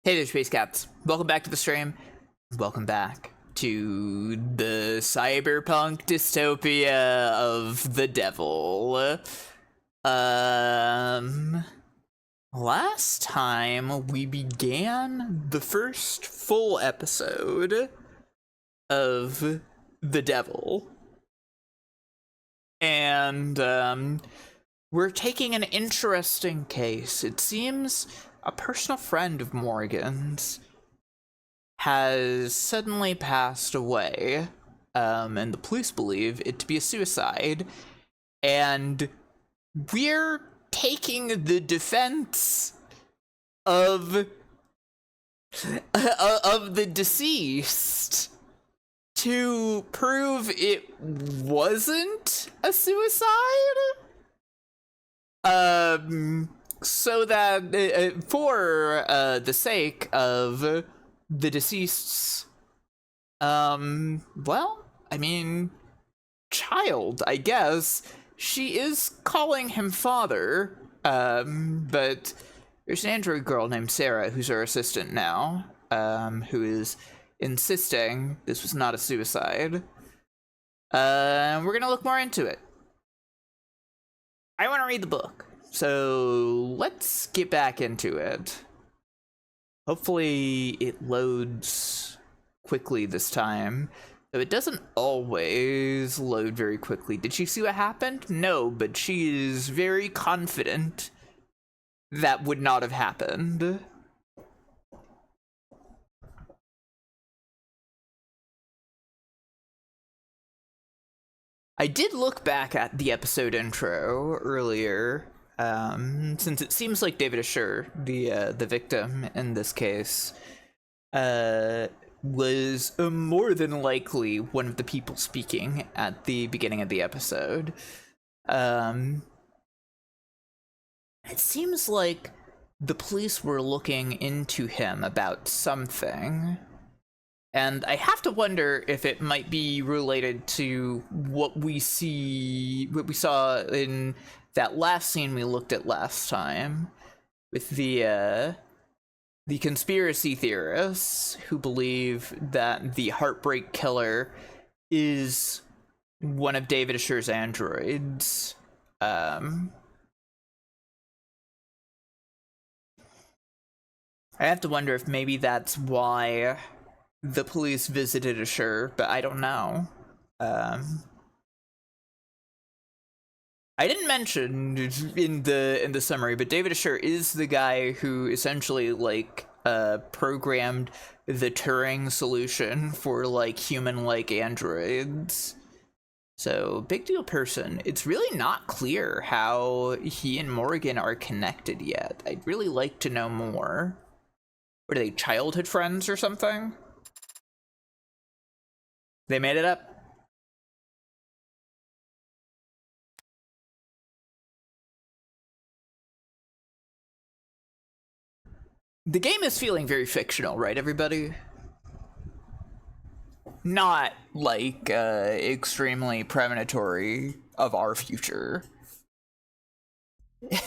Hey there, Space Cats. Welcome back to the stream. Welcome back to the cyberpunk dystopia of the devil. Last time we began the first full episode of the devil. And, we're taking an interesting case. It seems a personal friend of Morgan's has suddenly passed away, and the police believe it to be a suicide, and we're taking the defense of the deceased to prove it wasn't a suicide, so that for the sake of the deceased's well, I mean, child, I guess. She is calling him father, but there's an android girl named Sarah who's her assistant now, who is insisting this was not a suicide. We're gonna look more into it. I want to read the book, so let's get back into it. Hopefully it loads quickly this time, though it doesn't always load very quickly. Did she see what happened? No, but she is very confident that would not have happened. I did look back at the episode intro earlier, since it seems like David Asher, the victim in this case, was more than likely one of the people speaking at the beginning of the episode. It seems like the police were looking into him about something. And I have to wonder if it might be related to what we saw in that last scene we looked at last time, with the conspiracy theorists who believe that the Heartbreak Killer is one of David Asher's androids. I have to wonder if maybe that's why the police visited Asher, but I don't know. I didn't mention in the summary, but David Asher is the guy who essentially programmed the Turing solution for human-like androids. So, big deal person. It's really not clear how he and Morgan are connected yet. I'd really like to know more. Were they childhood friends or something? They made it up. The game is feeling very fictional, right, everybody? Not, extremely premonitory of our future.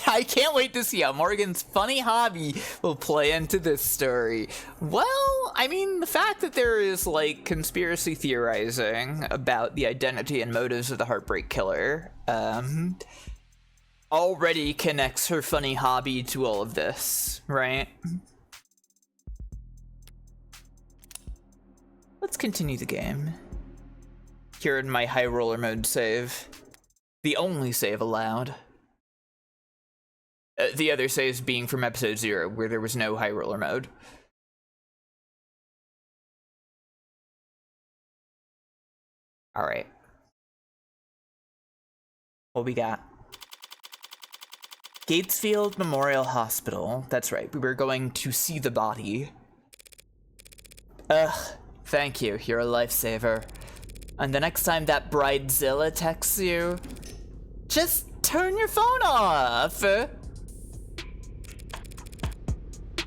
I can't wait to see how Morgan's funny hobby will play into this story. Well, I mean, the fact that there is, conspiracy theorizing about the identity and motives of the Heartbreak Killer, already connects her funny hobby to all of this, right? Let's continue the game. Here in my high roller mode save. The only save allowed. The other saves being from episode 0, where there was no high roller mode. Alright. What we got? Gatesfield Memorial Hospital. That's right, we were going to see the body. Ugh, thank you, you're a lifesaver. And the next time that Bridezilla texts you, just turn your phone off!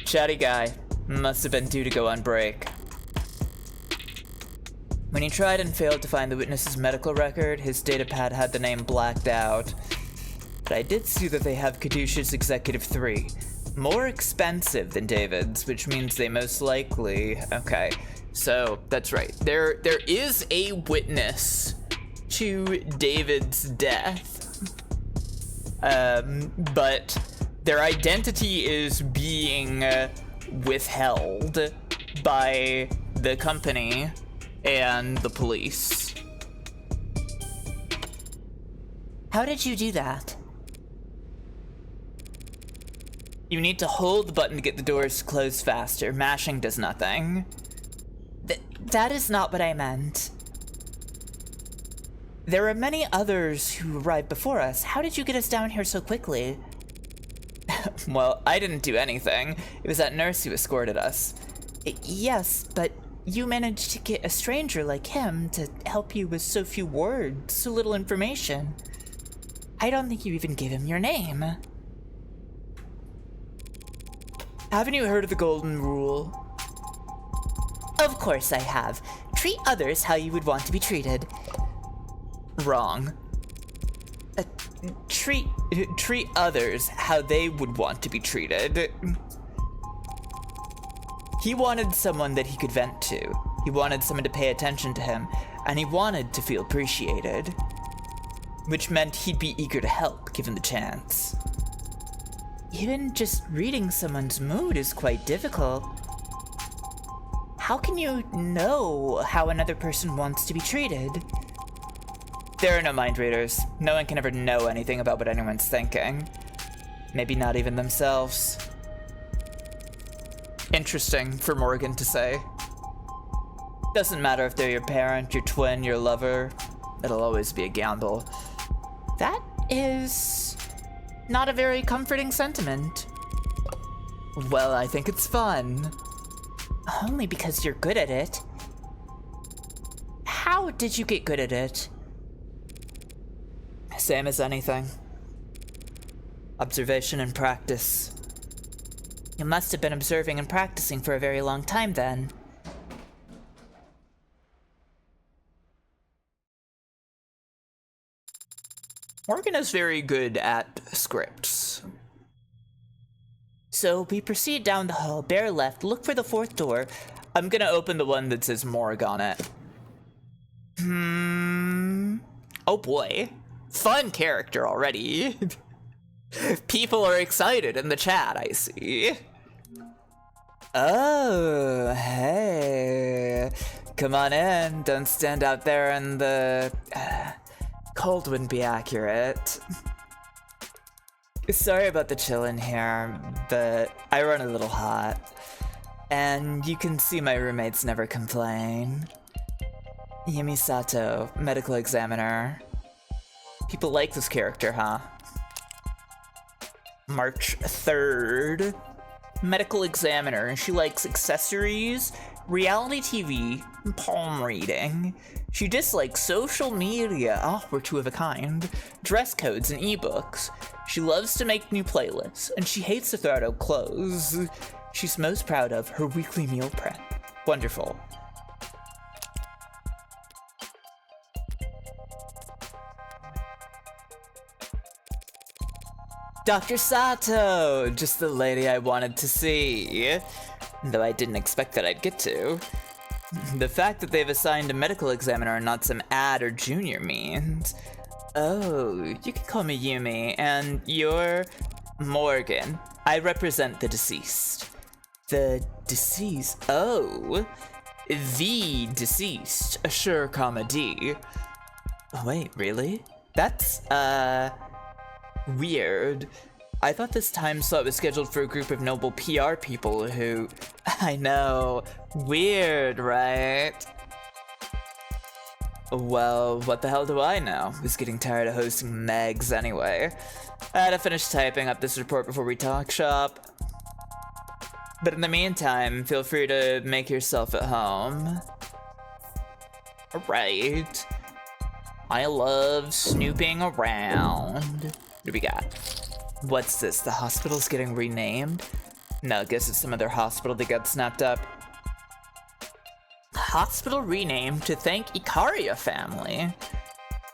Chatty guy. Must have been due to go on break. When he tried and failed to find the witness's medical record, his datapad had the name blacked out. But I did see that they have Kadush's Executive 3. More expensive than David's, which means they most likely... Okay, so that's right. There is a witness to David's death, but their identity is being withheld by the company and the police. How did you do that? You need to hold the button to get the doors closed faster. Mashing does nothing. That is not what I meant. There are many others who arrived before us. How did you get us down here so quickly? Well, I didn't do anything. It was that nurse who escorted us. Yes, but you managed to get a stranger like him to help you with so few words, so little information. I don't think you even gave him your name. Haven't you heard of the golden rule? Of course I have. Treat others how you would want to be treated. Wrong. Treat others how they would want to be treated. He wanted someone that he could vent to. He wanted someone to pay attention to him, and he wanted to feel appreciated. Which meant he'd be eager to help, given the chance. Even just reading someone's mood is quite difficult. How can you know how another person wants to be treated? There are no mind readers. No one can ever know anything about what anyone's thinking. Maybe not even themselves. Interesting for Morgan to say. Doesn't matter if they're your parent, your twin, your lover. It'll always be a gamble. That is not a very comforting sentiment. Well, I think it's fun. Only because you're good at it. How did you get good at it? Same as anything. Observation and practice. You must have been observing and practicing for a very long time then. Morgan is very good at scripts. So we proceed down the hall, bear left, look for the fourth door. I'm gonna open the one that says Morg on it. Oh boy. Fun character already. People are excited in the chat, I see. Oh, hey. Come on in. Don't stand out there in the... cold wouldn't be accurate. Sorry about the chill in here, but I run a little hot. And you can see my roommates never complain. Yumi Sato, medical examiner. People like this character, huh? March 3rd. Medical examiner, and she likes accessories, reality TV, and palm reading. She dislikes social media, oh, we're two of a kind, dress codes and ebooks. She loves to make new playlists, and she hates to throw out old clothes. She's most proud of her weekly meal prep. Wonderful. Dr. Sato! Just the lady I wanted to see. Though I didn't expect that I'd get to. The fact that they've assigned a medical examiner and not some ad or junior means... Oh, you can call me Yumi, and you're... Morgan. I represent the deceased. The deceased? Oh. The deceased. Sure, comma D. Oh, wait, really? That's, weird. I thought this time slot was scheduled for a group of noble PR people who... I know. Weird, right? Well, what the hell do I know? I was getting tired of hosting Megs anyway. I had to finish typing up this report before we talk shop. But in the meantime, feel free to make yourself at home. Alright. I love snooping around. What do we got? What's this? The hospital's getting renamed? No, I guess it's some other hospital that got snapped up. Hospital renamed to thank Ikaria family.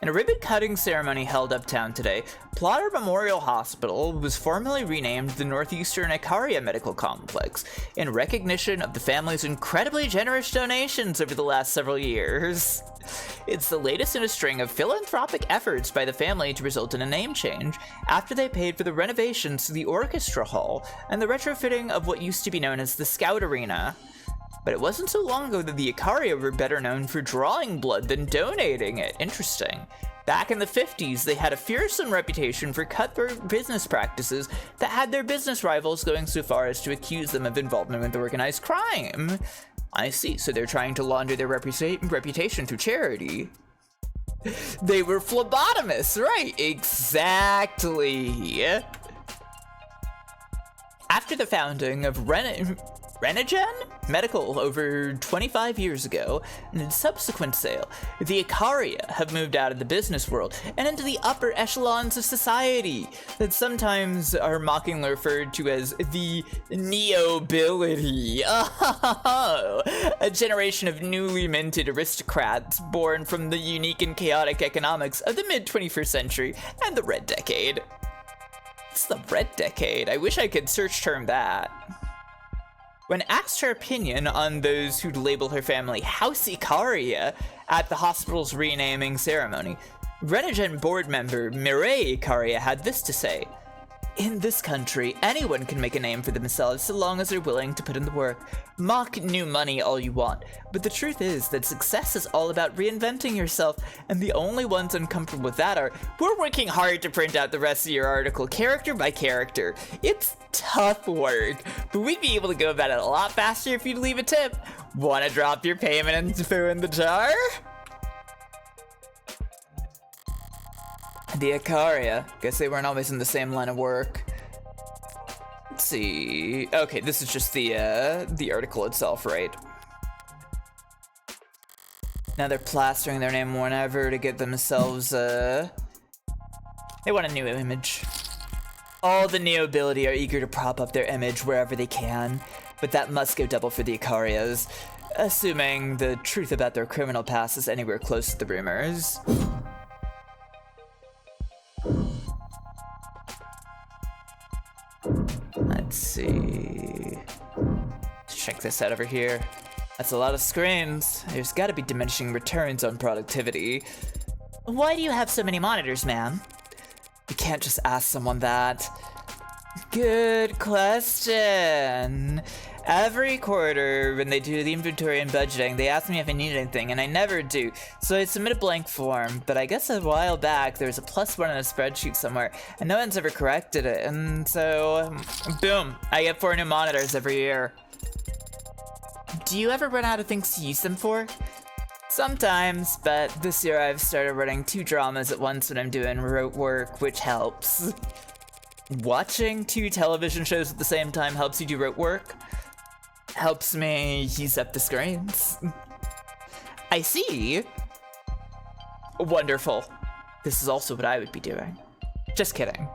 In a ribbon-cutting ceremony held uptown today, Plotter Memorial Hospital was formally renamed the Northeastern Icaria Medical Complex in recognition of the family's incredibly generous donations over the last several years. It's the latest in a string of philanthropic efforts by the family to result in a name change after they paid for the renovations to the Orchestra Hall and the retrofitting of what used to be known as the Scout Arena. But it wasn't so long ago that the Icaria were better known for drawing blood than donating it. Interesting. Back in the 50s, they had a fearsome reputation for cutthroat business practices that had their business rivals going so far as to accuse them of involvement with organized crime. I see, so they're trying to launder their reputation through charity. They were phlebotomists, right? Exactly. After the founding of Renogen Medical over 25 years ago, and in subsequent sale, the Icaria have moved out of the business world and into the upper echelons of society that sometimes are mockingly referred to as the neobility. Oh, a generation of newly minted aristocrats born from the unique and chaotic economics of the mid-21st century and the Red Decade. It's the Red Decade. I wish I could search term that. When asked her opinion on those who'd label her family House Icaria at the hospital's renaming ceremony, Renogen board member Mireille Icaria had this to say: "In this country, anyone can make a name for themselves so long as they're willing to put in the work. Mock new money all you want, but the truth is that success is all about reinventing yourself, and the only ones uncomfortable with that are, we're working hard to print out the rest of your article character by character. It's tough work, but we'd be able to go about it a lot faster if you'd leave a tip. Wanna drop your payment info in the jar?" The Icaria. Guess they weren't always in the same line of work. Let's see. Okay, this is just the article itself, right? Now they're plastering their name whenever to get themselves, they want a new image. All the neobility are eager to prop up their image wherever they can, but that must go double for the Icarias, assuming the truth about their criminal past is anywhere close to the rumors. Let's see. Let's check this out over here. That's a lot of screens. There's gotta be diminishing returns on productivity. Why do you have so many monitors, ma'am? You can't just ask someone that. Good question. Every quarter, when they do the inventory and budgeting, they ask me if I need anything, and I never do. So I submit a blank form, but I guess a while back, there was a +1 in a spreadsheet somewhere, and no one's ever corrected it, and so, boom, I get 4 new monitors every year. Do you ever run out of things to use them for? Sometimes, but this year I've started running 2 dramas at once when I'm doing rote work, which helps. Watching 2 television shows at the same time helps you do rote work. Helps me use up the screens. I see. Wonderful. This is also what I would be doing. Just kidding.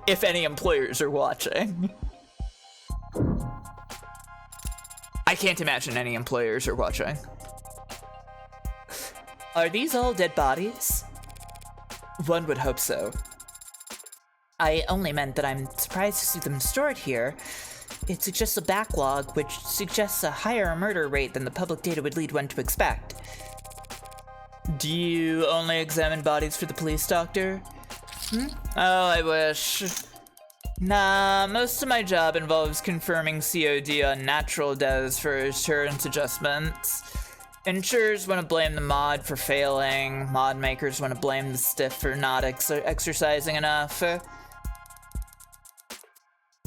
If any employers are watching. I can't imagine any employers are watching. Are these all dead bodies? One would hope so. I only meant that I'm surprised to see them stored here. It suggests a backlog, which suggests a higher murder rate than the public data would lead one to expect. Do you only examine bodies for the police, Doctor? Oh, I wish. Nah, most of my job involves confirming COD on natural deaths for insurance adjustments. Insurers want to blame the mod for failing. Mod makers want to blame the stiff for not exercising enough.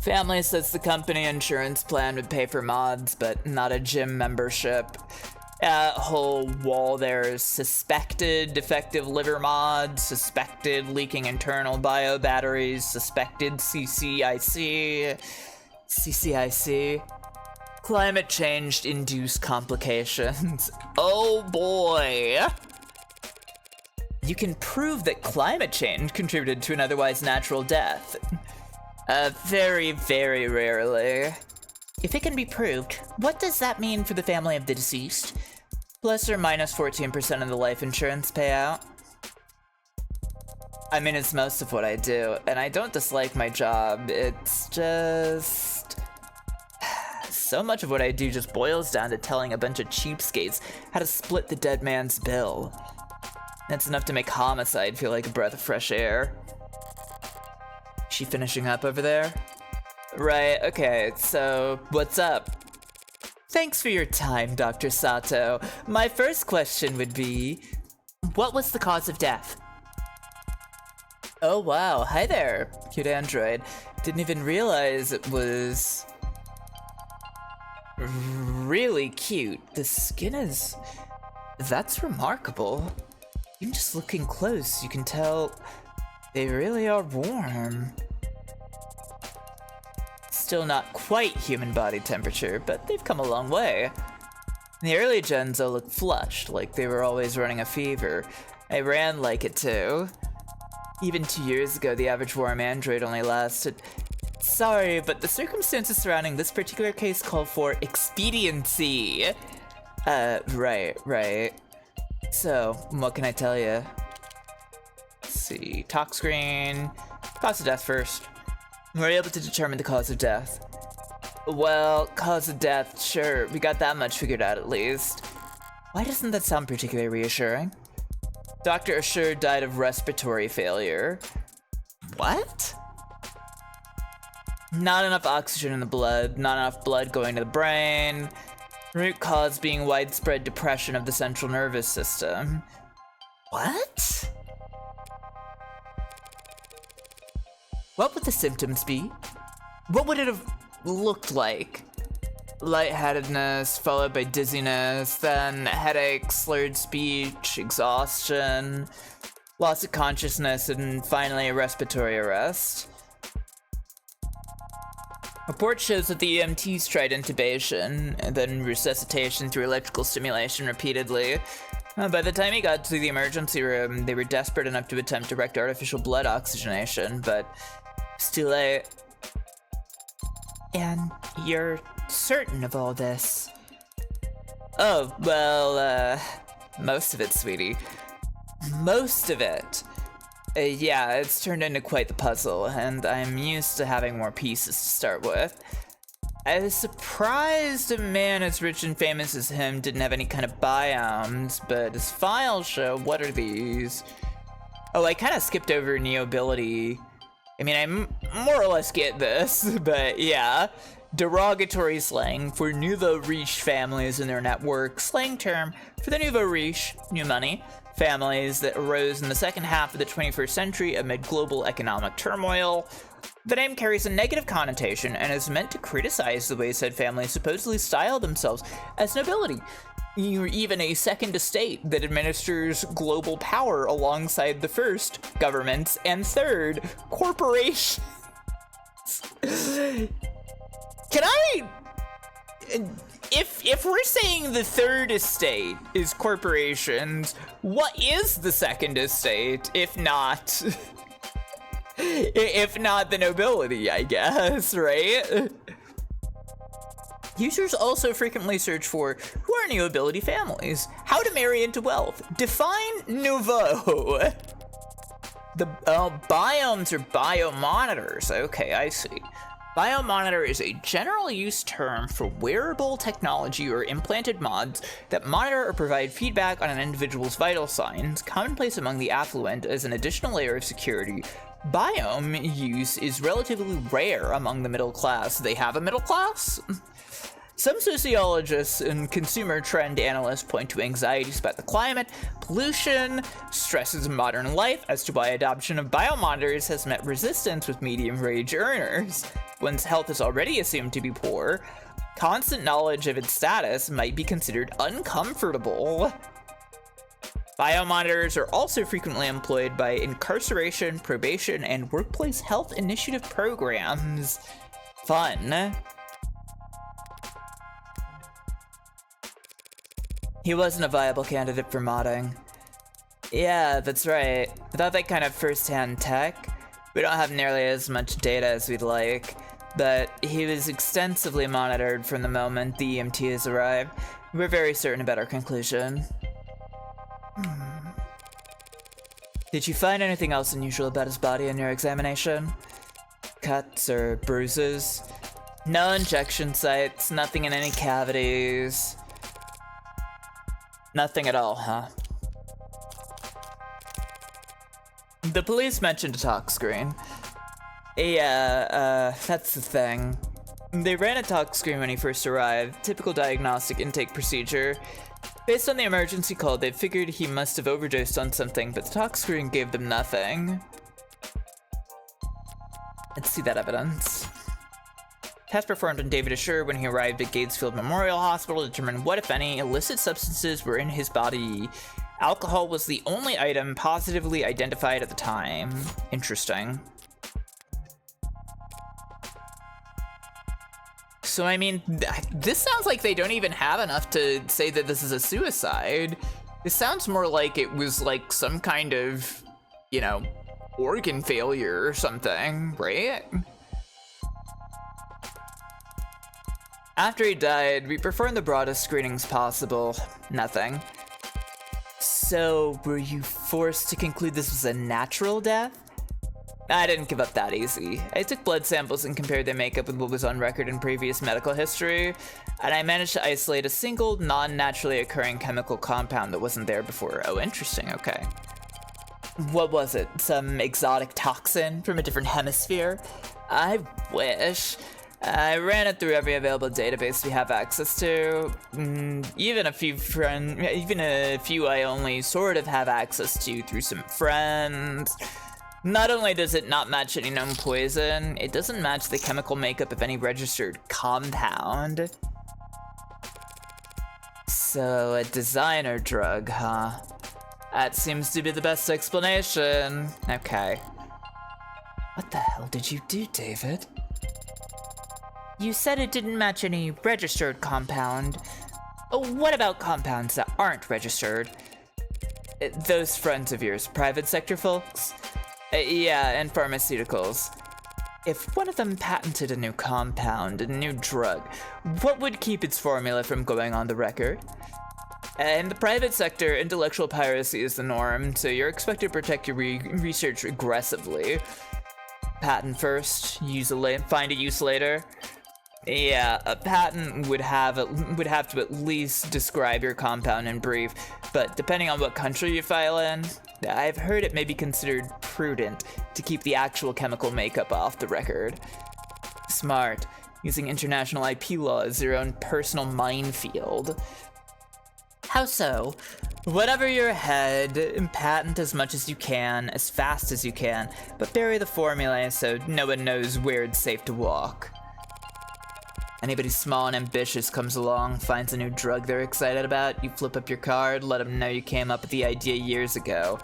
Family says the company insurance plan would pay for mods, but not a gym membership. Whole wall there is suspected defective liver mods, suspected leaking internal bio batteries, suspected CCIC. Climate change induced complications. Oh boy! You can prove that climate change contributed to an otherwise natural death. Very, very rarely. If it can be proved, what does that mean for the family of the deceased? Plus or minus 14% of the life insurance payout? I mean, it's most of what I do, and I don't dislike my job. It's just... so much of what I do just boils down to telling a bunch of cheapskates how to split the dead man's bill. That's enough to make homicide feel like a breath of fresh air. She finishing up over there? Right, okay, so what's up? Thanks for your time, Dr. Sato. My first question would be, what was the cause of death? Oh wow, hi there, cute android. Didn't even realize it was really cute. The skin is... that's remarkable. Even just looking close, you can tell they really are warm. Still not quite human body temperature, but they've come a long way. The early gens all looked flushed, like they were always running a fever. I ran like it too. Even 2 years ago, the average warm android only lasted... Sorry, but the circumstances surrounding this particular case call for expediency. Right. So, what can I tell you? Let's see, talk screen, cause of death first. We're able to determine the cause of death. Well, cause of death, sure, we got that much figured out at least. Why doesn't that sound particularly reassuring? Dr. Assured died of respiratory failure. What? Not enough oxygen in the blood, not enough blood going to the brain. Root cause being widespread depression of the central nervous system. What? What would the symptoms be? What would it have looked like? Lightheadedness, followed by dizziness, then headache, slurred speech, exhaustion, loss of consciousness, and finally a respiratory arrest. Report shows that the EMTs tried intubation, and then resuscitation through electrical stimulation repeatedly. By the time he got to the emergency room, they were desperate enough to attempt direct artificial blood oxygenation, but it's too late. And you're certain of all this? Oh, well, most of it, sweetie. Most of it. Yeah, it's turned into quite the puzzle, and I'm used to having more pieces to start with. I was surprised a man as rich and famous as him didn't have any kind of biomes, but his files show, what are these? Oh, I kind of skipped over Neobility. I mean, I more or less get this, but yeah. Derogatory slang for nouveau riche families in their network, slang term for the nouveau riche, new money, families that arose in the second half of the 21st century amid global economic turmoil. The name carries a negative connotation and is meant to criticize the way said families supposedly style themselves as nobility, or even a second estate that administers global power alongside the first, governments, and third, corporations. Can I... If we're saying the third estate is corporations, what is the second estate, if not... if not the nobility, I guess, right? Users also frequently search for, who are nobility families? How to marry into wealth? Define nouveau. The biomes are biomonitors. Okay, I see. Biomonitor is a general use term for wearable technology or implanted mods that monitor or provide feedback on an individual's vital signs, commonplace among the affluent as an additional layer of security. Biome use is relatively rare among the middle class. They have a middle class? Some sociologists and consumer trend analysts point to anxieties about the climate, pollution, stresses in modern life as to why adoption of biomonitors has met resistance with medium wage earners. One's health is already assumed to be poor. Constant knowledge of its status might be considered uncomfortable. Biomonitors are also frequently employed by incarceration, probation, and workplace health initiative programs. Fun. He wasn't a viable candidate for modding. Yeah, that's right. Without that kind of first-hand tech, we don't have nearly as much data as we'd like, but he was extensively monitored from the moment the EMTs arrived. We're very certain about our conclusion. Did you find anything else unusual about his body in your examination? Cuts or bruises? No injection sites, nothing in any cavities. Nothing at all, huh? The police mentioned a tox screen. Yeah, that's the thing. They ran a tox screen when he first arrived, typical diagnostic intake procedure. Based on the emergency call, they figured he must have overdosed on something, but the tox screen gave them nothing. Let's see that evidence. Test performed on David Asher when he arrived at Gatesfield Memorial Hospital to determine what, if any, illicit substances were in his body. Alcohol was the only item positively identified at the time. Interesting. So, I mean, this sounds like they don't even have enough to say that this is a suicide. It sounds more like it was like some kind of, you know, organ failure or something, right? After he died, we performed the broadest screenings possible. Nothing. So, were you forced to conclude this was a natural death? I didn't give up that easy. I took blood samples and compared their makeup with what was on record in previous medical history, and I managed to isolate a single non-naturally occurring chemical compound that wasn't there before. Oh, interesting, okay. What was it? Some exotic toxin from a different hemisphere? I wish. I ran it through every available database we have access to. Even a few I only sort of have access to through some friends. Not only does it not match any known poison, it doesn't match the chemical makeup of any registered compound. So, a designer drug, huh? That seems to be the best explanation. Okay. What the hell did you do, David? You said it didn't match any registered compound. Oh, what about compounds that aren't registered? Those friends of yours, private sector folks? Yeah, and pharmaceuticals. If one of them patented a new compound, a new drug, what would keep its formula from going on the record? In the private sector, intellectual piracy is the norm, so you're expected to protect your research aggressively. Patent first, find a use later. Yeah, a patent would have to at least describe your compound in brief, but depending on what country you file in, I've heard it may be considered prudent to keep the actual chemical makeup off the record. Smart, using international IP law as your own personal minefield. How so? Whatever your head, patent as much as you can, as fast as you can, but bury the formula so no one knows where it's safe to walk. Anybody small and ambitious comes along, finds a new drug they're excited about, you flip up your card, let them know you came up with the idea years ago.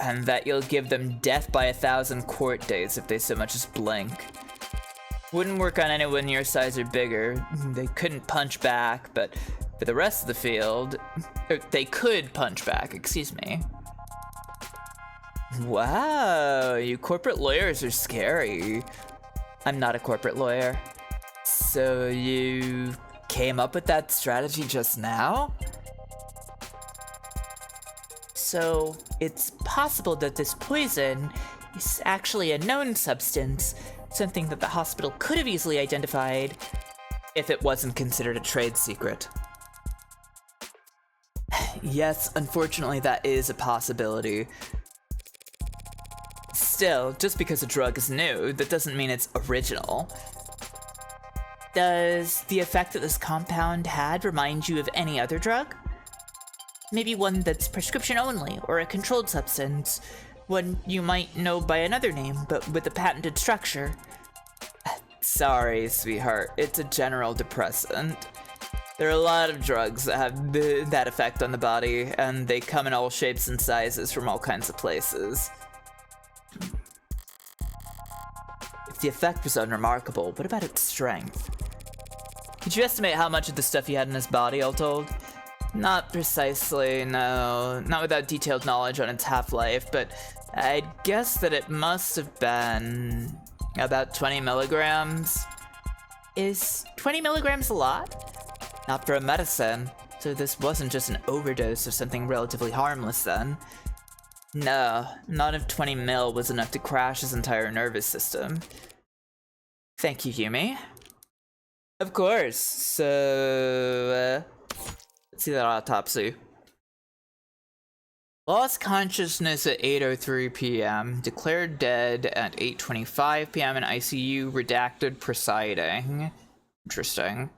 And that you'll give them death by 1,000 court days if they so much as blink. Wouldn't work on anyone your size or bigger. They couldn't punch back, but for the rest of the field, they could punch back, excuse me. Wow, you corporate lawyers are scary. I'm not a corporate lawyer. So you came up with that strategy just now? So it's possible that this poison is actually a known substance, something that the hospital could have easily identified if it wasn't considered a trade secret. Yes, unfortunately that is a possibility. Still, just because a drug is new, that doesn't mean it's original. Does the effect that this compound had remind you of any other drug? Maybe one that's prescription only, or a controlled substance. One you might know by another name, but with a patented structure. Sorry, sweetheart, it's a general depressant. There are a lot of drugs that have that effect on the body, and they come in all shapes and sizes from all kinds of places. If the effect was unremarkable, what about its strength? Could you estimate how much of the stuff he had in his body, all told? Not precisely, no. Not without detailed knowledge on its half-life, but I'd guess that it must have been about 20 milligrams. Is 20 milligrams a lot? Not for a medicine, so this wasn't just an overdose of something relatively harmless then. No, not if 20 mil was enough to crash his entire nervous system. Thank you, Yumi. Of course. So, let's see that autopsy. Lost consciousness at 8:03 p.m. Declared dead at 8:25 p.m. in ICU. Redacted presiding. Interesting.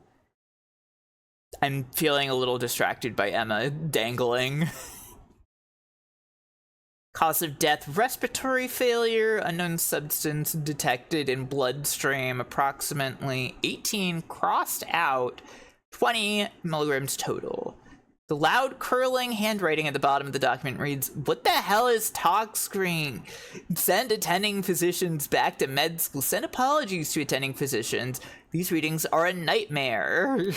I'm feeling a little distracted by Emma dangling. Cause of death, respiratory failure, unknown substance detected in bloodstream, approximately 18 crossed out, 20 milligrams total. The loud curling handwriting at the bottom of the document reads, "What the hell is talk screen? Send attending physicians back to med school. Send apologies to attending physicians. These readings are a nightmare."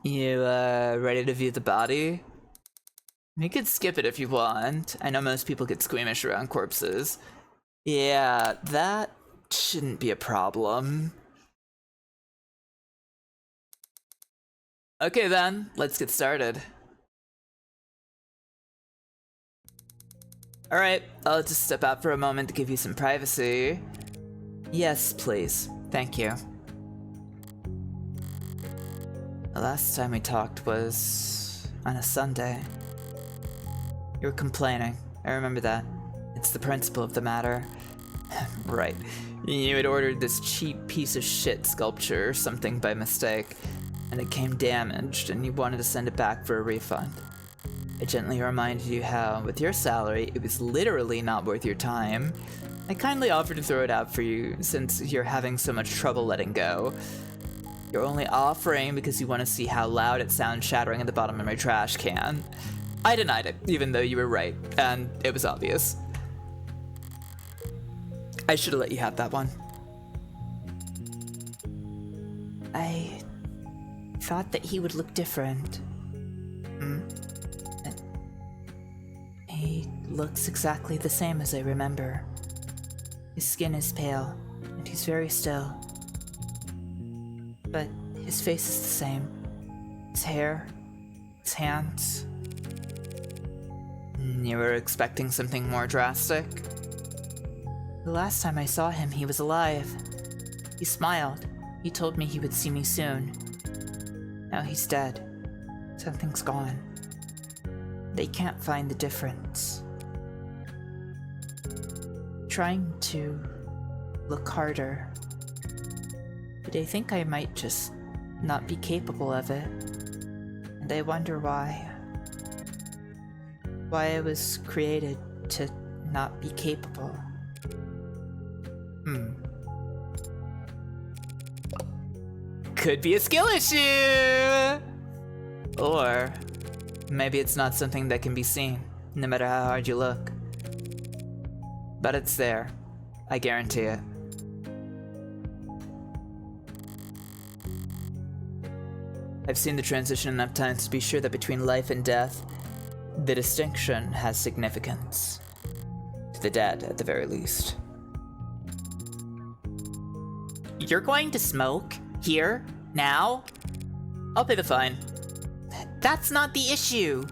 You, ready to view the body? You could skip it if you want. I know most people get squeamish around corpses. Yeah, that shouldn't be a problem. Okay then, let's get started. Alright, I'll just step out for a moment to give you some privacy. Yes, please. Thank you. The last time we talked was on a Sunday. You were complaining. I remember that. It's the principle of the matter. Right. You had ordered this cheap piece of shit sculpture or something by mistake, and it came damaged, and you wanted to send it back for a refund. I gently reminded you how, with your salary, it was literally not worth your time. I kindly offered to throw it out for you, since you're having so much trouble letting go. You're only offering because you want to see how loud it sounds shattering at the bottom of my trash can. I denied it, even though you were right, and it was obvious. I should have let you have that one. I thought that he would look different. He looks exactly the same as I remember. His skin is pale, and he's very still. But his face is the same. His hair, his hands. You were expecting something more drastic? The last time I saw him, he was alive. He smiled. He told me he would see me soon. Now he's dead. Something's gone. They can't find the difference. Trying to look harder. But I think I might just not be capable of it. And I wonder why. Why I was created to not be capable. Could be a skill issue! Or maybe it's not something that can be seen, no matter how hard you look. But it's there. I guarantee it. I've seen the transition enough times to be sure that between life and death, the distinction has significance. To the dead, at the very least. You're going to smoke? Here? Now? I'll pay the fine. That's not the issue.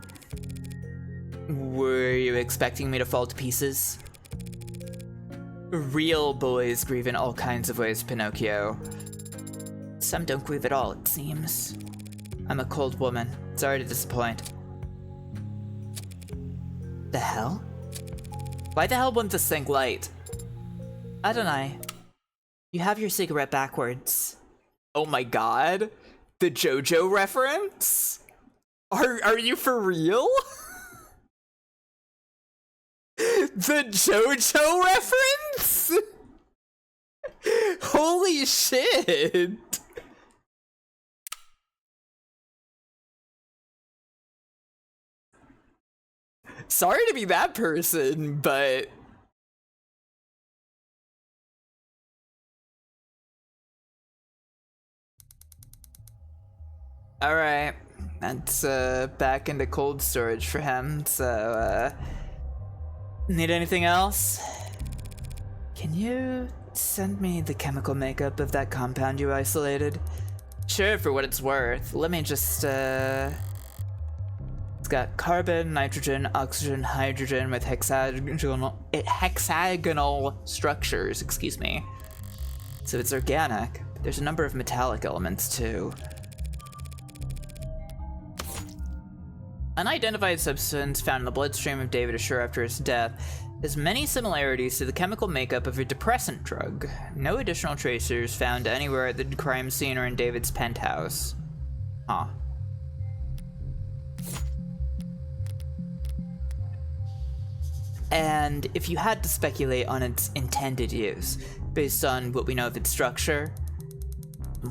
Were you expecting me to fall to pieces? Real boys grieve in all kinds of ways, Pinocchio. Some don't grieve at all, it seems. I'm a cold woman. Sorry to disappoint. The hell? Why the hell wouldn't this thing light? Adonai, you have your cigarette backwards. Oh my god. The JoJo reference? Are you for real? The JoJo reference? Holy shit. Sorry to be that person, but alright. That's back into cold storage for him, so need anything else? Can you send me the chemical makeup of that compound you isolated? Sure, for what it's worth. Let me just got carbon, nitrogen, oxygen, hydrogen with hexagonal structures, excuse me. So it's organic, but there's a number of metallic elements too. Unidentified substance found in the bloodstream of David Assure after his death has many similarities to the chemical makeup of a depressant drug. No additional tracers found anywhere at the crime scene or in David's penthouse. Huh. And if you had to speculate on its intended use, based on what we know of its structure,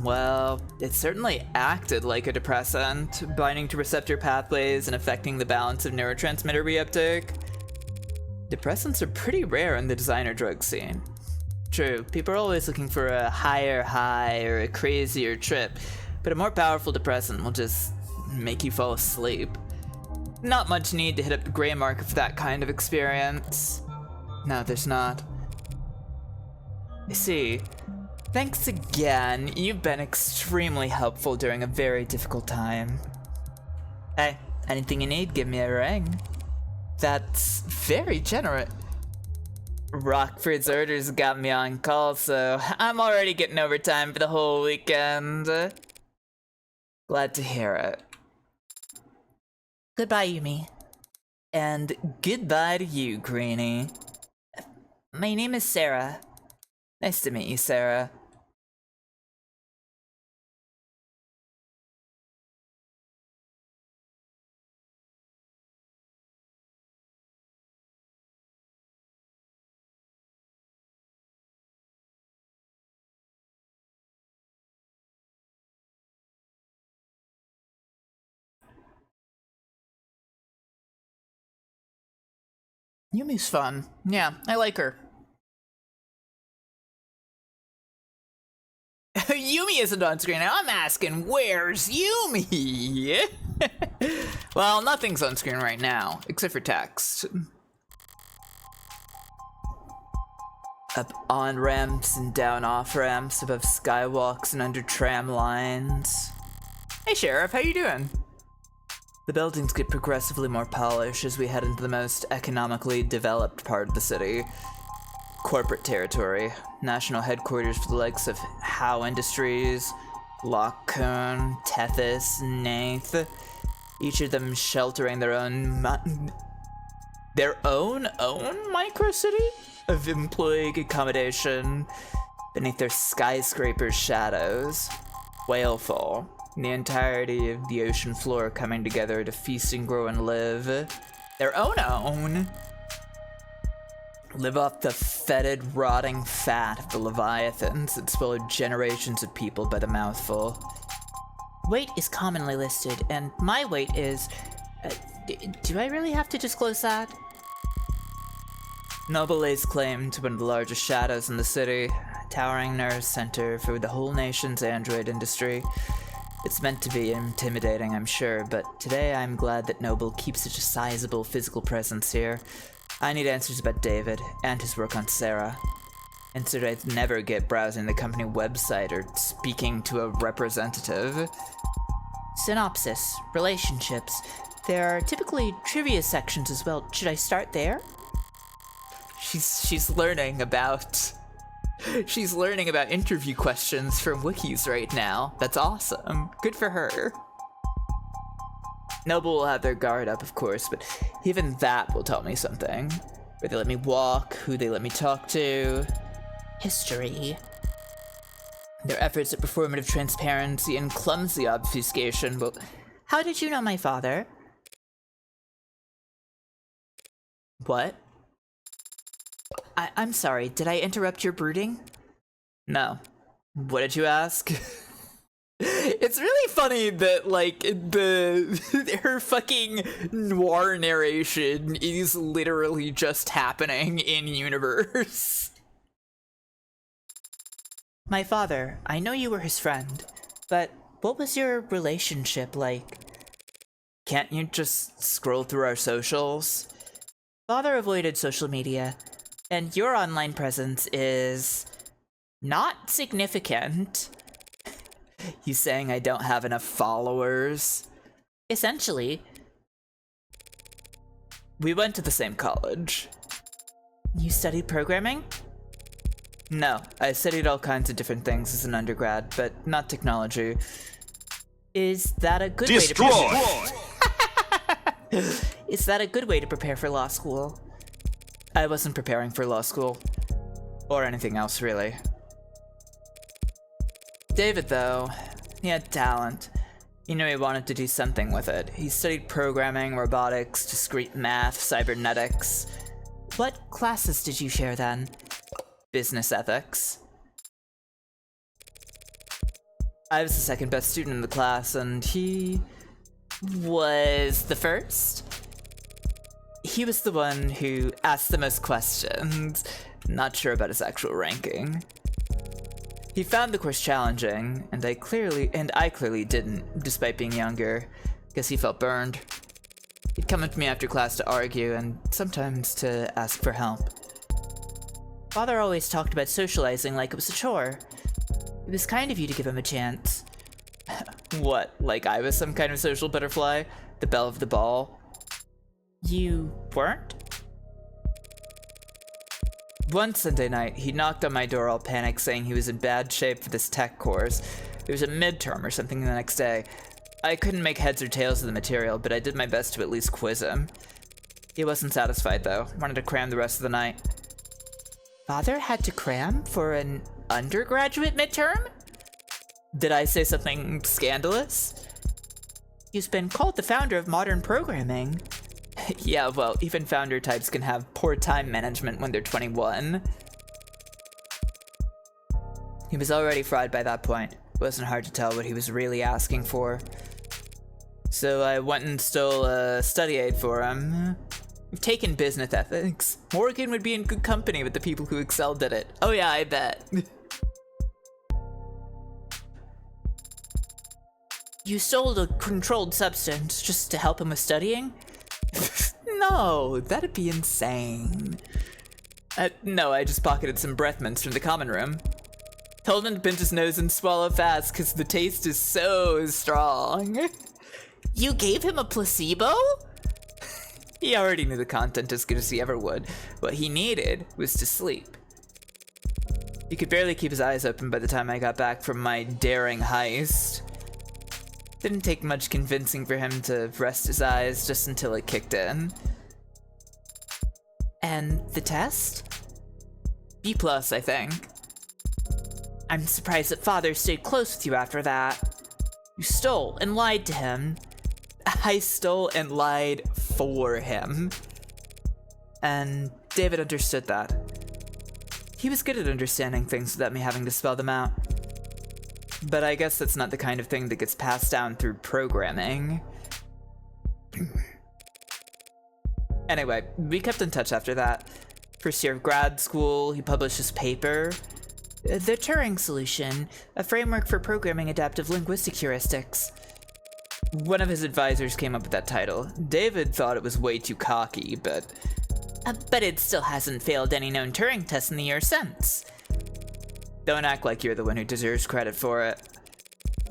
well, it certainly acted like a depressant, binding to receptor pathways and affecting the balance of neurotransmitter reuptake. Depressants are pretty rare in the designer drug scene. True, people are always looking for a higher high or a crazier trip, but a more powerful depressant will just make you fall asleep. Not much need to hit up the gray market for that kind of experience. No, there's not. I see. Thanks again. You've been extremely helpful during a very difficult time. Hey, anything you need, give me a ring. That's very generous. Rockford's orders got me on call, so I'm already getting overtime for the whole weekend. Glad to hear it. Goodbye, Yumi. And goodbye to you, Greenie. My name is Sarah. Nice to meet you, Sarah. Yumi's fun. Yeah, I like her. Yumi isn't on screen now. I'm asking, where's Yumi? Well, nothing's on screen right now, except for text. Up on ramps and down off ramps, above skywalks and under tram lines. Hey Sheriff, how you doing? The buildings get progressively more polished as we head into the most economically developed part of the city. Corporate territory, national headquarters for the likes of Howe Industries, Lockcoon, Tethys, Nath, each of them sheltering their own micro-city of employee accommodation beneath their skyscraper shadows. Whaleful, the entirety of the ocean floor coming together to feast and grow and live. Their own. Live off the fetid, rotting fat of the leviathans that swallowed generations of people by the mouthful. Weight is commonly listed, and my weight is... do I really have to disclose that? Noble lays claim to one of the largest shadows in the city, a towering nerve center for the whole nation's android industry. It's meant to be intimidating, I'm sure, but today I'm glad that Noble keeps such a sizable physical presence here. I need answers about David, and his work on Sarah. Answers I'd never get browsing the company website or speaking to a representative. Synopsis, relationships. There are typically trivia sections as well. Should I start there? She's learning about... She's learning about interview questions from wikis right now. That's awesome. Good for her. Noble will have their guard up, of course, but even that will tell me something. Where they let me walk, who they let me talk to. History. Their efforts at performative transparency and clumsy obfuscation will... How did you know my father? What? I'm sorry, did I interrupt your brooding? No. What did you ask? It's really funny that, like, her fucking noir narration is literally just happening in universe. My father, I know you were his friend, but what was your relationship like? Can't you just scroll through our socials? Father avoided social media, and your online presence is not significant. He's saying I don't have enough followers? Essentially. We went to the same college. You studied programming? No, I studied all kinds of different things as an undergrad, but not technology. Is that a good way to Is that a good way to prepare for law school? I wasn't preparing for law school. Or anything else, really. David, though, he had talent. He knew he wanted to do something with it. He studied programming, robotics, discrete math, cybernetics. What classes did you share then? Business ethics. I was the second best student in the class, and he was the first. He was the one who asked the most questions. Not sure about his actual ranking. He found the course challenging, and I clearly didn't, despite being younger. Guess he felt burned. He'd come up to me after class to argue, and sometimes to ask for help. Father always talked about socializing like it was a chore. It was kind of you to give him a chance. What, like I was some kind of social butterfly? The belle of the ball? You weren't? One Sunday night, he knocked on my door all panicked, saying he was in bad shape for this tech course. There was a midterm or something the next day. I couldn't make heads or tails of the material, but I did my best to at least quiz him. He wasn't satisfied, though. Wanted to cram the rest of the night. Father had to cram for an undergraduate midterm? Did I say something scandalous? He's been called the founder of modern programming. Yeah, well, even founder types can have poor time management when they're 21. He was already fried by that point. It wasn't hard to tell what he was really asking for. So I went and stole a study aid for him. We've taken business ethics. Morgan would be in good company with the people who excelled at it. Oh yeah, I bet. You stole a controlled substance just to help him with studying? No, that'd be insane. No, I just pocketed some breath mints from the common room. Told him to pinch his nose and swallow fast because the taste is so strong. You gave him a placebo? He already knew the content as good as he ever would. What he needed was to sleep. He could barely keep his eyes open by the time I got back from my daring heist. Didn't take much convincing for him to rest his eyes just until it kicked in. And the test? B+, I think. I'm surprised that Father stayed close with you after that. You stole and lied to him. I stole and lied for him. And David understood that. He was good at understanding things without me having to spell them out. But I guess that's not the kind of thing that gets passed down through programming. Anyway, we kept in touch after that. First year of grad school, he published his paper. The Turing Solution, a framework for programming adaptive linguistic heuristics. One of his advisors came up with that title. David thought it was way too cocky, but it still hasn't failed any known Turing tests in the year since. Don't act like you're the one who deserves credit for it.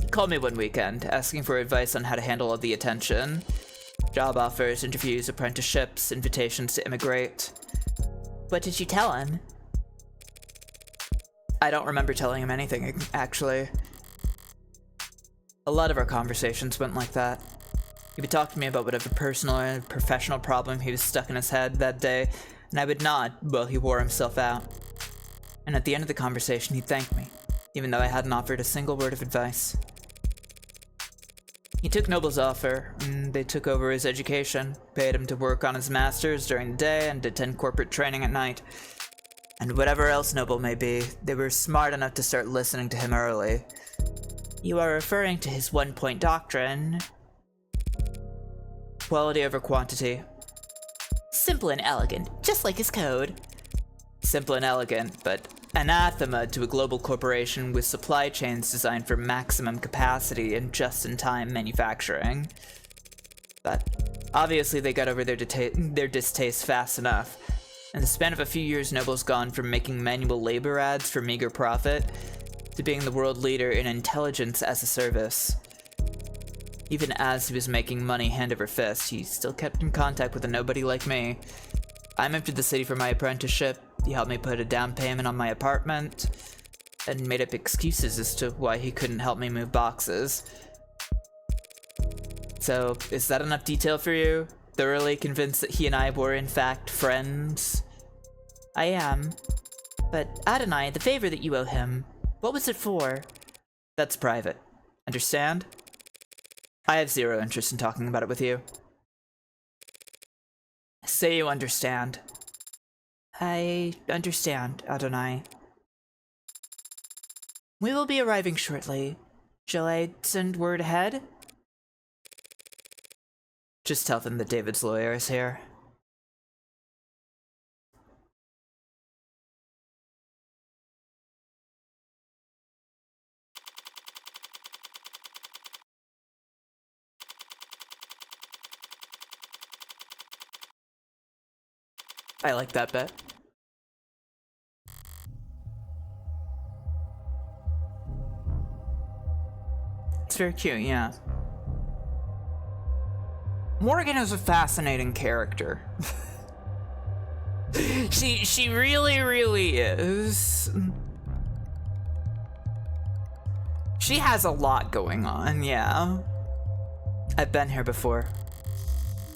He called me one weekend, asking for advice on how to handle all the attention. Job offers, interviews, apprenticeships, invitations to immigrate. What did you tell him? I don't remember telling him anything, actually. A lot of our conversations went like that. He would talk to me about whatever personal or professional problem he was stuck in his head that day, and I would nod while he wore himself out. And at the end of the conversation, he'd thank me, even though I hadn't offered a single word of advice. He took Noble's offer, and they took over his education, paid him to work on his master's during the day and attend corporate training at night. And whatever else Noble may be, they were smart enough to start listening to him early. You are referring to his one-point doctrine. Quality over quantity. Simple and elegant, just like his code. Simple and elegant, but anathema to a global corporation with supply chains designed for maximum capacity and just-in-time manufacturing. But obviously they got over their distaste fast enough. In the span of a few years, Noble's gone from making manual labor ads for meager profit to being the world leader in intelligence as a service. Even as he was making money hand over fist, he still kept in contact with a nobody like me. I moved to the city for my apprenticeship. He helped me put a down payment on my apartment and made up excuses as to why he couldn't help me move boxes. So, is that enough detail for you? Thoroughly convinced that he and I were in fact friends? I am. But Adonai, the favor that you owe him, what was it for? That's private. Understand? I have zero interest in talking about it with you. Say you understand. I understand, Adonai. We will be arriving shortly. Shall I send word ahead? Just tell them that David's lawyer is here. I like that bit. It's very cute, yeah. Morgan is a fascinating character. She really, really is. She has a lot going on, yeah. I've been here before.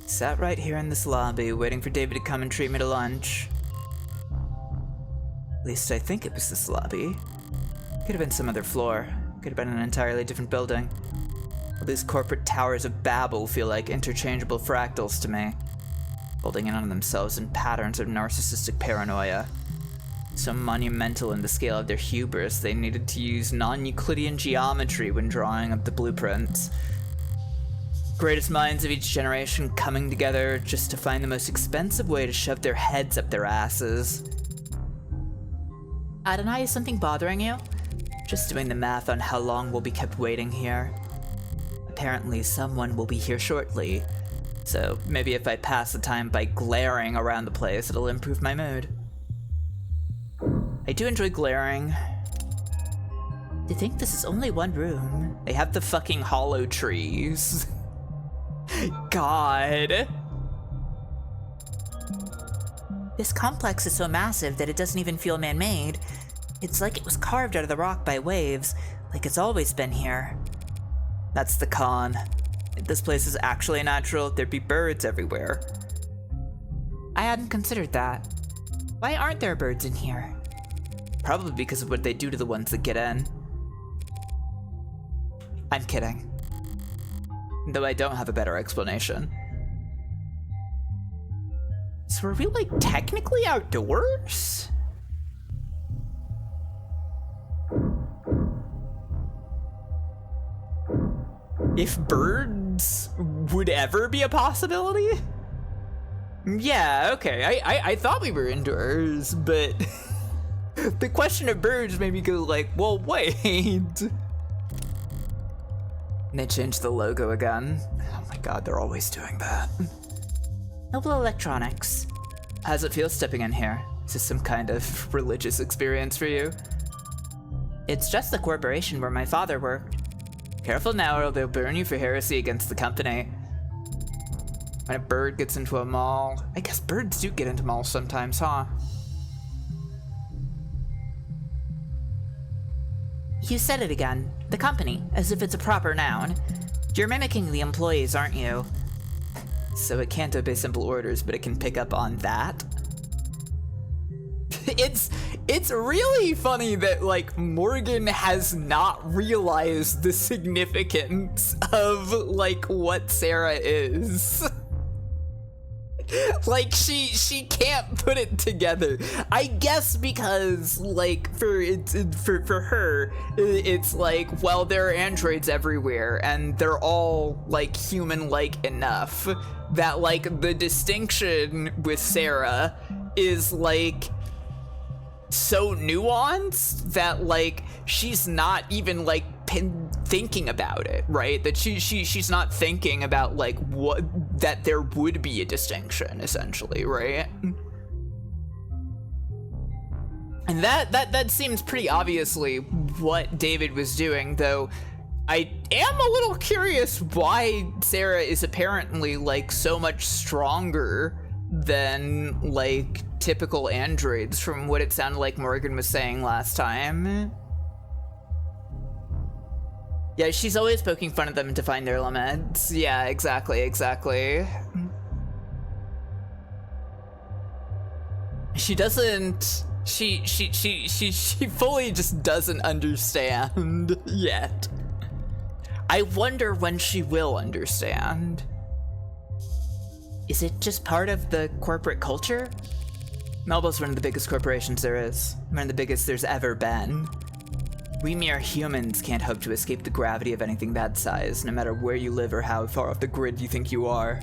Sat right here in this lobby, waiting for David to come and treat me to lunch. At least I think it was this lobby. Could have been some other floor. Could have been an entirely different building. All these corporate towers of Babel feel like interchangeable fractals to me, folding in on themselves in patterns of narcissistic paranoia. So monumental in the scale of their hubris, they needed to use non-Euclidean geometry when drawing up the blueprints. Greatest minds of each generation coming together just to find the most expensive way to shove their heads up their asses. Adonai, is something bothering you? Just doing the math on how long we'll be kept waiting here. Apparently someone will be here shortly, so maybe if I pass the time by glaring around the place, it'll improve my mood. I do enjoy glaring. To think this is only one room. They have the fucking hollow trees. God. This complex is so massive that it doesn't even feel man-made. It's like it was carved out of the rock by waves, like it's always been here. That's the con. If this place is actually natural, there'd be birds everywhere. I hadn't considered that. Why aren't there birds in here? Probably because of what they do to the ones that get in. I'm kidding. Though I don't have a better explanation. So are we, like, technically outdoors? If birds would ever be a possibility? Yeah, okay, I thought we were indoors, but the question of birds made me go like, well, wait. And they changed the logo again. Oh my god, they're always doing that. Noble Electronics. How's it feel stepping in here? Is this some kind of religious experience for you? It's just the corporation where my father worked. Careful now or they'll burn you for heresy against the company. When a bird gets into a mall, I guess birds do get into malls sometimes, huh? You said it again. The company, as if it's a proper noun. You're mimicking the employees, aren't you? So it can't obey simple orders, but it can pick up on that? It's really funny that, like, Morgan has not realized the significance of, like, what Sarah is. Like, she can't put it together. I guess because, like, for her, it's like, well, there are androids everywhere, and they're all, like, human-like enough that, like, the distinction with Sarah is, like, so nuanced that, like, she's not even, like, thinking about it, right? That she's not thinking about, like, what, that there would be a distinction, essentially, right? And that seems pretty obviously what David was doing, though I am a little curious why Sarah is apparently like so much stronger than like typical androids from what it sounded like Morgan was saying last time. Yeah, she's always poking fun at them to find their limits. Yeah, exactly. She doesn't, she fully just doesn't understand yet. I wonder when she will understand. Is it just part of the corporate culture? Melbo's one of the biggest corporations there is. One of the biggest there's ever been. We mere humans can't hope to escape the gravity of anything that size, no matter where you live or how far off the grid you think you are.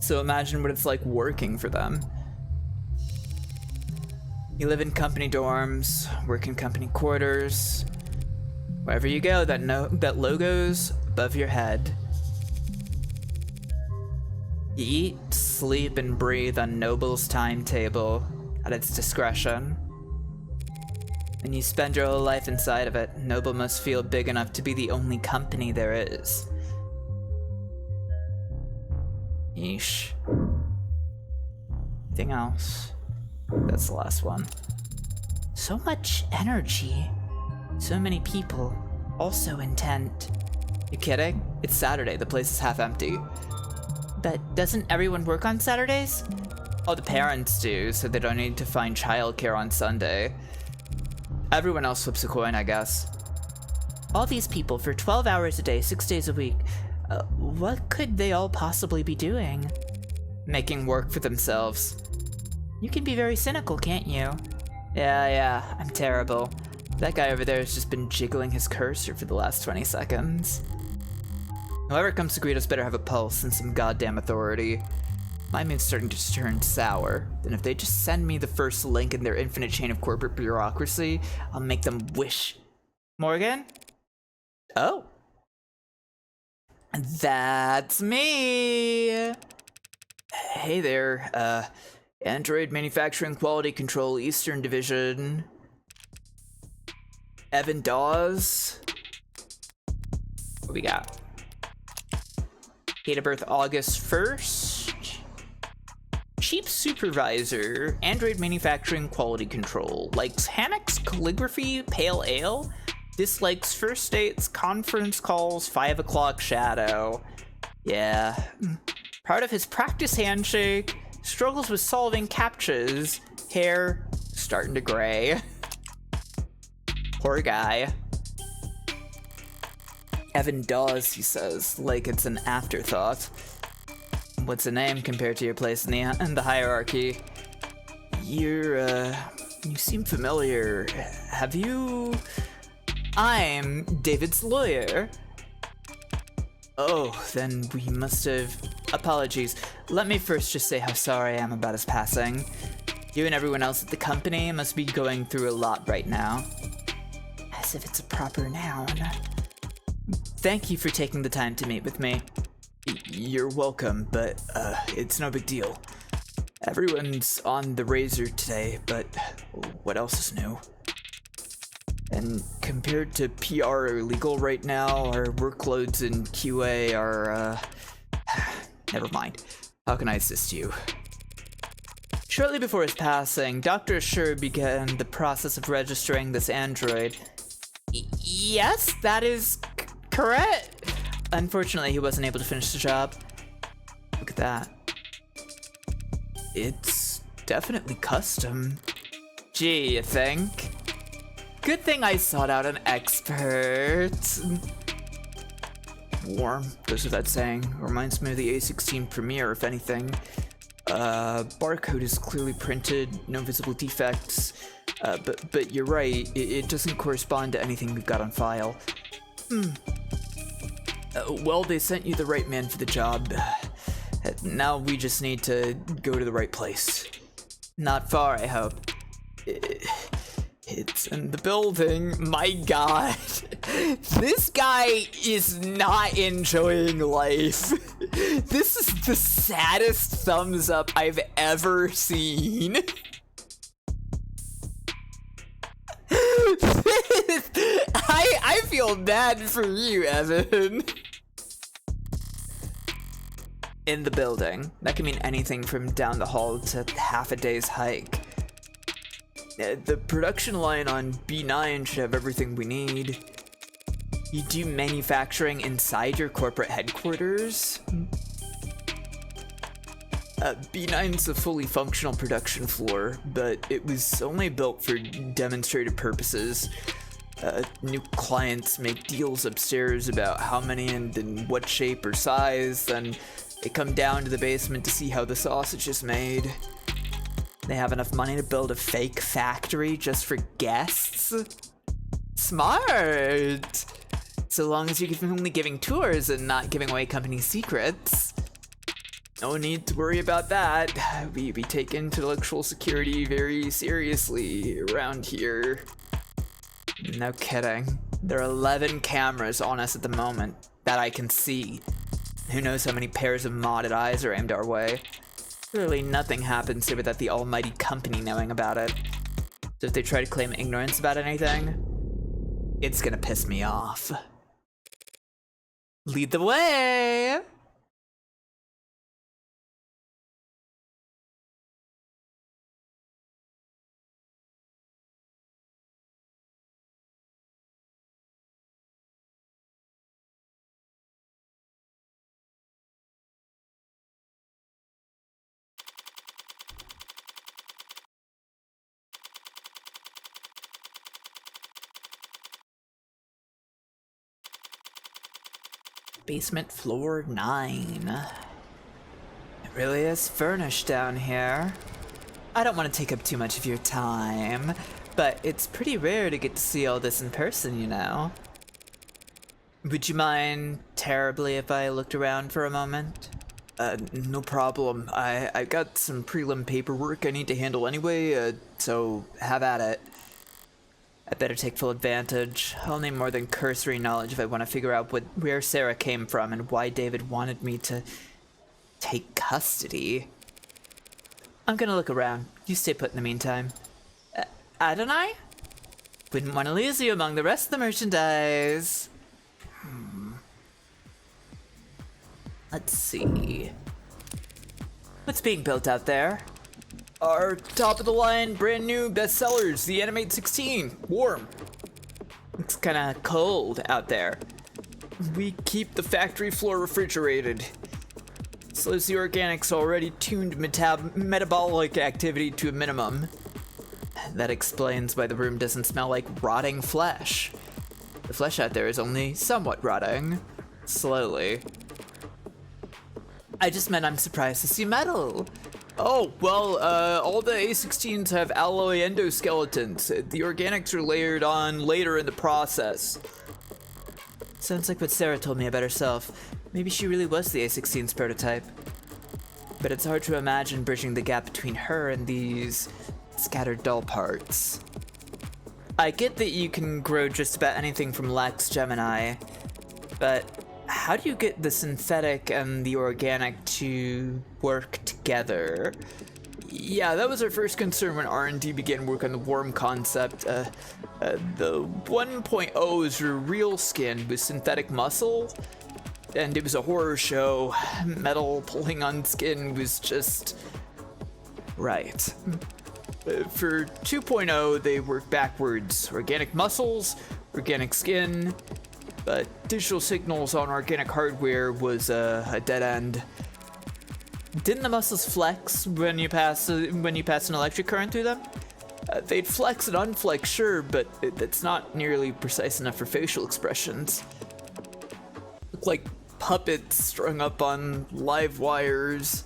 So imagine what it's like working for them. You live in company dorms, work in company quarters. Wherever you go, that logo's above your head. You eat, sleep, and breathe on Noble's timetable at its discretion. And you spend your whole life inside of it. Noble must feel big enough to be the only company there is. Yeesh. Anything else? That's the last one. So much energy. So many people. Also intent. You kidding? It's Saturday. The place is half empty. But doesn't everyone work on Saturdays? Oh, the parents do, so they don't need to find childcare on Sunday. Everyone else flips a coin, I guess. All these people for 12 hours a day, 6 days a week. What could they all possibly be doing? Making work for themselves. You can be very cynical, can't you? Yeah, I'm terrible. That guy over there has just been jiggling his cursor for the last 20 seconds. Whoever comes to greet us better have a pulse and some goddamn authority. My mood's starting to turn sour. Then if they just send me the first link in their infinite chain of corporate bureaucracy, I'll make them wish. Morgan? Oh. That's me! Hey there, Android Manufacturing Quality Control Eastern Division. Evan Dawes. What we got? Date of birth August 1st. Chief Supervisor, Android Manufacturing Quality Control. Likes hammocks, calligraphy, pale ale. Dislikes first dates, conference calls, 5 o'clock shadow. Yeah. Proud of his practice handshake. Struggles with solving captchas. Hair starting to gray. Poor guy. Evan Dawes, he says, like it's an afterthought. What's a name compared to your place in the hierarchy? You seem familiar. Have you... I'm David's lawyer. Oh, then we must have... Apologies. Let me first just say how sorry I am about his passing. You and everyone else at the company must be going through a lot right now. As if it's a proper noun. Thank you for taking the time to meet with me. You're welcome, but it's no big deal. Everyone's on the razor today, but what else is new? And compared to PR or legal right now, our workloads in QA are, never mind. How can I assist you? Shortly before his passing, Dr. Assure began the process of registering this android. Yes, that is correct. Unfortunately, he wasn't able to finish the job. Look at that. It's definitely custom. Gee, you think? Good thing I sought out an expert. Warm, goes without saying. Reminds me of the A16 Premiere, if anything. Barcode is clearly printed, no visible defects. But you're right, it doesn't correspond to anything we've got on file. Well, they sent you the right man for the job. Now we just need to go to the right place. Not far, I hope. It's in the building. My god. This guy is not enjoying life. This is the saddest thumbs up I've ever seen. I feel bad for you, Evan. In the building. That can mean anything from down the hall to half a day's hike. The production line on B9 should have everything we need. You do manufacturing inside your corporate headquarters? B9's a fully functional production floor, but it was only built for demonstrative purposes. New clients make deals upstairs about how many and in what shape or size, then they come down to the basement to see how the sausage is made. They have enough money to build a fake factory just for guests? Smart! So long as you're only giving tours and not giving away company secrets. No need to worry about that. We take intellectual security very seriously around here. No kidding. There are 11 cameras on us at the moment that I can see. Who knows how many pairs of modded eyes are aimed our way. Clearly nothing happens here without the almighty company knowing about it. So if they try to claim ignorance about anything, it's gonna piss me off. Lead the way! Basement floor 9. It really is furnished down here. I don't want to take up too much of your time, but it's pretty rare to get to see all this in person, you know. Would you mind terribly if I looked around for a moment? No problem. I got some prelim paperwork I need to handle anyway, so have at it. I better take full advantage. I'll need more than cursory knowledge if I want to figure out where Sarah came from and why David wanted me to take custody. I'm gonna look around. You stay put in the meantime. Adonai? Wouldn't want to lose you among the rest of the merchandise. Let's see. What's being built out there? Our top-of-the-line, brand-new bestsellers, the Animate 16. Warm. It's kinda cold out there. We keep the factory floor refrigerated. Slows the organics already tuned metabolic activity to a minimum. That explains why the room doesn't smell like rotting flesh. The flesh out there is only somewhat rotting. Slowly. I just meant I'm surprised to see metal. Oh, well, all the A16s have alloy endoskeletons. The organics are layered on later in the process. Sounds like what Sarah told me about herself. Maybe she really was the A16's prototype. But it's hard to imagine bridging the gap between her and these scattered dull parts. I get that you can grow just about anything from Lex Gemini, but how do you get the synthetic and the organic to work together? Yeah, that was our first concern when R&D began work on the worm concept. The 1.0 is your real skin with synthetic muscle, and it was a horror show. Metal pulling on skin was just right. For 2.0, they work backwards. Organic muscles, organic skin, but digital signals on organic hardware was a dead end. Didn't the muscles flex when you pass an electric current through them? They'd flex and unflex, sure, but it's not nearly precise enough for facial expressions. Look like puppets strung up on live wires.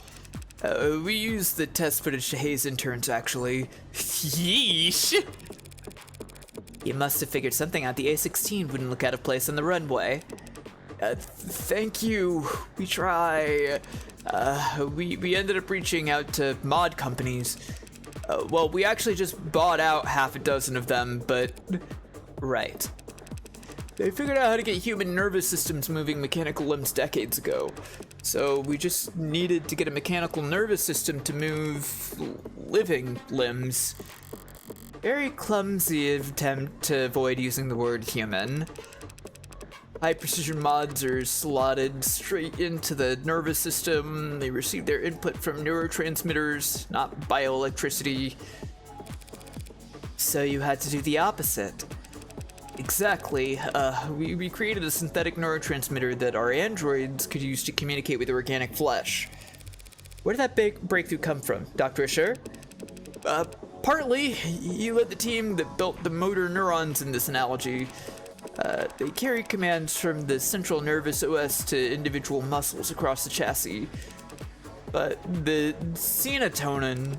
We used the test footage to haze interns, actually. Yeesh! You must have figured something out. The A16 wouldn't look out of place on the runway. Thank you. We try. We ended up reaching out to mod companies. Well, we actually just bought out half a dozen of them, but... Right. They figured out how to get human nervous systems moving mechanical limbs decades ago. So we just needed to get a mechanical nervous system to move living limbs. Very clumsy attempt to avoid using the word human. High precision mods are slotted straight into the nervous system. They receive their input from neurotransmitters, not bioelectricity. So you had to do the opposite. Exactly. We created a synthetic neurotransmitter that our androids could use to communicate with organic flesh. Where did that big breakthrough come from, Dr. Asher? Partly. You led the team that built the motor neurons in this analogy. They carry commands from the central nervous OS to individual muscles across the chassis. But the serotonin,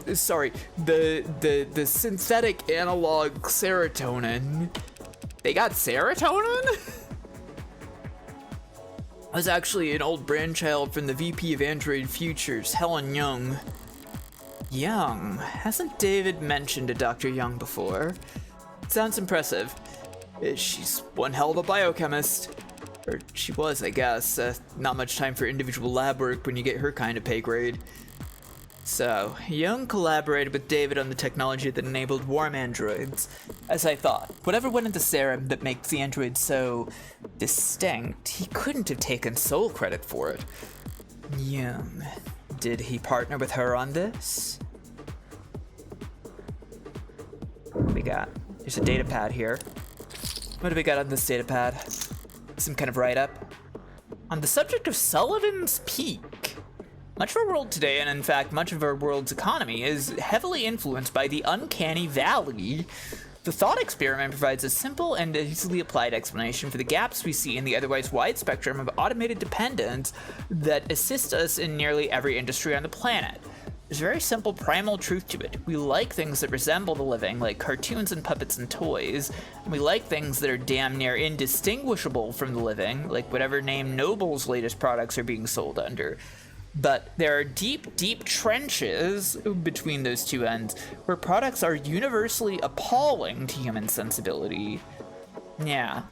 the synthetic analog serotonin. They got serotonin? Was actually an old brainchild from the VP of Android Futures, Helen Young. Young? Hasn't David mentioned a Dr. Young before? Sounds impressive. She's one hell of a biochemist. Or she was, I guess. Not much time for individual lab work when you get her kind of pay grade. So, Young collaborated with David on the technology that enabled warm androids. As I thought, whatever went into serum that makes the android so distinct, he couldn't have taken sole credit for it. Young. Did he partner with her on this? What do we got? There's a data pad here. What do we got on this data pad? Some kind of write-up. On the subject of Sullivan's Peak. Much of our world today, and in fact much of our world's economy, is heavily influenced by the uncanny valley. The thought experiment provides a simple and easily applied explanation for the gaps we see in the otherwise wide spectrum of automated dependence that assist us in nearly every industry on the planet. There's a very simple primal truth to it. We like things that resemble the living, like cartoons and puppets and toys, and we like things that are damn near indistinguishable from the living, like whatever name Noble's latest products are being sold under. But there are deep, deep trenches between those two ends where products are universally appalling to human sensibility. Yeah.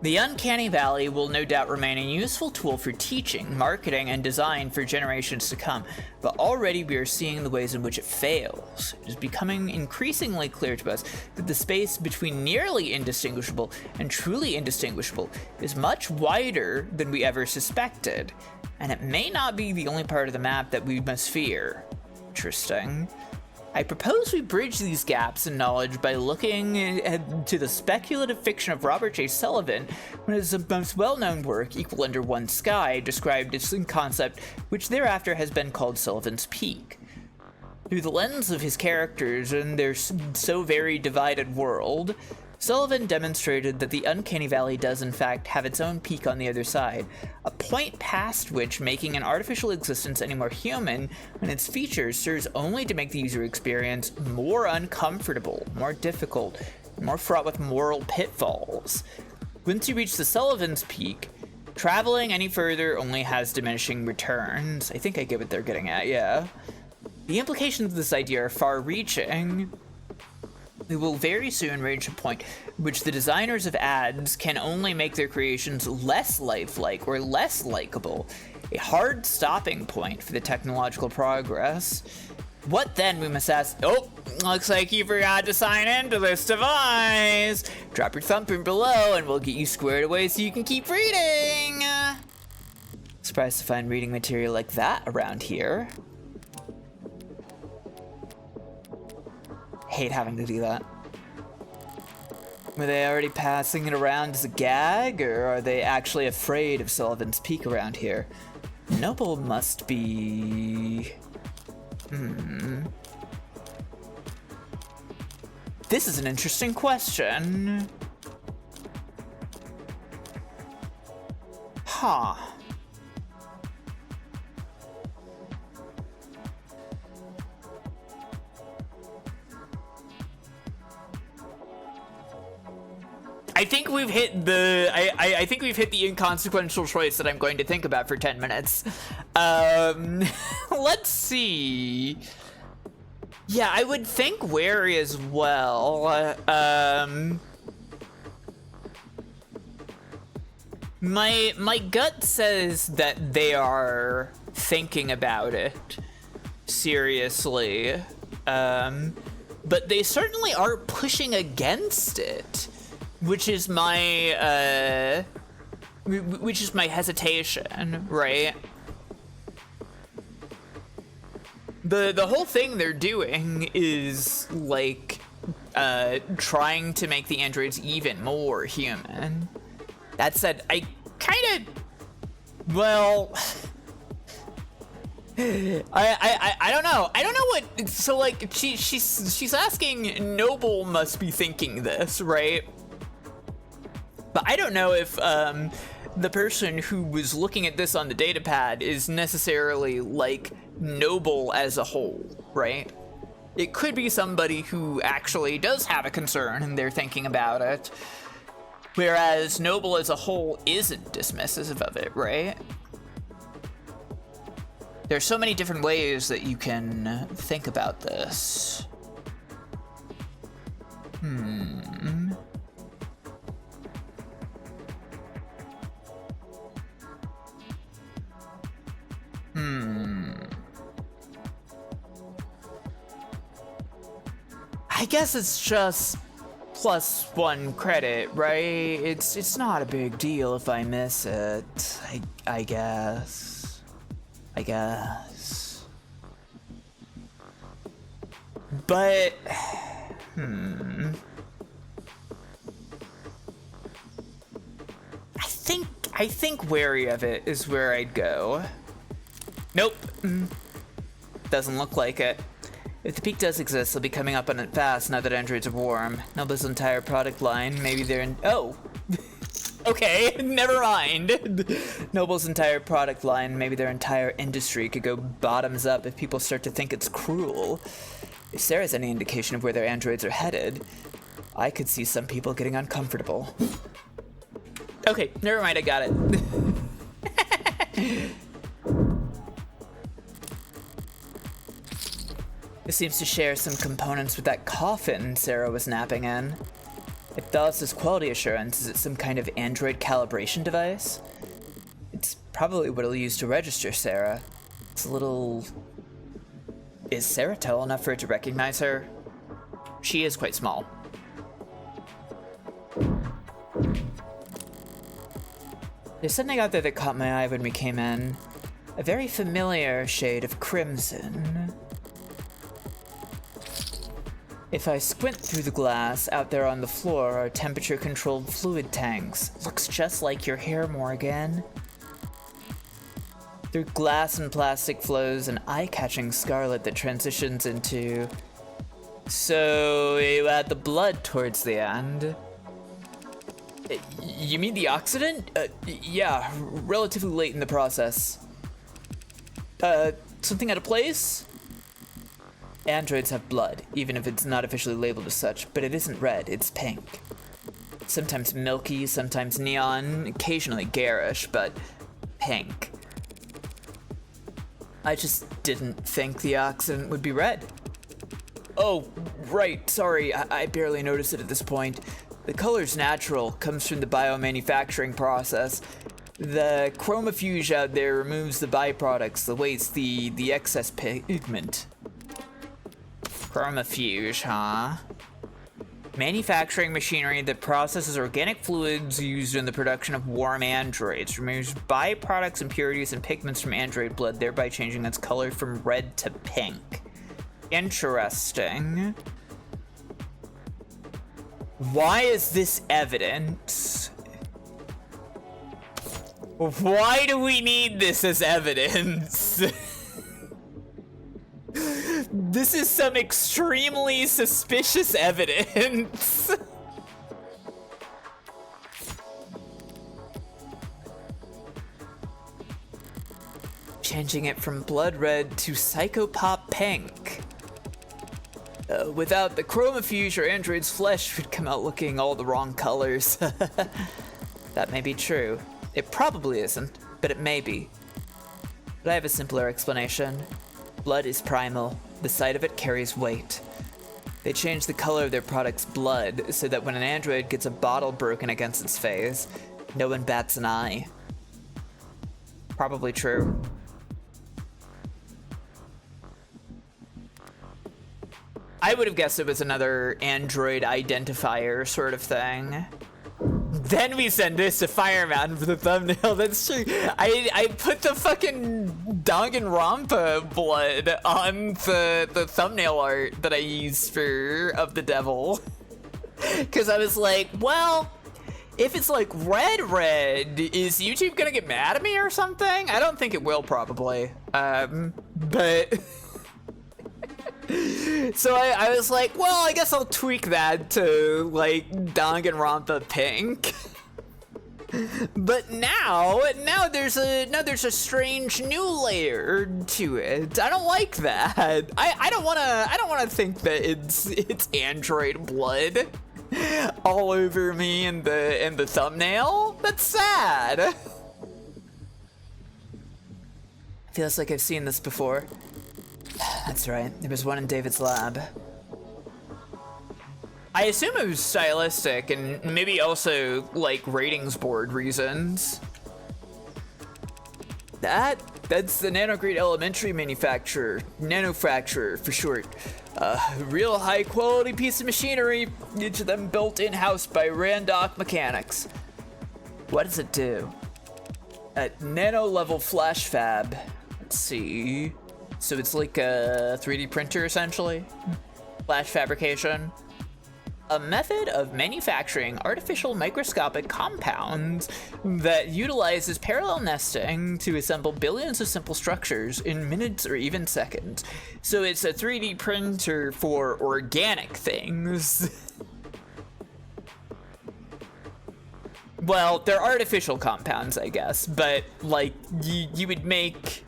The uncanny valley will no doubt remain a useful tool for teaching, marketing, and design for generations to come, but already we are seeing the ways in which it fails. It is becoming increasingly clear to us that the space between nearly indistinguishable and truly indistinguishable is much wider than we ever suspected, and it may not be the only part of the map that we must fear. Interesting. I propose we bridge these gaps in knowledge by looking to the speculative fiction of Robert J. Sullivan, one of his most well-known work, Equal Under One Sky, described its concept, which thereafter has been called Sullivan's Peak. Through the lens of his characters and their so very divided world, Sullivan demonstrated that the uncanny valley does in fact have its own peak on the other side, a point past which making an artificial existence any more human when its features serves only to make the user experience more uncomfortable, more difficult, more fraught with moral pitfalls. Once you reach the Sullivan's Peak, traveling any further only has diminishing returns. I think I get what they're getting at, yeah. The implications of this idea are far-reaching. We will very soon reach a point in which the designers of ads can only make their creations less lifelike or less likable, a hard stopping point for the technological progress. What then, we must ask? Oh, looks like you forgot to sign into this device. Drop your thumbprint below and we'll get you squared away so you can keep reading. Surprised to find reading material like that around here. Hate having to do that. Were they already passing it around as a gag, or are they actually afraid of Sullivan's Peak around here? Noble must be... This is an interesting question. Huh. I think we've hit the I think we've hit the inconsequential choice that I'm going to think about for 10 minutes. Let's see. Yeah, I would think wary as well. My gut says that they are thinking about it seriously. But they certainly are pushing against it, which is my hesitation, right? The whole thing they're doing is like trying to make the androids even more human. That said, I kind of, well, I don't know. I don't know what. So like she's asking. Noble must be thinking this, right? But I don't know if the person who was looking at this on the datapad is necessarily like Noble as a whole, right? It could be somebody who actually does have a concern and they're thinking about it, whereas Noble as a whole isn't dismissive of it, right? There's so many different ways that you can think about this. I guess it's just +1 credit, right? It's not a big deal if I miss it. I guess. But I think wary of it is where I'd go. Nope. Doesn't look like it. If the peak does exist, they'll be coming up on it fast now that androids are warm. Noble's entire product line, maybe they're in. Oh! Okay, never mind. Noble's entire product line, maybe their entire industry could go bottoms up if people start to think it's cruel. If Sarah's any indication of where their androids are headed, I could see some people getting uncomfortable. Okay, never mind, I got it. It seems to share some components with that coffin Sarah was napping in. If DOS is quality assurance, is it some kind of android calibration device? It's probably what it'll use to register Sarah. It's a little... Is Sarah tall enough for it to recognize her? She is quite small. There's something out there that caught my eye when we came in. A very familiar shade of crimson. If I squint through the glass, out there on the floor are temperature-controlled fluid tanks. Looks just like your hair, Morgan. Through glass and plastic flows an eye-catching scarlet that transitions into... So, you add the blood towards the end. You mean the oxidant? Yeah, relatively late in the process. Something out of place? Androids have blood, even if it's not officially labeled as such, but it isn't red, it's pink. Sometimes milky, sometimes neon, occasionally garish, but pink. I just didn't think the oxidant would be red. Oh, right, sorry, I barely noticed it at this point. The color's natural, comes from the biomanufacturing process. The chromofuge out there removes the byproducts, the waste, the excess pigment. Chromofuge, huh? Manufacturing machinery that processes organic fluids used in the production of warm androids, removes byproducts, impurities, and pigments from android blood, thereby changing its color from red to pink. Interesting. Why is this evidence? Why do we need this as evidence? This is some extremely suspicious evidence. Changing it from blood red to psychopop pink. Without the chromofuge, your android's flesh would come out looking all the wrong colors. That may be true. It probably isn't, but it may be. But I have a simpler explanation. Blood is primal. The sight of it carries weight. They change the color of their product's blood so that when an android gets a bottle broken against its face, no one bats an eye. Probably true. I would have guessed it was another Android identifier sort of thing. Then we send this to Fireman for the thumbnail. That's true. I put the fucking Danganronpa blood on the thumbnail art that I used of the devil. Because I was like, well, if it's like red, is YouTube gonna get mad at me or something? I don't think it will, probably. But... So I was like, well, I guess I'll tweak that to, like, Danganronpa pink. But now there's a strange new layer to it. I don't like that. I don't wanna think that it's Android blood all over me in the thumbnail. That's sad. Feels like I've seen this before. That's right, there was one in David's lab. I assume it was stylistic and maybe also like ratings board reasons. That's the nanograde elementary manufacturer, nanofacturer for short. Real high quality piece of machinery, each of them built in-house by Randock Mechanics. What does it do? A nano level flash fab. Let's see. So it's like a 3D printer, essentially. Flash fabrication. A method of manufacturing artificial microscopic compounds that utilizes parallel nesting to assemble billions of simple structures in minutes or even seconds. So it's a 3D printer for organic things. Well, they're artificial compounds, I guess, but like you would make...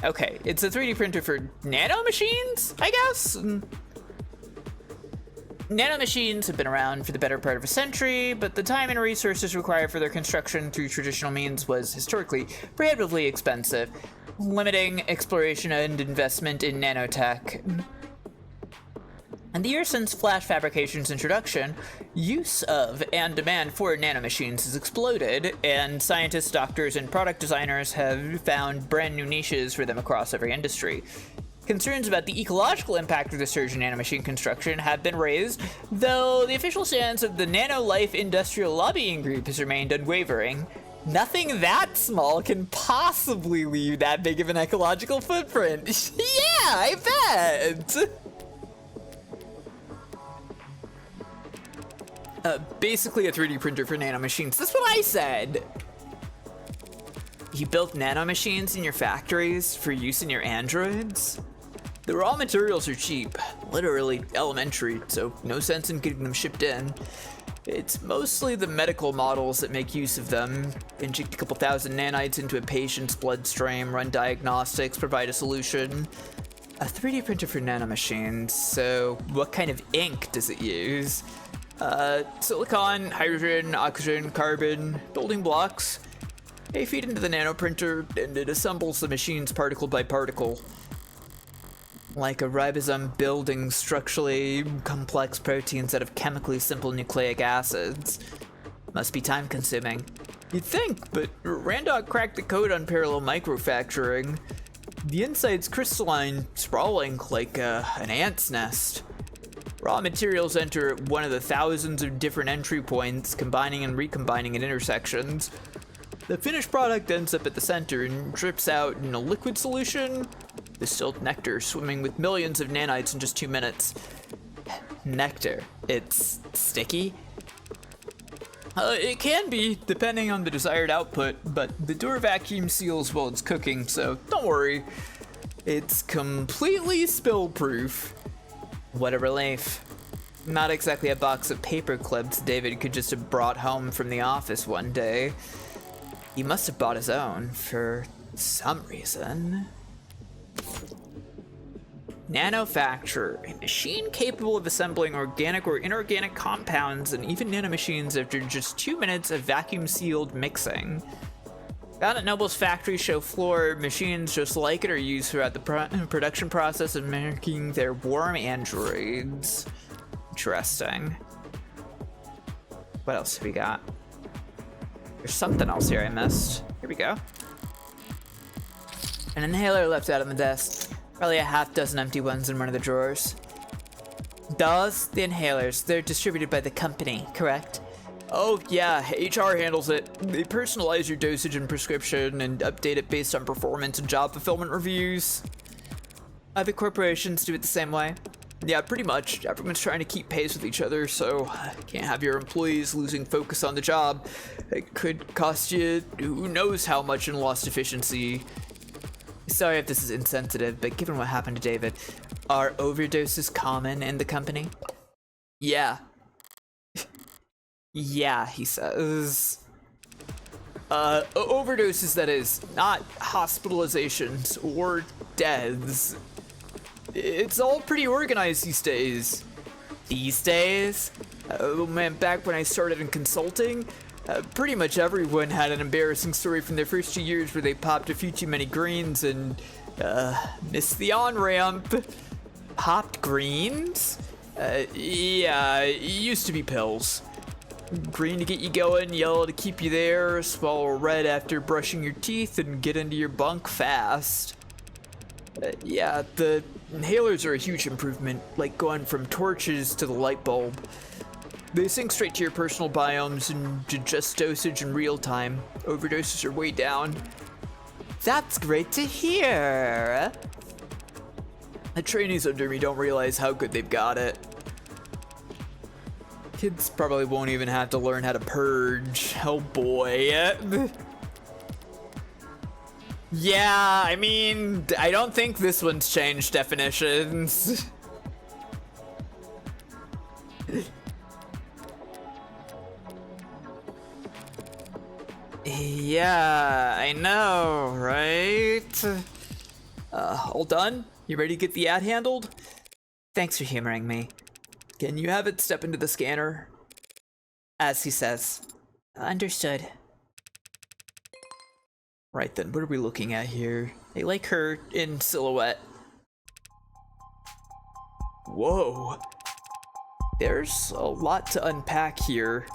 Okay, it's a 3D printer for nanomachines, I guess? Nanomachines have been around for the better part of a century, but the time and resources required for their construction through traditional means was historically prohibitively expensive, limiting exploration and investment in nanotech. In the years since flash fabrication's introduction, use of and demand for nanomachines has exploded, and scientists, doctors, and product designers have found brand new niches for them across every industry. Concerns about the ecological impact of the surge in nanomachine construction have been raised, though the official stance of the Nanolife Industrial Lobbying Group has remained unwavering. Nothing that small can possibly leave that big of an ecological footprint. Yeah, I bet! Basically a 3D printer for nanomachines. That's what I said! You built nanomachines in your factories for use in your androids? The raw materials are cheap, literally elementary, so no sense in getting them shipped in. It's mostly the medical models that make use of them. Inject a couple thousand nanites into a patient's bloodstream, run diagnostics, provide a solution. A 3D printer for nanomachines, so what kind of ink does it use? Silicon, hydrogen, oxygen, carbon, building blocks. They feed into the nanoprinter, and it assembles the machines particle by particle. Like a ribosome building structurally complex proteins out of chemically simple nucleic acids. Must be time consuming. You'd think, but Randock cracked the code on parallel microfacturing. The inside's crystalline, sprawling like an ant's nest. Raw materials enter at one of the thousands of different entry points, combining and recombining at intersections. The finished product ends up at the center and drips out in a liquid solution. Distilled nectar swimming with millions of nanites in just 2 minutes. Nectar. It's sticky? It can be, depending on the desired output, but the door vacuum seals while it's cooking, so don't worry. It's completely spill-proof. What a relief. Not exactly a box of paper clips David could just have brought home from the office one day. He must have bought his own for some reason. Nanofacture, a machine capable of assembling organic or inorganic compounds and even nanomachines after just 2 minutes of vacuum-sealed mixing. Found at Noble's factory show floor, machines just like it are used throughout the production process of making their warm androids. Interesting. What else have we got? There's something else here I missed. Here we go. An inhaler left out on the desk. Probably a half dozen empty ones in one of the drawers. Those, the inhalers, they're distributed by the company, correct? Oh yeah, HR handles it. They personalize your dosage and prescription and update it based on performance and job fulfillment reviews. Other corporations do it the same way? Yeah, pretty much. Everyone's trying to keep pace with each other, so can't have your employees losing focus on the job. It could cost you who knows how much in lost efficiency. Sorry if this is insensitive, but given what happened to David, are overdoses common in the company? Yeah. Yeah, he says. Overdoses, that is, not hospitalizations or deaths. It's all pretty organized these days. These days? Oh man, back when I started in consulting, pretty much everyone had an embarrassing story from their first 2 years where they popped a few too many greens and, missed the on-ramp. Popped greens? Yeah, it used to be pills. Green to get you going, yellow to keep you there, swallow red after brushing your teeth, and get into your bunk fast. Yeah, the inhalers are a huge improvement, like going from torches to the light bulb. They sync straight to your personal biomes and adjust dosage in real time. Overdoses are way down. That's great to hear. The trainees under me don't realize how good they've got it. Kids probably won't even have to learn how to purge. Oh boy. Yeah, I mean, I don't think this one's changed definitions. Yeah, I know, right? All done? You ready to get the ad handled? Thanks for humoring me. Can you have it step into the scanner? As he says. Understood. Right then, what are we looking at here? I like her in silhouette. Whoa. There's a lot to unpack here.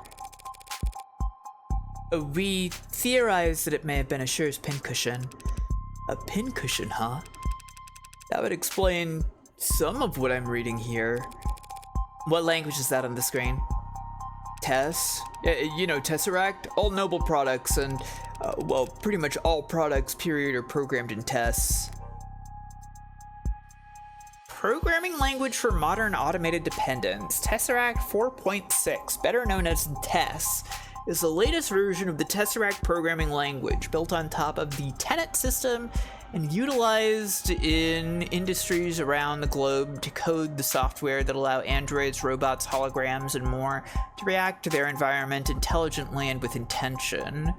We theorized that it may have been Assure's pincushion. A pincushion, huh? That would explain some of what I'm reading here. What language is that on the screen? Tess? You know, Tesseract? All noble products and, well, pretty much all products, period, are programmed in Tess. Programming language for modern automated dependence. Tesseract 4.6, better known as Tess, is the latest version of the Tesseract programming language, built on top of the Tenet system and utilized in industries around the globe to code the software that allow androids, robots, holograms, and more to react to their environment intelligently and with intention.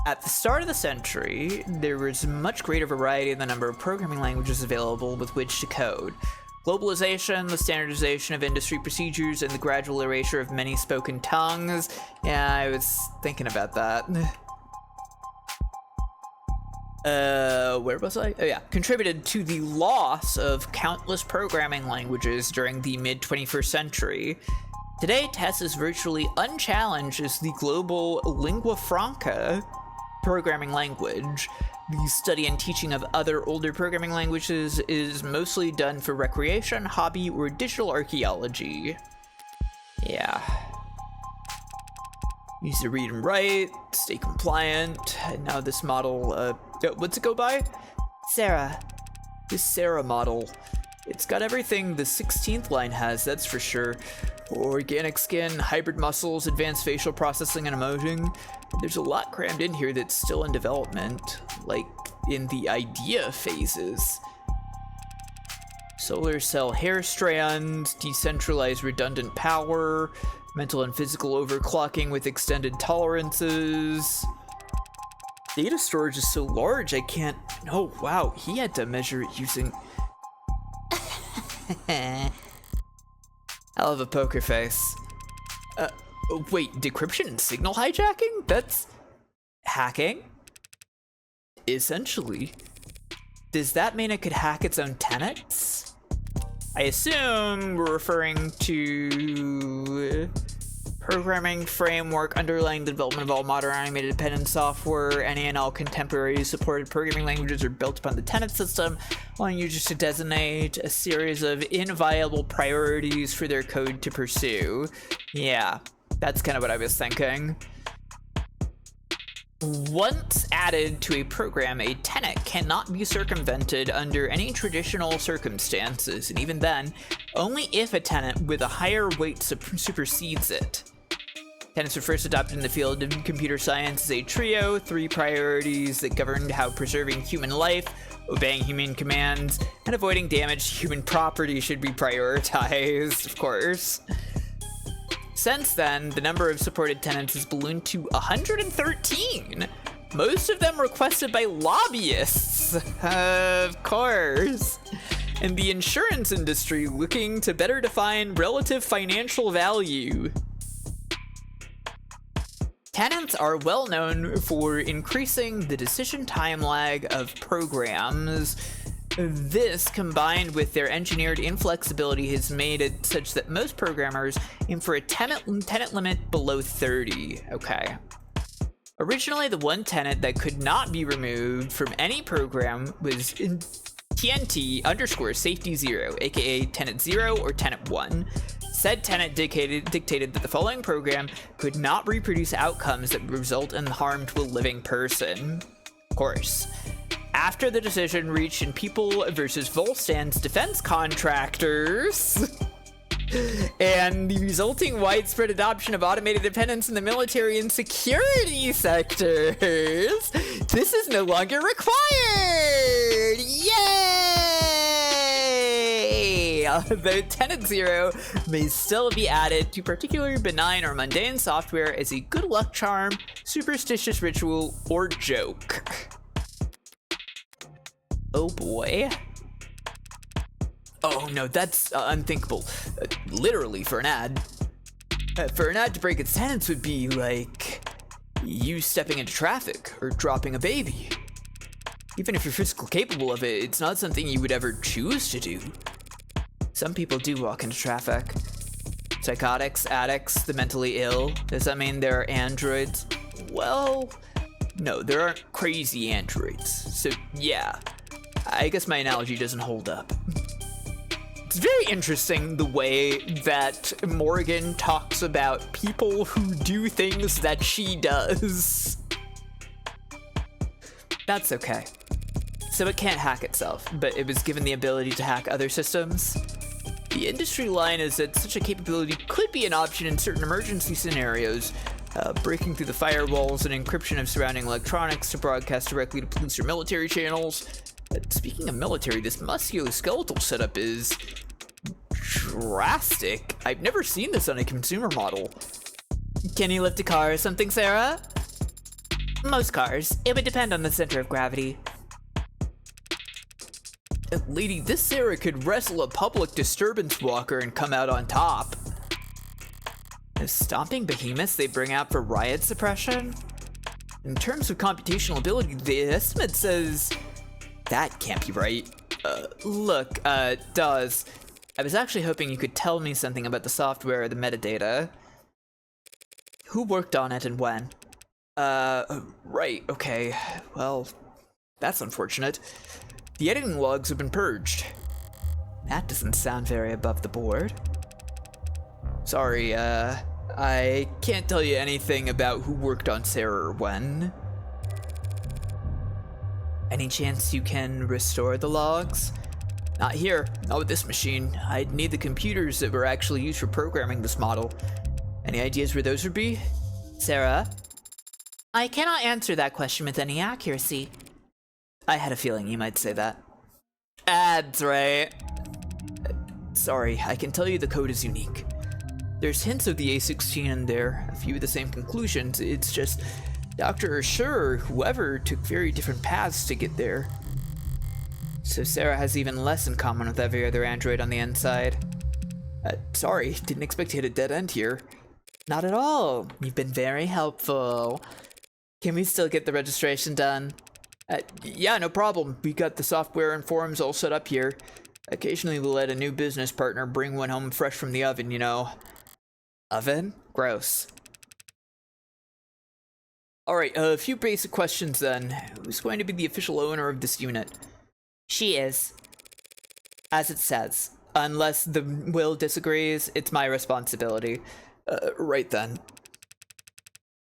At the start of the century, there was much greater variety in the number of programming languages available with which to code. Globalization, the standardization of industry procedures, and the gradual erasure of many spoken tongues. Yeah, I was thinking about that. Where was I? Oh yeah, contributed to the loss of countless programming languages during the mid-21st century. Today, Tess is virtually unchallenged as the global lingua franca programming language. The study and teaching of other older programming languages is mostly done for recreation, hobby, or digital archaeology. Yeah. Use to read and write, stay compliant, and now this model, what's it go by? Sarah. This Sarah model. It's got everything the 16th line has, that's for sure. Organic skin, hybrid muscles, advanced facial processing and emoting. There's a lot crammed in here that's still in development, like in the idea phases. Solar cell hair strand, decentralized redundant power, mental and physical overclocking with extended tolerances. Data storage is so large I can't... Oh wow, he had to measure it using... Hell of a poker face. Wait, decryption and signal hijacking? That's hacking? Essentially. Does that mean it could hack its own tenants? I assume we're referring to programming framework underlying the development of all modern animated dependent software. Any and all contemporary supported programming languages are built upon the tenet system, allowing users to designate a series of inviolable priorities for their code to pursue. Yeah, that's kind of what I was thinking. Once added to a program, a tenet cannot be circumvented under any traditional circumstances, and even then, only if a tenet with a higher weight supersedes it. Tenets were first adopted in the field of computer science as a trio, 3 priorities that governed how preserving human life, obeying human commands, and avoiding damage to human property should be prioritized, of course. Since then, the number of supported tenets has ballooned to 113, most of them requested by lobbyists, of course, and the insurance industry looking to better define relative financial value. Tenets are well known for increasing the decision time lag of programs. This, combined with their engineered inflexibility, has made it such that most programmers aim for a tenet limit below 30. Okay. Originally, the one tenet that could not be removed from any program was in TNT _ safety 0, aka tenet 0 or tenet 1. Said tenet dictated that the following program could not reproduce outcomes that would result in harm to a living person. Of course. After the decision reached in People versus Volstan's defense contractors and the resulting widespread adoption of automated dependence in the military and security sectors, this is no longer required! Yay! Though Tenet 0 may still be added to particularly benign or mundane software as a good luck charm, superstitious ritual, or joke. Oh boy. Oh no, that's unthinkable. Literally, for an ad. For an ad to break its tenets would be like you stepping into traffic or dropping a baby. Even if you're physically capable of it, it's not something you would ever choose to do. Some people do walk into traffic. Psychotics, addicts, the mentally ill. Does that mean there are androids? Well, no, there aren't crazy androids. So yeah. I guess my analogy doesn't hold up. It's very interesting the way that Morgan talks about people who do things that she does. That's okay. So it can't hack itself, but it was given the ability to hack other systems. The industry line is that such a capability could be an option in certain emergency scenarios, breaking through the firewalls and encryption of surrounding electronics to broadcast directly to police or military channels. Speaking of military, this musculoskeletal setup is drastic. I've never seen this on a consumer model. Can you lift a car or something, Sarah? Most cars. It would depend on the center of gravity. Lady, this Sarah could wrestle a public disturbance walker and come out on top. The stomping behemoths they bring out for riot suppression? In terms of computational ability, the estimate says that can't be right. Look, Dawes, I was actually hoping you could tell me something about the software or the metadata. Who worked on it and when? Right, okay. Well, that's unfortunate. The editing logs have been purged. That doesn't sound very above the board. Sorry, I can't tell you anything about who worked on Sarah or when. Any chance you can restore the logs? Not here, not with this machine. I'd need the computers that were actually used for programming this model. Any ideas where those would be? Sarah? I cannot answer that question with any accuracy. I had a feeling you might say that. Ads, right? Sorry, I can tell you the code is unique. There's hints of the A16 in there, a few of the same conclusions. It's just Dr. Ashur or whoever took very different paths to get there. So Sarah has even less in common with every other android on the inside. Sorry, didn't expect to hit a dead end here. Not at all. You've been very helpful. Can we still get the registration done? Yeah, no problem. We got the software and forums all set up here. Occasionally we'll let a new business partner bring one home fresh from the oven, you know. Oven? Gross. Alright, a few basic questions then. Who's going to be the official owner of this unit? She is. As it says. Unless the will disagrees, it's my responsibility. Right then.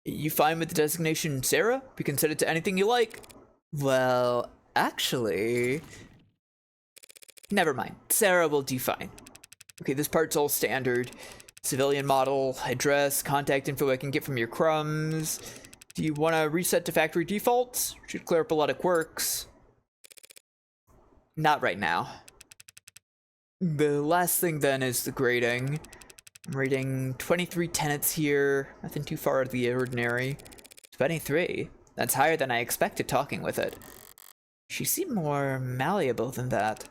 You fine with the designation Sarah? We can set it to anything you like. Well, actually... Never mind. Sarah will do fine. Okay, this part's all standard. Civilian model, address, contact info I can get from your crumbs. Do you want to reset to factory defaults? Should clear up a lot of quirks. Not right now. The last thing then is the grading. I'm rating 23 tenants here. Nothing too far out of the ordinary. 23? That's higher than I expected talking with it. She seemed more malleable than that.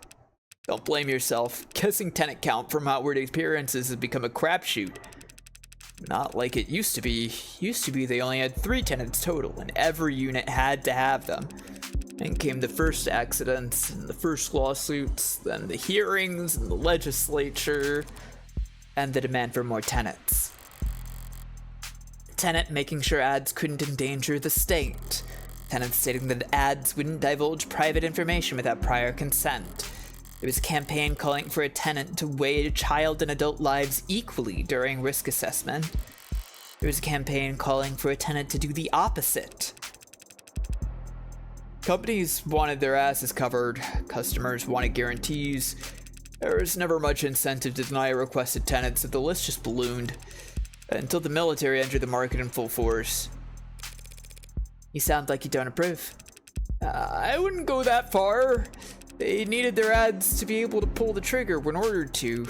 Don't blame yourself. Guessing tenant count from outward appearances has become a crapshoot. Not like it used to be. Used to be they only had 3 tenants total, and every unit had to have them. Then came the first accidents, and the first lawsuits, then the hearings, and the legislature, and the demand for more tenants. Tenant making sure ads couldn't endanger the state. Tenant stating that ads wouldn't divulge private information without prior consent. There was a campaign calling for a tenant to weigh child and adult lives equally during risk assessment. There was a campaign calling for a tenant to do the opposite. Companies wanted their asses covered. Customers wanted guarantees. There was never much incentive to deny requested tenants, so the list just ballooned. Until the military entered the market in full force. You sound like you don't approve. I wouldn't go that far. They needed their ads to be able to pull the trigger when ordered to,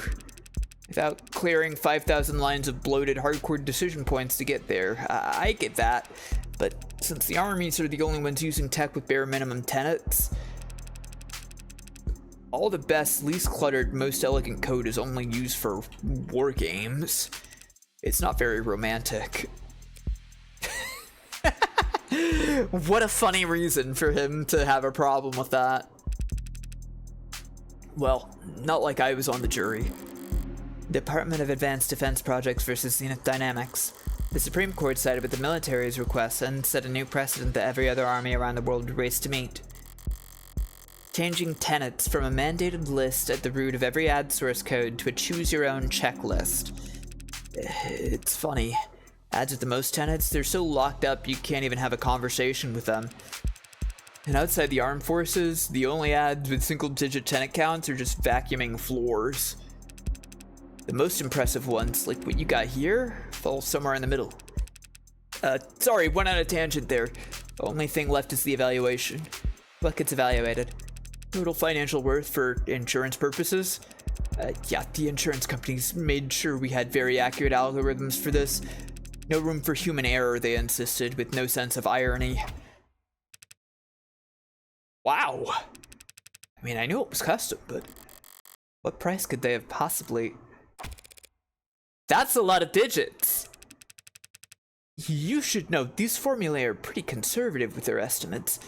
without clearing 5,000 lines of bloated hardcore decision points to get there. I get that, but since the armies are the only ones using tech with bare minimum tenets, all the best, least cluttered, most elegant code is only used for war games. It's not very romantic. What a funny reason for him to have a problem with that. Well, not like I was on the jury. Department of Advanced Defense Projects versus Zenith Dynamics. The Supreme Court sided with the military's request and set a new precedent that every other army around the world would race to meet. Changing tenets from a mandated list at the root of every ad source code to a choose-your-own checklist. It's funny. Ads with the most tenets, they're so locked up you can't even have a conversation with them. And outside the armed forces, the only ads with single-digit tenant counts are just vacuuming floors. The most impressive ones, like what you got here, fall somewhere in the middle. Sorry, went on a tangent there. The only thing left is the evaluation. What gets evaluated? Total financial worth for insurance purposes? Yeah, the insurance companies made sure we had very accurate algorithms for this. No room for human error, they insisted, with no sense of irony. Wow. I mean, I knew it was custom, but what price could they have possibly... That's a lot of digits! You should know, these formulae are pretty conservative with their estimates.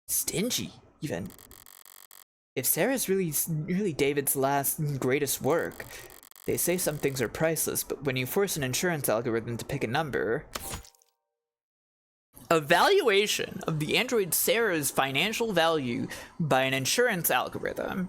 Stingy, even. If Sarah's really David's last greatest work, they say some things are priceless, but when you force an insurance algorithm to pick a number... Evaluation of the android Sarah's financial value by an insurance algorithm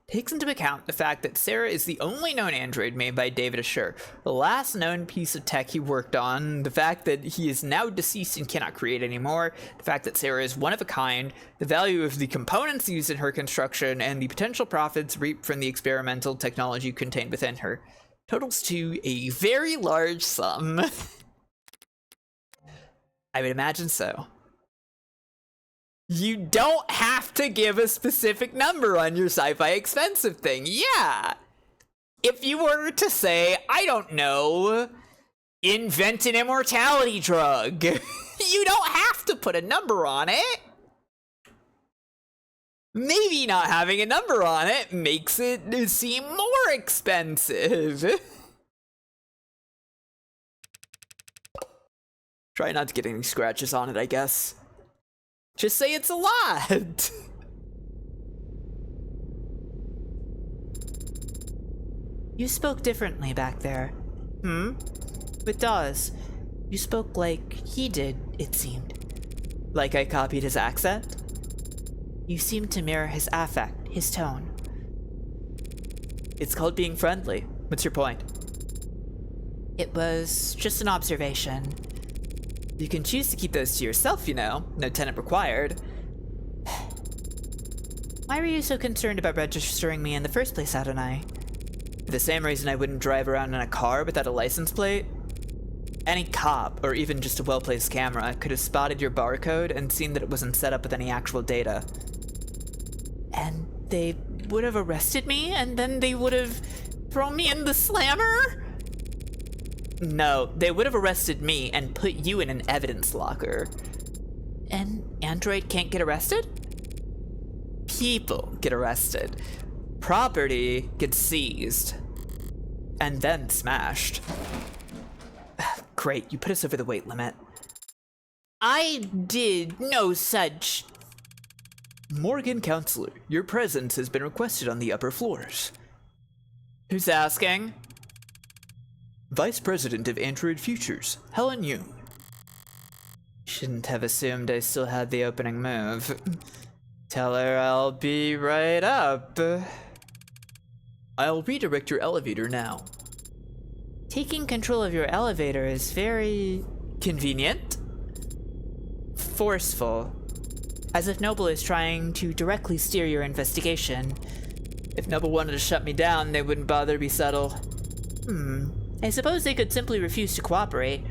takes into account the fact that Sarah is the only known android made by David Asher, the last known piece of tech he worked on, the fact that he is now deceased and cannot create anymore, the fact that Sarah is one of a kind, the value of the components used in her construction, and the potential profits reaped from the experimental technology contained within her. Totals to a very large sum. I would imagine so. You don't have to give a specific number on your sci-fi expensive thing. Yeah. If you were to say, I don't know, invent an immortality drug, you don't have to put a number on it. Maybe not having a number on it makes it seem more expensive. Try not to get any scratches on it, I guess. Just say it's a lot! You spoke differently back there. With Dawes, you spoke like he did, it seemed. Like I copied his accent? You seemed to mirror his affect, his tone. It's called being friendly. What's your point? It was just an observation. You can choose to keep those to yourself, you know. No tenant required. Why were you so concerned about registering me in the first place, Adonai? For the same reason I wouldn't drive around in a car without a license plate. Any cop, or even just a well-placed camera, could have spotted your barcode and seen that it wasn't set up with any actual data. And they would have arrested me, and then they would have thrown me in the slammer? No, they would have arrested me and put you in an evidence locker. An android can't get arrested? People get arrested. Property gets seized. And then smashed. Great, you put us over the weight limit. I did no such... Morgan Counselor, your presence has been requested on the upper floors. Who's asking? Vice President of Android Futures, Helen Yoon. Shouldn't have assumed I still had the opening move. Tell her I'll be right up. I'll redirect your elevator now. Taking control of your elevator is very... convenient? forceful. As if Noble is trying to directly steer your investigation. If Noble wanted to shut me down, they wouldn't bother to be subtle. I suppose they could simply refuse to cooperate.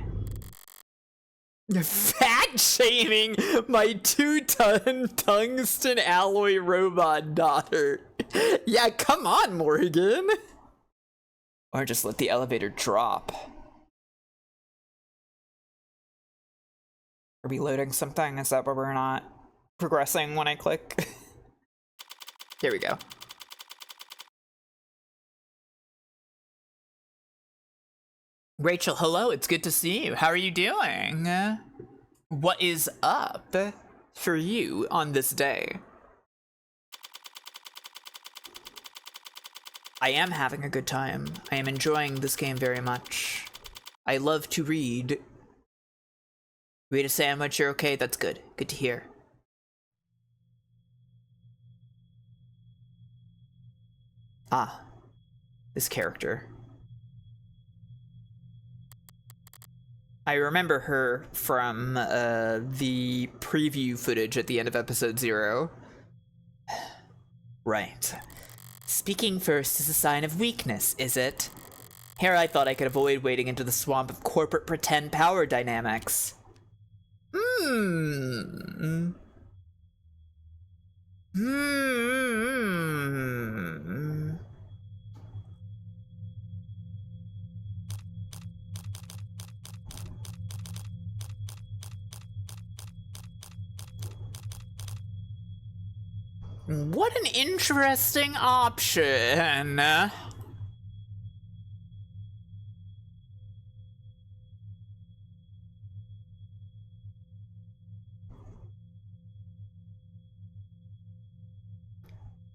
Fat shaming my 2-ton tungsten alloy robot daughter. Yeah, come on, Morgan. Or just let the elevator drop. Are we loading something? Is that where we're not progressing when I click? Here we go. Rachel, hello, it's good to see you. How are you doing? What is up for you on this day? I am having a good time. I am enjoying this game very much. I love to read. Read a sandwich, you're okay? That's good. Good to hear. Ah, this character. I remember her from the preview footage at the end of episode 0. Right. Speaking first is a sign of weakness, is it? Here I thought I could avoid wading into the swamp of corporate pretend power dynamics. What an interesting option.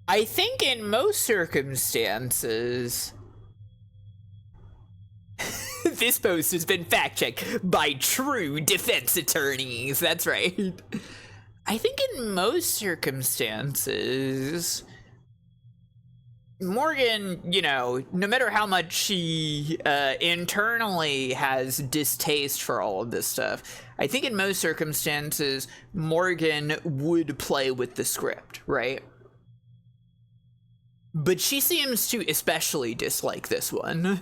I think in most circumstances... This post has been fact-checked by true defense attorneys. That's right. I think in most circumstances, Morgan, you know, no matter how much she internally has distaste for all of this stuff, I think in most circumstances, Morgan would play with the script, right? But she seems to especially dislike this one.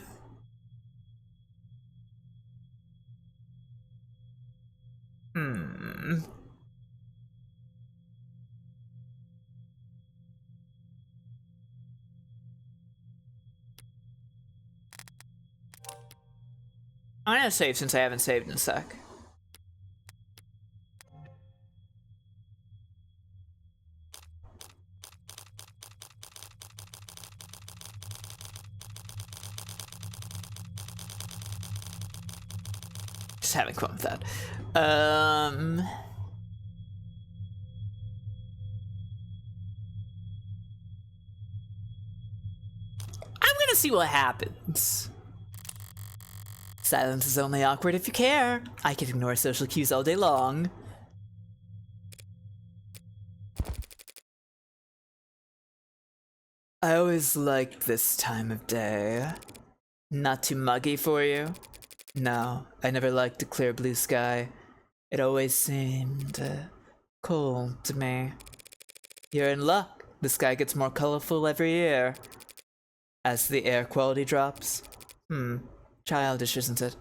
I'm gonna save since I haven't saved in a sec. Just having fun with that. I'm gonna see what happens. Silence is only awkward if you care. I can ignore social cues all day long. I always liked this time of day. Not too muggy for you? No, I never liked a clear blue sky. It always seemed cold to me. You're in luck. The sky gets more colorful every year. As the air quality drops. Childish, isn't it?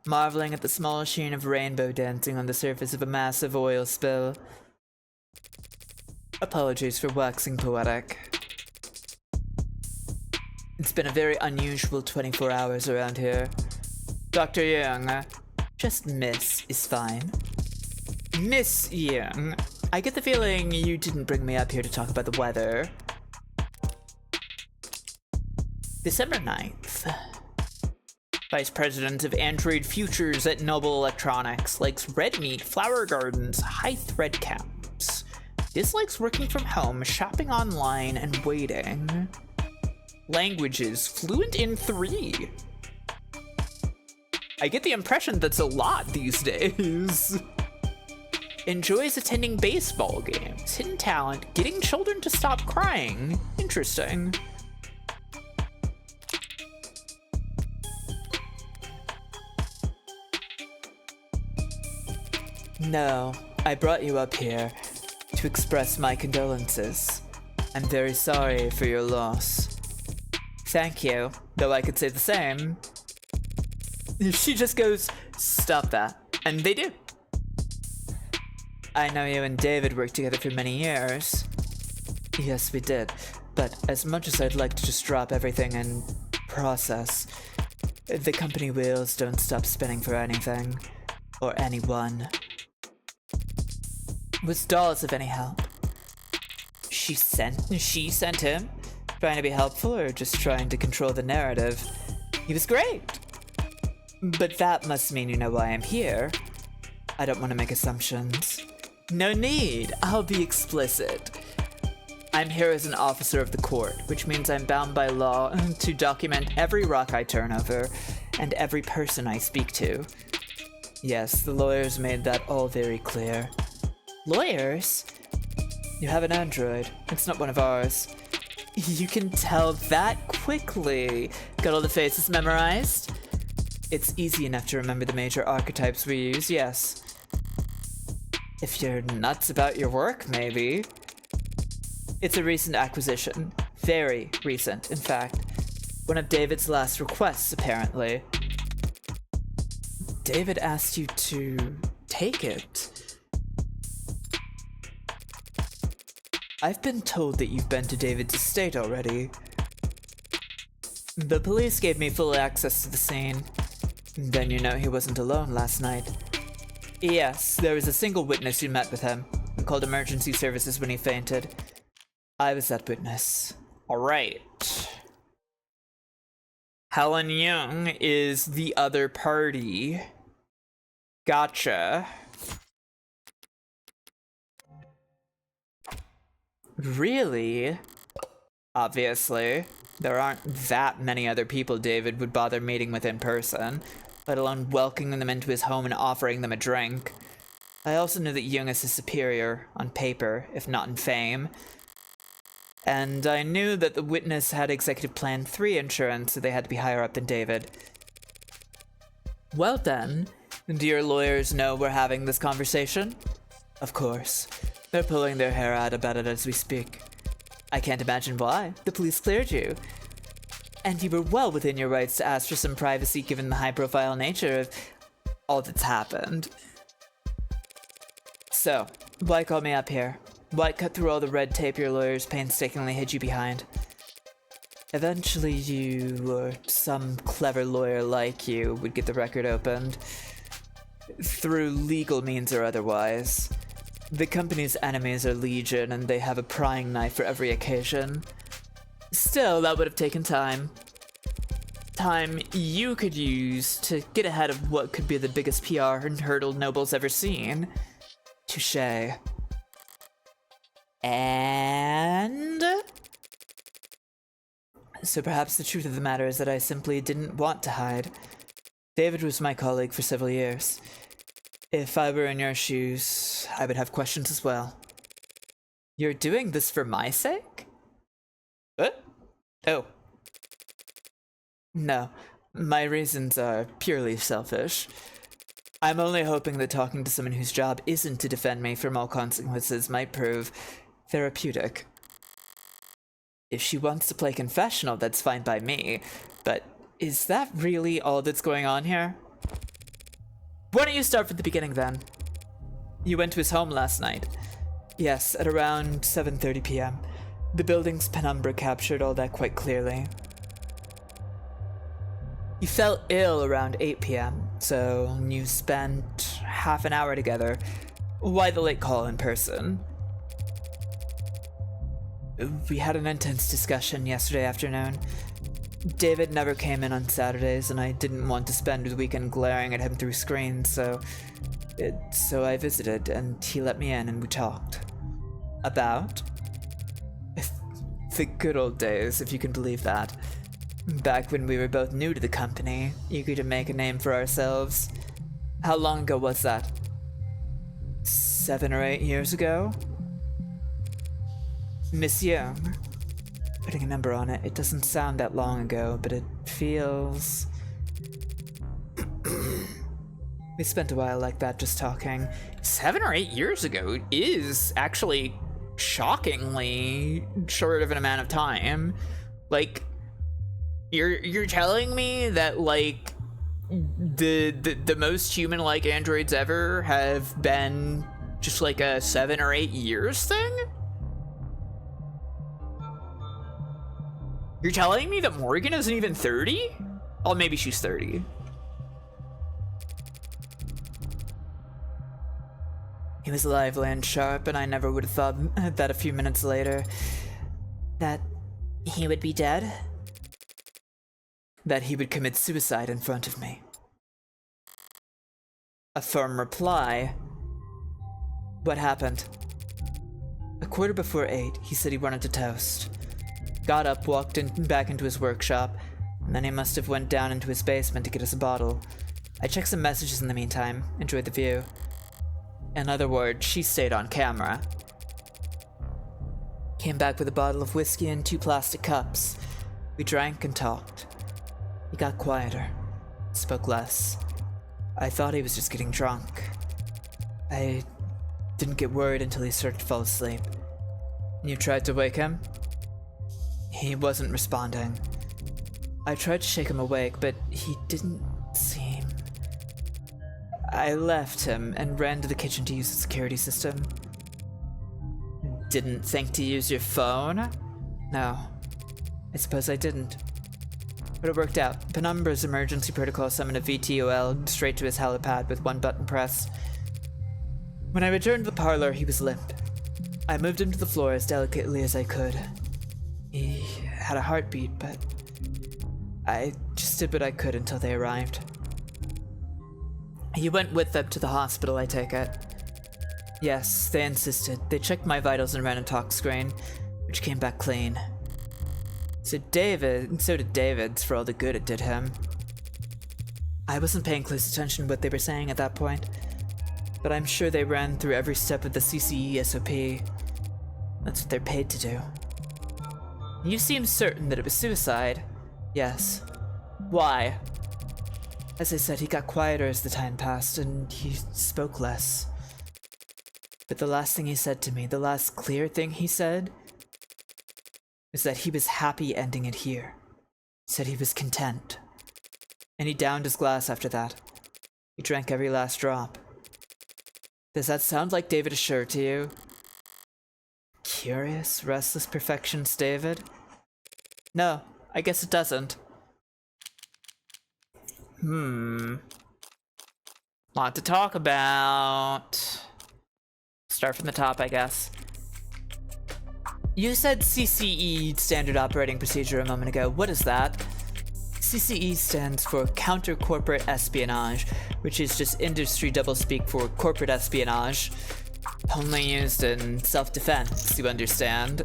Marveling at the small sheen of rainbow dancing on the surface of a massive oil spill. Apologies for waxing poetic. It's been a very unusual 24 hours around here. Dr. Young, just Miss is fine. Miss Young, I get the feeling you didn't bring me up here to talk about the weather. December 9th. Vice President of Android Futures at Noble Electronics likes red meat, flower gardens, high thread caps. Dislikes working from home, shopping online, and waiting. Languages, fluent in 3. I get the impression that's a lot these days. Enjoys attending baseball games, hidden talent, getting children to stop crying. Interesting. No, I brought you up here to express my condolences. I'm very sorry for your loss. Thank you, though I could say the same. She just goes, stop that. And they do. I know you and David worked together for many years. Yes, we did. But as much as I'd like to just drop everything and process, the company wheels don't stop spinning for anything. Or anyone. Was Dawes of any help? She sent him? Trying to be helpful or just trying to control the narrative? He was great. But that must mean you know why I'm here. I don't want to make assumptions. No need. I'll be explicit. I'm here as an officer of the court, which means I'm bound by law to document every rock I turn over and every person I speak to. Yes, the lawyers made that all very clear. Lawyers? You have an android. It's not one of ours. You can tell that quickly. Got all the faces memorized? It's easy enough to remember the major archetypes we use, yes. If you're nuts about your work, maybe. It's a recent acquisition. Very recent, in fact. One of David's last requests, apparently. David asked you to take it. I've been told that you've been to David's estate already. The police gave me full access to the scene. Then you know he wasn't alone last night. Yes, there was a single witness who met with him and called emergency services when he fainted. I was that witness. Alright. Helen Young is the other party. Gotcha. Really? Obviously. There aren't that many other people David would bother meeting with in person, let alone welcoming them into his home and offering them a drink. I also knew that Young is his superior, on paper, if not in fame. And I knew that the witness had Executive Plan 3 insurance, so they had to be higher up than David. Well then, do your lawyers know we're having this conversation? Of course. They're pulling their hair out about it as we speak. I can't imagine why. The police cleared you. And you were well within your rights to ask for some privacy given the high-profile nature of all that's happened. So, why call me up here? Why cut through all the red tape your lawyers painstakingly hid you behind? Eventually you, or some clever lawyer like you, would get the record opened. Through legal means or otherwise. The company's enemies are legion, and they have a prying knife for every occasion. Still, that would have taken time. Time you could use to get ahead of what could be the biggest PR hurdle Noble's ever seen. Touché. And... so perhaps the truth of the matter is that I simply didn't want to hide. David was my colleague for several years. If I were in your shoes, I would have questions as well. You're doing this for my sake? What? Oh. No, my reasons are purely selfish. I'm only hoping that talking to someone whose job isn't to defend me from all consequences might prove therapeutic. If she wants to play confessional, that's fine by me, but is that really all that's going on here? Why don't you start from the beginning then? You went to his home last night. Yes, at around 7:30 p.m. The building's penumbra captured all that quite clearly. You fell ill around 8 p.m., so you spent half an hour together. Why the late call in person? We had an intense discussion yesterday afternoon. David never came in on Saturdays, and I didn't want to spend the weekend glaring at him through screens, so I visited, and he let me in, and we talked. About? The good old days, if you can believe that. Back when we were both new to the company, eager to make a name for ourselves. How long ago was that? 7 or 8 years ago? Miss Young. Putting a number on it, it doesn't sound that long ago, but it feels... We spent a while like that just talking. 7 or 8 years ago is actually shockingly short of an amount of time. Like, you're telling me that, like, the most human-like androids ever have been just like a 7 or 8 years thing? You're telling me that Morgan isn't even 30? Oh, maybe she's 30. He was lively and sharp, and I never would have thought that a few minutes later that he would be dead. That he would commit suicide in front of me. A firm reply. What happened? 8:15, he said he wanted to toast. Got up, walked back into his workshop, and then he must have went down into his basement to get us a bottle. I checked some messages in the meantime, enjoyed the view. In other words, she stayed on camera. Came back with a bottle of whiskey and 2 plastic cups. We drank and talked. He got quieter, spoke less. I thought he was just getting drunk. I didn't get worried until he started to fall asleep. You tried to wake him? He wasn't responding. I tried to shake him awake, but he didn't seem... I left him and ran to the kitchen to use the security system. Didn't think to use your phone? No. I suppose I didn't. But it worked out. Penumbra's emergency protocol summoned a VTOL straight to his helipad with 1 button press. When I returned to the parlor, he was limp. I moved him to the floor as delicately as I could. He had a heartbeat, but I just did what I could until they arrived. You went with them to the hospital, I take it? Yes, they insisted. They checked my vitals and ran a talk screen, which came back clean. So did David's for all the good it did him. I wasn't paying close attention to what they were saying at that point, but I'm sure they ran through every step of the CCE SOP. That's what they're paid to do. You seem certain that it was suicide. Yes. Why? As I said, he got quieter as the time passed, and he spoke less. But the last thing he said to me, the last clear thing he said, was that he was happy ending it here. He said he was content. And he downed his glass after that. He drank every last drop. Does that sound like David Assure to you? Curious, restless perfections, David? No, I guess it doesn't. Lot to talk about. Start from the top, I guess. You said CCE, Standard Operating Procedure, a moment ago. What is that? CCE stands for Counter Corporate Espionage, which is just industry doublespeak for corporate espionage. Only used in self-defense, you understand?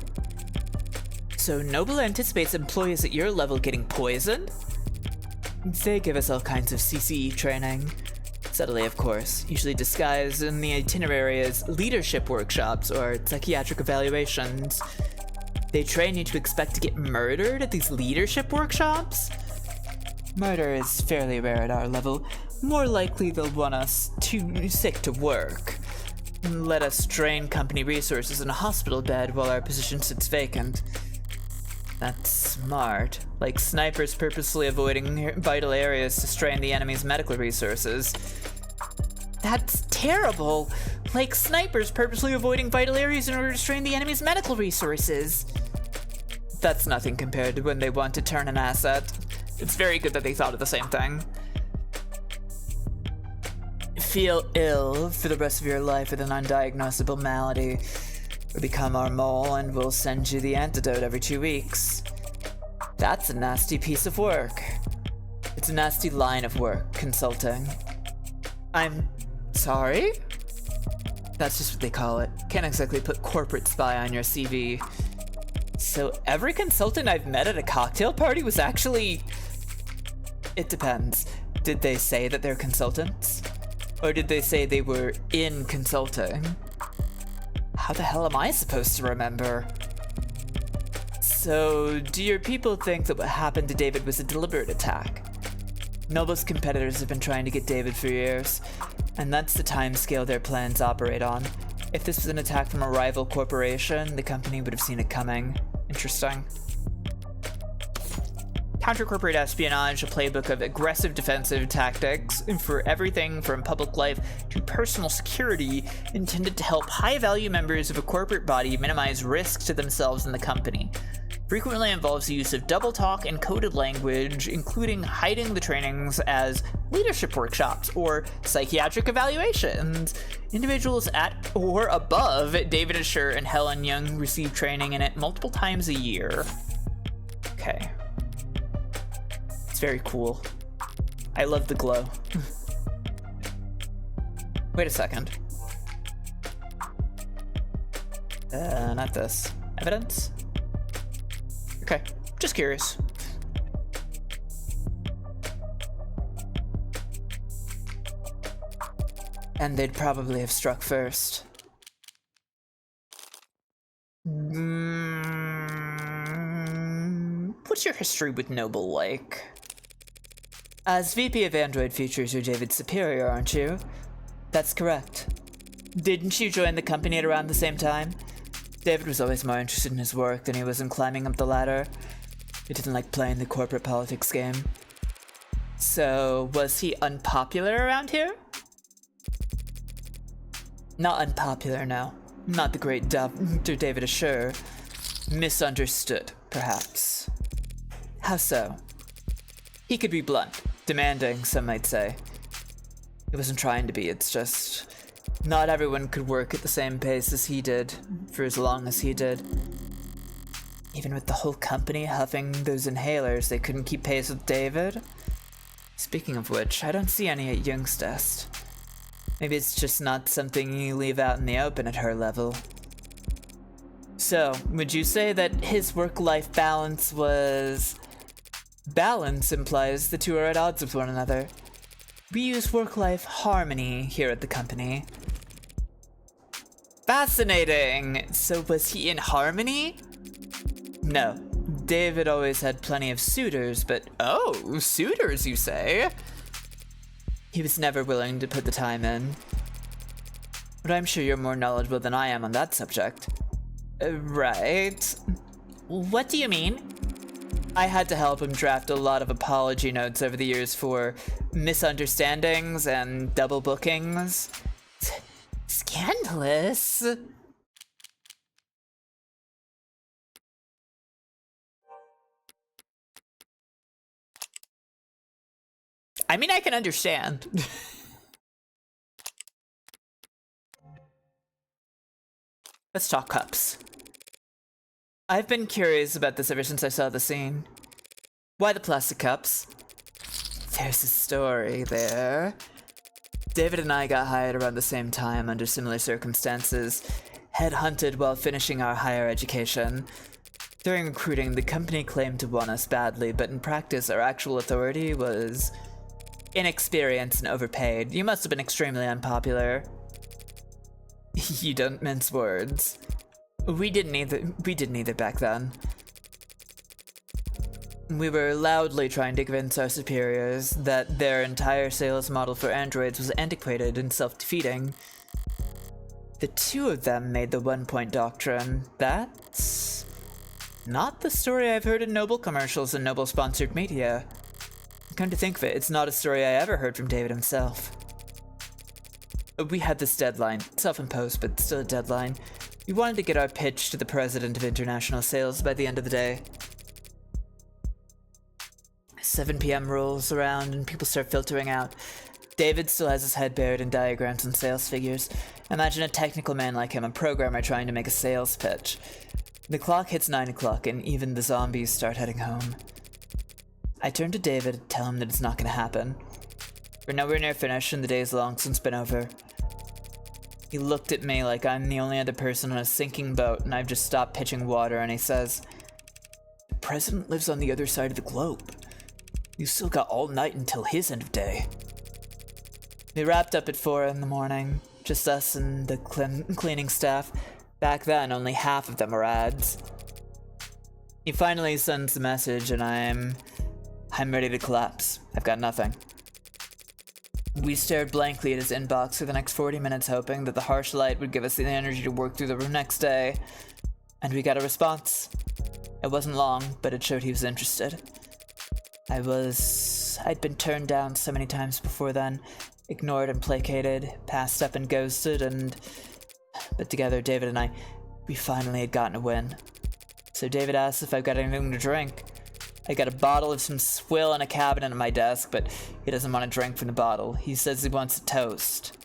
So Noble anticipates employees at your level getting poisoned? They give us all kinds of CCE training. Subtly, of course, usually disguised in the itinerary as leadership workshops or psychiatric evaluations. They train you to expect to get murdered at these leadership workshops? Murder is fairly rare at our level. More likely they'll want us too sick to work. Let us drain company resources in a hospital bed while our position sits vacant. That's smart. Like snipers purposely avoiding vital areas to strain the enemy's medical resources. That's terrible! Like snipers purposely avoiding vital areas in order to strain the enemy's medical resources. That's nothing compared to when they want to turn an asset. It's very good that they thought of the same thing. Feel ill for the rest of your life with an undiagnosable malady, or become our mole and we'll send you the antidote every 2 weeks. That's a nasty piece of work. It's a nasty line of work, consulting. I'm sorry? That's just what they call it. Can't exactly put corporate spy on your CV. So every consultant I've met at a cocktail party was actually... It depends. Did they say that they're consultants? Or did they say they were in consulting? How the hell am I supposed to remember? So, do your people think that what happened to David was a deliberate attack? Noble's competitors have been trying to get David for years, and that's the timescale their plans operate on. If this was an attack from a rival corporation, the company would have seen it coming. Interesting. Counter-corporate espionage, a playbook of aggressive defensive tactics for everything from public life to personal security, intended to help high-value members of a corporate body minimize risk to themselves and the company. Frequently involves the use of double talk and coded language, including hiding the trainings as leadership workshops or psychiatric evaluations. Individuals at or above David Asher and Helen Young receive training in it multiple times a year. Okay. Very cool. I love the glow. Wait a second. Not this. Evidence? Okay, just curious. And they'd probably have struck first. What's your history with Noble like? As VP of Android Features, you're David's superior, aren't you? That's correct. Didn't you join the company at around the same time? David was always more interested in his work than he was in climbing up the ladder. He didn't like playing the corporate politics game. So, was he unpopular around here? Not unpopular, no. Not the great Dr. David Asher. Misunderstood, perhaps. How so? He could be blunt, demanding, some might say. He wasn't trying to be, it's just... Not everyone could work at the same pace as he did, for as long as he did. Even with the whole company huffing those inhalers, they couldn't keep pace with David. Speaking of which, I don't see any at Young's desk. Maybe it's just not something you leave out in the open at her level. So, would you say that his work-life balance was... Balance implies the two are at odds with one another. We use work-life harmony here at the company. Fascinating! So was he in harmony? No. David always had plenty of suitors, but... Oh, suitors, you say? He was never willing to put the time in. But I'm sure you're more knowledgeable than I am on that subject. Right. What do you mean? I had to help him draft a lot of apology notes over the years for misunderstandings and double bookings. Scandalous. I mean, I can understand. Let's talk cups. I've been curious about this ever since I saw the scene. Why the plastic cups? There's a story there. David and I got hired around the same time under similar circumstances, headhunted while finishing our higher education. During recruiting, the company claimed to want us badly, but in practice, our actual authority was inexperienced and overpaid. You must have been extremely unpopular. You don't mince words. We didn't either back then. We were loudly trying to convince our superiors that their entire sales model for androids was antiquated and self-defeating. The two of them made the one-point doctrine. That's not the story I've heard in Noble commercials and Noble-sponsored media. Come to think of it, it's not a story I ever heard from David himself. We had this deadline, self-imposed, but still a deadline. We wanted to get our pitch to the president of international sales by the end of the day. 7 p.m. rolls around and people start filtering out. David still has his head buried in diagrams and sales figures. Imagine a technical man like him, a programmer trying to make a sales pitch. The clock hits 9 o'clock and even the zombies start heading home. I turn to David and tell him that it's not going to happen. We're nowhere near finished and the day's long since been over. He looked at me like I'm the only other person on a sinking boat and I've just stopped pitching water, and he says, "The president lives on the other side of the globe. You still got all night until his end of day." We wrapped up at 4 in the morning, just us and the cleaning staff. Back then, only half of them were ads. He finally sends the message and I'm ready to collapse. I've got nothing. We stared blankly at his inbox for the next 40 minutes, hoping that the harsh light would give us the energy to work through the next day. And we got a response. It wasn't long, but it showed he was interested. I'd been turned down so many times before then, ignored and placated, passed up and ghosted, but together, David and I, we finally had gotten a win. So David asked if I've got anything to drink. I got a bottle of some swill in a cabinet on my desk, but he doesn't want to drink from the bottle. He says he wants a toast.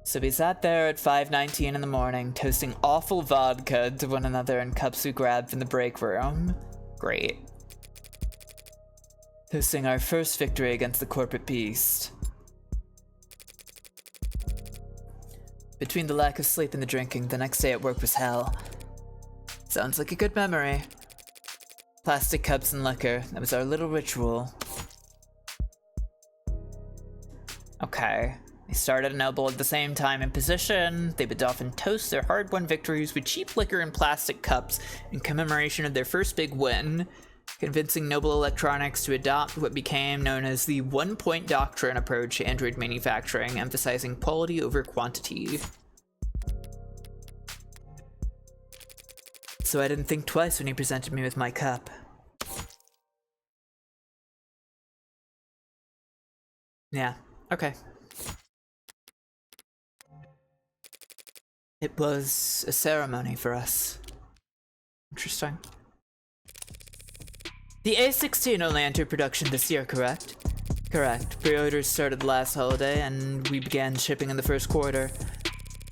So we sat there at 5:19 in the morning, toasting awful vodka to one another in cups we grabbed from the break room. Great. Toasting our first victory against the corporate beast. Between the lack of sleep and the drinking, the next day at work was hell. Sounds like a good memory. Plastic cups and liquor, that was our little ritual. Okay, they started a Noble at the same time in position. They would often toast their hard-won victories with cheap liquor and plastic cups in commemoration of their first big win, convincing Noble Electronics to adopt what became known as the one-point doctrine approach to Android manufacturing, emphasizing quality over quantity. So I didn't think twice when he presented me with my cup. Yeah, okay. It was a ceremony for us. Interesting. The A16 only entered production this year, correct? Correct. Pre-orders started last holiday, and we began shipping in the first quarter.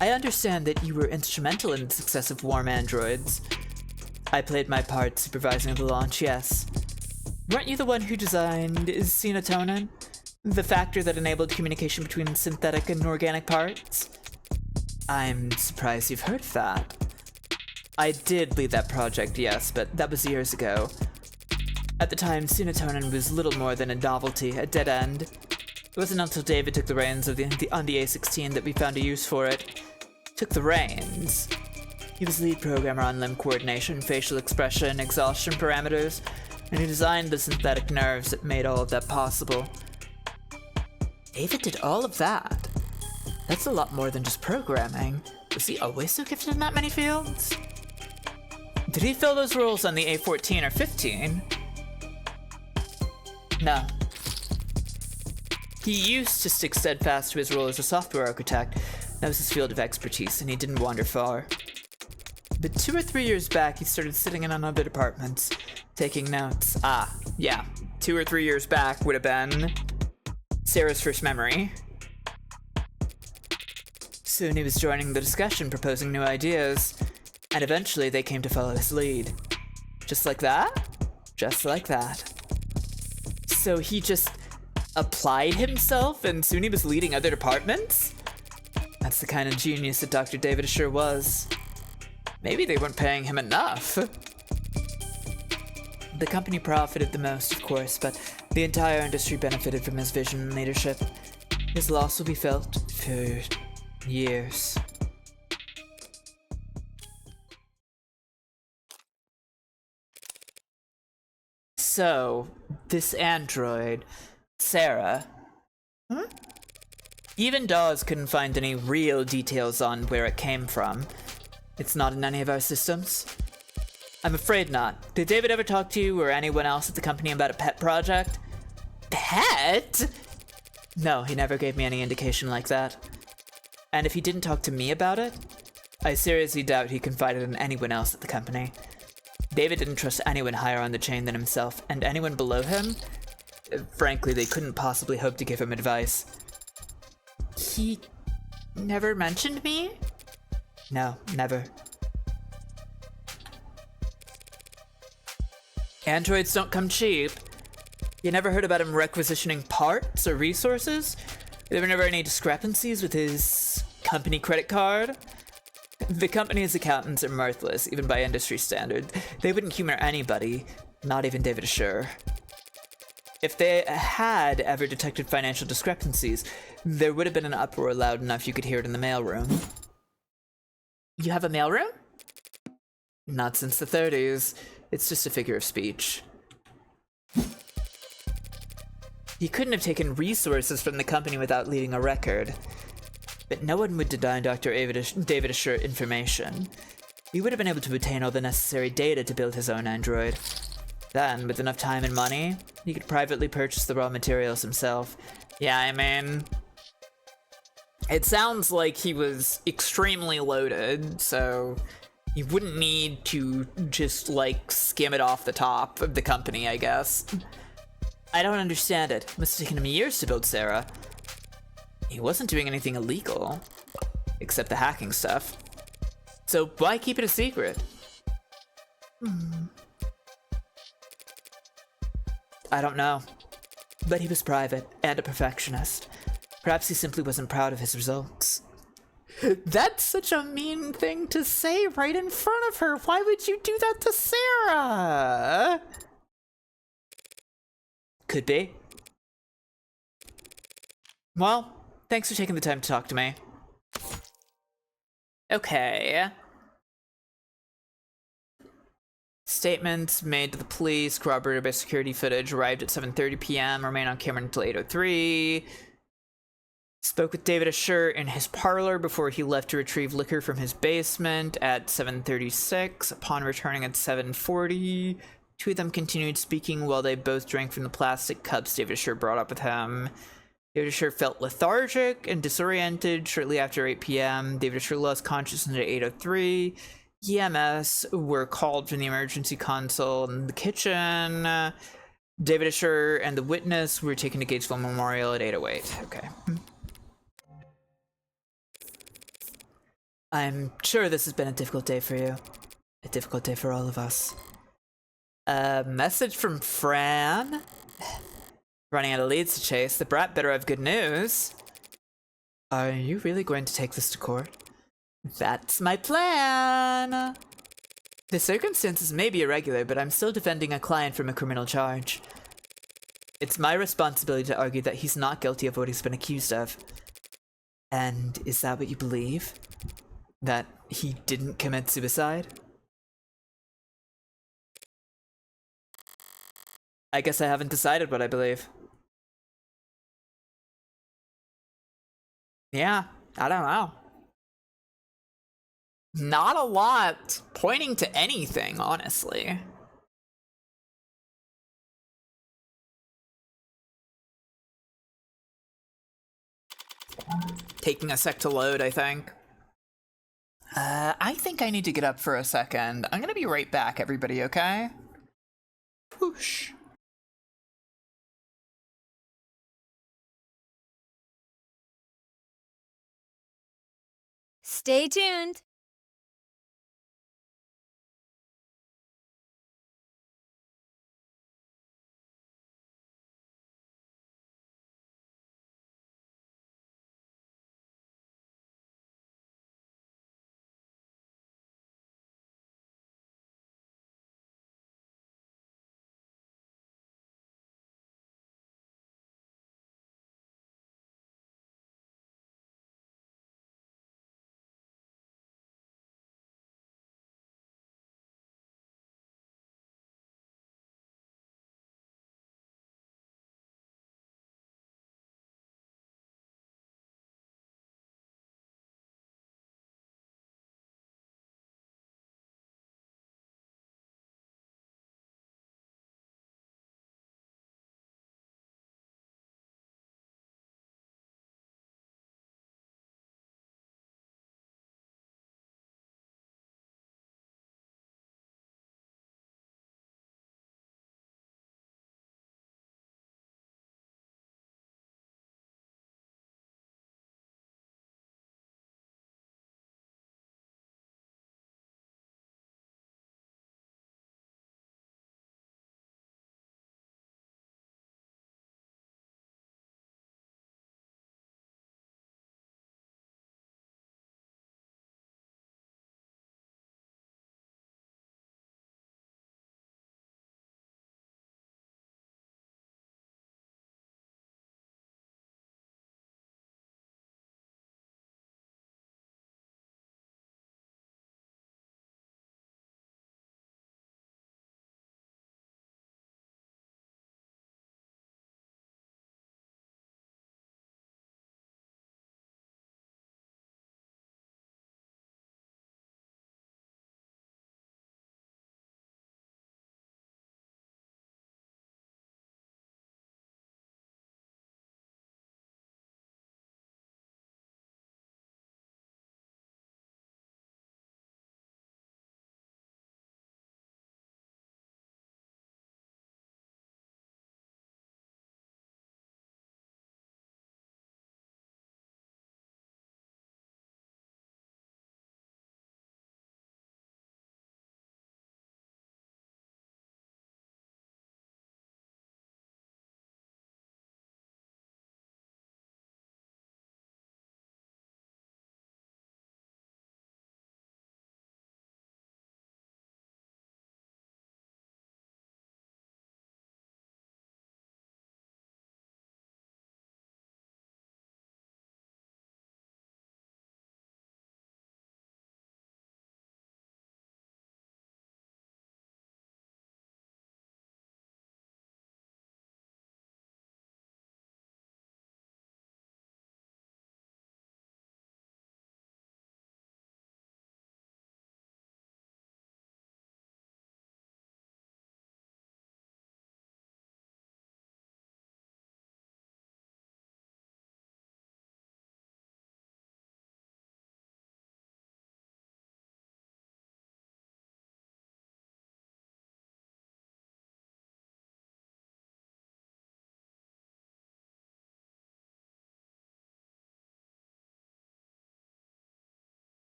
I understand that you were instrumental in the success of Warm Androids. I played my part supervising the launch, yes. Weren't you the one who designed serotonin? The factor that enabled communication between synthetic and organic parts? I'm surprised you've heard of that. I did lead that project, yes, but that was years ago. At the time, serotonin was little more than a novelty, a dead end. It wasn't until David took the reins on the A16 that we found a use for it. Took the reins? He was lead programmer on limb coordination, facial expression, exhaustion parameters, and he designed the synthetic nerves that made all of that possible. David did all of that? That's a lot more than just programming. Was he always so gifted in that many fields? Did he fill those roles on the A14 or 15? No. He used to stick steadfast to his role as a software architect. That was his field of expertise, and he didn't wander far. But 2 or 3 years back, he started sitting in on other departments, taking notes. Ah, yeah. 2 or 3 years back would have been Sarah's first memory. Soon he was joining the discussion, proposing new ideas, and eventually they came to follow his lead. Just like that? Just like that. So he just applied himself, and soon he was leading other departments? That's the kind of genius that Dr. David sure was. Maybe they weren't paying him enough. The company profited the most, of course, but the entire industry benefited from his vision and leadership. His loss will be felt for years. So, this android, Sarah, even Dawes couldn't find any real details on where it came from. It's not in any of our systems? I'm afraid not. Did David ever talk to you or anyone else at the company about a pet project? Pet? No, he never gave me any indication like that. And if he didn't talk to me about it, I seriously doubt he confided in anyone else at the company. David didn't trust anyone higher on the chain than himself, and anyone below him, frankly, they couldn't possibly hope to give him advice. He never mentioned me? No, never. Androids don't come cheap. You never heard about him requisitioning parts or resources? There were never any discrepancies with his company credit card? The company's accountants are mirthless, even by industry standard. They wouldn't humor anybody, not even David Assure. If they had ever detected financial discrepancies, there would have been an uproar loud enough you could hear it in the mailroom. You have a mailroom? Not since the 30s. It's just a figure of speech. He couldn't have taken resources from the company without leaving a record. But no one would deny Dr. David Assure information. He would have been able to obtain all the necessary data to build his own android. Then, with enough time and money, he could privately purchase the raw materials himself. Yeah, I mean, it sounds like he was extremely loaded, so he wouldn't need to just, like, skim it off the top of the company, I guess. I don't understand it. It must have taken him years to build Sarah. He wasn't doing anything illegal, except the hacking stuff. So why keep it a secret? I don't know. But he was private and a perfectionist. Perhaps he simply wasn't proud of his results. That's such a mean thing to say right in front of her. Why would you do that to Sarah? Could be. Well, thanks for taking the time to talk to me. Okay. Statements made to the police, corroborated by security footage, arrived at 7:30 p.m., remained on camera until 8:03. Spoke with David Assure in his parlor before he left to retrieve liquor from his basement at 7:36. Upon returning at 7:40, two of them continued speaking while they both drank from the plastic cups David Assure brought up with him. David Assure felt lethargic and disoriented shortly after 8 p.m. David Assure lost consciousness at 8:03. EMS were called from the emergency console in the kitchen. David Assure and the witness were taken to Gatesville Memorial at 8:08. Okay. I'm sure this has been a difficult day for you. A difficult day for all of us. A message from Fran? Running out of leads to chase. The brat better have good news. Are you really going to take this to court? That's my plan. The circumstances may be irregular, but I'm still defending a client from a criminal charge. It's my responsibility to argue that he's not guilty of what he's been accused of. And is that what you believe? That he didn't commit suicide? I guess I haven't decided what I believe. Yeah, I don't know. Not a lot pointing to anything, honestly. Taking a sec to load, I think. I think I need to get up for a second. I'm gonna be right back, everybody, okay? Whoosh. Stay tuned.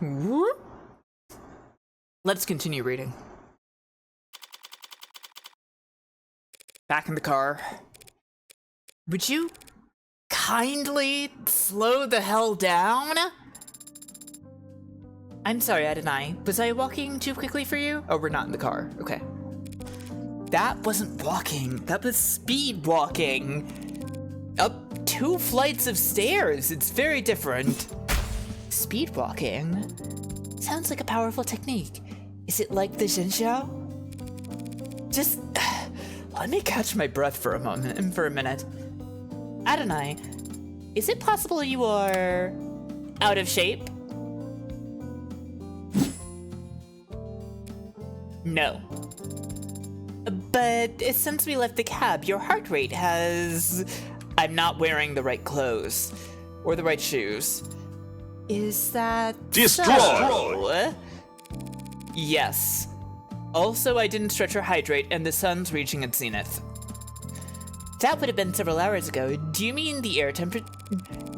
Whoop. Let's continue reading. Back in the car. Would you kindly slow the hell down? I'm sorry, Adonai. Was I walking too quickly for you? Oh, we're not in the car. Okay. That wasn't walking. That was speed walking. Up 2 flights of stairs. It's very different. Speed walking? Sounds like a powerful technique. Is it like the Xinxiao? Just let me catch my breath for a minute. Adonai, is it possible you are out of shape? No. But since we left the cab, your heart rate has... I'm not wearing the right clothes. Or the right shoes. Is that... Destroy! So? Yes. Also, I didn't stretch or hydrate, and the sun's reaching its zenith. That would have been several hours ago. Do you mean the air temperature?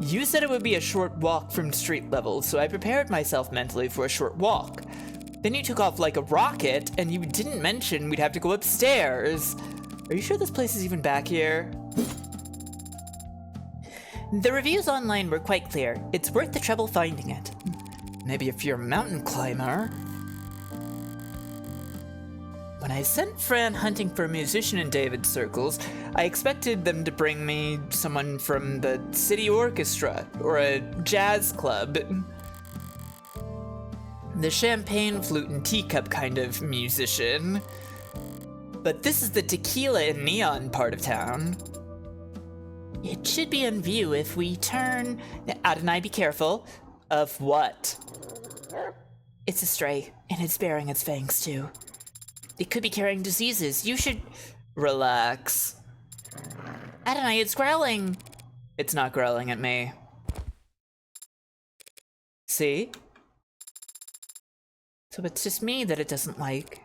You said it would be a short walk from street level, so I prepared myself mentally for a short walk. Then you took off like a rocket, and you didn't mention we'd have to go upstairs. Are you sure this place is even back here? The reviews online were quite clear. It's worth the trouble finding it. Maybe if you're a mountain climber. When I sent Fran hunting for a musician in David's circles, I expected them to bring me someone from the city orchestra or a jazz club. The champagne, flute, and teacup kind of musician. But this is the tequila and neon part of town. It should be in view if we turn... Adonai, be careful. Of what? It's a stray, and it's bearing its fangs too. It could be carrying diseases. You should... Relax. Adonai, it's growling. It's not growling at me. See? So it's just me that it doesn't like.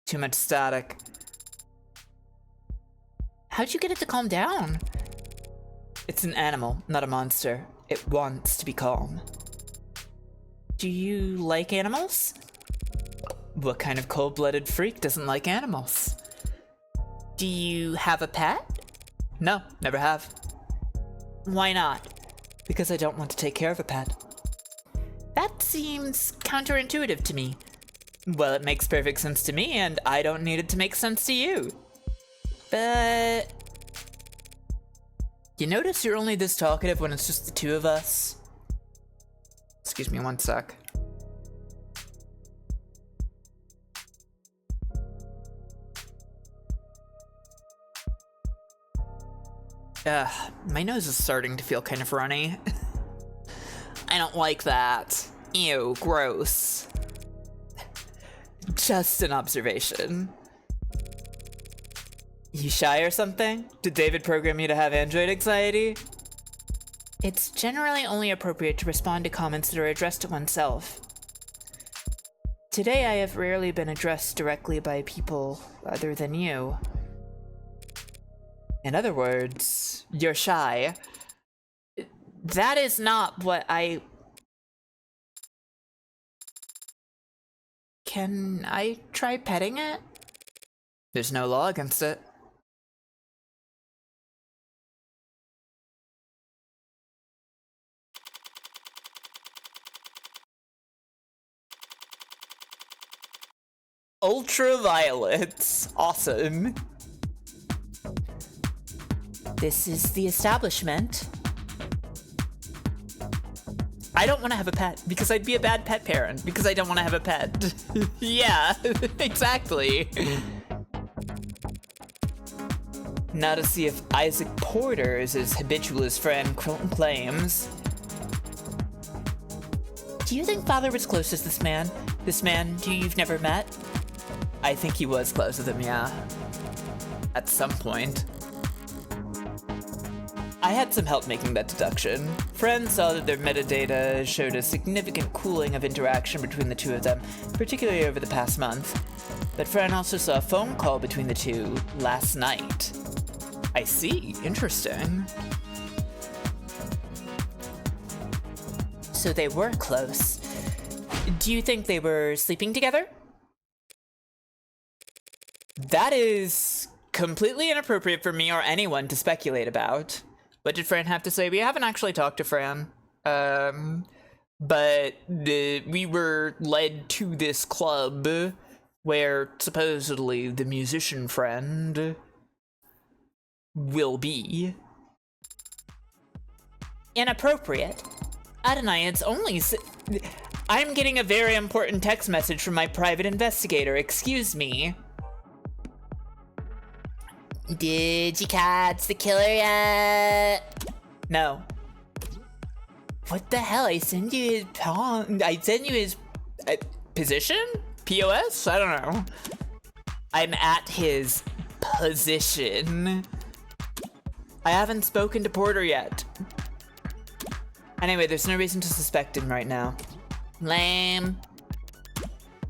Too much static. How'd you get it to calm down? It's an animal, not a monster. It wants to be calm. Do you like animals? What kind of cold-blooded freak doesn't like animals? Do you have a pet? No, never have. Why not? Because I don't want to take care of a pet. That seems counterintuitive to me. Well, it makes perfect sense to me, and I don't need it to make sense to you. But... You notice you're only this talkative when it's just the two of us? Excuse me one sec. My nose is starting to feel kind of runny. I don't like that. Ew, gross. Just an observation. You shy or something? Did David program you to have android anxiety? It's generally only appropriate to respond to comments that are addressed to oneself. Today I have rarely been addressed directly by people other than you. In other words, you're shy. That is not what I... Can I try petting it? There's no law against it. Ultraviolets. Awesome. This is the establishment. I don't want to have a pet because I'd be a bad pet parent because I don't want to have a pet. Yeah, exactly. Now to see if Isaac Porter is as habitual as Fran claims. Do you think Father was close to this man? This man you've never met? I think he was close with him, yeah. At some point. I had some help making that deduction. Fran saw that their metadata showed a significant cooling of interaction between the two of them, particularly over the past month. But Fran also saw a phone call between the two last night. I see. Interesting. So they were close. Do you think they were sleeping together? That is completely inappropriate for me or anyone to speculate about. What did Fran have to say? We haven't actually talked to Fran. But we were led to this club where supposedly the musician friend will be. Inappropriate. Adonai, it's only... I'm getting a very important text message from my private investigator. Excuse me. Did you catch the killer yet? No. What the hell? I sent you his position? POS? I don't know. I'm at his position. I haven't spoken to Porter yet. Anyway, there's no reason to suspect him right now. Lame.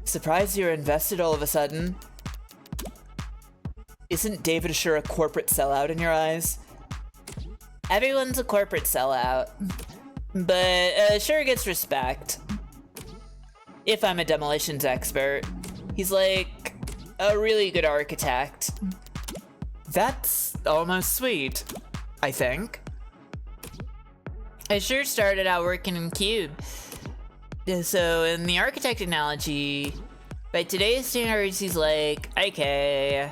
Surprised you're invested all of a sudden. Isn't David Assure a corporate sellout in your eyes? Everyone's a corporate sellout. But Assure gets respect. If I'm a demolitions expert. He's like a really good architect. That's almost sweet, I think. Assure started out working in Cube. So in the architect analogy, by today's standards, he's like, okay.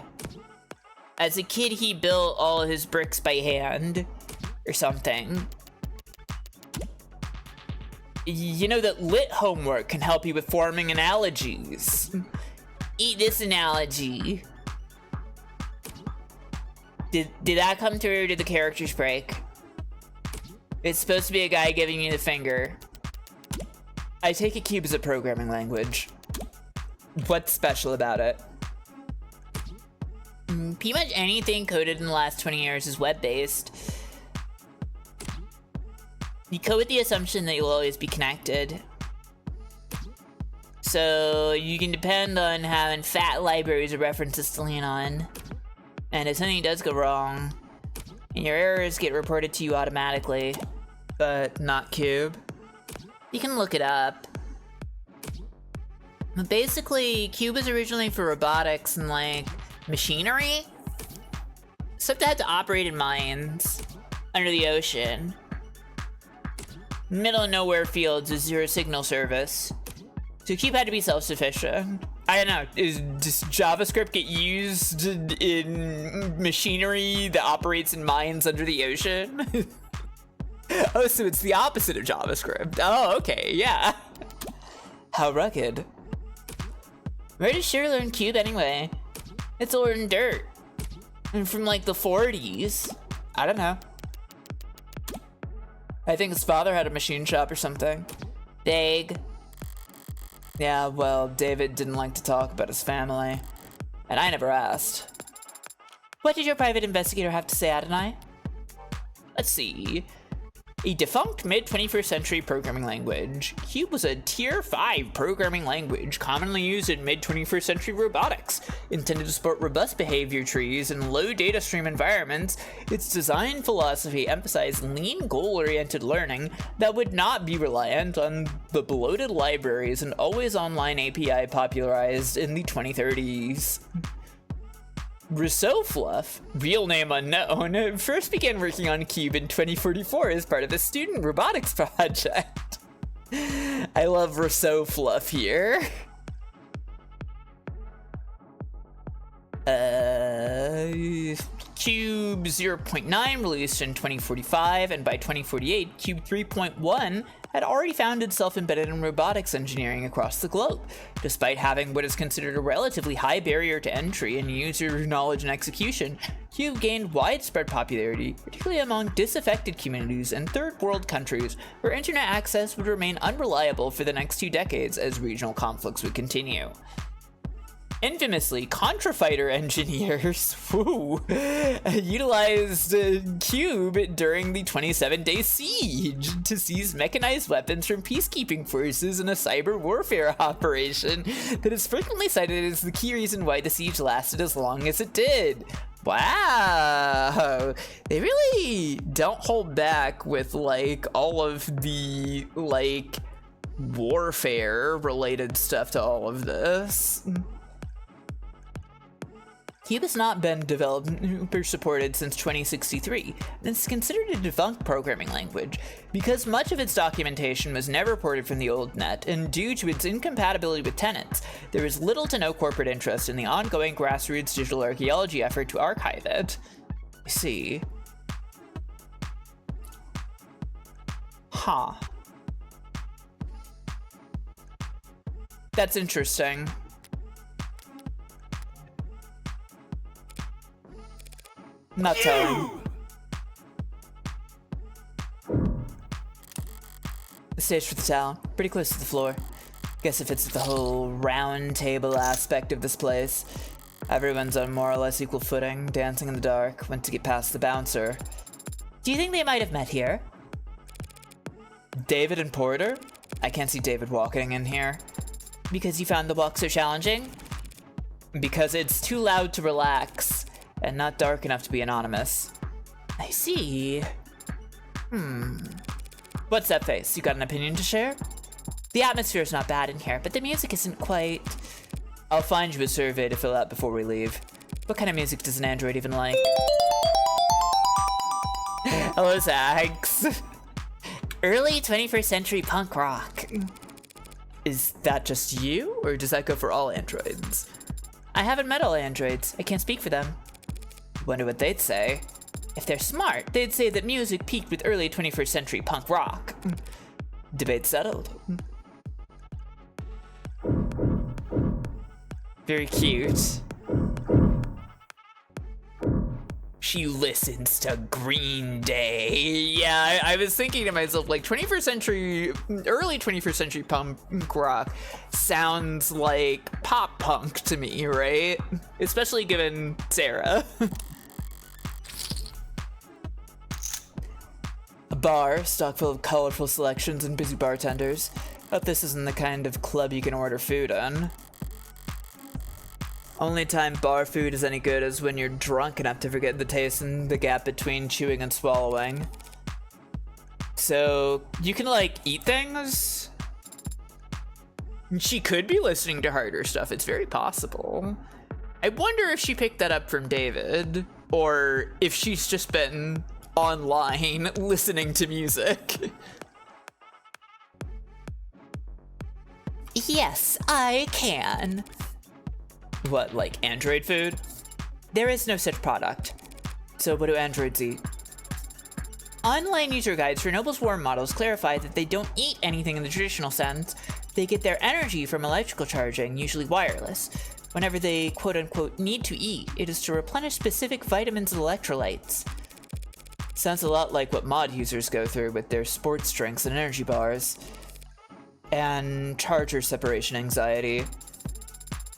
As a kid, he built all his bricks by hand, or something. You know that lit homework can help you with forming analogies. Eat this analogy. Did that come through, or did the characters break? It's supposed to be a guy giving you the finger. I take it Cube is a programming language. What's special about it? Pretty much anything coded in the last 20 years is web-based. You code with the assumption that you'll always be connected. So you can depend on having fat libraries of references to lean on. And if something does go wrong, and your errors get reported to you automatically, but not Cube, you can look it up. But basically, Cube was originally for robotics and like machinery. Stuff that had to operate in mines under the ocean. Middle of nowhere fields with zero signal service. So Cube had to be self-sufficient. I don't know, does JavaScript get used in machinery that operates in mines under the ocean? Oh, so it's the opposite of JavaScript. Oh, okay, yeah. How rugged. Where does Cher learn Cube anyway? It's all in dirt. And from like the 40s. I don't know. I think his father had a machine shop or something. Vague. Yeah, well, David didn't like to talk about his family. And I never asked. What did your private investigator have to say, Adonai? Let's see. A defunct mid-21st century programming language, Cube was a Tier 5 programming language commonly used in mid-21st century robotics. Intended to support robust behavior trees in low data stream environments, its design philosophy emphasized lean, goal-oriented learning that would not be reliant on the bloated libraries and always online API popularized in the 2030s. Rousseau Fluff, real name unknown, first began working on Cube in 2044 as part of the student robotics project. I love Rousseau Fluff here. Cube 0.9 released in 2045, and by 2048, Cube 3.1 had already found itself embedded in robotics engineering across the globe. Despite having what is considered a relatively high barrier to entry in user knowledge and execution, Cube gained widespread popularity, particularly among disaffected communities in third world countries where internet access would remain unreliable for the next 2 decades as regional conflicts would continue. Infamously, Contra Fighter engineers utilized Cube during the 27-day siege to seize mechanized weapons from peacekeeping forces in a cyber warfare operation that is frequently cited as the key reason why the siege lasted as long as it did. Wow, they really don't hold back with like all of the like warfare related stuff to all of this. Cube has not been developed or supported since 2063, and it's considered a defunct programming language because much of its documentation was never ported from the old net, and due to its incompatibility with tenants, there is little to no corporate interest in the ongoing grassroots digital archaeology effort to archive it. I see. Huh. That's interesting. Not telling. The stage for the town, pretty close to the floor. Guess it fits with the whole round table aspect of this place. Everyone's on more or less equal footing, dancing in the dark, went to get past the bouncer. Do you think they might have met here? David and Porter? I can't see David walking in here. Because you found the walk so challenging? Because it's too loud to relax. And not dark enough to be anonymous. I see. What's that face? You got an opinion to share? The atmosphere's not bad in here, but the music isn't quite... I'll find you a survey to fill out before we leave. What kind of music does an android even like? Hello, Zags. Early 21st century punk rock. Is that just you, or does that go for all androids? I haven't met all androids. I can't speak for them. Wonder what they'd say. If they're smart, they'd say that music peaked with early 21st century punk rock. Debate settled. Very cute. She listens to Green Day. Yeah, I was thinking to myself, like, 21st century, early 21st century punk rock sounds like pop punk to me, right? Especially given Sarah. A bar, stocked full of colorful selections and busy bartenders. Hope this isn't the kind of club you can order food in. Only time bar food is any good is when you're drunk enough to forget the taste and the gap between chewing and swallowing. So, you can, like, eat things? She could be listening to harder stuff, it's very possible. I wonder if she picked that up from David, or if she's just been online listening to music. Yes, I can. What, like android food? There is no such product. So what do androids eat? Online user guides for Noble's Warm models clarify that they don't eat anything in the traditional sense. They get their energy from electrical charging, usually wireless. Whenever they quote-unquote need to eat, it is to replenish specific vitamins and electrolytes. Sounds a lot like what mod users go through with their sports drinks and energy bars. And charger separation anxiety.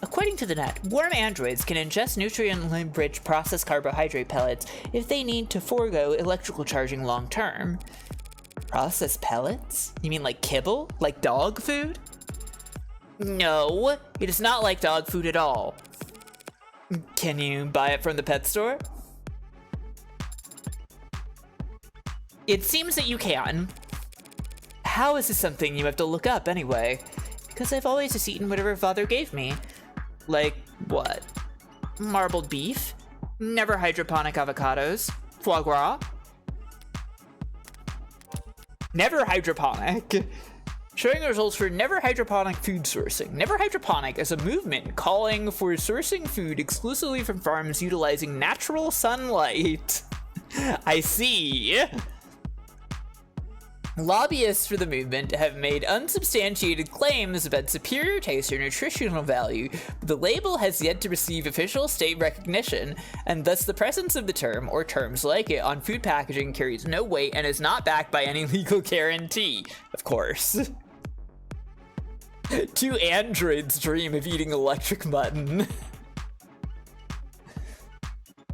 According to the net, warm androids can ingest nutrient-rich processed carbohydrate pellets if they need to forego electrical charging long-term. Processed pellets? You mean like kibble? Like dog food? No, it is not like dog food at all. Can you buy it from the pet store? It seems that you can. How is this something you have to look up anyway? Because I've always just eaten whatever father gave me. Like what? Marbled beef, never hydroponic avocados, foie gras. Never hydroponic. Showing results for never hydroponic food sourcing. Never hydroponic is a movement calling for sourcing food exclusively from farms utilizing natural sunlight. I see. Lobbyists for the movement have made unsubstantiated claims about superior taste or nutritional value, but the label has yet to receive official state recognition, and thus the presence of the term, or terms like it, on food packaging carries no weight and is not backed by any legal guarantee. Of course. Two androids dream of eating electric mutton.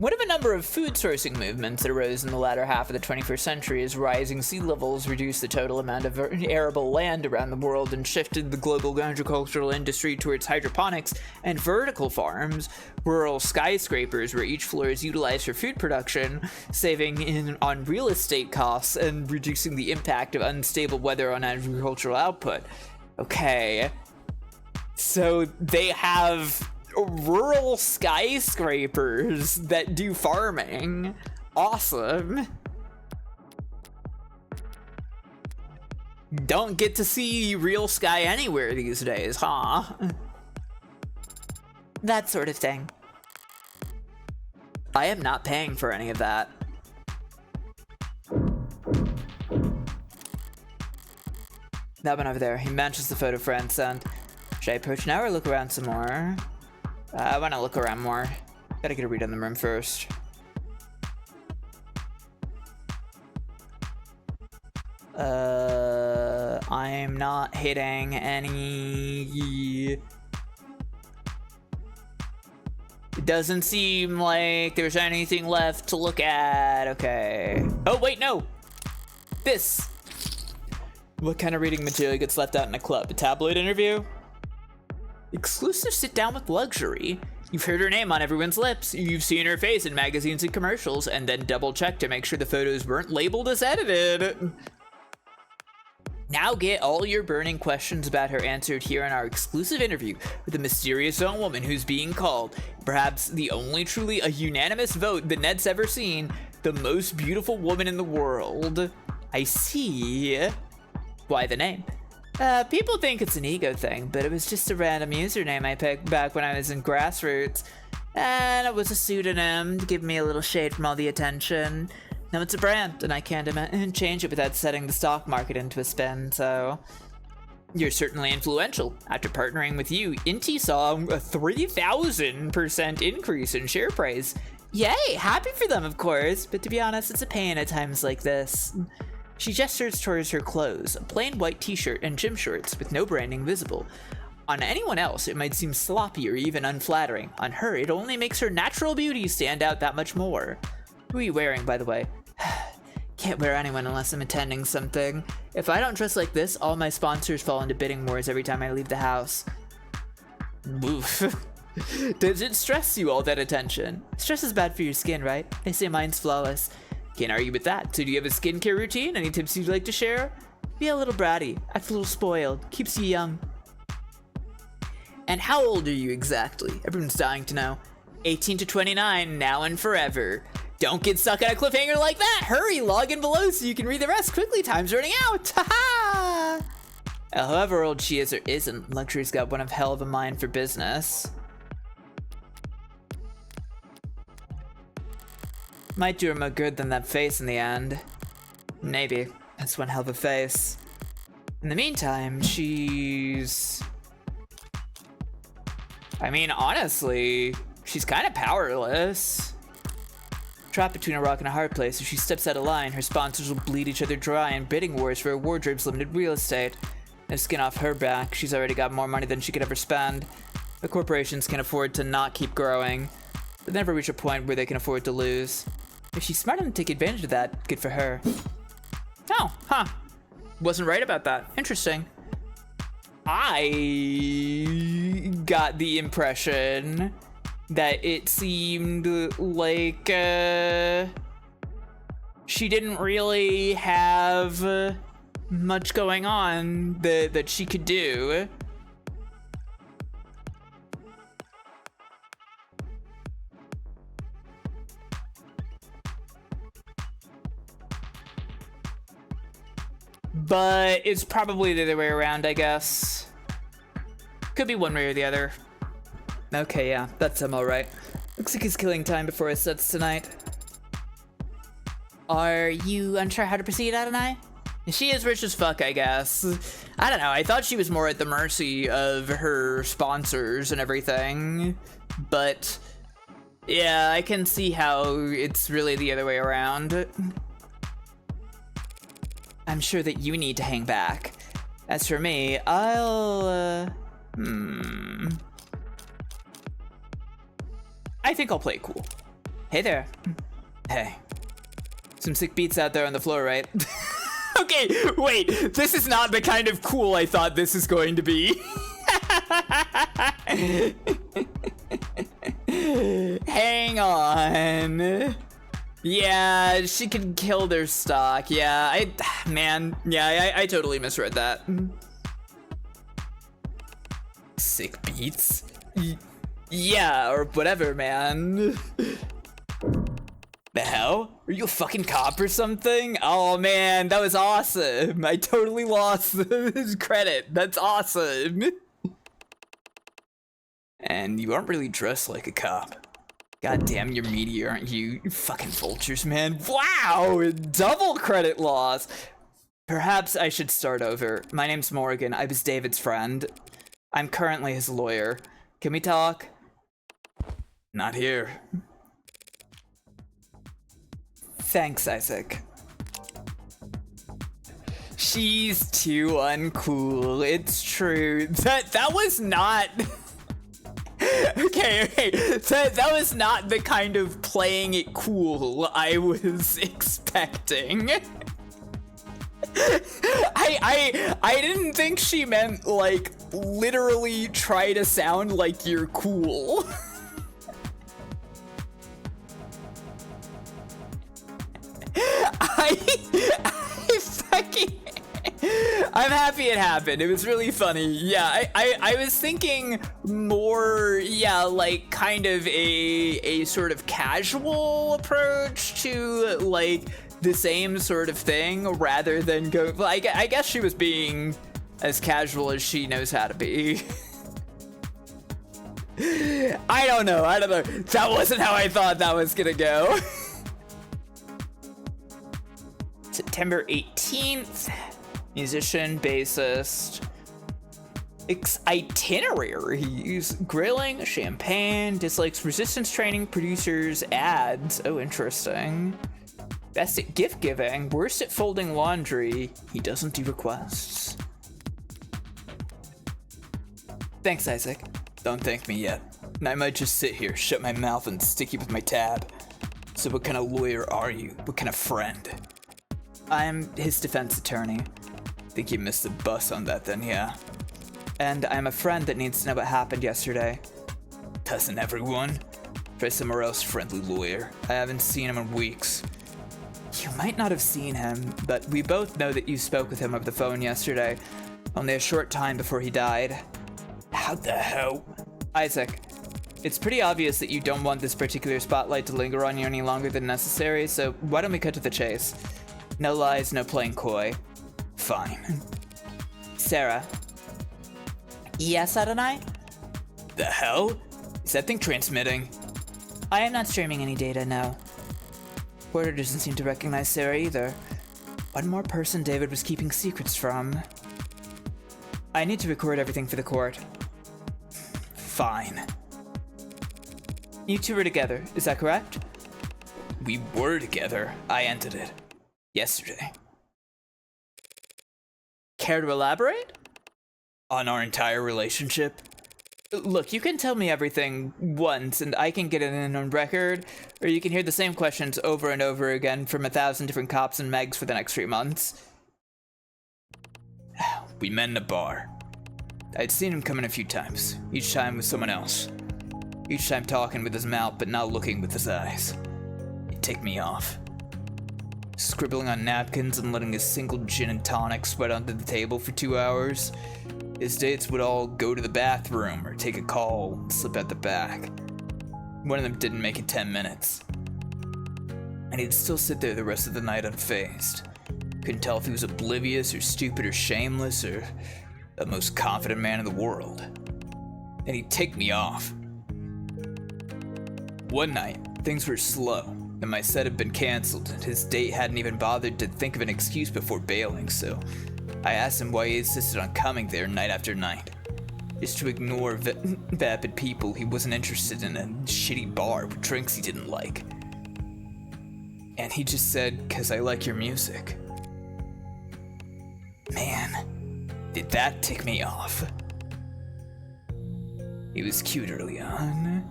One of a number of food sourcing movements that arose in the latter half of the 21st century as rising sea levels reduced the total amount of arable land around the world and shifted the global agricultural industry towards hydroponics and vertical farms, rural skyscrapers where each floor is utilized for food production, saving on real estate costs and reducing the impact of unstable weather on agricultural output. Okay. So they have rural skyscrapers that do farming. Awesome. Don't get to see real sky anywhere these days, huh? That sort of thing. I am not paying for any of that. That one over there, he matches the photo friend sent. Should I approach now or look around some more? I want to look around more. Gotta get a read on the room first. I'm not hitting any... It doesn't seem like there's anything left to look at. Okay. Oh, wait, no. This. What kind of reading material gets left out in a club? A tabloid interview? Exclusive sit down with luxury. You've heard her name on everyone's lips. You've seen her face in magazines and commercials, and then double check to make sure the photos weren't labeled as edited. Now get all your burning questions about her answered here in our exclusive interview with a mysterious young woman who's being called, perhaps the only truly a unanimous vote the net's ever seen, the most beautiful woman in the world. I see. Why the name? People think it's an ego thing, but it was just a random username I picked back when I was in Grassroots. And it was a pseudonym to give me a little shade from all the attention. Now it's a brand, and I can't change it without setting the stock market into a spin, so... You're certainly influential. After partnering with you, Inti saw a 3,000% increase in share price. Yay! Happy for them, of course, but to be honest, it's a pain at times like this. She gestures towards her clothes, a plain white t-shirt and gym shorts with no branding visible. On anyone else, it might seem sloppy or even unflattering. On her, it only makes her natural beauty stand out that much more. Who are you wearing, by the way? Can't wear anyone unless I'm attending something. If I don't dress like this, all my sponsors fall into bidding wars every time I leave the house. Oof. Does it stress you, all that attention? Stress is bad for your skin, right? They say mine's flawless. Can't argue with that. So do you have a skincare routine? Any tips you'd like to share? Be a little bratty, act a little spoiled, keeps you young. And how old are you exactly? Everyone's dying to know. 18 to 29, now and forever. Don't get stuck on a cliffhanger like that! Hurry, log in below so you can read the rest quickly, time's running out! Haha! However old she is or isn't, Luxury's got one of hell of a mind for business. Might do her more good than that face in the end. Maybe. That's one hell of a face. In the meantime, she's... I mean, honestly, she's kind of powerless. Trapped between a rock and a hard place, if she steps out of line, her sponsors will bleed each other dry in bidding wars for her wardrobe's limited real estate. No skin off her back, she's already got more money than she could ever spend. The corporations can afford to not keep growing. They'll never reach a point where they can afford to lose. If she's smart enough to take advantage of that, good for her. Oh, huh. Wasn't right about that. Interesting. I got the impression that it seemed like she didn't really have much going on that she could do. But it's probably the other way around, I guess. Could be one way or the other. Okay, yeah, that's him alright. Looks like he's killing time before his sets tonight. Are you unsure how to proceed, Adonai? She is rich as fuck, I guess. I don't know, I thought she was more at the mercy of her sponsors and everything. But, yeah, I can see how it's really the other way around. I'm sure that you need to hang back. As for me, I think I'll play it cool. Hey there. Hey. Some sick beats out there on the floor, right? Okay, wait. This is not the kind of cool I thought this is going to be. Hang on. Yeah, she can kill their stock. Yeah, I totally misread that. Sick beats? Yeah, or whatever, man. The hell? Are you a fucking cop or something? Oh man, that was awesome. I totally lost the credit. That's awesome. And you aren't really dressed like a cop. God damn, you're meaty, aren't you? You fucking vultures, man. Wow! Double credit loss! Perhaps I should start over. My name's Morgan. I was David's friend. I'm currently his lawyer. Can we talk? Not here. Thanks, Isaac. She's too uncool. It's true. That was not... okay. That was not the kind of playing it cool I was expecting. I didn't think she meant, like, literally try to sound like you're cool. I'm happy it happened. It was really funny. Yeah, I was thinking more, yeah, like kind of a sort of casual approach to like the same sort of thing rather than go, like, I guess she was being as casual as she knows how to be. I don't know. That wasn't how I thought that was gonna go. September 18th, musician, bassist, itineraries, grilling, champagne, dislikes resistance training, producers, ads. Oh, interesting. Best at gift giving, worst at folding laundry. He doesn't do requests. Thanks, Isaac. Don't thank me yet. I might just sit here, shut my mouth, and sticky with my tab. So what kind of lawyer are you? What kind of friend? I'm his defense attorney. Think you missed the bus on that then, yeah? And I'm a friend that needs to know what happened yesterday. Doesn't everyone? Try somewhere else, friendly lawyer. I haven't seen him in weeks. You might not have seen him, but we both know that you spoke with him over the phone yesterday, only a short time before he died. How the hell? Isaac, it's pretty obvious that you don't want this particular spotlight to linger on you any longer than necessary, so why don't we cut to the chase? No lies, no playing coy. Fine. Sarah. Yes, Adonai? The hell? Is that thing transmitting? I am not streaming any data, no. Porter doesn't seem to recognize Sarah either. One more person David was keeping secrets from. I need to record everything for the court. Fine. You two were together, is that correct? We were together. I ended it. Yesterday. Care to elaborate? On our entire relationship? Look, you can tell me everything once and I can get it in on record, or you can hear the same questions over and over again from 1,000 different cops and Megs for the next 3 months. We met in a bar. I'd seen him come in a few times, each time with someone else. Each time talking with his mouth but not looking with his eyes. He'd take me off. Scribbling on napkins and letting a single gin and tonic sweat onto the table for 2 hours. His dates would all go to the bathroom or take a call and slip out the back. One of them didn't make it 10 minutes. And he'd still sit there the rest of the night unfazed. Couldn't tell if he was oblivious or stupid or shameless or the most confident man in the world. And he'd take me off. One night, things were slow. And my set had been canceled, and his date hadn't even bothered to think of an excuse before bailing, so I asked him why he insisted on coming there night after night. Just to ignore vapid people he wasn't interested in a shitty bar with drinks he didn't like. And he just said, "'Cause I like your music." Man, did that tick me off. He was cute early on.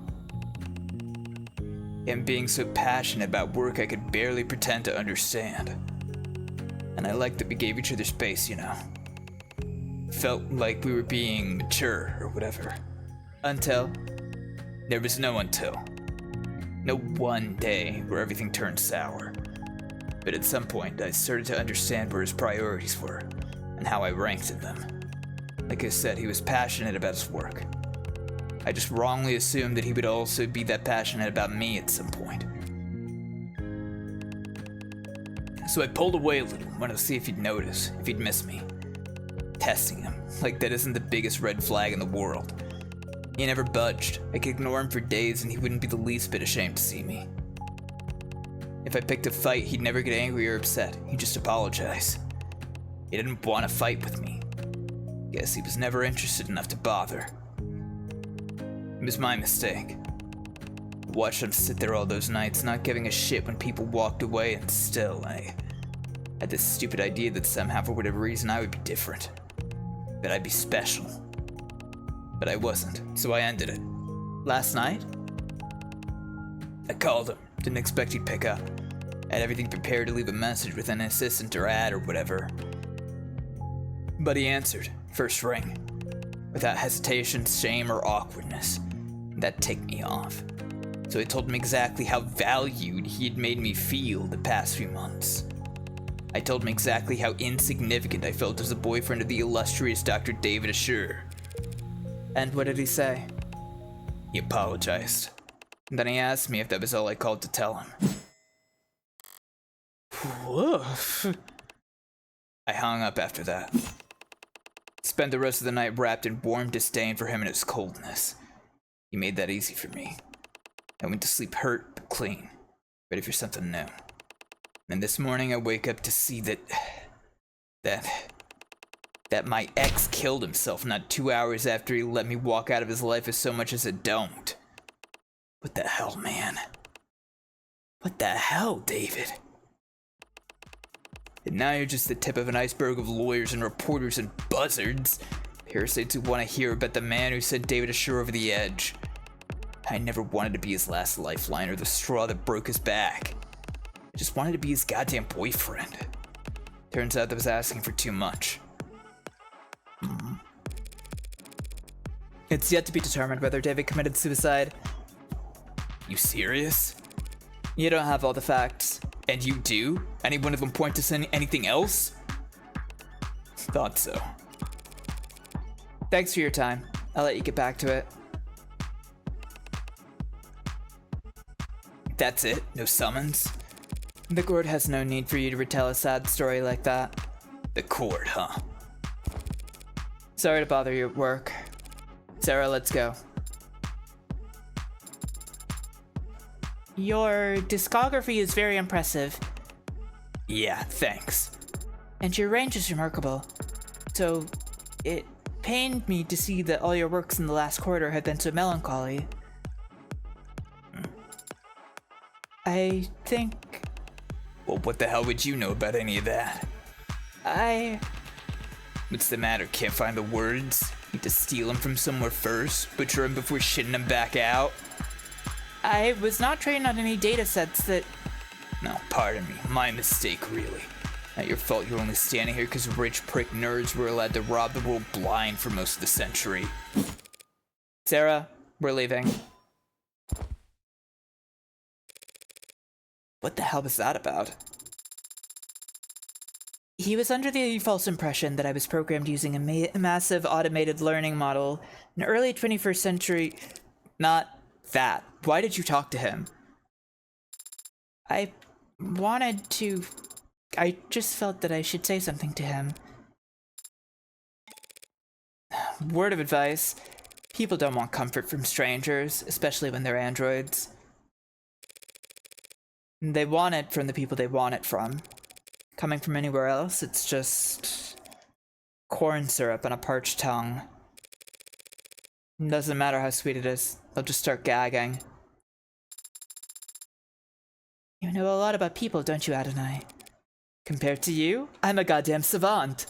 Him being so passionate about work I could barely pretend to understand. And I liked that we gave each other space, you know. Felt like we were being mature or whatever. Until... there was no until. No one day where everything turned sour. But at some point I started to understand where his priorities were, and how I ranked in them. Like I said, he was passionate about his work. I just wrongly assumed that he would also be that passionate about me at some point. So I pulled away a little, wanted to see if he'd notice, if he'd miss me. Testing him, like that isn't the biggest red flag in the world. He never budged. I could ignore him for days and he wouldn't be the least bit ashamed to see me. If I picked a fight, he'd never get angry or upset. He'd just apologize. He didn't want to fight with me. Guess he was never interested enough to bother. It was my mistake. I watched him sit there all those nights, not giving a shit when people walked away, and still, I had this stupid idea that somehow, for whatever reason, I would be different. That I'd be special. But I wasn't, so I ended it. Last night? I called him. Didn't expect he'd pick up. I had everything prepared to leave a message with an assistant or ad or whatever. But he answered, first ring, without hesitation, shame, or awkwardness. That ticked me off. So I told him exactly how valued he had made me feel the past few months. I told him exactly how insignificant I felt as a boyfriend of the illustrious Dr. David Assure. And what did he say? He apologized. And then he asked me if that was all I called to tell him. Woof. I hung up after that. Spent the rest of the night wrapped in warm disdain for him and his coldness. He made that easy for me. I went to sleep hurt but clean, ready for something new. And this morning I wake up to see that my ex killed himself not 2 hours after he let me walk out of his life as so much as a don't. What the hell, man? What the hell, David? And now you're just the tip of an iceberg of lawyers and reporters and buzzards. Parasites who want to hear about the man who sent David Assure over the edge. I never wanted to be his last lifeline or the straw that broke his back. I just wanted to be his goddamn boyfriend. Turns out that was asking for too much. It's yet to be determined whether David committed suicide. You serious? You don't have all the facts. And you do? Any one of them point to anything else? Thought so. Thanks for your time. I'll let you get back to it. That's it? No summons? The court has no need for you to retell a sad story like that. The court, huh? Sorry to bother you at work. Sarah, let's go. Your discography is very impressive. Yeah, thanks. And your range is remarkable. So, it pained me to see that all your works in the last quarter have been so melancholy. I think... Well, what the hell would you know about any of that? What's the matter? Can't find the words? Need to steal them from somewhere first? Butcher them before shitting them back out? I was not trained on any data sets that... No, pardon me. My mistake, really. Not your fault you're only standing here because rich prick nerds were allowed to rob the world blind for most of the century. Sarah, we're leaving. What the hell was that about? He was under the false impression that I was programmed using a massive automated learning model, an early 21st century... Not that. Why did you talk to him? I just felt that I should say something to him. Word of advice. People don't want comfort from strangers, especially when they're androids. They want it from the people they want it from. Coming from anywhere else, it's just... corn syrup on a parched tongue. Doesn't matter how sweet it is, they'll just start gagging. You know a lot about people, don't you, Adonai? Compared to you, I'm a goddamn savant.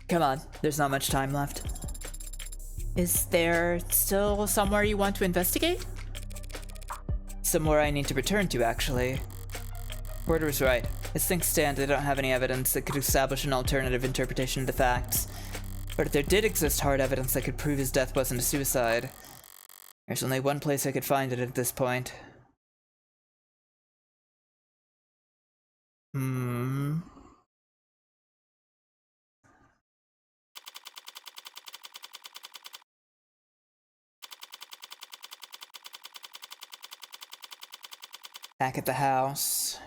Come on, there's not much time left. Is there still somewhere you want to investigate? Somewhere I need to return to, actually. Porter was right. As things stand, I don't have any evidence that could establish an alternative interpretation of the facts. But if there did exist hard evidence that could prove his death wasn't a suicide, there's only one place I could find it at this point. Back at the house.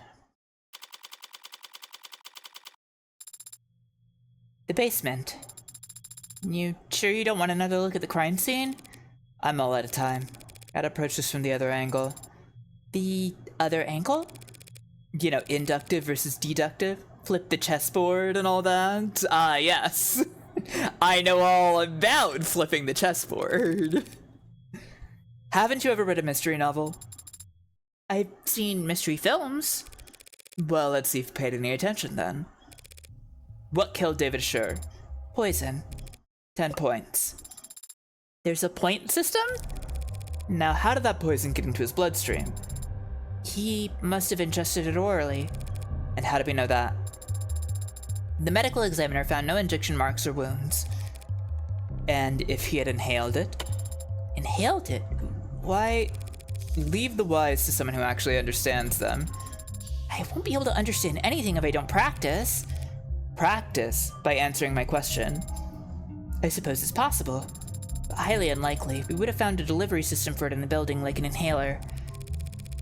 The basement. You sure you don't want another look at the crime scene? I'm all out of time. Gotta approach this from the other angle. The other angle? You know, inductive versus deductive. Flip the chessboard and all that. Ah, yes. I know all about flipping the chessboard. Haven't you ever read a mystery novel? I've seen mystery films. Well, let's see if you paid any attention then. What killed David Schur? Poison. 10 points. There's a point system? Now, how did that poison get into his bloodstream? He must have ingested it orally. And how do we know that? The medical examiner found no injection marks or wounds. And if he had inhaled it? Inhaled it? Why? Leave the whys to someone who actually understands them. I won't be able to understand anything if I don't practice. Practice by answering my question. I suppose it's possible, but highly unlikely. We would have found a delivery system for it in the building, like an inhaler.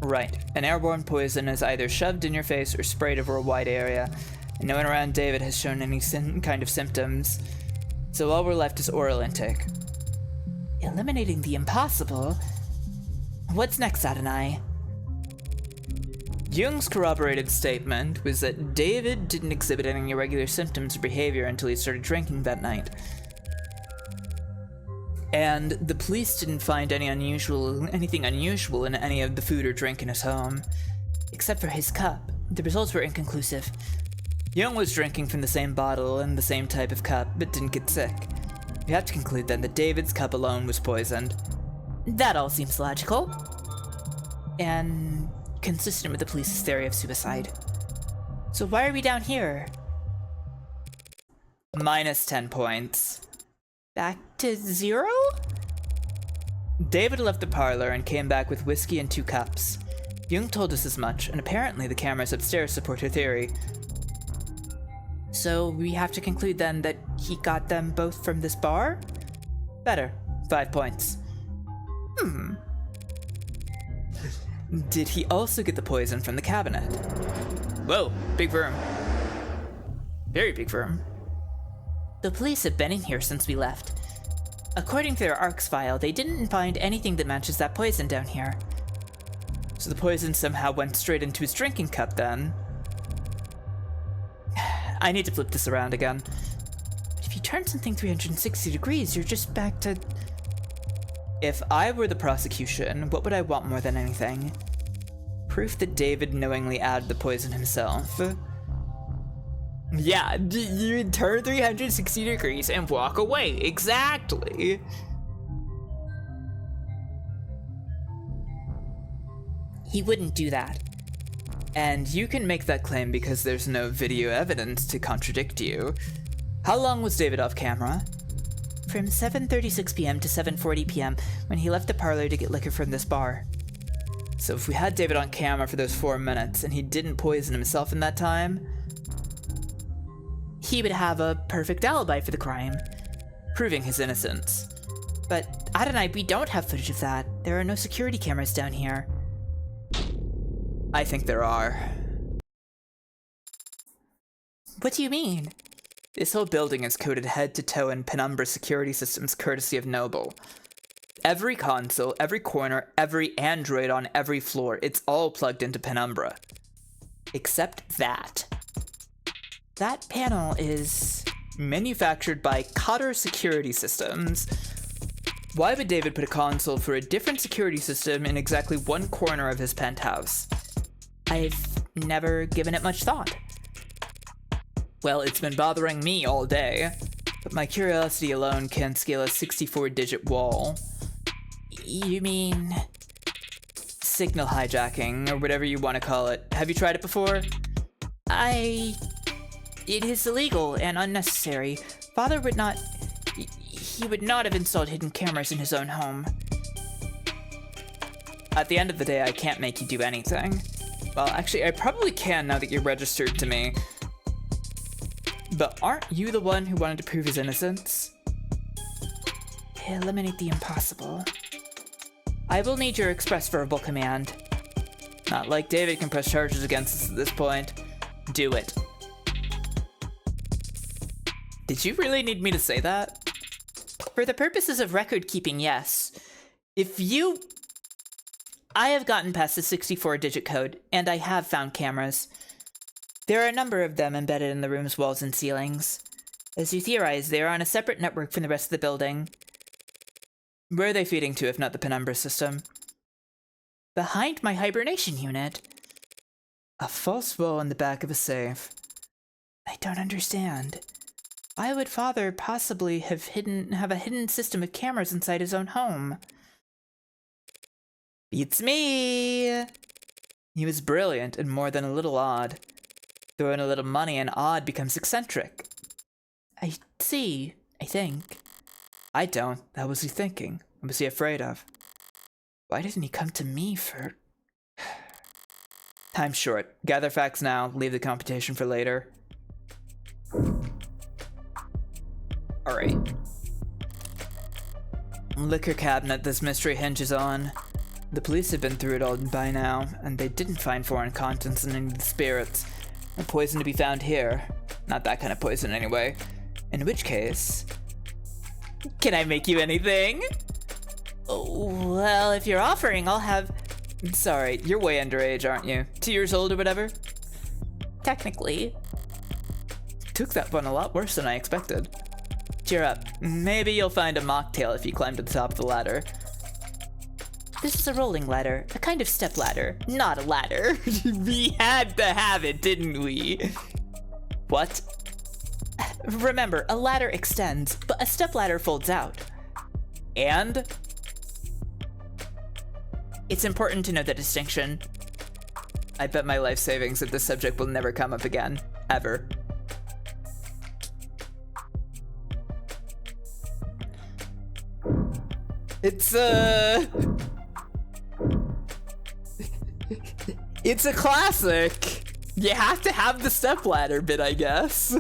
Right. An airborne poison is either shoved in your face or sprayed over a wide area, and no one around David has shown any kind of symptoms. So all we're left is oral intake. Eliminating the impossible? What's next, Adonai? Jung's corroborated statement was that David didn't exhibit any irregular symptoms or behavior until he started drinking that night. And the police didn't find anything unusual in any of the food or drink in his home. Except for his cup. The results were inconclusive. Jung was drinking from the same bottle and the same type of cup, but didn't get sick. We have to conclude then that David's cup alone was poisoned. That all seems logical. And consistent with the police's theory of suicide. So why are we down here? Minus 10 points. Back to 0? David left the parlor and came back with whiskey and 2 cups. Jung told us as much, and apparently the cameras upstairs support her theory. So we have to conclude then that he got them both from this bar? Better. 5 points. Did he also get the poison from the cabinet? Whoa, big room. Very big room. The police have been in here since we left. According to their ARCS file, they didn't find anything that matches that poison down here. So the poison somehow went straight into his drinking cup then? I need to flip this around again. But if you turn something 360 degrees, you're just back to... If I were the prosecution, what would I want more than anything? Proof that David knowingly added the poison himself. Yeah, you turn 360 degrees and walk away. Exactly. He wouldn't do that. And you can make that claim because there's no video evidence to contradict you. How long was David off camera? From 7:36 p.m. to 7:40 p.m. when he left the parlor to get liquor from this bar. So if we had David on camera for those 4 minutes and he didn't poison himself in that time, he would have a perfect alibi for the crime, proving his innocence. But Adonai, we don't have footage of that. There are no security cameras down here. I think there are. What do you mean? This whole building is coated head to toe in penumbra security systems courtesy of Noble. Every console, every corner, every Android on every floor, it's all plugged into penumbra. Except that. That panel is... manufactured by Cotter Security Systems. Why would David put a console for a different security system in exactly one corner of his penthouse? I've never given it much thought. Well, it's been bothering me all day, but my curiosity alone can't scale a 64-digit wall. You mean... signal hijacking, or whatever you want to call it. Have you tried it before? It is illegal and unnecessary. Father would not... he would not have installed hidden cameras in his own home. At the end of the day, I can't make you do anything. Well, actually, I probably can now that you're registered to me. But aren't you the one who wanted to prove his innocence? Eliminate the impossible. I will need your express verbal command. Not like David can press charges against us at this point. Do it. Did you really need me to say that? For the purposes of record keeping, yes. I have gotten past the 64-digit code, and I have found cameras. There are a number of them embedded in the room's walls and ceilings. As you theorize, they are on a separate network from the rest of the building. Where are they feeding to, if not the penumbra system? Behind my hibernation unit. A false wall in the back of a safe. I don't understand. Why would Father possibly have a hidden system of cameras inside his own home? Beats me! He was brilliant and more than a little odd. Throw in a little money and odd becomes eccentric. I see, I think. I don't. That was he thinking. What was he afraid of? Why didn't he come to me for... Time's short. Gather facts now. Leave the computation for later. Alright. Liquor cabinet this mystery hinges on. The police have been through it all by now, and they didn't find foreign contents in any of the spirits. No poison to be found here. Not that kind of poison anyway. In which case... Can I make you anything? Oh, well, if you're offering, I'll have... Sorry, you're way underage, aren't you? 2 years old or whatever? Technically. Took that one a lot worse than I expected. Cheer up. Maybe you'll find a mocktail if you climb to the top of the ladder. This is a rolling ladder, a kind of step ladder, not a ladder. We had to have it, didn't we? What? Remember, a ladder extends, but a step ladder folds out. And? It's important to know the distinction. I bet my life savings that this subject will never come up again. Ever. It's a classic. You have to have the stepladder bit, I guess.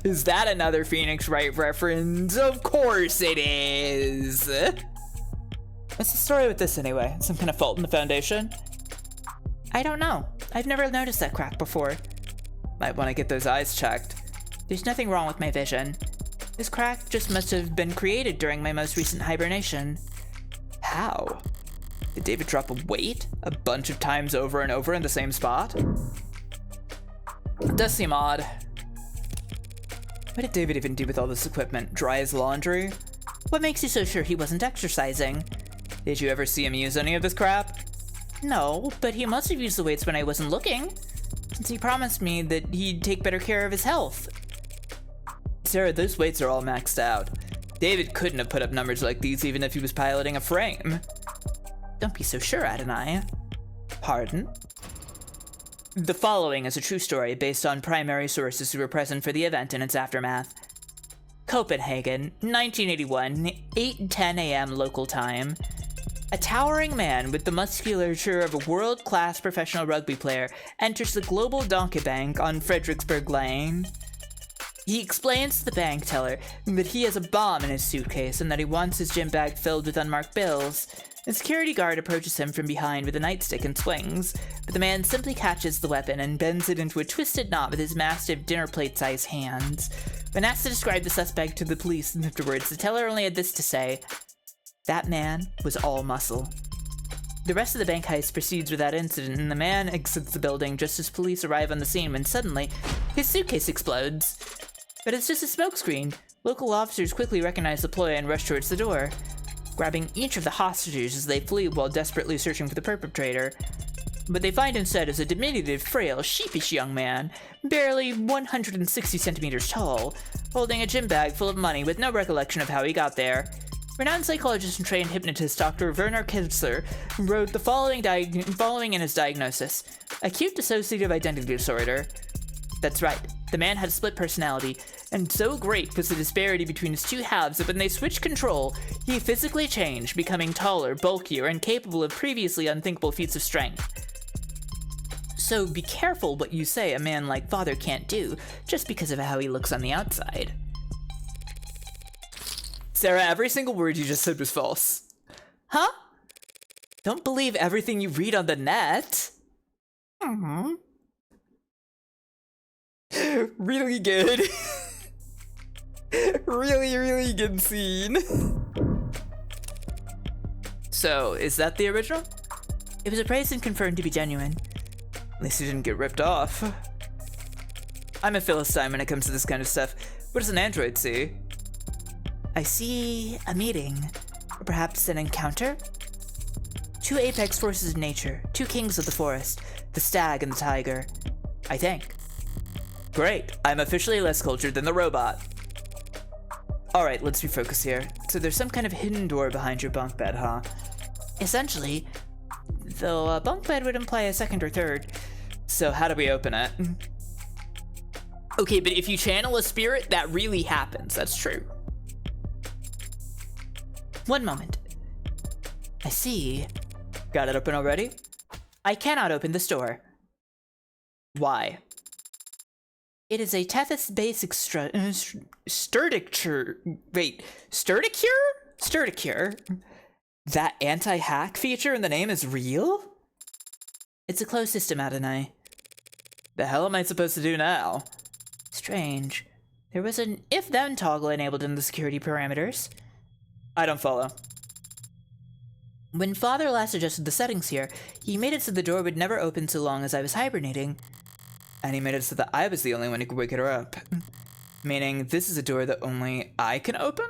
Is that another Phoenix Wright reference? Of course it is. What's the story with this anyway? Some kind of fault in the foundation? I don't know. I've never noticed that crack before. Might want to get those eyes checked. There's nothing wrong with my vision. This crack just must have been created during my most recent hibernation. How? Did David drop a weight a bunch of times over and over in the same spot? It does seem odd. What did David even do with all this equipment? Dry his laundry? What makes you so sure he wasn't exercising? Did you ever see him use any of this crap? No, but he must have used the weights when I wasn't looking, since he promised me that he'd take better care of his health. Sarah, those weights are all maxed out. David couldn't have put up numbers like these even if he was piloting a frame. Don't be so sure, Adonai. Pardon? The following is a true story based on primary sources who were present for the event and its aftermath. Copenhagen, 1981, 8:10 a.m. local time. A towering man with the musculature of a world-class professional rugby player enters the Global Donkey Bank on Fredericksburg Lane. He explains to the bank teller that he has a bomb in his suitcase and that he wants his gym bag filled with unmarked bills. A security guard approaches him from behind with a nightstick and swings, but the man simply catches the weapon and bends it into a twisted knot with his massive dinner plate-sized hands. When asked to describe the suspect to the police afterwards, the teller only had this to say: "That man was all muscle." The rest of the bank heist proceeds without incident, and the man exits the building just as police arrive on the scene when suddenly his suitcase explodes. But it's just a smokescreen. Local officers quickly recognize the ploy and rush towards the door, grabbing each of the hostages as they flee while desperately searching for the perpetrator. What they find instead is a diminutive, frail, sheepish young man, barely 160 centimeters tall, holding a gym bag full of money with no recollection of how he got there. Renowned psychologist and trained hypnotist Dr. Werner Kitzler wrote the following in his diagnosis: acute dissociative identity disorder. That's right, the man had a split personality, and so great was the disparity between his two halves that when they switched control, he physically changed, becoming taller, bulkier, and capable of previously unthinkable feats of strength. So be careful what you say a man like Father can't do, just because of how he looks on the outside. Sarah, every single word you just said was false. Huh? Don't believe everything you read on the net. Mm-hmm. Really good. Really, really good scene. So, is that the original? It was appraised and confirmed to be genuine. At least you didn't get ripped off. I'm a Philistine when it comes to this kind of stuff. What does an android see? I see a meeting, or perhaps an encounter. Two apex forces of nature, two kings of the forest, the stag and the tiger, I think. Great, I'm officially less cultured than the robot. Alright, let's refocus here. So there's some kind of hidden door behind your bunk bed, huh? Essentially, though a bunk bed would imply a second or third. So how do we open it? Okay, but if you channel a spirit, that really happens. That's true. One moment. I see. Got it open already? I cannot open this door. Why? It is a Tethys-based Sturdicure. Wait, Sturdicure? Sturdicure? That anti-hack feature in the name is real? It's a closed system, Adonai. The hell am I supposed to do now? Strange. There was an if-then toggle enabled in the security parameters. I don't follow. When Father last adjusted the settings here, he made it so the door would never open so long as I was hibernating. And he made it so that I was the only one who could wake her up. Meaning, this is a door that only I can open?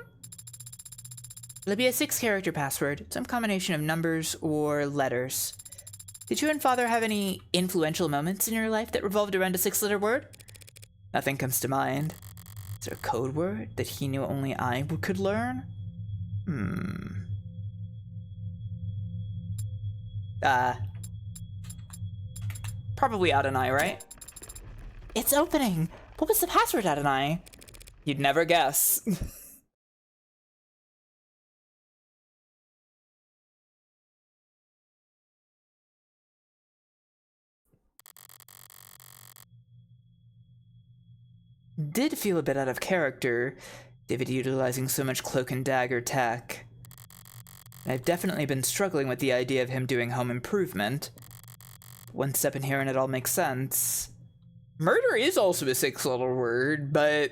It'll be a 6-character password, some combination of numbers or letters. Did you and Father have any influential moments in your life that revolved around a 6-letter word? Nothing comes to mind. Is there a code word that he knew only I could learn? Probably Adonai, right? It's opening! What was the password, Adonai? You'd never guess. Did feel a bit out of character, David utilizing so much cloak and dagger tech. I've definitely been struggling with the idea of him doing home improvement. One step in here and it all makes sense. Murder is also a 6-letter word, but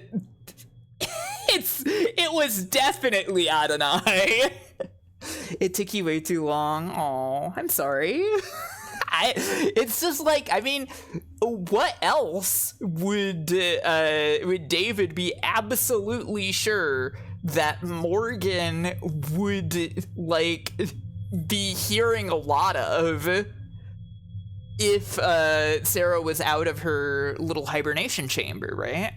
it was definitely Adonai. It took you way too long. Oh, I'm sorry. It's just like, I mean, what else would David be absolutely sure that Morgan would, like, be hearing a lot of if Sarah was out of her little hibernation chamber, right?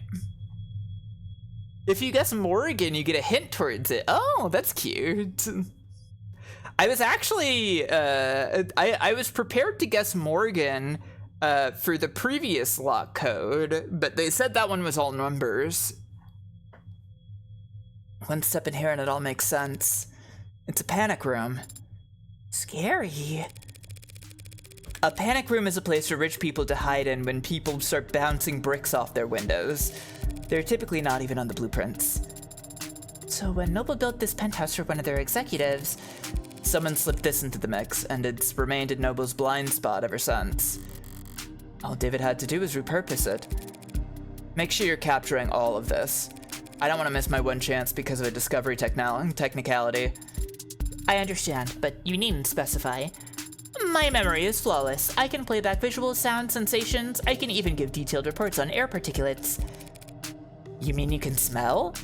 If you guess Morgan, you get a hint towards it. Oh, that's cute. I was actually, I was prepared to guess Morgan for the previous lock code, but they said that one was all numbers. One step in here and it all makes sense. It's a panic room. Scary. A panic room is a place for rich people to hide in when people start bouncing bricks off their windows. They're typically not even on the blueprints. So when Noble built this penthouse for one of their executives, someone slipped this into the mix, and it's remained in Noble's blind spot ever since. All David had to do was repurpose it. Make sure you're capturing all of this. I don't want to miss my one chance because of a discovery technicality. I understand, but you needn't specify. My memory is flawless. I can play back visuals, sounds, sensations. I can even give detailed reports on air particulates. You mean you can smell?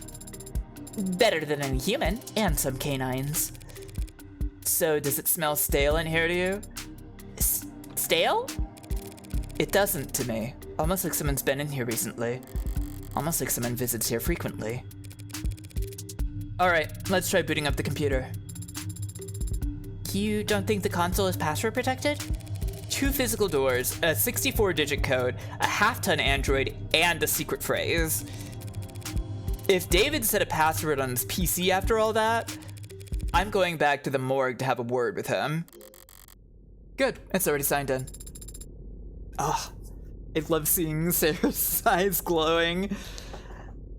Better than any human, and some canines. So does it smell stale in here to you? Stale? It doesn't to me. Almost like someone's been in here recently. Almost like someone visits here frequently. Alright, let's try booting up the computer. You don't think the console is password protected? 2 physical doors, a 64-digit code, a half-ton android, and a secret phrase. If David set a password on his PC after all that, I'm going back to the morgue to have a word with him. Good, it's already signed in. Ah, I love seeing Sarah's eyes glowing.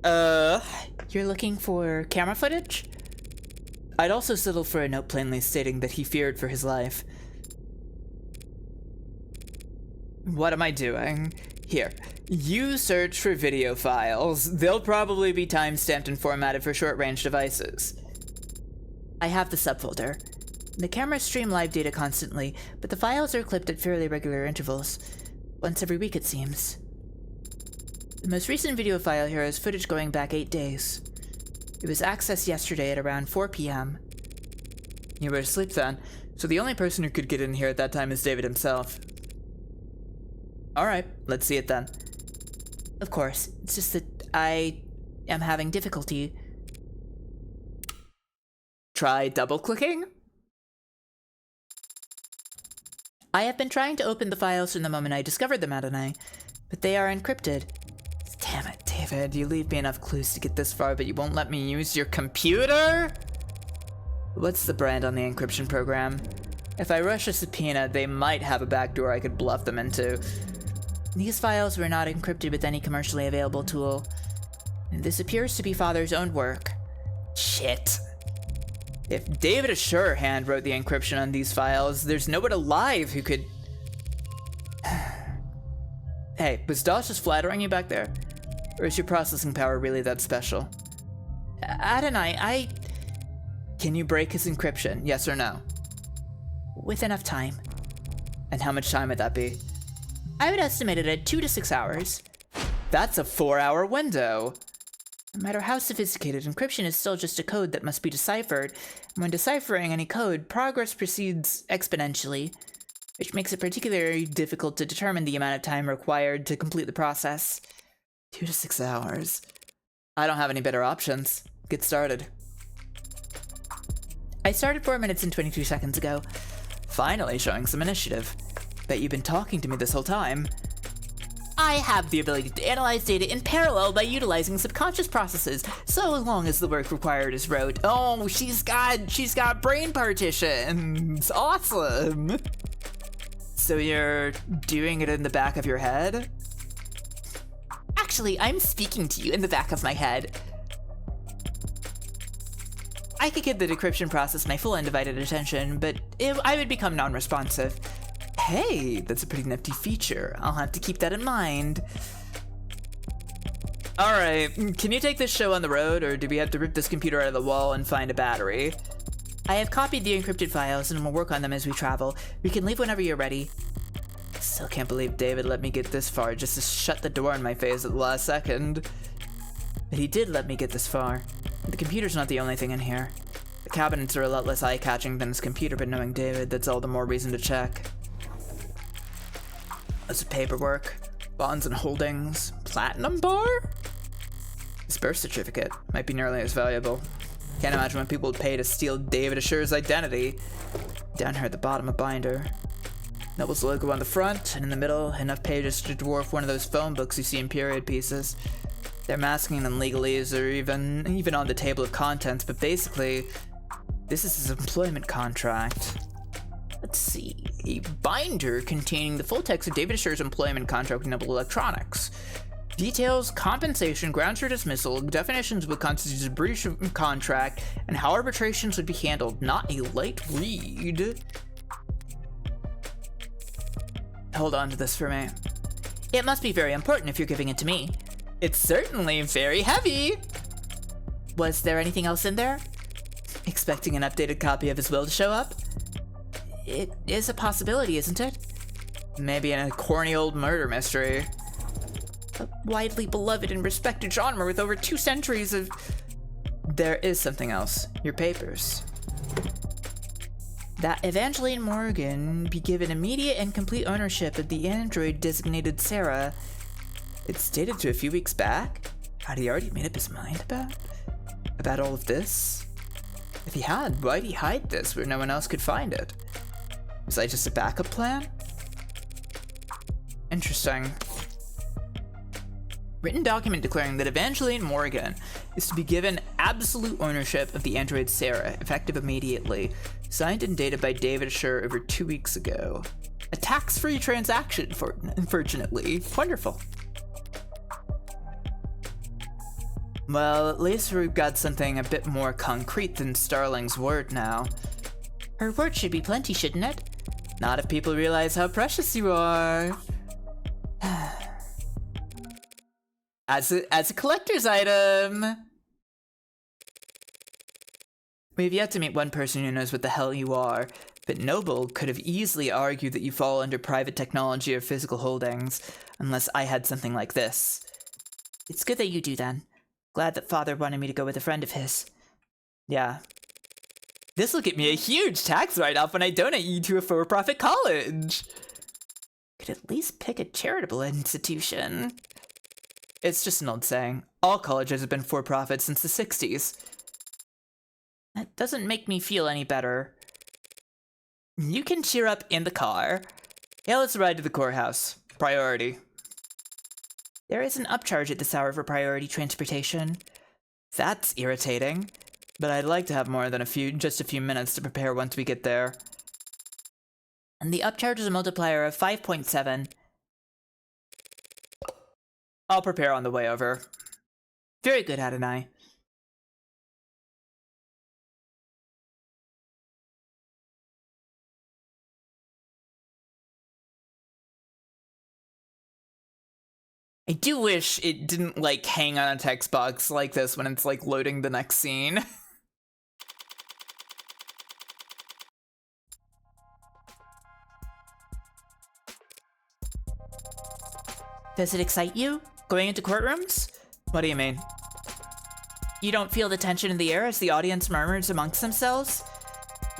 You're looking for camera footage? I'd also settle for a note plainly stating that he feared for his life. What am I doing? Here, you search for video files. They'll probably be timestamped and formatted for short-range devices. I have the subfolder. The cameras stream live data constantly, but the files are clipped at fairly regular intervals. Once every week, it seems. The most recent video file here is footage going back 8 days. It was accessed yesterday at around 4 p.m. You were asleep then, so the only person who could get in here at that time is David himself. Alright, let's see it then. Of course, it's just that I am having difficulty. Try double-clicking? I have been trying to open the files from the moment I discovered them, Adonai, but they are encrypted. Damn it, David, you leave me enough clues to get this far, but you won't let me use your computer? What's the brand on the encryption program? If I rush a subpoena, they might have a backdoor I could bluff them into. These files were not encrypted with any commercially available tool. This appears to be Father's own work. Shit. If David Assure hand wrote the encryption on these files, there's no one alive who could... Hey, was Dosh just flattering you back there? Or is your processing power really that special? Adonai, Can you break his encryption, yes or no? With enough time. And how much time would that be? I would estimate it at 2 to 6 hours. That's a 4-hour window. No matter how sophisticated, encryption is still just a code that must be deciphered. And when deciphering any code, progress proceeds exponentially, which makes it particularly difficult to determine the amount of time required to complete the process. 2 to 6 hours. I don't have any better options. Get started. I started 4 minutes and 22 seconds ago. Finally showing some initiative. Bet you've been talking to me this whole time. I have the ability to analyze data in parallel by utilizing subconscious processes, so long as the work required is rote. Oh, she's got brain partitions. Awesome. So you're doing it in the back of your head? Actually, I'm speaking to you in the back of my head. I could give the decryption process my full undivided attention, but I would become non-responsive. Hey, that's a pretty nifty feature. I'll have to keep that in mind. Alright, can you take this show on the road, or do we have to rip this computer out of the wall and find a battery? I have copied the encrypted files and we'll work on them as we travel. We can leave whenever you're ready. Still can't believe David let me get this far just to shut the door in my face at the last second. But he did let me get this far. The computer's not the only thing in here. The cabinets are a lot less eye-catching than his computer, but knowing David, that's all the more reason to check. Lots of paperwork, bonds and holdings, platinum bar? His birth certificate might be nearly as valuable. Can't imagine what people would pay to steal David Assure's identity. Down here at the bottom, a binder. Noble's logo on the front, and in the middle, enough pages to dwarf one of those phone books you see in period pieces. They're masking them legalese or even on the table of contents, but basically, this is his employment contract. Let's see, a binder containing the full text of David Assure's employment contract with Noble Electronics. Details, compensation, grounds for dismissal, definitions of what constitutes a breach of contract, and how arbitrations would be handled. Not a light read. Hold on to this for me. It must be very important if you're giving it to me. It's certainly very heavy. Was there anything else in there? Expecting an updated copy of his will to show up? It is a possibility, isn't it? Maybe in a corny old murder mystery. A widely beloved and respected genre with over 2 centuries of... There is something else. Your papers. That Evangeline Morgan be given immediate and complete ownership of the android designated Sarah. It's dated to a few weeks back? Had he already made up his mind about all of this? If he had, why'd he hide this where no one else could find it? Was that just a backup plan? Interesting. Written document declaring that Evangeline Morgan is to be given absolute ownership of the android Sarah, effective immediately. Signed and dated by David Assure over 2 weeks ago. A tax-free transaction, unfortunately. Wonderful. Well, at least we've got something a bit more concrete than Starling's word now. Her word should be plenty, shouldn't it? Not if people realize how precious you are. As a collector's item. We've yet to meet one person who knows what the hell you are, but Noble could have easily argued that you fall under private technology or physical holdings, unless I had something like this. It's good that you do, then. Glad that Father wanted me to go with a friend of his. Yeah. This'll get me a huge tax write-off when I donate you to a for-profit college. Could at least pick a charitable institution. It's just an old saying. All colleges have been for-profit since the 60s. That doesn't make me feel any better. You can cheer up in the car. Yeah, let's ride to the courthouse. Priority. There is an upcharge at this hour for priority transportation. That's irritating. But I'd like to have more than just a few minutes to prepare once we get there. And the upcharge is a multiplier of 5.7. I'll prepare on the way over. Very good, Adonai. I do wish it didn't, like, hang on a text box like this when it's, like, loading the next scene. Does it excite you, going into courtrooms? What do you mean? You don't feel the tension in the air as the audience murmurs amongst themselves?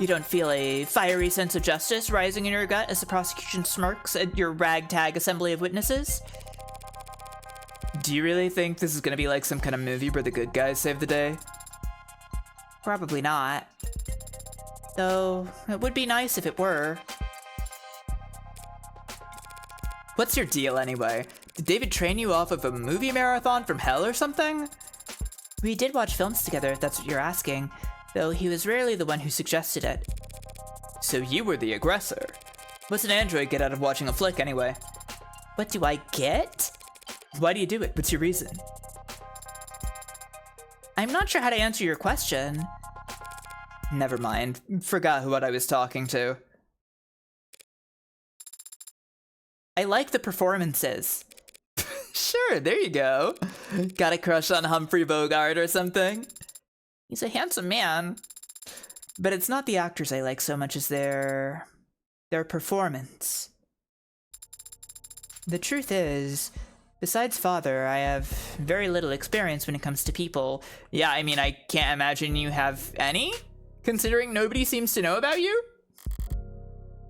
You don't feel a fiery sense of justice rising in your gut as the prosecution smirks at your ragtag assembly of witnesses? Do you really think this is gonna be like some kind of movie where the good guys save the day? Probably not. Though, it would be nice if it were. What's your deal anyway? Did David train you off of a movie marathon from hell or something? We did watch films together, if that's what you're asking, though he was rarely the one who suggested it. So you were the aggressor. What's an android get out of watching a flick anyway? What do I get? Why do you do it? What's your reason? I'm not sure how to answer your question. Never mind. Forgot what I was talking to. I like the performances. Sure, there you go. Got a crush on Humphrey Bogart or something? He's a handsome man. But it's not the actors I like so much as their performance. The truth is, besides Father, I have very little experience when it comes to people. Yeah, I mean, I can't imagine you have any, considering nobody seems to know about you?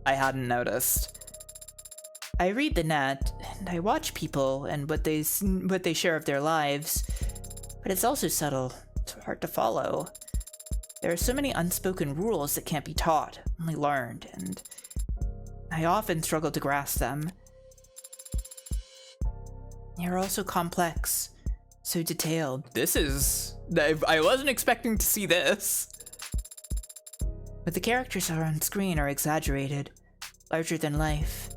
I hadn't noticed. I read the net, and I watch people and what they share of their lives, but it's also subtle. It's hard to follow. There are so many unspoken rules that can't be taught, only learned, and I often struggle to grasp them. They're also complex, so detailed. I wasn't expecting to see this. But the characters are on screen are exaggerated, larger than life.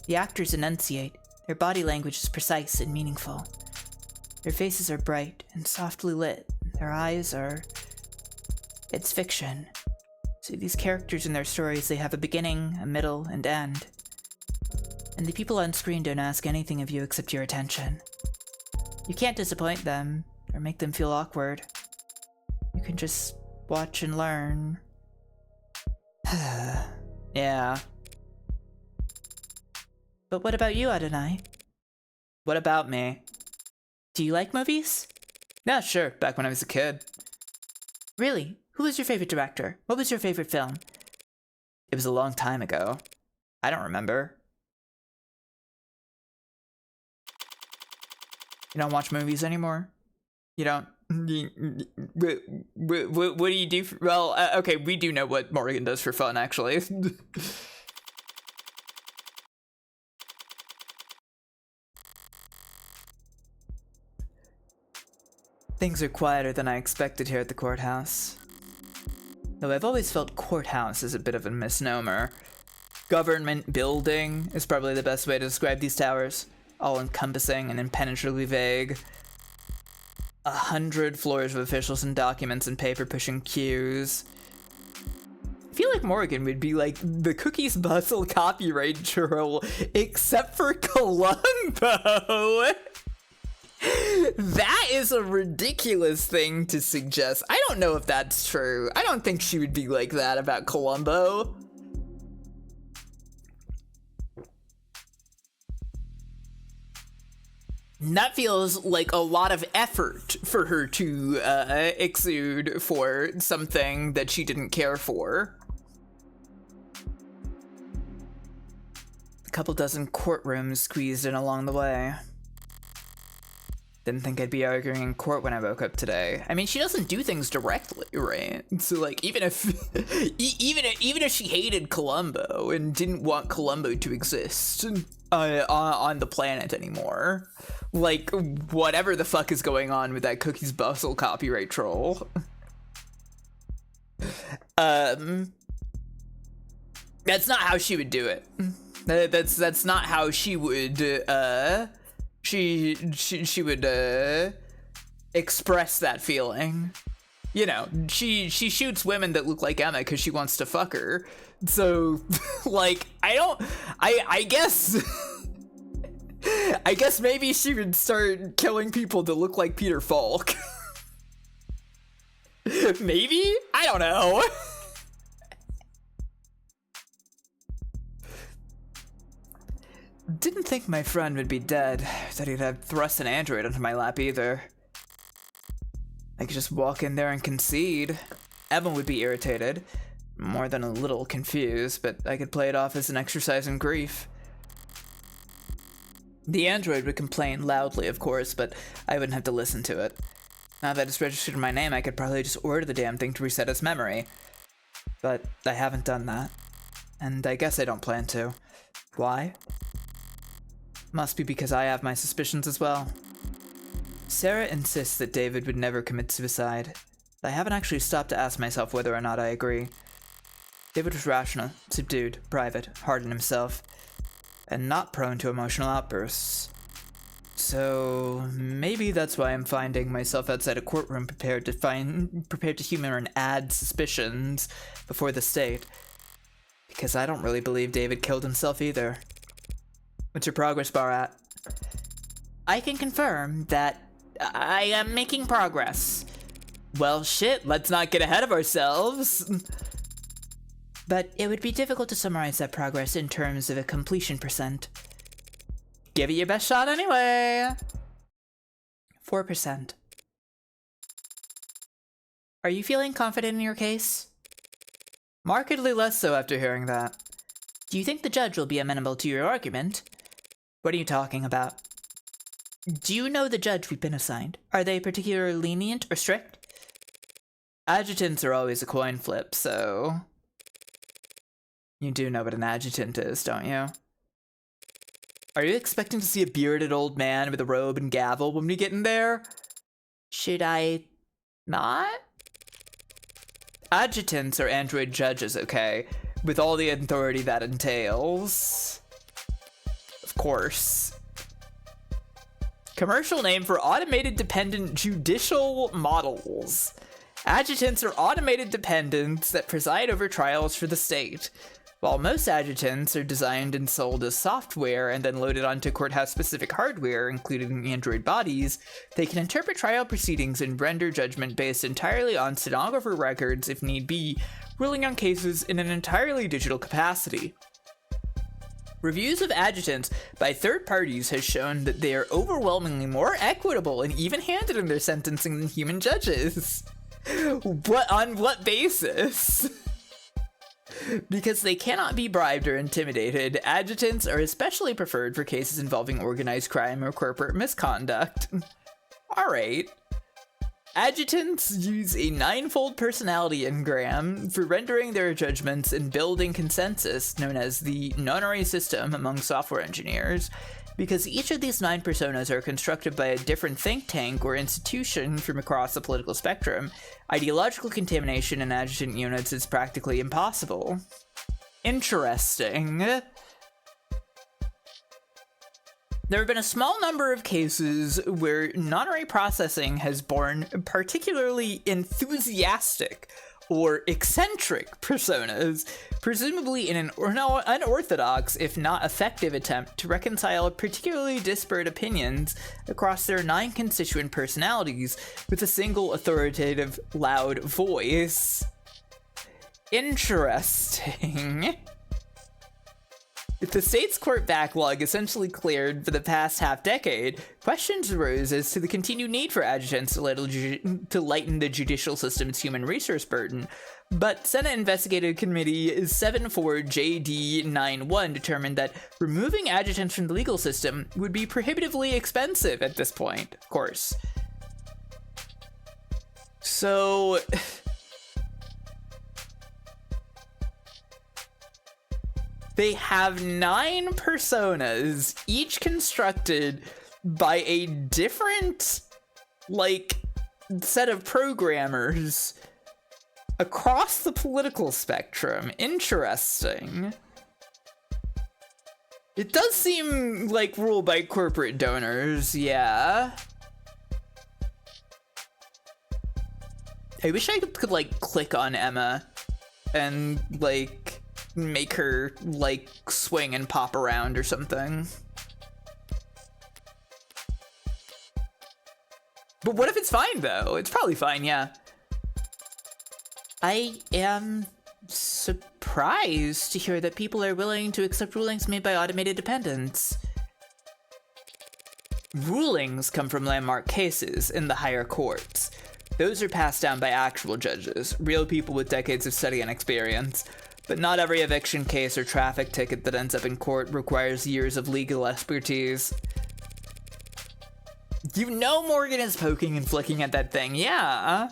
The actors enunciate, their body language is precise and meaningful. Their faces are bright and softly lit, their eyes are... It's fiction. So these characters and their stories, they have a beginning, a middle, and end. And the people on screen don't ask anything of you except your attention. You can't disappoint them, or make them feel awkward. You can just watch and learn. Yeah. But what about you, Adonai? What about me? Do you like movies? Yeah, sure, back when I was a kid. Really? Who was your favorite director? What was your favorite film? It was a long time ago. I don't remember. You don't watch movies anymore? You don't? What do you do? Well, okay, we do know what Morgan does for fun, actually. Things are quieter than I expected here at the courthouse. Though I've always felt courthouse is a bit of a misnomer. Government building is probably the best way to describe these towers. All-encompassing and impenetrably vague. 100 floors of officials and documents and paper pushing queues. I feel like Morgan would be like the Cookies Bustle copyright troll, except for Columbo. That is a ridiculous thing to suggest. I don't know if that's true. I don't think she would be like that about Columbo. That feels like a lot of effort for her to exude for something that she didn't care for. A couple dozen courtrooms squeezed in along the way. Didn't think I'd be arguing in court when I woke up today. I mean, she doesn't do things directly, right? So like, even if even if she hated Columbo and didn't want Columbo to exist on the planet anymore, like whatever the fuck is going on with that Cookies Bustle copyright troll, that's not how she would do it. That's not how she would she would express that feeling. You know, she shoots women that look like Emma because she wants to fuck her. So like, I guess I guess maybe she would start killing people that look like Peter Falk. Maybe? I don't know. Didn't think my friend would be dead, that he'd have thrust an android onto my lap either. I could just walk in there and concede. Evan would be irritated, more than a little confused, but I could play it off as an exercise in grief. The android would complain loudly, of course, but I wouldn't have to listen to it. Now that it's registered in my name, I could probably just order the damn thing to reset its memory. But I haven't done that, and I guess I don't plan to. Why? Must be because I have my suspicions as well. Sarah insists that David would never commit suicide. I haven't actually stopped to ask myself whether or not I agree. David was rational, subdued, private, hard on himself, and not prone to emotional outbursts. So maybe that's why I'm finding myself outside a courtroom prepared to humor and add suspicions before the state. Because I don't really believe David killed himself either. What's your progress bar at? I can confirm that I am making progress. Well, shit, let's not get ahead of ourselves. But it would be difficult to summarize that progress in terms of a completion percent. Give it your best shot anyway. 4%. Are you feeling confident in your case? Markedly less so after hearing that. Do you think the judge will be amenable to your argument? What are you talking about? Do you know the judge we've been assigned? Are they particularly lenient or strict? Adjutants are always a coin flip, so... You do know what an adjutant is, don't you? Are you expecting to see a bearded old man with a robe and gavel when we get in there? Should I not? Adjutants are android judges, okay? With all the authority that entails. Of course. Commercial name for automated dependent judicial models. Adjutants are automated dependents that preside over trials for the state. While most adjutants are designed and sold as software and then loaded onto courthouse-specific hardware, including android bodies, they can interpret trial proceedings and render judgment based entirely on stenographer records if need be, ruling on cases in an entirely digital capacity. Reviews of adjutants by third parties has shown that they are overwhelmingly more equitable and even-handed in their sentencing than human judges. What, on what basis? Because they cannot be bribed or intimidated, adjutants are especially preferred for cases involving organized crime or corporate misconduct. Alright. Adjutants use a 9-fold personality engram for rendering their judgments and building consensus, known as the nonary system among software engineers, because each of these 9 personas are constructed by a different think tank or institution from across the political spectrum. Ideological contamination in adjutant units is practically impossible. Interesting. There have been a small number of cases where non-array processing has born particularly enthusiastic or eccentric personas, presumably in an unorthodox, if not effective, attempt to reconcile particularly disparate opinions across their 9 constituent personalities with a single authoritative, loud voice. Interesting. With the state's court backlog essentially cleared for the past half-decade, questions arose as to the continued need for adjutants to lighten the judicial system's human resource burden, but Senate Investigative Committee 74JD91 determined that removing adjutants from the legal system would be prohibitively expensive at this point, of course. So... they have 9 personas, each constructed by a different, like, set of programmers across the political spectrum. Interesting. It does seem like ruled by corporate donors, yeah. I wish I could like, click on Emma and, like, make her, like, swing and pop around or something. But what if it's fine, though? It's probably fine, yeah. I am surprised to hear that people are willing to accept rulings made by automated dependents. Rulings come from landmark cases in the higher courts. Those are passed down by actual judges, real people with decades of study and experience. But not every eviction case or traffic ticket that ends up in court requires years of legal expertise. You know Morgan is poking and flicking at that thing, yeah.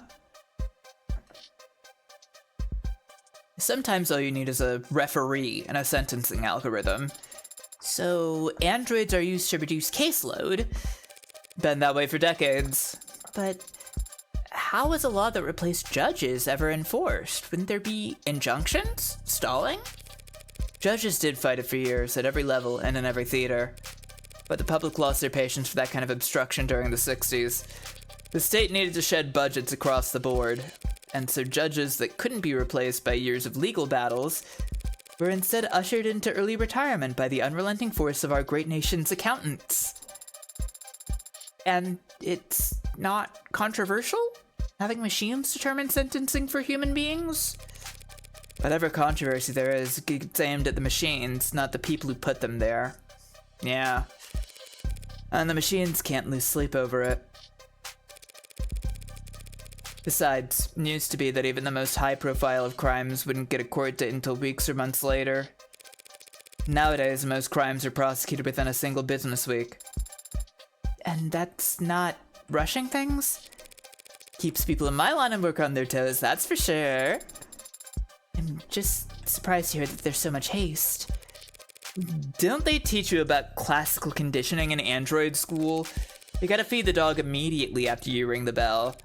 Sometimes all you need is a referee and a sentencing algorithm. So androids are used to reduce caseload. Been that way for decades. But how is a law that replaced judges ever enforced? Wouldn't there be injunctions? Stalling? Judges did fight it for years, at every level and in every theater. But the public lost their patience for that kind of obstruction during the 60s. The state needed to shed budgets across the board, and so judges that couldn't be replaced by years of legal battles were instead ushered into early retirement by the unrelenting force of our great nation's accountants. And it's not controversial? Having machines determine sentencing for human beings? Whatever controversy there is, gets aimed at the machines, not the people who put them there. Yeah. And the machines can't lose sleep over it. Besides, it used to be that even the most high-profile of crimes wouldn't get a court date until weeks or months later. Nowadays, most crimes are prosecuted within a single business week. And that's not rushing things? Keeps people in my line of work on their toes, that's for sure. I'm just surprised to hear that there's so much haste. Don't they teach you about classical conditioning in android school? You gotta feed the dog immediately after you ring the bell.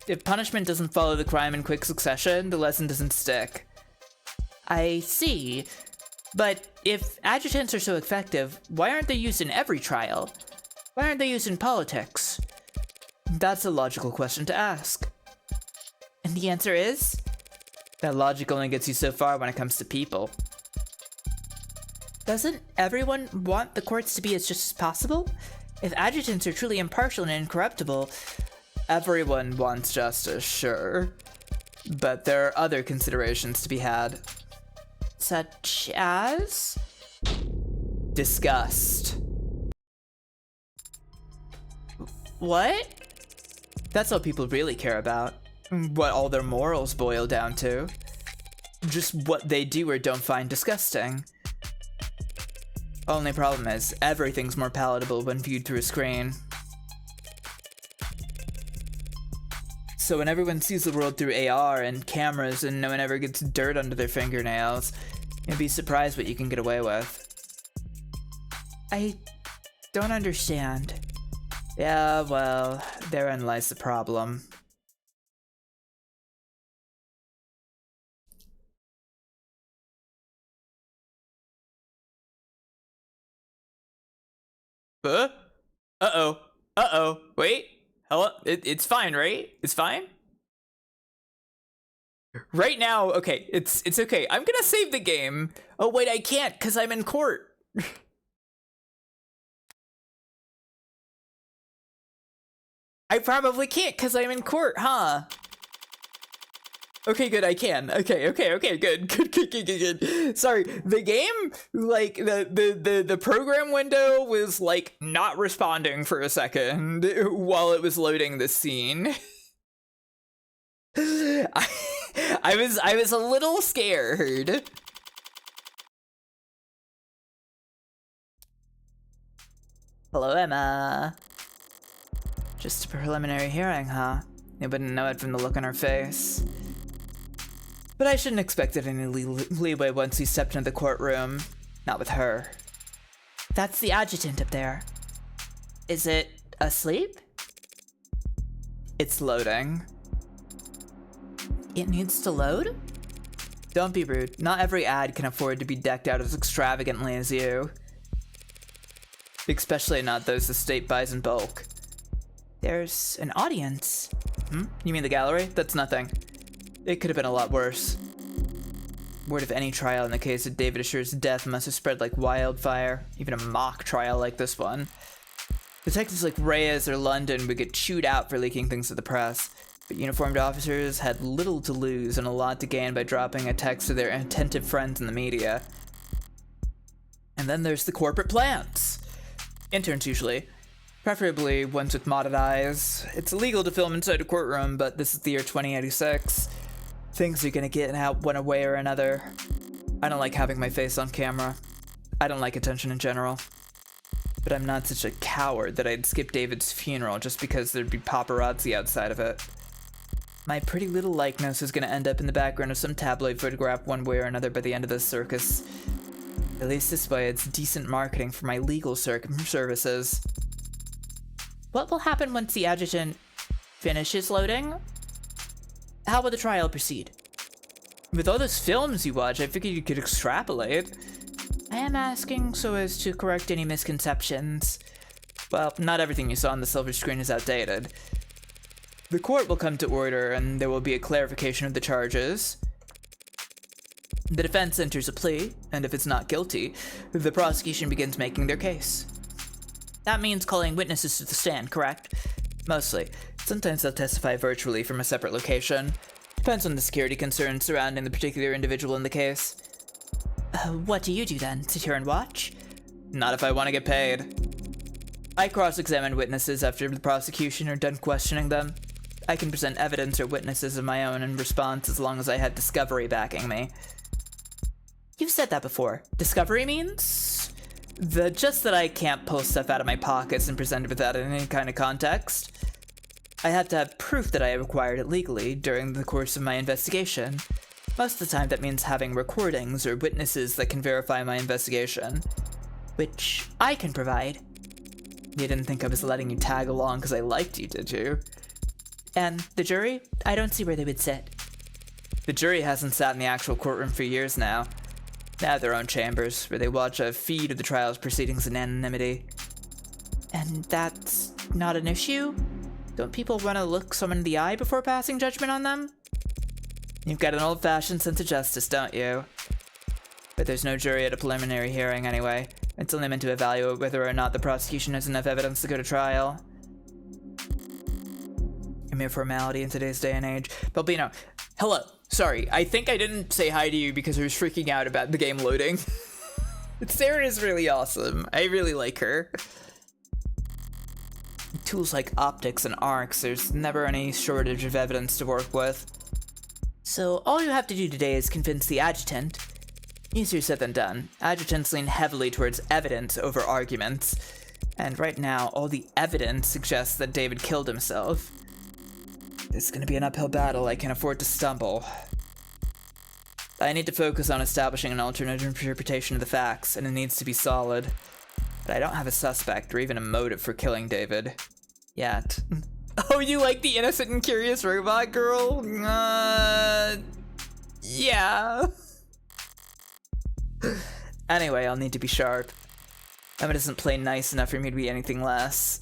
If punishment doesn't follow the crime in quick succession, the lesson doesn't stick. I see. But if adjutants are so effective, why aren't they used in every trial? Why aren't they used in politics? That's a logical question to ask. And the answer is? That logic only gets you so far when it comes to people. Doesn't everyone want the courts to be as just as possible? If adjutants are truly impartial and incorruptible, everyone wants justice, sure. But there are other considerations to be had. Such as? Disgust. What? That's all people really care about. What all their morals boil down to. Just what they do or don't find disgusting. Only problem is, everything's more palatable when viewed through a screen. So when everyone sees the world through AR and cameras and no one ever gets dirt under their fingernails, you'll be surprised what you can get away with. I don't understand. Yeah, well, therein lies the problem. Huh? Uh-oh. Uh-oh. Wait. Hello? It's fine, right? It's fine? Right now, okay, it's okay. I'm gonna save the game. Oh, wait, I can't, because I'm in court. I probably can't, because I'm in court, huh? Okay, good, I can. Okay, good. Good. Sorry, the game, like, the program window was, like, not responding for a second while it was loading the scene. I was a little scared. Hello, Emma. Just a preliminary hearing, huh? You wouldn't know it from the look on her face. But I shouldn't expect any leeway once you stepped into the courtroom. Not with her. That's the adjutant up there. Is it asleep? It's loading. It needs to load? Don't be rude. Not every ad can afford to be decked out as extravagantly as you. Especially not those the state buys in bulk. There's an audience. You mean the gallery? That's nothing. It could have been a lot worse. Word of any trial in the case of David Assure's death must have spread like wildfire. Even a mock trial like this one. Detectives like Reyes or London would get chewed out for leaking things to the press. But uniformed officers had little to lose and a lot to gain by dropping a text to their attentive friends in the media. And then there's the corporate plants. Interns usually. Preferably ones with modded eyes. It's illegal to film inside a courtroom, but this is the year 2086. Things are gonna get out one way or another. I don't like having my face on camera. I don't like attention in general. But I'm not such a coward that I'd skip David's funeral just because there'd be paparazzi outside of it. My pretty little likeness is gonna end up in the background of some tabloid photograph one way or another by the end of this circus. At least this way it's decent marketing for my legal services. What will happen once the adjutant finishes loading? How will the trial proceed? With all those films you watch, I figured you could extrapolate. I am asking so as to correct any misconceptions. Well, not everything you saw on the silver screen is outdated. The court will come to order and there will be a clarification of the charges. The defense enters a plea, and if it's not guilty, the prosecution begins making their case. That means calling witnesses to the stand, correct? Mostly. Sometimes they'll testify virtually from a separate location. Depends on the security concerns surrounding the particular individual in the case. What do you do then? Sit here and watch? Not if I want to get paid. I cross-examine witnesses after the prosecution are done questioning them. I can present evidence or witnesses of my own in response as long as I had discovery backing me. You've said that before. Discovery means? Just that I can't pull stuff out of my pockets and present it without any kind of context. I have to have proof that I have acquired it legally during the course of my investigation. Most of the time that means having recordings or witnesses that can verify my investigation. Which I can provide. You didn't think I was letting you tag along because I liked you, did you? And the jury? I don't see where they would sit. The jury hasn't sat in the actual courtroom for years now. They have their own chambers, where they watch a feed of the trial's proceedings in anonymity. And that's not an issue? Don't people want to look someone in the eye before passing judgment on them? You've got an old-fashioned sense of justice, don't you? But there's no jury at a preliminary hearing anyway. It's only meant to evaluate whether or not the prosecution has enough evidence to go to trial. A mere formality in today's day and age. Balbino, hello. Sorry, I think I didn't say hi to you because I was freaking out about the game loading. Sarah is really awesome. I really like her. Tools like optics and arcs, there's never any shortage of evidence to work with. So all you have to do today is convince the adjutant. Easier said than done. Adjutants lean heavily towards evidence over arguments. And right now, all the evidence suggests that David killed himself. It's gonna be an uphill battle. I can't afford to stumble. I need to focus on establishing an alternative interpretation of the facts, and it needs to be solid. But I don't have a suspect or even a motive for killing David. Yet. Oh, you like the innocent and curious robot girl? Yeah. Anyway, I'll need to be sharp. Emma doesn't play nice enough for me to be anything less.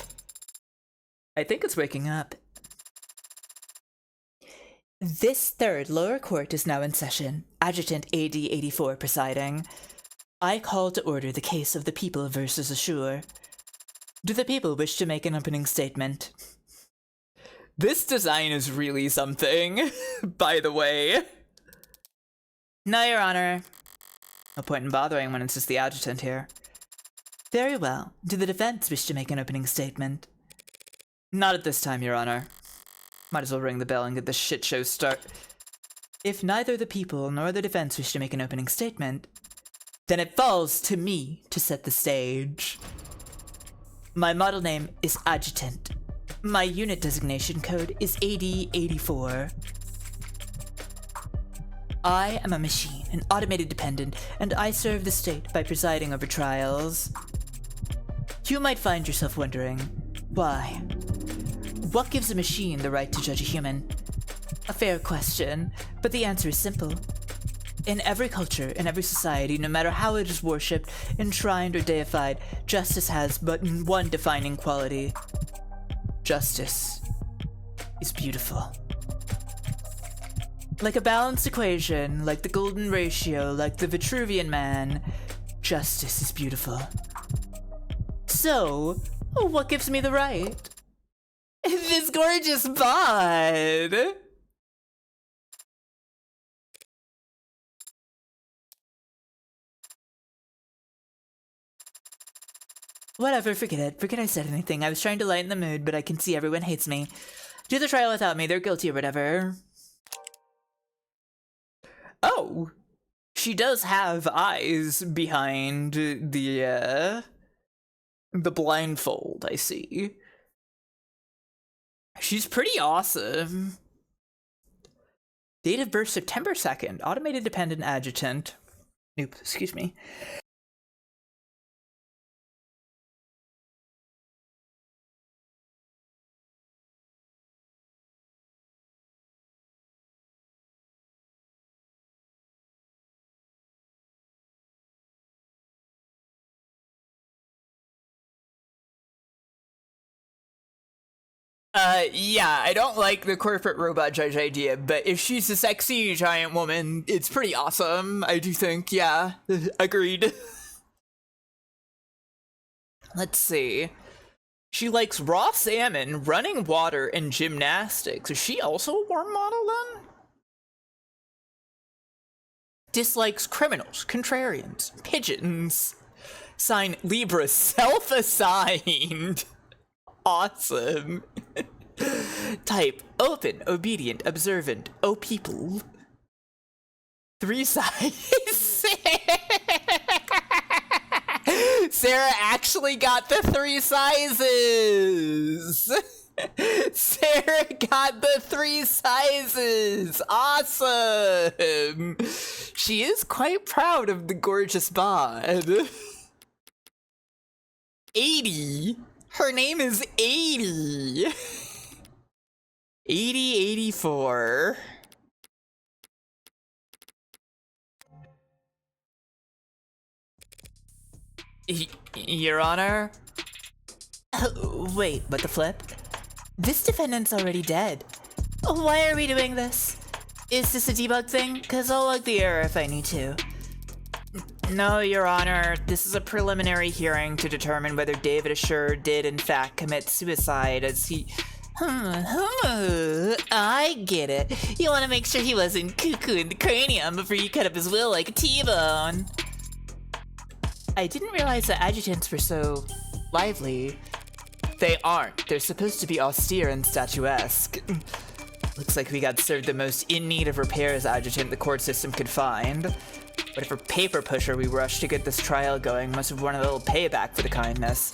I think it's waking up. This third lower court is now in session. Adjutant AD 84 presiding. I call to order the case of the people versus Ashur. Do the people wish to make an opening statement? This design is really something, by the way. No, Your Honor. No point in bothering when it's just the adjutant here. Very well. Do the defense wish to make an opening statement? Not at this time, Your Honor. Might as well ring the bell and get this shit show start. If neither the people nor the defense wish to make an opening statement, then it falls to me to set the stage. My model name is Adjutant. My unit designation code is AD-84. I am a machine, an automated dependent, and I serve the state by presiding over trials. You might find yourself wondering, why? What gives a machine the right to judge a human? A fair question, but the answer is simple. In every culture, in every society, no matter how it is worshipped, enshrined, or deified, justice has but one defining quality. Justice is beautiful. Like a balanced equation, like the golden ratio, like the Vitruvian man, justice is beautiful. So, what gives me the right? This gorgeous bod! Whatever, forget it. Forget I said anything. I was trying to lighten the mood, but I can see everyone hates me. Do the trial without me. They're guilty or whatever. Oh! She does have eyes behind the blindfold, I see. She's pretty awesome. Date of birth September 2nd. Automated dependent adjutant. Nope, excuse me. Yeah, I don't like the corporate robot judge idea, but if she's a sexy giant woman, it's pretty awesome, I do think, yeah. Agreed. Let's see. She likes raw salmon, running water, and gymnastics. Is she also a warm model, then? Dislikes criminals, contrarians, pigeons. Sign Libra, self-assigned. Awesome. Type, open, obedient, observant, oh people. 3 sizes. Sarah actually got the 3 sizes. Sarah got the 3 sizes. Awesome. She is quite proud of the gorgeous bod. 80. Her name is 80. 8084. Your Honor? Wait, what the flip? This defendant's already dead. Why are we doing this? Is this a debug thing? Cause I'll log the error if I need to. No, Your Honor, this is a preliminary hearing to determine whether David Ashur did in fact commit suicide as he... I get it. You want to make sure he wasn't cuckoo in the cranium before you cut up his will like a T-bone. I didn't realize that adjutants were so lively. They aren't. They're supposed to be austere and statuesque. Looks like we got served the most in need of repairs adjutant the court system could find. Whatever paper pusher we rushed to get this trial going must have wanted a little payback for the kindness.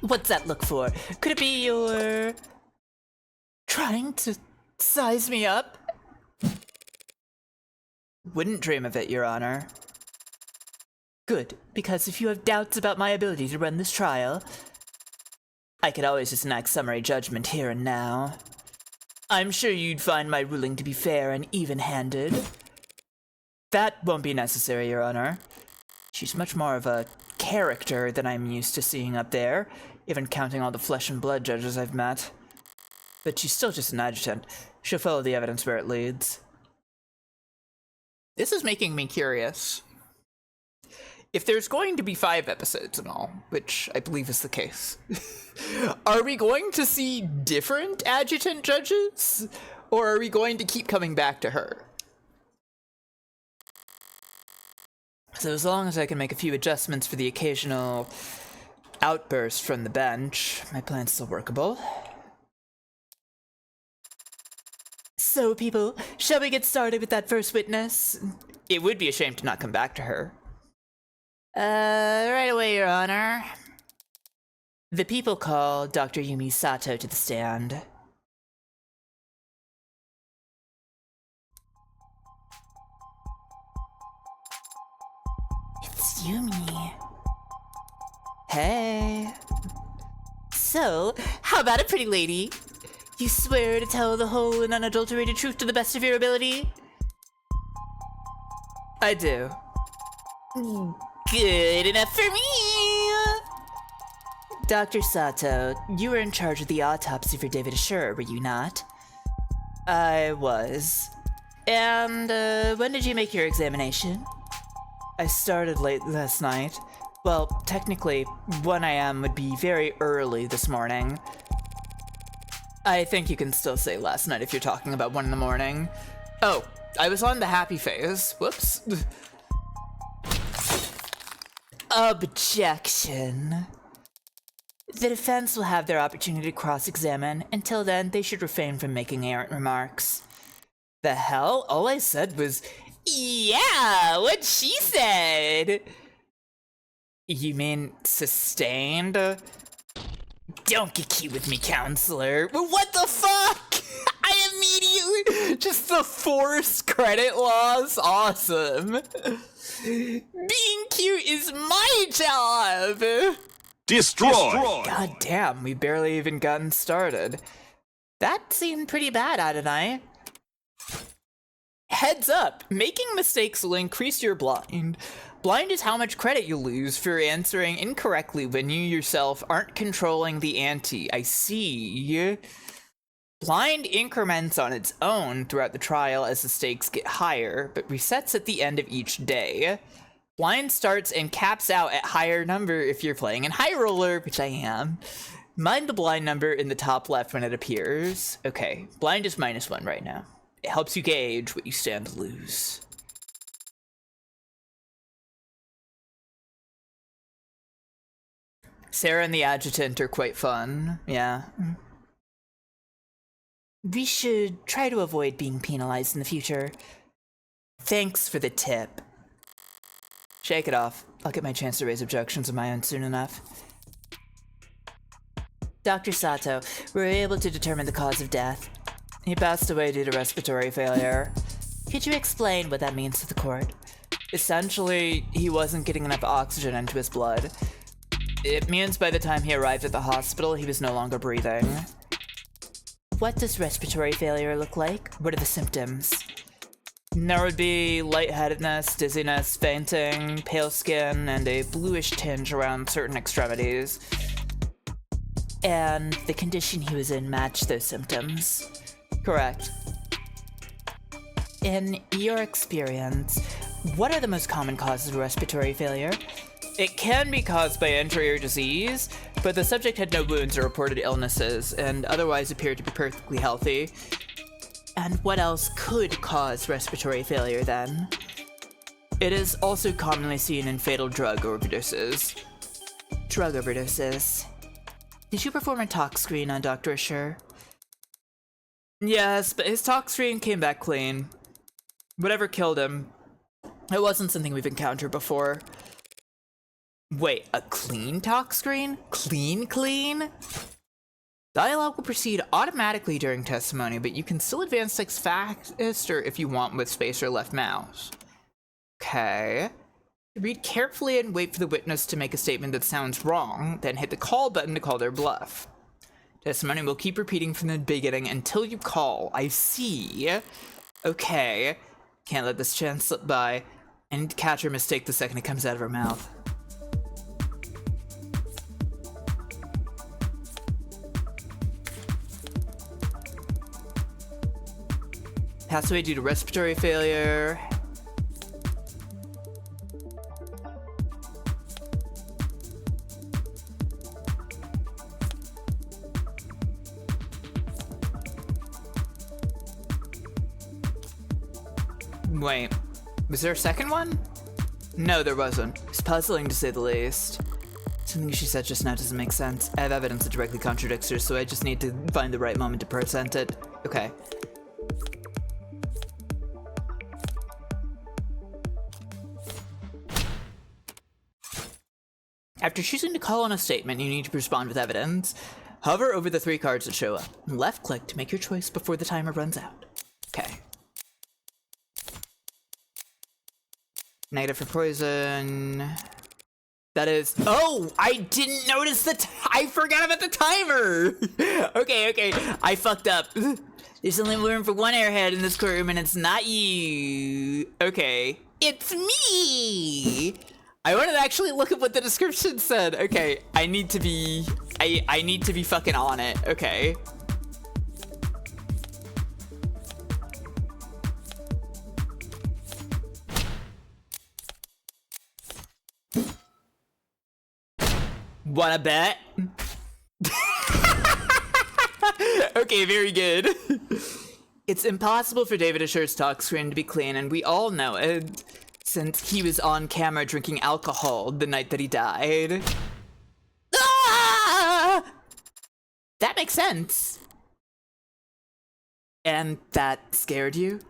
What's that look for? Could it be you're trying to size me up? Wouldn't dream of it, Your Honor. Good, because if you have doubts about my ability to run this trial, I could always just enact summary judgment here and now. I'm sure you'd find my ruling to be fair and even-handed. That won't be necessary, Your Honor. She's much more of a character than I'm used to seeing up there, even counting all the flesh and blood judges I've met. But she's still just an adjutant. She'll follow the evidence where it leads. This is making me curious. If there's going to be 5 episodes in all, which I believe is the case, are we going to see different adjutant judges? Or are we going to keep coming back to her? So as long as I can make a few adjustments for the occasional outburst from the bench, my plan's still workable. So, people, shall we get started with that first witness? It would be a shame to not come back to her. Right away, Your Honor. The people call Dr. Yumi Sato to the stand. It's Yumi. Hey. So, how about it, pretty lady? You swear to tell the whole and unadulterated truth to the best of your ability? I do. Good enough for me! Dr. Sato, you were in charge of the autopsy for David Asher, were you not? I was. And, when did you make your examination? I started late last night. Well, technically, 1 a.m. would be very early this morning. I think you can still say last night if you're talking about 1 in the morning. Oh, I was on the happy phase. Whoops. Objection. The defense will have their opportunity to cross-examine. Until then, they should refrain from making errant remarks. The hell? All I said was, yeah, what she said. You mean sustained? Don't get cute with me, counselor. What the fuck? I immediately... Just the forced credit loss? Awesome. Being cute is my job! Destroy! God damn, we barely even gotten started. That seemed pretty bad, Adonai. Heads up, making mistakes will increase your blind. Blind is how much credit you lose for answering incorrectly when you yourself aren't controlling the ante. I see. Blind increments on its own throughout the trial as the stakes get higher, but resets at the end of each day. Blind starts and caps out at higher number if you're playing in High Roller, which I am. Mind the blind number in the top left when it appears. Okay, blind is -1 right now. It helps you gauge what you stand to lose. Sarah and the adjutant are quite fun, yeah. We should try to avoid being penalized in the future. Thanks for the tip. Shake it off. I'll get my chance to raise objections of my own soon enough. Dr. Sato, were we able to determine the cause of death? He passed away due to respiratory failure. Could you explain what that means to the court? Essentially, he wasn't getting enough oxygen into his blood. It means by the time he arrived at the hospital, he was no longer breathing. What does respiratory failure look like? What are the symptoms? There would be lightheadedness, dizziness, fainting, pale skin, and a bluish tinge around certain extremities. And the condition he was in matched those symptoms? Correct. In your experience, what are the most common causes of respiratory failure? It can be caused by injury or disease, but the subject had no wounds or reported illnesses, and otherwise appeared to be perfectly healthy. And what else could cause respiratory failure then? It is also commonly seen in fatal drug overdoses. Drug overdoses. Did you perform a tox screen on Dr. Asher? Yes, but his tox screen came back clean. Whatever killed him, it wasn't something we've encountered before. Wait, a clean tox screen? Clean? Dialogue will proceed automatically during testimony, but you can still advance text faster if you want with space or left mouse. Okay. Read carefully and wait for the witness to make a statement that sounds wrong, then hit the call button to call their bluff. Testimony will keep repeating from the beginning until you call. I see. Okay. Can't let this chance slip by. I need to catch her mistake the second it comes out of her mouth. Passed away due to respiratory failure. Wait, was there a second one? No, there wasn't. It's puzzling to say the least. Something she said just now doesn't make sense. I have evidence that directly contradicts her, so I just need to find the right moment to present it. Okay. After choosing to call on a statement, you need to respond with evidence. Hover over the 3 cards that show up. Left click to make your choice before the timer runs out. Okay. Negative for poison. That is. Oh, I didn't notice I forgot about the timer. Okay. I fucked up. There's only room for one airhead in this courtroom, and it's not you. Okay, it's me. I wanted to actually look at what the description said. Okay, I need to be. I need to be fucking on it. Okay. Wanna bet? Okay, very good. It's impossible for David Assure's talk screen to be clean, and we all know it, since he was on camera drinking alcohol the night that he died. Ah! That makes sense. And that scared you?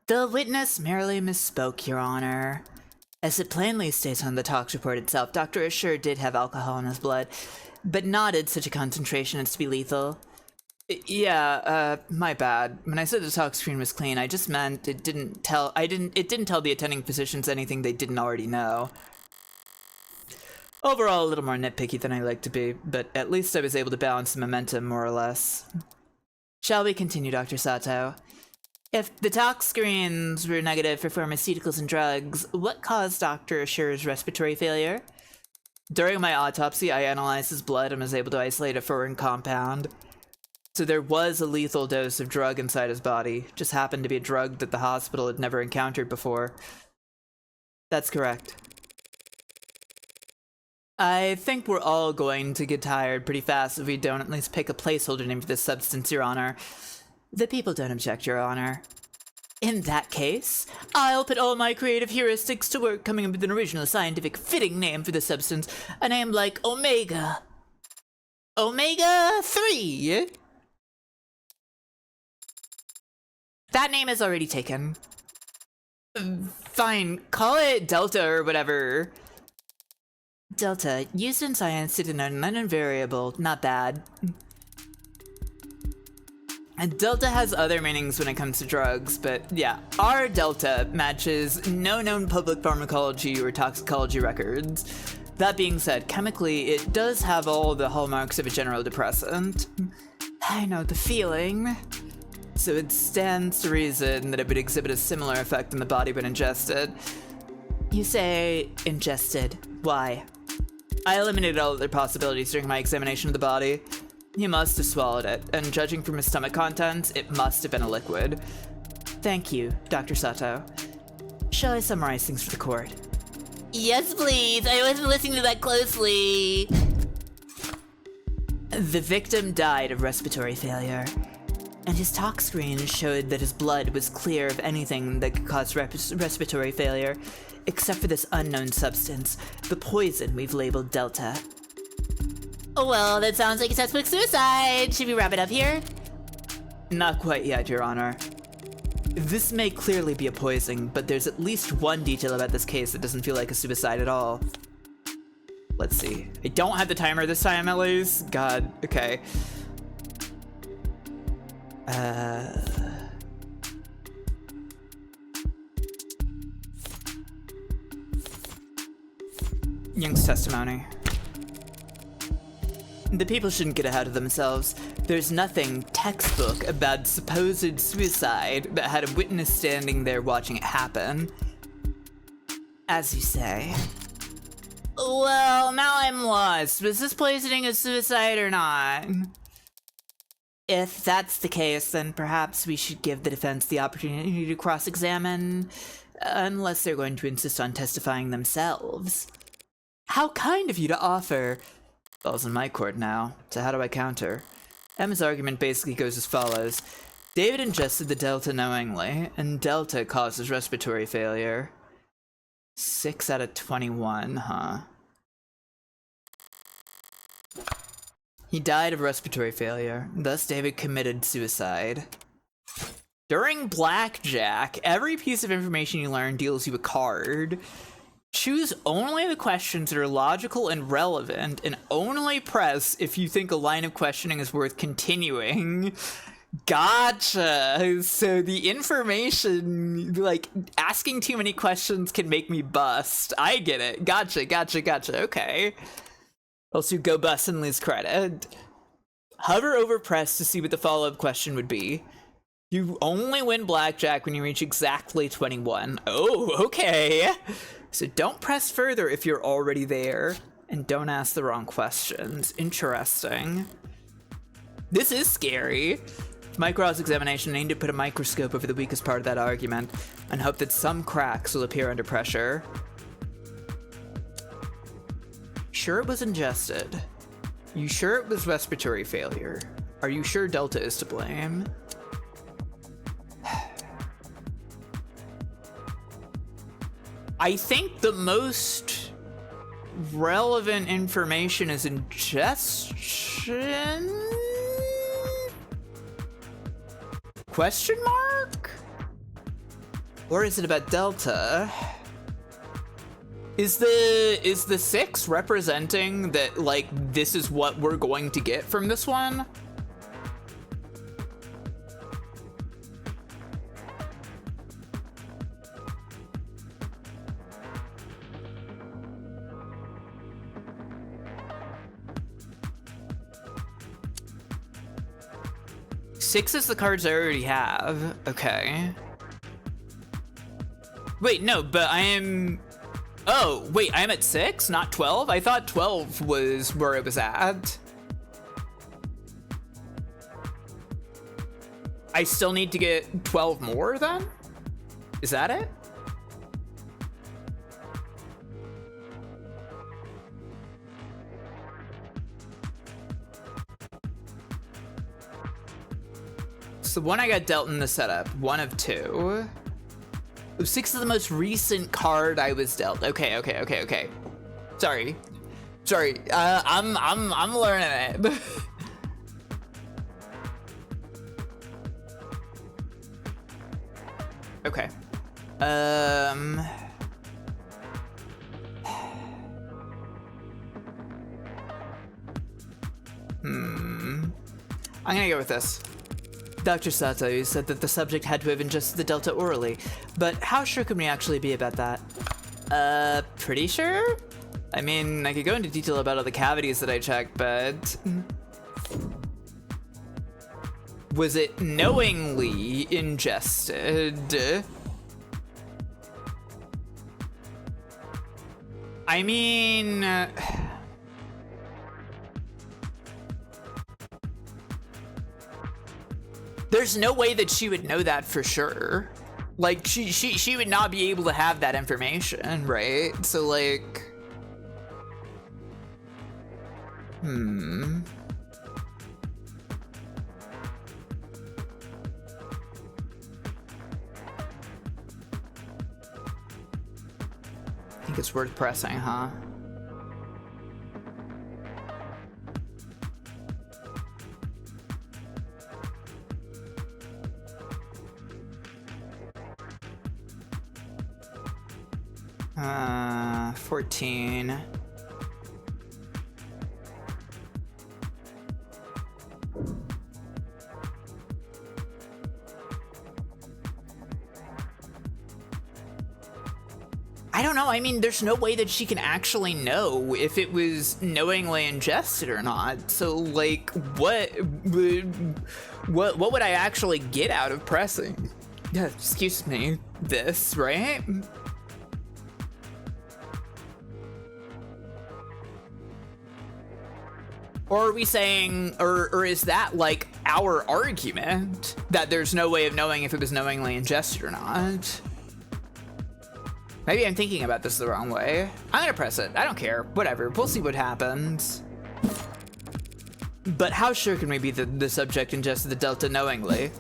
The witness merely misspoke, Your Honor. As it plainly states on the talks report itself, Dr. Assure did have alcohol in his blood, but not at such a concentration as to be lethal. Yeah, my bad. When I said the talk screen was clean, I just meant it didn't tell the attending physicians anything they didn't already know. Overall, a little more nitpicky than I like to be, but at least I was able to balance the momentum more or less. Shall we continue, Dr. Sato? If the tox screens were negative for pharmaceuticals and drugs, what caused Dr. Assure's respiratory failure? During my autopsy, I analyzed his blood and was able to isolate a foreign compound. So there was a lethal dose of drug inside his body, just happened to be a drug that the hospital had never encountered before. That's correct. I think we're all going to get tired pretty fast if we don't at least pick a placeholder name for this substance, Your Honor. The people don't object, Your Honor. In that case, I'll put all my creative heuristics to work coming up with an original scientific fitting name for the substance, a name like Omega. Omega-3! That name is already taken. Fine, call it Delta or whatever. Delta, used in science to denote an unknown variable, not bad. And Delta has other meanings when it comes to drugs, but yeah, our Delta matches no known public pharmacology or toxicology records. That being said, chemically, it does have all the hallmarks of a general depressant. I know the feeling. So it stands to reason that it would exhibit a similar effect in the body when ingested. You say ingested. Why? I eliminated all other possibilities during my examination of the body. He must have swallowed it, and judging from his stomach contents, it must have been a liquid. Thank you, Dr. Sato. Shall I summarize things for the court? Yes, please. I wasn't listening to that closely. The victim died of respiratory failure, and his tox screen showed that his blood was clear of anything that could cause respiratory failure, except for this unknown substance, the poison we've labeled Delta. Well, that sounds like a suspect suicide. Should we wrap it up here? Not quite yet, Your Honor. This may clearly be a poison, but there's at least one detail about this case that doesn't feel like a suicide at all. Let's see. I don't have the timer this time, at least. God, okay. Young's testimony. The people shouldn't get ahead of themselves. There's nothing textbook about supposed suicide that had a witness standing there watching it happen. As you say. Well, now I'm lost. Was this poisoning a suicide or not? If that's the case, then perhaps we should give the defense the opportunity to cross-examine, unless they're going to insist on testifying themselves. How kind of you to offer. Ball's in my court now, so how do I counter? Emma's argument basically goes as follows. David ingested the Delta knowingly, and Delta causes respiratory failure. 6 out of 21, huh? He died of respiratory failure, thus David committed suicide. During blackjack, every piece of information you learn deals you a card. Choose only the questions that are logical and relevant, and only press if you think a line of questioning is worth continuing. Gotcha! So the information, like, asking too many questions can make me bust. I get it. Gotcha. Okay. Else you go bust and lose credit. Hover over press to see what the follow-up question would be. You only win blackjack when you reach exactly 21. Oh, okay. So don't press further if you're already there. And don't ask the wrong questions. Interesting. This is scary. My cross-examination aimed to put a microscope over the weakest part of that argument and hope that some cracks will appear under pressure. Sure it was ingested? You sure it was respiratory failure? Are you sure Delta is to blame? I think the most relevant information is ingestion? Question mark? Or is it about Delta? Is the 6 representing that, like, this is what we're going to get from this one? Six is the cards I already have. Okay. Wait, no, but I am... Oh, wait, I'm at 6, not 12? I thought 12 was where it was at. I still need to get 12 more then? Is that it? So one I got dealt in the setup, 1 of 2. 6 is the most recent card I was dealt. Okay. Sorry. I'm learning it. Okay. I'm gonna go with this. Dr. Sato said that the subject had to have ingested the Delta orally, but how sure can we actually be about that? Pretty sure? I mean, I could go into detail about all the cavities that I checked, but... Was it knowingly ingested? I mean... There's no way that she would know that for sure. Like, she would not be able to have that information, right? So, like... I think it's worth pressing, huh? Uh, 14. I don't know. I mean, there's no way that she can actually know if it was knowingly ingested or not. So, like, what would I actually get out of pressing? Yeah, excuse me, this, right? Or are we saying, or is that like our argument that there's no way of knowing if it was knowingly ingested or not. Maybe I'm thinking about this the wrong way. I'm gonna press it. I don't care. Whatever. We'll see what happens. But how sure can we be that the subject ingested the Delta knowingly?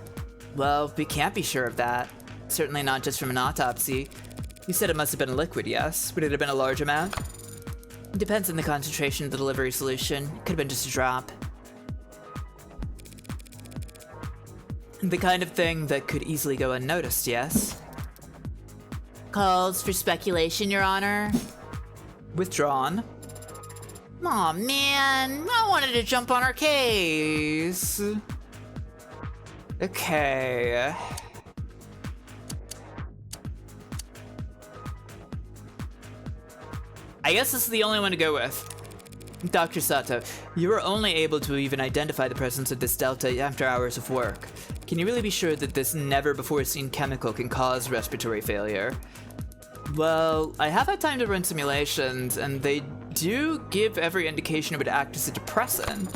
Well, we can't be sure of that. Certainly not just from an autopsy. You said it must have been a liquid, yes? Would it have been a large amount? It depends on the concentration of the delivery solution. It could have been just a drop. The kind of thing that could easily go unnoticed, yes? Calls for speculation, Your Honor. Withdrawn. Aw, man. I wanted to jump on our case. Okay. I guess this is the only one to go with. Dr. Sato, you were only able to even identify the presence of this delta after hours of work. Can you really be sure that this never-before-seen chemical can cause respiratory failure? Well, I have had time to run simulations, and they do give every indication it would act as a depressant.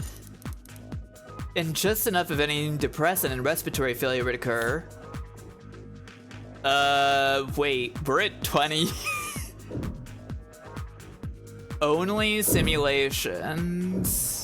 And just enough of any depressant and respiratory failure would occur. Wait, we're at 20. Only simulations.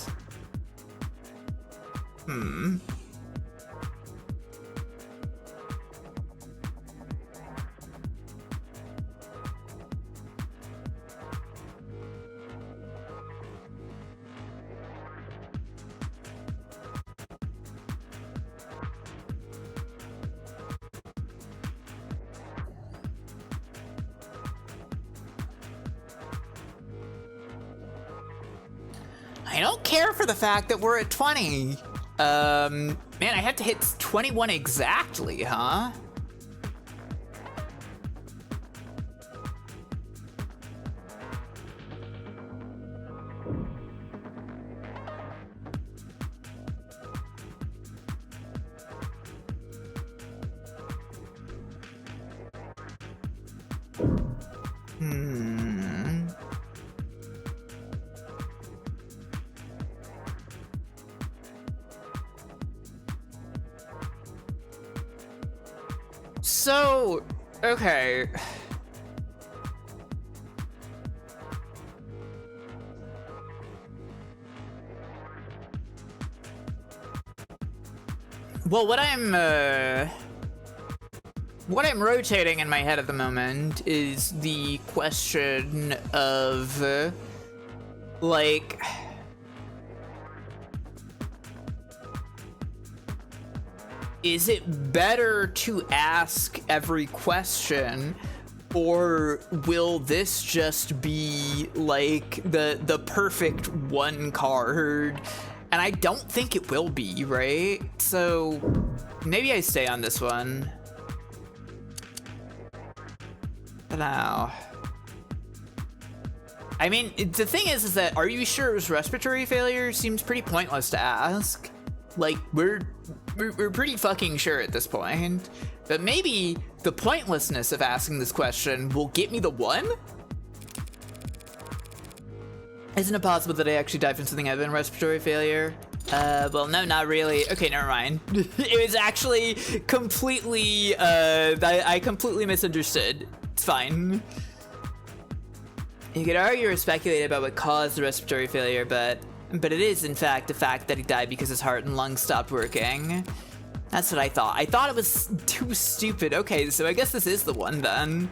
I don't care for the fact that we're at 20. Man, I have to hit 21 exactly, huh? So, okay. Well, what I'm rotating in my head at the moment is the question of, like, is it better to ask every question, or will this just be like the perfect one card? And I don't think it will be, right? So maybe I stay on this one. But now, I mean, the thing is that, are you sure it was respiratory failure? Seems pretty pointless to ask. Like, we're pretty fucking sure at this point. But maybe the pointlessness of asking this question will get me the one? Isn't it possible that I actually died from something other than respiratory failure? Well, no, not really. Okay, never mind. It was actually completely, I completely misunderstood. It's fine. You could argue or speculate about what caused the respiratory failure, but it is, in fact, the fact that he died because his heart and lungs stopped working. That's what I thought. I thought it was too stupid. Okay, so I guess this is the one, then.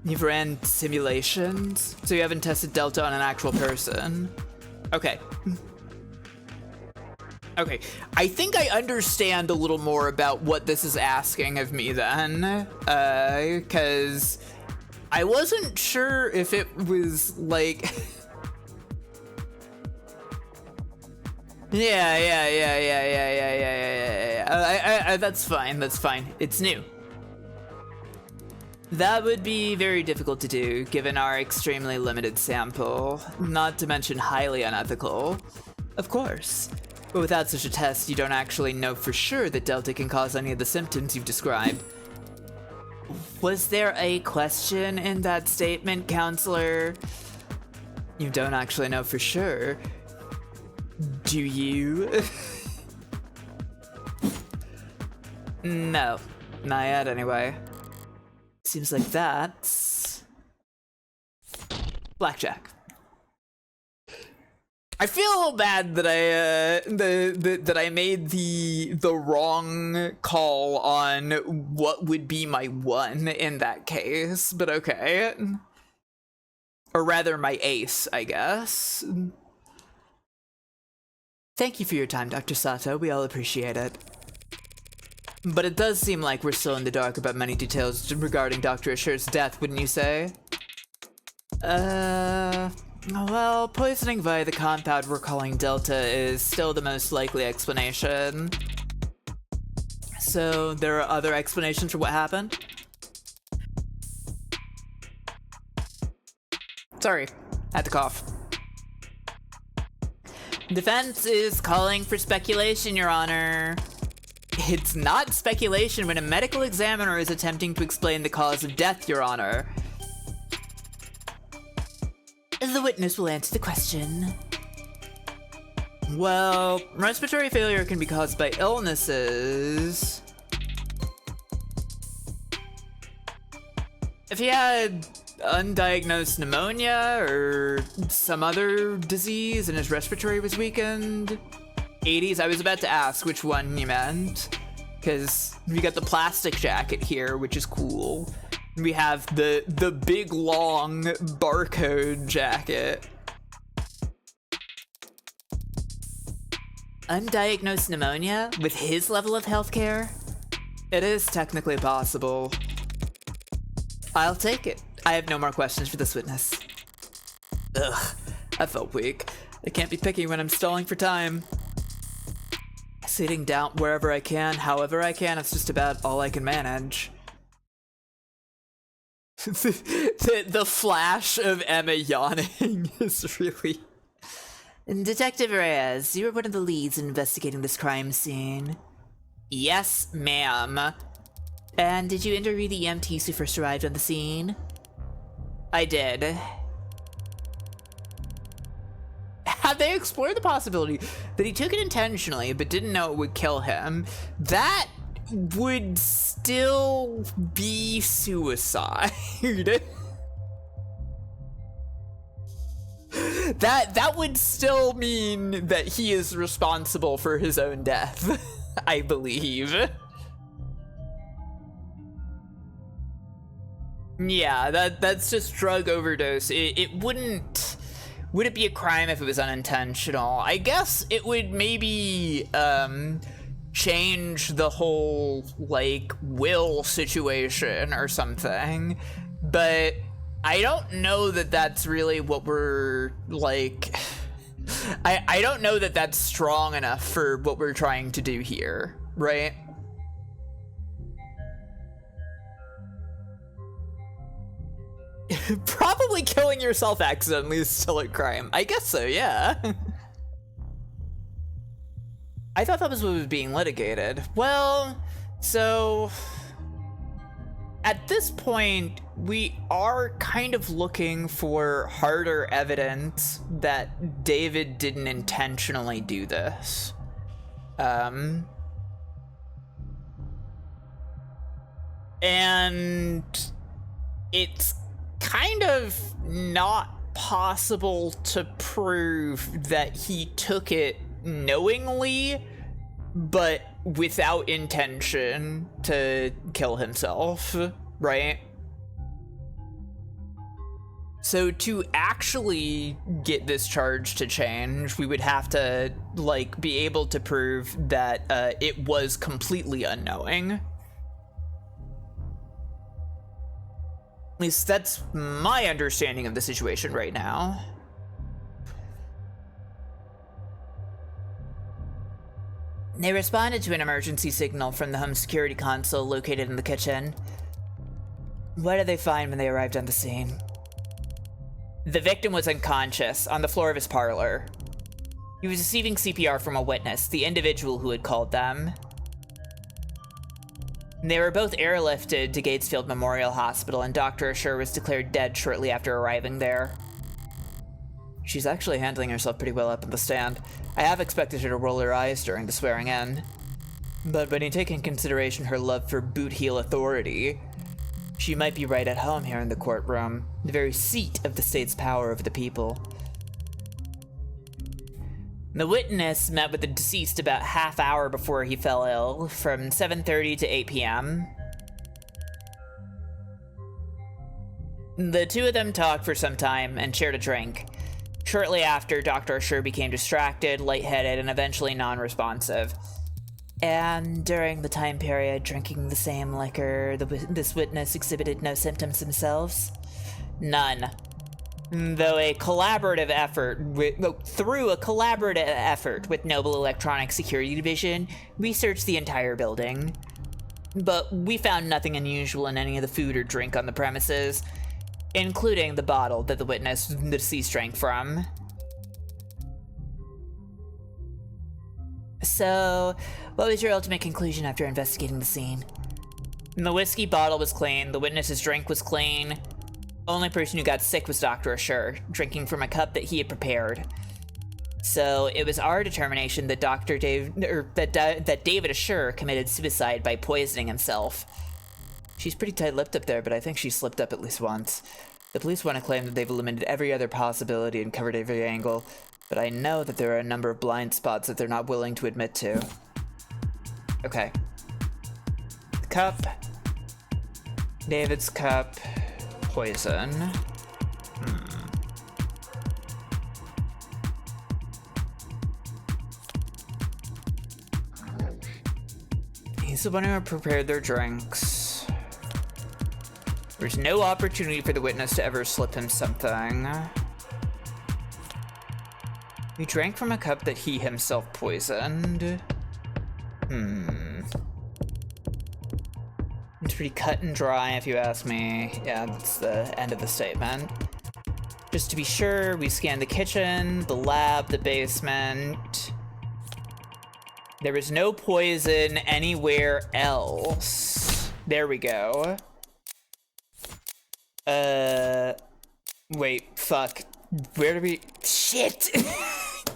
You've ran simulations? So you haven't tested Delta on an actual person? Okay. Okay, I think I understand a little more about what this is asking of me then, because I wasn't sure if it was like... Yeah. That's fine. It's new. That would be very difficult to do, given our extremely limited sample, not to mention highly unethical. Of course. But without such a test, you don't actually know for sure that Delta can cause any of the symptoms you've described. Was there a question in that statement, counselor? You don't actually know for sure. Do you? No, not yet anyway. Seems like that's blackjack. I feel a little bad that that I made the wrong call on what would be my one in that case, but okay. Or rather, my ace, I guess. Thank you for your time, Dr. Sato. We all appreciate it. But it does seem like we're still in the dark about many details regarding Dr. Asher's death, wouldn't you say? Well, poisoning via the compound we're calling Delta is still the most likely explanation. So, there are other explanations for what happened? Sorry, had to cough. Defense is calling for speculation, Your Honor. It's not speculation when a medical examiner is attempting to explain the cause of death, Your Honor. The witness will answer the question. Well, respiratory failure can be caused by illnesses. If he had undiagnosed pneumonia or some other disease and his respiratory was weakened. 80s, I was about to ask which one you meant, because we got the plastic jacket here, which is cool. We have the big long barcode jacket. Undiagnosed pneumonia with his level of healthcare? It is technically possible. I'll take it. I have no more questions for this witness. Ugh, I felt weak. I can't be picky when I'm stalling for time. Sitting down wherever I can, however I can, it's just about all I can manage. the flash of Emma yawning is really... Detective Reyes, you were one of the leads in investigating this crime scene. Yes, ma'am. And did you interview the EMTs who first arrived on the scene? I did. Had they explored the possibility that he took it intentionally but didn't know it would kill him, that would still be suicide. That would still mean that he is responsible for his own death, I believe. Yeah, that's just drug overdose. It wouldn't... Would it be a crime if it was unintentional? I guess it would maybe change the whole, like, will situation or something. But I don't know that that's really what we're, like... I don't know that that's strong enough for what we're trying to do here, right? Probably killing yourself accidentally is still a crime. I guess so, yeah. I thought that was what was being litigated. Well, so... At this point, we are kind of looking for harder evidence that David didn't intentionally do this. And it's kind of not possible to prove that he took it knowingly, but without intention to kill himself, right? So to actually get this charge to change, we would have to, like, be able to prove that it was completely unknowing. At least that's my understanding of the situation right now. They responded to an emergency signal from the home security console located in the kitchen. What did they find when they arrived on the scene? The victim was unconscious on the floor of his parlor. He was receiving CPR from a witness, the individual who had called them. They were both airlifted to Gatesfield Memorial Hospital, and Dr. Asher was declared dead shortly after arriving there. She's actually handling herself pretty well up in the stand. I have expected her to roll her eyes during the swearing in. But when you take in consideration her love for boot heel authority, she might be right at home here in the courtroom, the very seat of the state's power over the people. The witness met with the deceased about half hour before he fell ill, from 7:30 to 8 p.m. The two of them talked for some time and shared a drink. Shortly after, Dr. Asher became distracted, lightheaded, and eventually non-responsive. And during the time period drinking the same liquor, this witness exhibited no symptoms themselves? None. Though through a collaborative effort with Noble Electronic Security Division, we searched the entire building. But we found nothing unusual in any of the food or drink on the premises, including the bottle that the deceased drank from. So, what was your ultimate conclusion after investigating the scene? The whiskey bottle was clean, the witness's drink was clean. Only person who got sick was Dr. Asher, drinking from a cup that he had prepared. So it was our determination that that David Asher committed suicide by poisoning himself. She's pretty tight-lipped up there, but I think she slipped up at least once. The police want to claim that they've eliminated every other possibility and covered every angle, but I know that there are a number of blind spots that they're not willing to admit to. Okay. Cup. David's cup. Poison. He's the one who prepared their drinks. There's no opportunity for the witness to ever slip him something. He drank from a cup that he himself poisoned. It's pretty cut and dry, if you ask me. Yeah, that's the end of the statement. Just to be sure, we scanned the kitchen, the lab, the basement. There was no poison anywhere else. There we go. Wait, fuck. Where do we... Shit!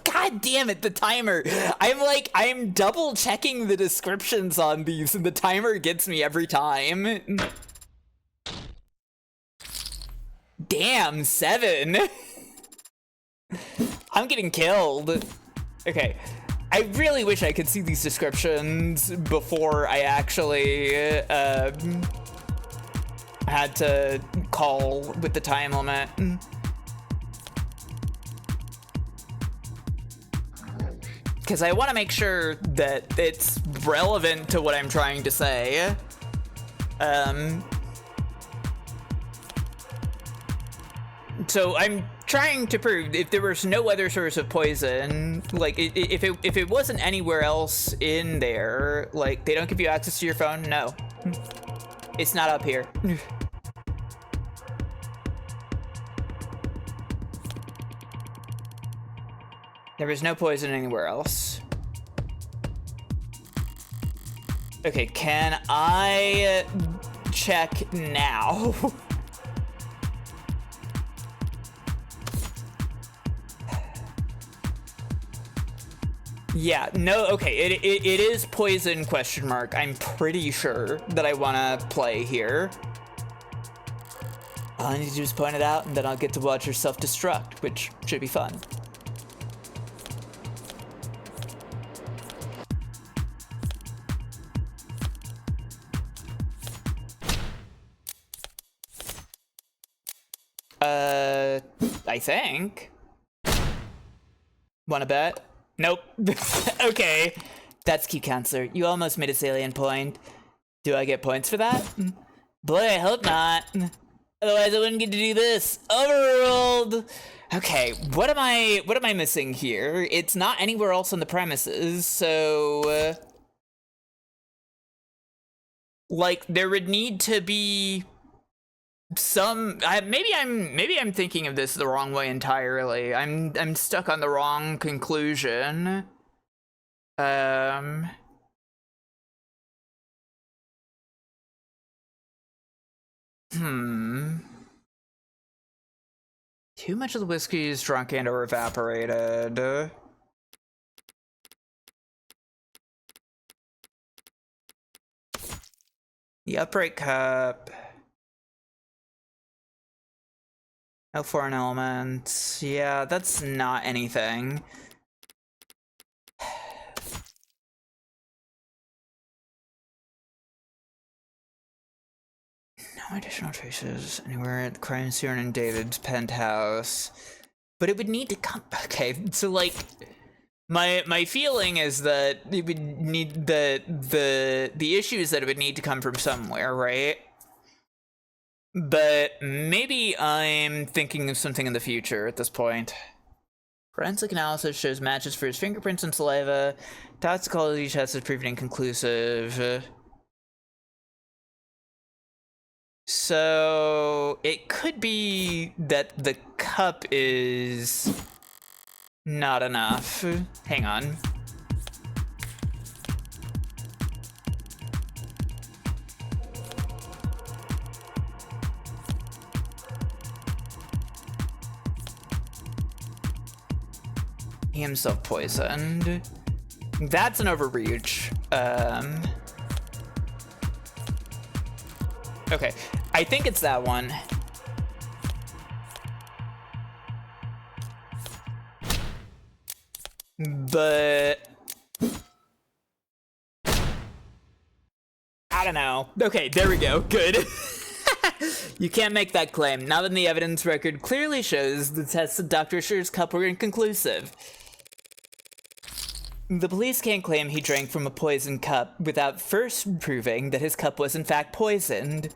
God damn it, the timer. I'm double checking the descriptions on these and the timer gets me every time. Damn, 7. I'm getting killed. Okay. I really wish I could see these descriptions before I actually had to call with the time limit. Because I want to make sure that it's relevant to what I'm trying to say. So I'm trying to prove if there was no other source of poison, like if it wasn't anywhere else in there, like they don't give you access to your phone, no. It's not up here. There was no poison anywhere else. Okay, can I check now? Yeah, no, okay, it is poison, question mark. I'm pretty sure that I want to play here. All I need to do is point it out, and then I'll get to watch her self-destruct, which should be fun. I think. Wanna bet? Nope. Okay. That's cute, counselor. You almost made a salient point. Do I get points for that? Boy, I hope not. Otherwise I wouldn't get to do this. Overruled! Okay, what am I missing here? It's not anywhere else on the premises, so like there would need to be some maybe I'm thinking of this the wrong way entirely. I'm stuck on the wrong conclusion. Too much of the whiskey is drunk and or evaporated. The upright cup. No foreign elements. Yeah, that's not anything. No additional traces anywhere at the crime scene in David's penthouse. But it would need to come. Okay, so like, my feeling is that it would need the issue is that it would need to come from somewhere, right? But maybe I'm thinking of something in the future at this point. Forensic analysis shows matches for his fingerprints and saliva. Toxicology test is proven inconclusive. So it could be that the cup is not enough. Hang on. He himself poisoned. That's an overreach. Okay, I think it's that one. But I don't know. Okay, there we go. Good. You can't make that claim. Now that the evidence record clearly shows the tests of Dr. Scher's cup were inconclusive. The police can't claim he drank from a poisoned cup without first proving that his cup was in fact poisoned.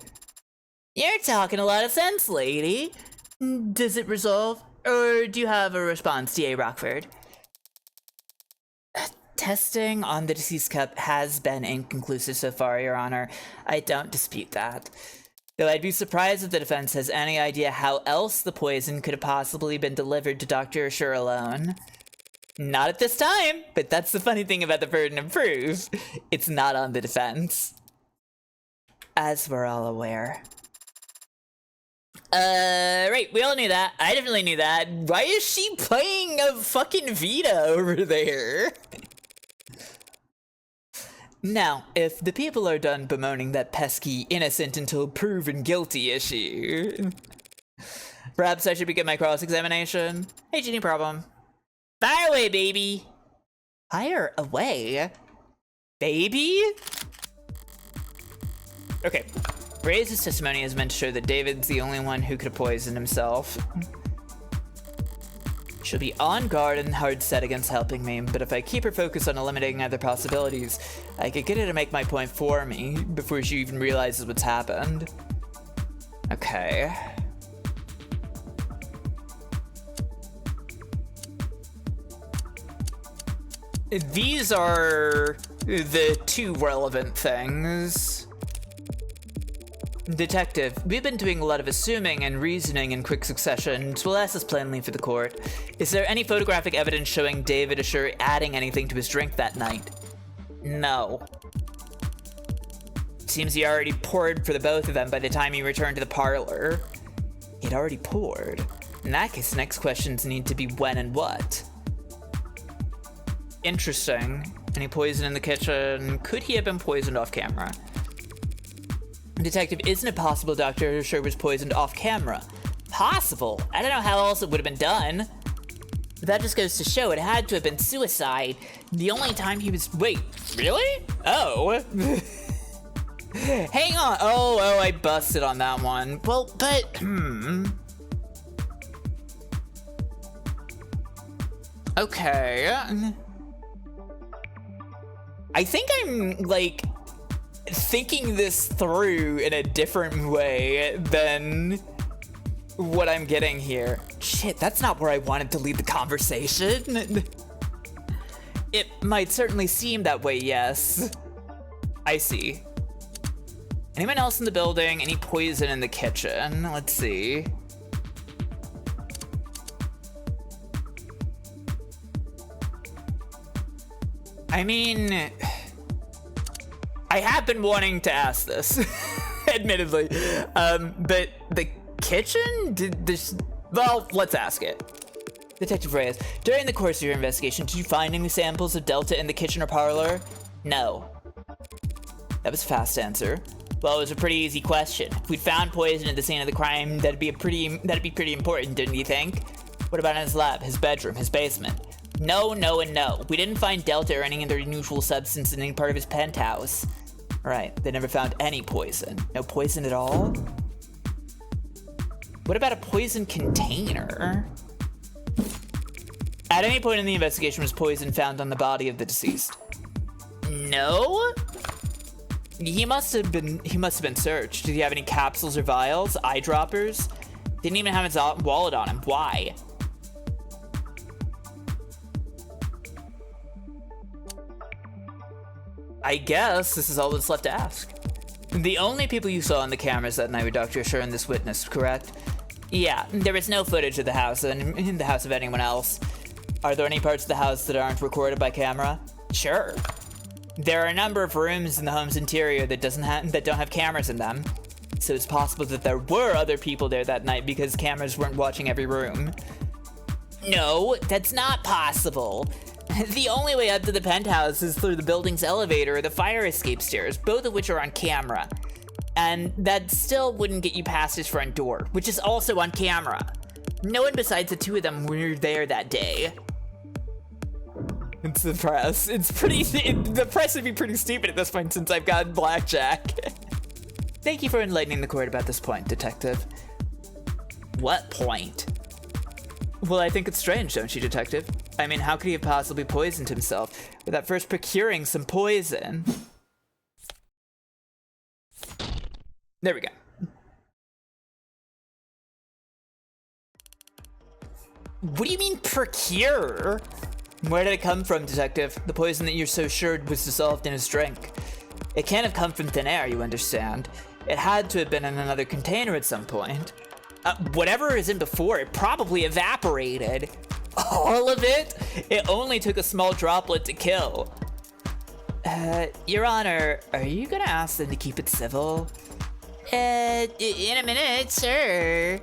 You're talking a lot of sense, lady. Does it resolve? Or do you have a response, D.A. Rockford? Testing on the deceased cup has been inconclusive so far, Your Honor. I don't dispute that. Though I'd be surprised if the defense has any idea how else the poison could have possibly been delivered to Dr. Scher alone. Not at this time, but that's the funny thing about the burden of proof. It's not on the defense. As we're all aware. Right, we all knew that. I definitely knew that. Why is she playing a fucking Vita over there? Now, if the people are done bemoaning that pesky innocent until proven guilty issue, perhaps I should begin my cross-examination. Hey, Genie problem. Fire away, baby! Fire away? Baby? Okay. Reyes' testimony is meant to show that David's the only one who could have poisoned himself. She'll be on guard and hard set against helping me, but if I keep her focused on eliminating other possibilities, I could get her to make my point for me before she even realizes what's happened. Okay. These are the two relevant things. Detective, we've been doing a lot of assuming and reasoning in quick succession, so we'll ask this plainly for the court. Is there any photographic evidence showing David Scher adding anything to his drink that night? No. Seems he already poured for the both of them by the time he returned to the parlor. He'd already poured. In that case, the next questions need to be when and what. Interesting. Any poison in the kitchen? Could he have been poisoned off camera? Detective, isn't it possible Dr. Scher was poisoned off camera? Possible? I don't know how else it would have been done. But that just goes to show it had to have been suicide. The only time he was... Wait, really? Oh. Hang on. Oh, I busted on that one. Well, but... Okay. I think I'm, like, thinking this through in a different way than what I'm getting here. Shit, that's not where I wanted to lead the conversation. It might certainly seem that way, yes. I see. Anyone else in the building? Any poison in the kitchen? Let's see. I mean, I have been wanting to ask this. admittedly. But the kitchen? Did this... Well, let's ask it. Detective Reyes, during the course of your investigation, did you find any samples of Delta in the kitchen or parlor? No. That was a fast answer. Well, it was a pretty easy question. If we'd found poison at the scene of the crime, that'd be pretty important, didn't you think? What about in his lab, his bedroom, his basement? No, no, and no. We didn't find Delta or any other unusual substance in any part of his penthouse. Right, they never found any poison. No poison at all? What about a poison container? At any point in the investigation was poison found on the body of the deceased? No? He must have been searched. Did he have any capsules or vials? Eyedroppers? Didn't even have his wallet on him. Why? I guess this is all that's left to ask. The only people you saw on the cameras that night were Dr. Asher and this witness, correct? Yeah, there was no footage of the house and in the house of anyone else. Are there any parts of the house that aren't recorded by camera? Sure. There are a number of rooms in the home's interior that don't have cameras in them. So it's possible that there were other people there that night because cameras weren't watching every room. No, that's not possible. The only way up to the penthouse is through the building's elevator or the fire escape stairs, both of which are on camera. And that still wouldn't get you past his front door, which is also on camera. No one besides the two of them were there that day. It's the press. The press would be pretty stupid at this point since I've got blackjack. Thank you for enlightening the court about this point, Detective. What point? Well, I think it's strange, don't you, Detective? I mean, how could he have possibly poisoned himself without first procuring some poison? There we go. What do you mean, procure? Where did it come from, Detective? The poison that you're so sure was dissolved in his drink. It can't have come from thin air, you understand. It had to have been in another container at some point. Whatever is in before, it probably evaporated. All of it? It only took a small droplet to kill. Your Honor, are you gonna ask them to keep it civil? In a minute, sure.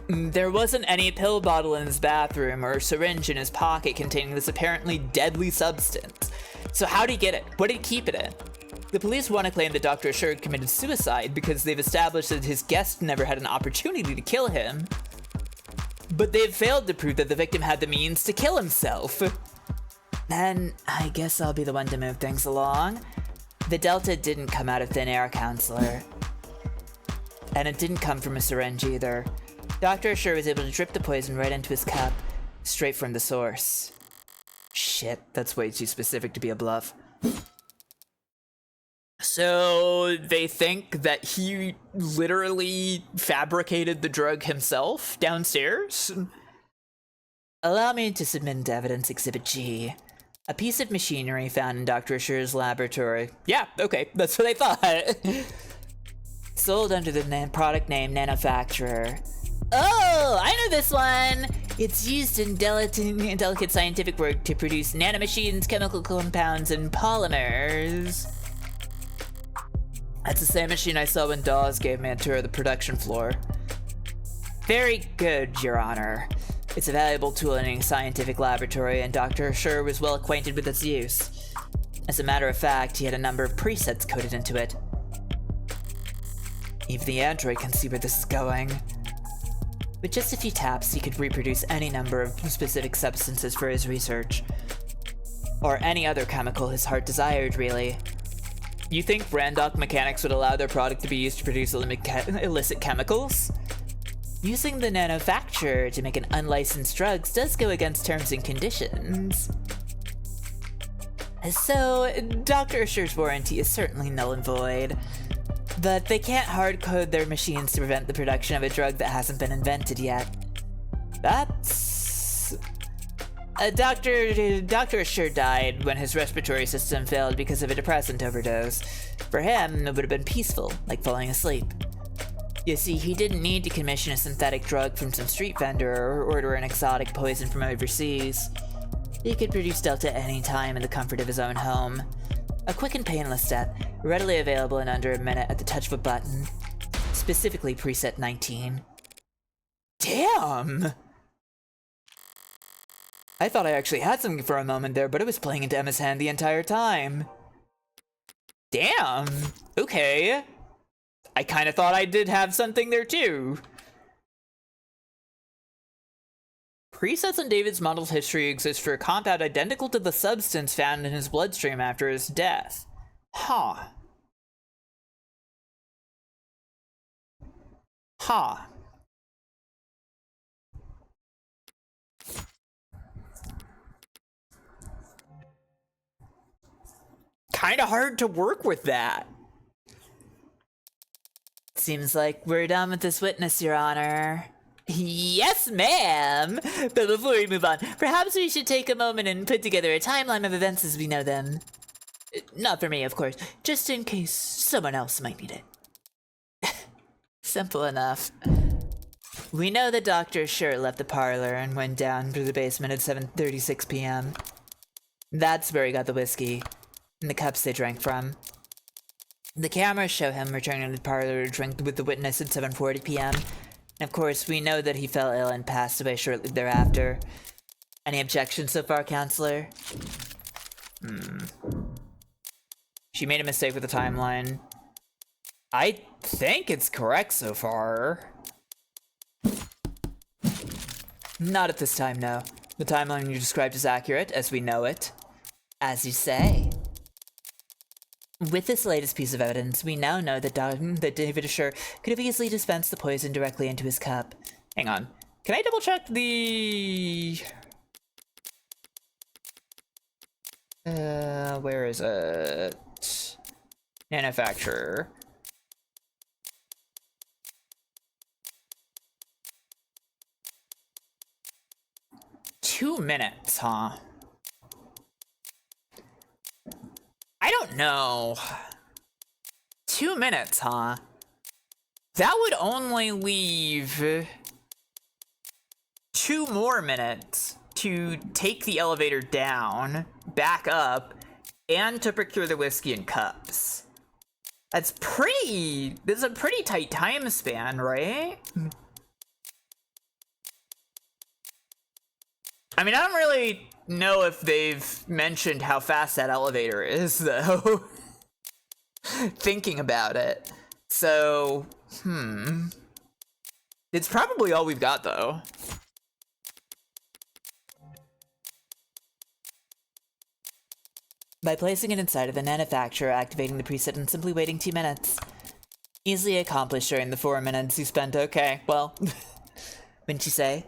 There wasn't any pill bottle in his bathroom or syringe in his pocket containing this apparently deadly substance. So how'd he get it? What did he keep it in? The police want to claim that Dr. Assured committed suicide because they've established that his guest never had an opportunity to kill him. But they've failed to prove that the victim had the means to kill himself. Then I guess I'll be the one to move things along. The Delta didn't come out of thin air, Counselor. And it didn't come from a syringe either. Dr. Assured was able to drip the poison right into his cup, straight from the source. Shit, that's way too specific to be a bluff. So they think that he literally fabricated the drug himself downstairs? Allow me to submit into evidence Exhibit G. A piece of machinery found in Dr. Assured's laboratory. Yeah, okay, that's what I thought. Sold under the product name Nanofacturer. Oh, I know this one! It's used in delicate scientific work to produce nanomachines, chemical compounds, and polymers. That's the same machine I saw when Dawes gave me a tour of the production floor. Very good, Your Honor. It's a valuable tool in any scientific laboratory, and Dr. Assured was well acquainted with its use. As a matter of fact, he had a number of presets coded into it. Even the android can see where this is going. With just a few taps, he could reproduce any number of specific substances for his research. Or any other chemical his heart desired, really. You think Randolph Mechanics would allow their product to be used to produce illicit chemicals? Using the nanofacturer to make an unlicensed drugs does go against terms and conditions. So, Dr. Assured's warranty is certainly null and void. But they can't hard-code their machines to prevent the production of a drug that hasn't been invented yet. That's... Dr. Assured died when his respiratory system failed because of a depressant overdose. For him, it would have been peaceful, like falling asleep. You see, he didn't need to commission a synthetic drug from some street vendor or order an exotic poison from overseas. He could produce Delta any time in the comfort of his own home. A quick and painless death, readily available in under a minute at the touch of a button. Specifically preset 19. Damn! I thought I actually had something for a moment there, but it was playing into Emma's hand the entire time. Damn! Okay. I kind of thought I did have something there too. Presets in David's model's history exist for a compound identical to the substance found in his bloodstream after his death. Huh. Huh. Kinda hard to work with that. Seems like we're done with this witness, Your Honor. Yes, ma'am! But before we move on, perhaps we should take a moment and put together a timeline of events as we know them. Not for me, of course, just in case someone else might need it. Simple enough. We know that Dr. Schur left the parlor and went down to the basement at 7:36 p.m. That's where he got the whiskey and the cups they drank from. The cameras show him returning to the parlor to drink with the witness at 7:40 p.m. And of course, we know that he fell ill and passed away shortly thereafter. Any objections so far, Counselor? She made a mistake with the timeline. I think it's correct so far. Not at this time, no. The timeline you described is accurate, as we know it. As you say. With this latest piece of evidence, we now know that David Schur could have easily dispensed the poison directly into his cup. Hang on. Can I double check the... where is it? Manufacturer. Two minutes, huh? I don't know. 2 minutes, huh? That would only leave 2 more minutes to take the elevator down, back up, and to procure the whiskey and cups. That's a pretty tight time span, right? I mean, I don't really know if they've mentioned how fast that elevator is, though. Thinking about it. So, It's probably all we've got, though. By placing it inside of the manufacturer, activating the preset, and simply waiting 2 minutes. Easily accomplished during the 4 minutes you spent. Okay, well, wouldn't you say?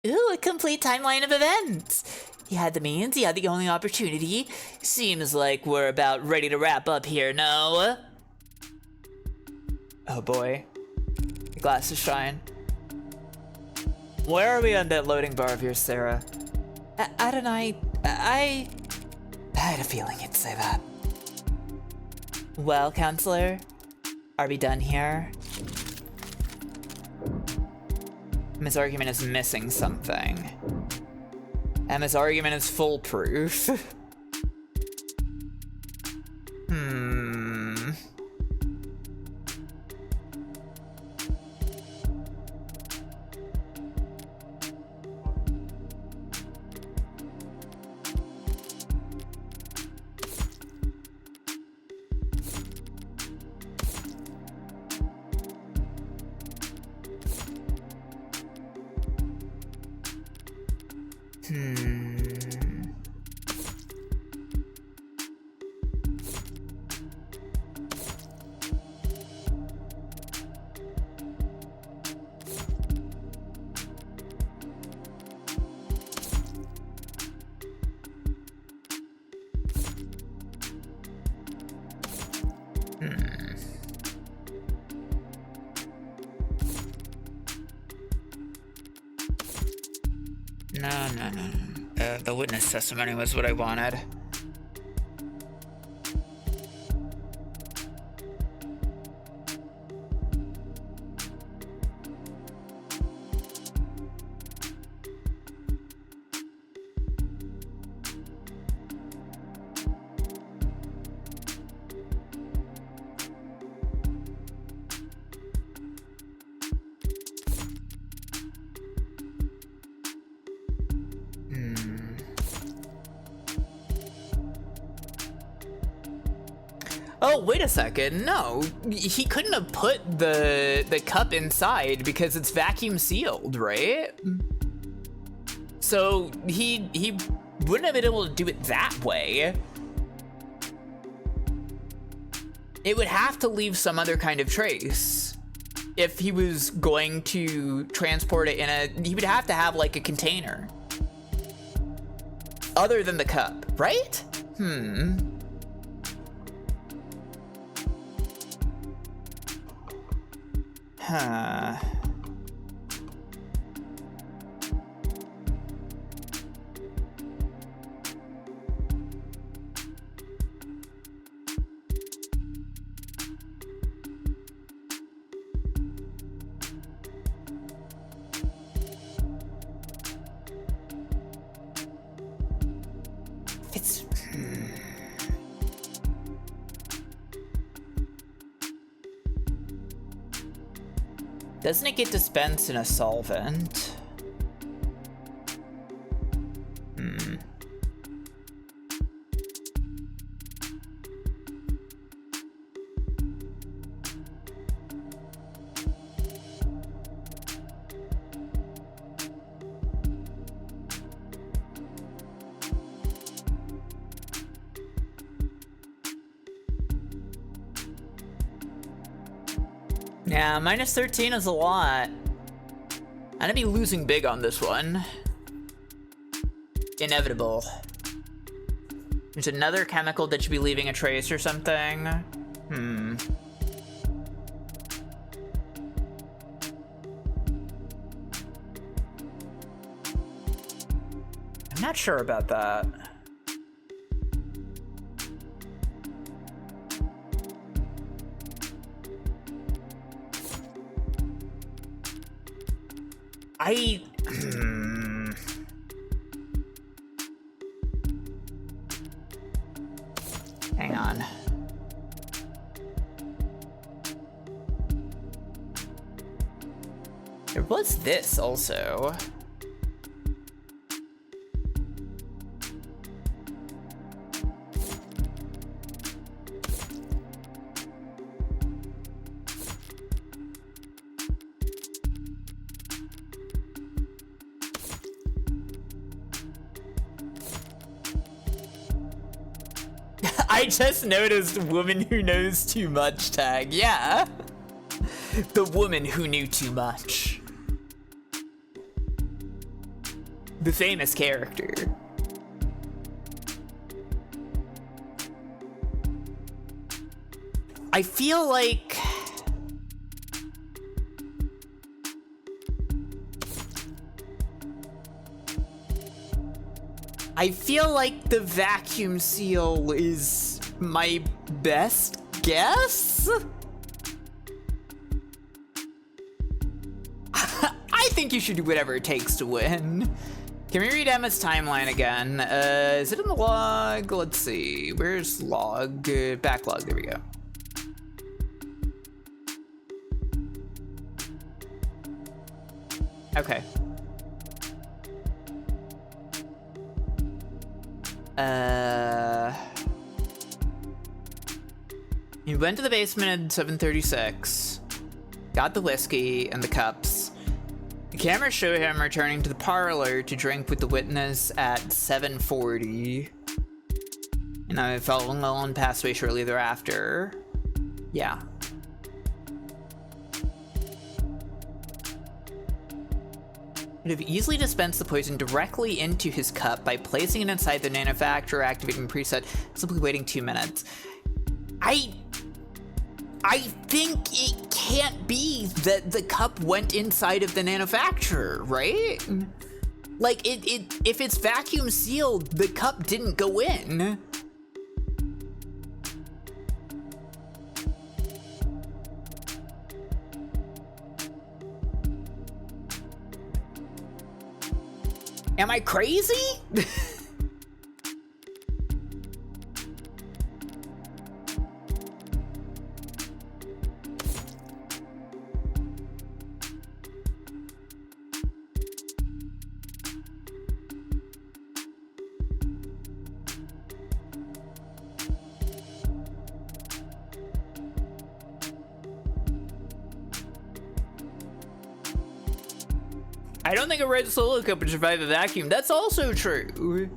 Ooh, a complete timeline of events! He had the means, he had the only opportunity. Seems like we're about ready to wrap up here, no? Oh boy. The glasses shine. Where are we on that loading bar of yours, Sarah? I had a feeling you'd say that. Well, Counselor, are we done here? Emma's argument is missing something. Emma's argument is foolproof. No. The witness testimony was what I wanted. Oh, wait a second. No, he couldn't have put the cup inside because it's vacuum sealed, right? So he wouldn't have been able to do it that way. It would have to leave some other kind of trace. If he was going to transport it he would have to have like a container. Other than the cup, right? Huh. It's... Doesn't it get dispensed in a solvent? Yeah, minus 13 is a lot. I'm gonna be losing big on this one. Inevitable. There's another chemical that should be leaving a trace or something. I'm not sure about that. Hang on. There was this also. I just noticed woman who knows too much tag. Yeah. The woman who knew too much. The famous character. I feel like... the vacuum seal is my best guess? I think you should do whatever it takes to win. Can we read Emma's timeline again? Is it in the log? Let's see. Where's log? Backlog. There we go. Okay. He went to the basement at 7:36, got the whiskey and the cups. The cameras show him returning to the parlor to drink with the witness at 7:40. And I fell well and passed away shortly thereafter. Yeah. Could have easily dispensed the poison directly into his cup by placing it inside the manufacturer, activating preset, simply waiting 2 minutes. I think it can't be that the cup went inside of the manufacturer, right? Like, if it's vacuum sealed, the cup didn't go in. Am I crazy? I don't think a red solo cup would survive a vacuum. That's also true.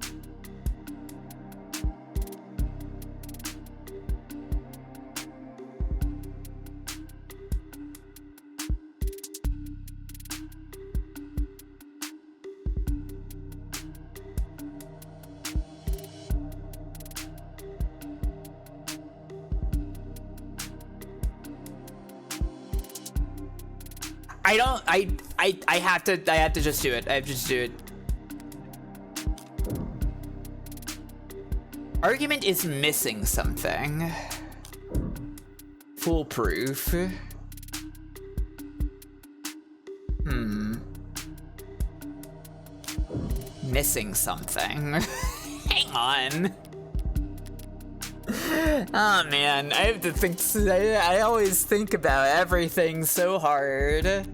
I have to just do it. I have to just do it. Argument is missing something. Foolproof. Missing something. Hang on. Oh man, I have to think. I always think about everything so hard.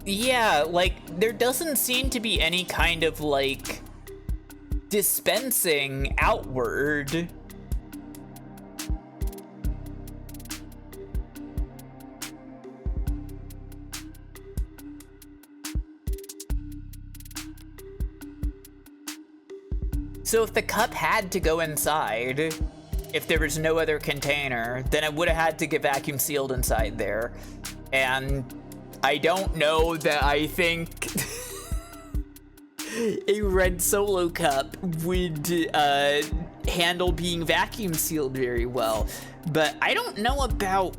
Yeah, like, there doesn't seem to be any kind of, like, dispensing outward. So if the cup had to go inside, if there was no other container, then it would have had to get vacuum sealed inside there. And I don't know that I think a red solo cup would handle being vacuum sealed very well. But I don't know about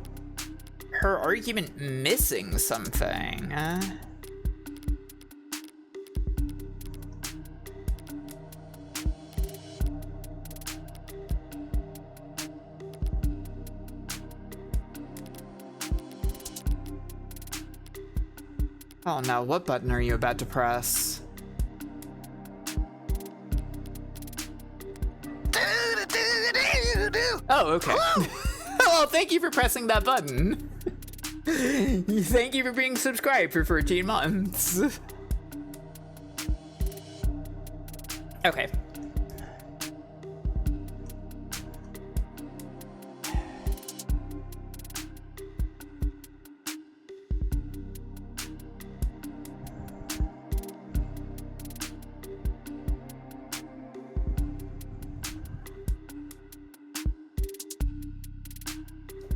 her argument missing something. Oh no, what button are you about to press? Oh, okay. Well, thank you for pressing that button. Thank you for being subscribed for 14 months. Okay.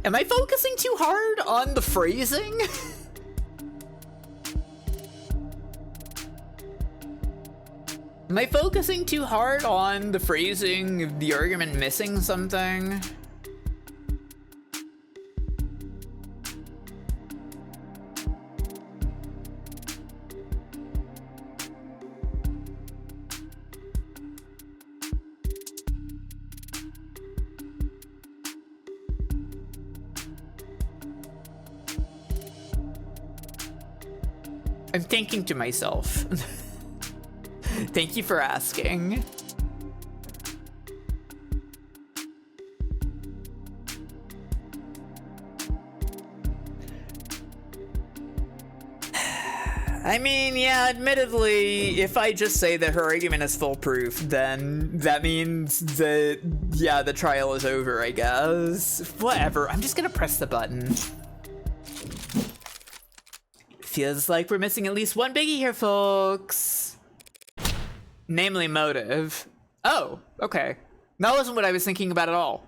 Am I focusing too hard on the phrasing? Am I focusing too hard on the phrasing of the argument missing something? I'm thinking to myself. Thank you for asking. I mean, yeah, admittedly, if I just say that her argument is foolproof, then that means that, yeah, the trial is over, I guess. Whatever, I'm just gonna press the button. Feels like we're missing at least one biggie here, folks. Namely motive. Oh, okay. That wasn't what I was thinking about at all.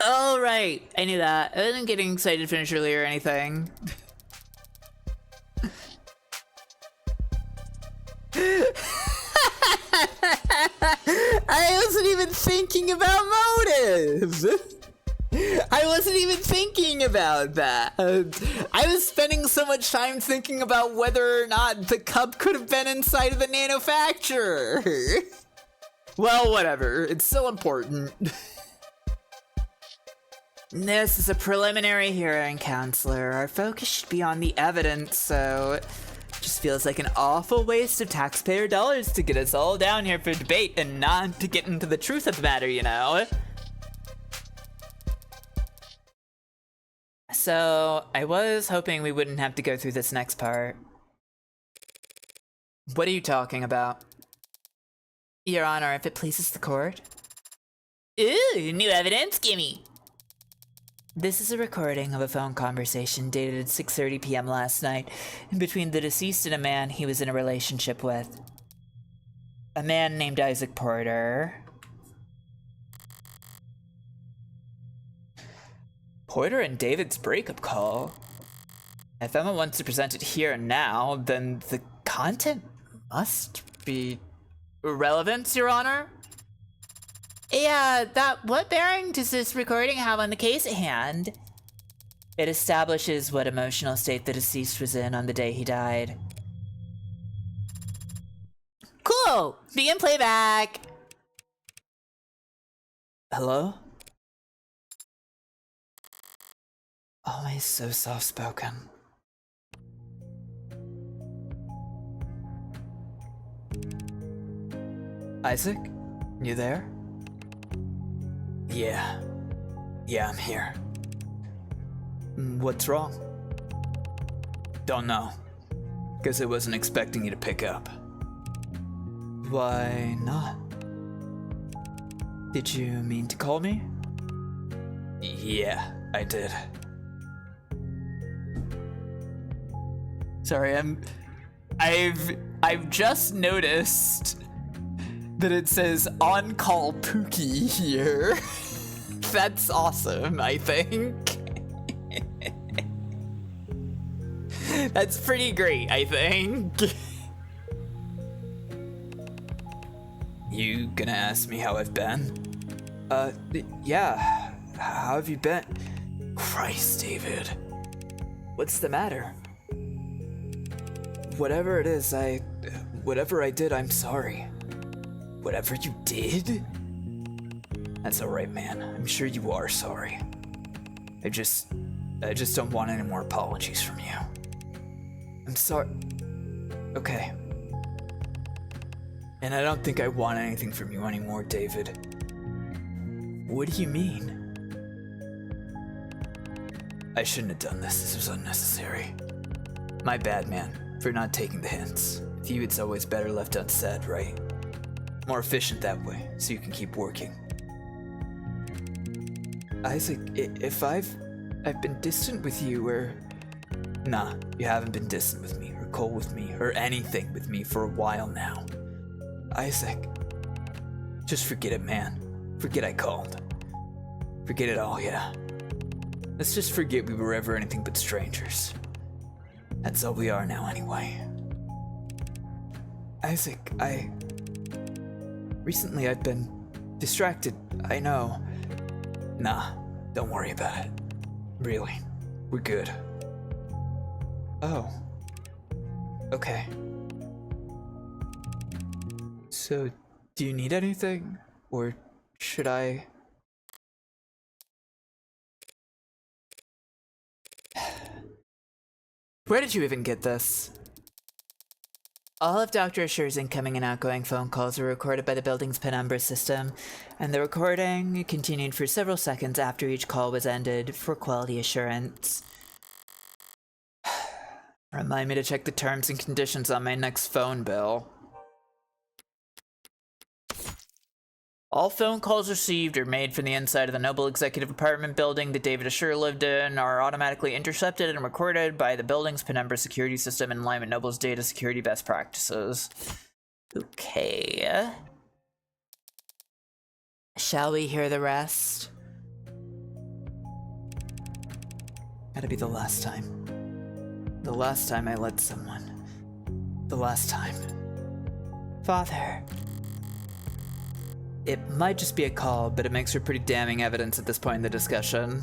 All right, I knew that. I wasn't getting excited to finish early or anything. I wasn't even thinking about motives. I wasn't even thinking about that. I was spending so much time thinking about whether or not the cup could have been inside of the manufacturer. Well, whatever. It's still important. This is a preliminary hearing, counselor. Our focus should be on the evidence, so it just feels like an awful waste of taxpayer dollars to get us all down here for debate and not to get into the truth of the matter, you know? So, I was hoping we wouldn't have to go through this next part. What are you talking about? Your Honor, if it pleases the court. Ooh, new evidence, gimme! This is a recording of a phone conversation dated at 6:30 p.m. last night between the deceased and a man he was in a relationship with. A man named Isaac Porter. Porter and David's breakup call? If Emma wants to present it here and now, then the content must be relevant, Your Honor? Yeah, what bearing does this recording have on the case at hand? It establishes what emotional state the deceased was in on the day he died. Cool! Begin playback! Hello? Oh, he's so soft-spoken. Isaac? You there? Yeah, I'm here. What's wrong? Don't know. Guess I wasn't expecting you to pick up. Why not? Did you mean to call me? Yeah, I did. Sorry, I've just noticed that it says on call Pookie here. That's awesome, I think. That's pretty great, I think. You gonna ask me how I've been? Yeah. How have you been? Christ, David. What's the matter? Whatever it is, whatever I did, I'm sorry. Whatever you did? That's alright, man. I'm sure you are sorry. I just don't want any more apologies from you. I'm sorry. Okay. And I don't think I want anything from you anymore, David. What do you mean? I shouldn't have done this. This was unnecessary. My bad, man, for not taking the hints. With you, it's always better left unsaid, right? More efficient that way, so you can keep working. Isaac, if I've been distant with you, or... Nah, you haven't been distant with me, or cold with me, or anything with me for a while now. Isaac, just forget it, man. Forget I called. Forget it all, yeah. Let's just forget we were ever anything but strangers. That's all we are now, anyway. Isaac, recently I've been distracted, I know. Nah, don't worry about it. Really, we're good. Oh. Okay. So, do you need anything? Or should I... Where did you even get this? All of Dr. Assure's incoming and outgoing phone calls were recorded by the building's penumbra system, and the recording continued for several seconds after each call was ended for quality assurance. Remind me to check the terms and conditions on my next phone bill. All phone calls received or made from the inside of the Noble Executive Apartment building that David Assure lived in are automatically intercepted and recorded by the building's penumbra security system in line with Noble's data security best practices. Okay. Shall we hear the rest? Gotta be the last time. The last time I led someone. The last time. Father. It might just be a call, but it makes for pretty damning evidence at this point in the discussion.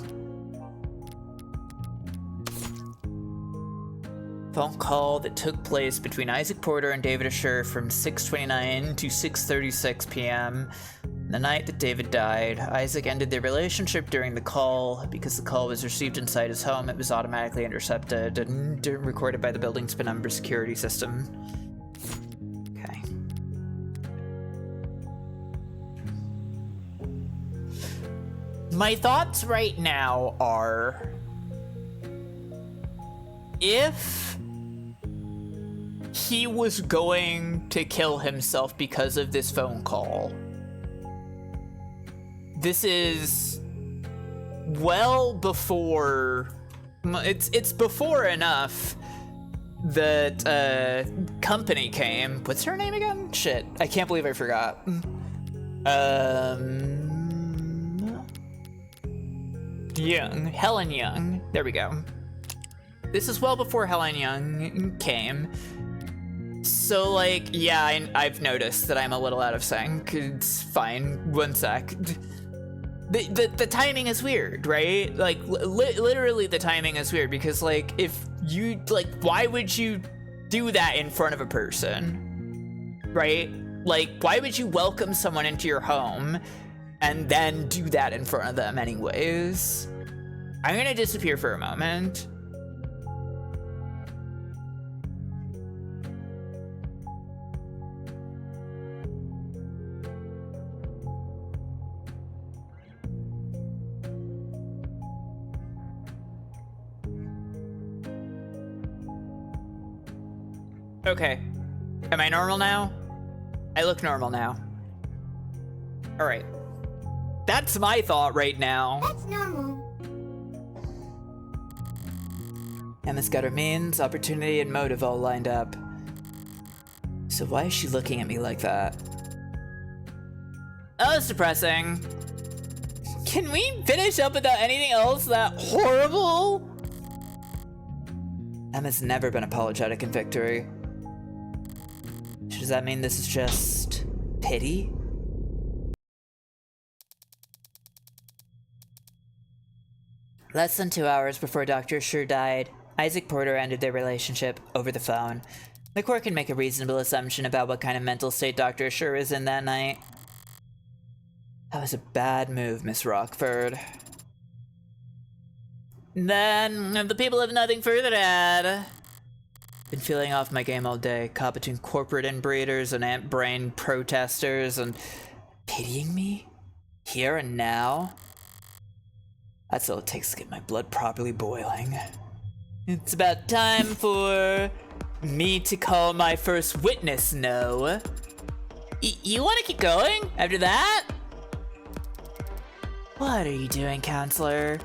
Phone call that took place between Isaac Porter and David Assure from 6:29 to 6:36 p.m. The night that David died. Isaac ended their relationship during the call. Because the call was received inside his home, it was automatically intercepted and recorded by the building's penumbra security system. Okay. My thoughts right now are... if he was going to kill himself because of this phone call, this is well before, it's before enough that company came. What's her name again? Shit, I can't believe I forgot. Helen Young. There we go. This is well before Helen Young came. So, like, yeah, I've noticed that I'm a little out of sync. It's fine. One sec. The timing is weird, right? Like, literally the timing is weird because, like, if you, like, why would you do that in front of a person, right? Like, why would you welcome someone into your home and then do that in front of them anyways? I'm gonna disappear for a moment. Okay. Am I normal now? I look normal now. Alright. That's my thought right now. That's normal. Emma's got her means, opportunity, and motive all lined up. So why is she looking at me like that? Oh, that's depressing. Can we finish up without anything else that horrible? Emma's never been apologetic in victory. Does that mean this is just pity? Less than 2 hours before Dr. Schur died, Isaac Porter ended their relationship over the phone. The court can make a reasonable assumption about what kind of mental state Dr. Schur was in that night. That was a bad move, Miss Rockford. Then, if the people have nothing further to add. Been feeling off my game all day, caught between corporate inbreeders and ant-brain protesters and pitying me? Here and now? That's all it takes to get my blood properly boiling. It's about time for me to call my first witness, no? You want to keep going after that? What are you doing, counselor?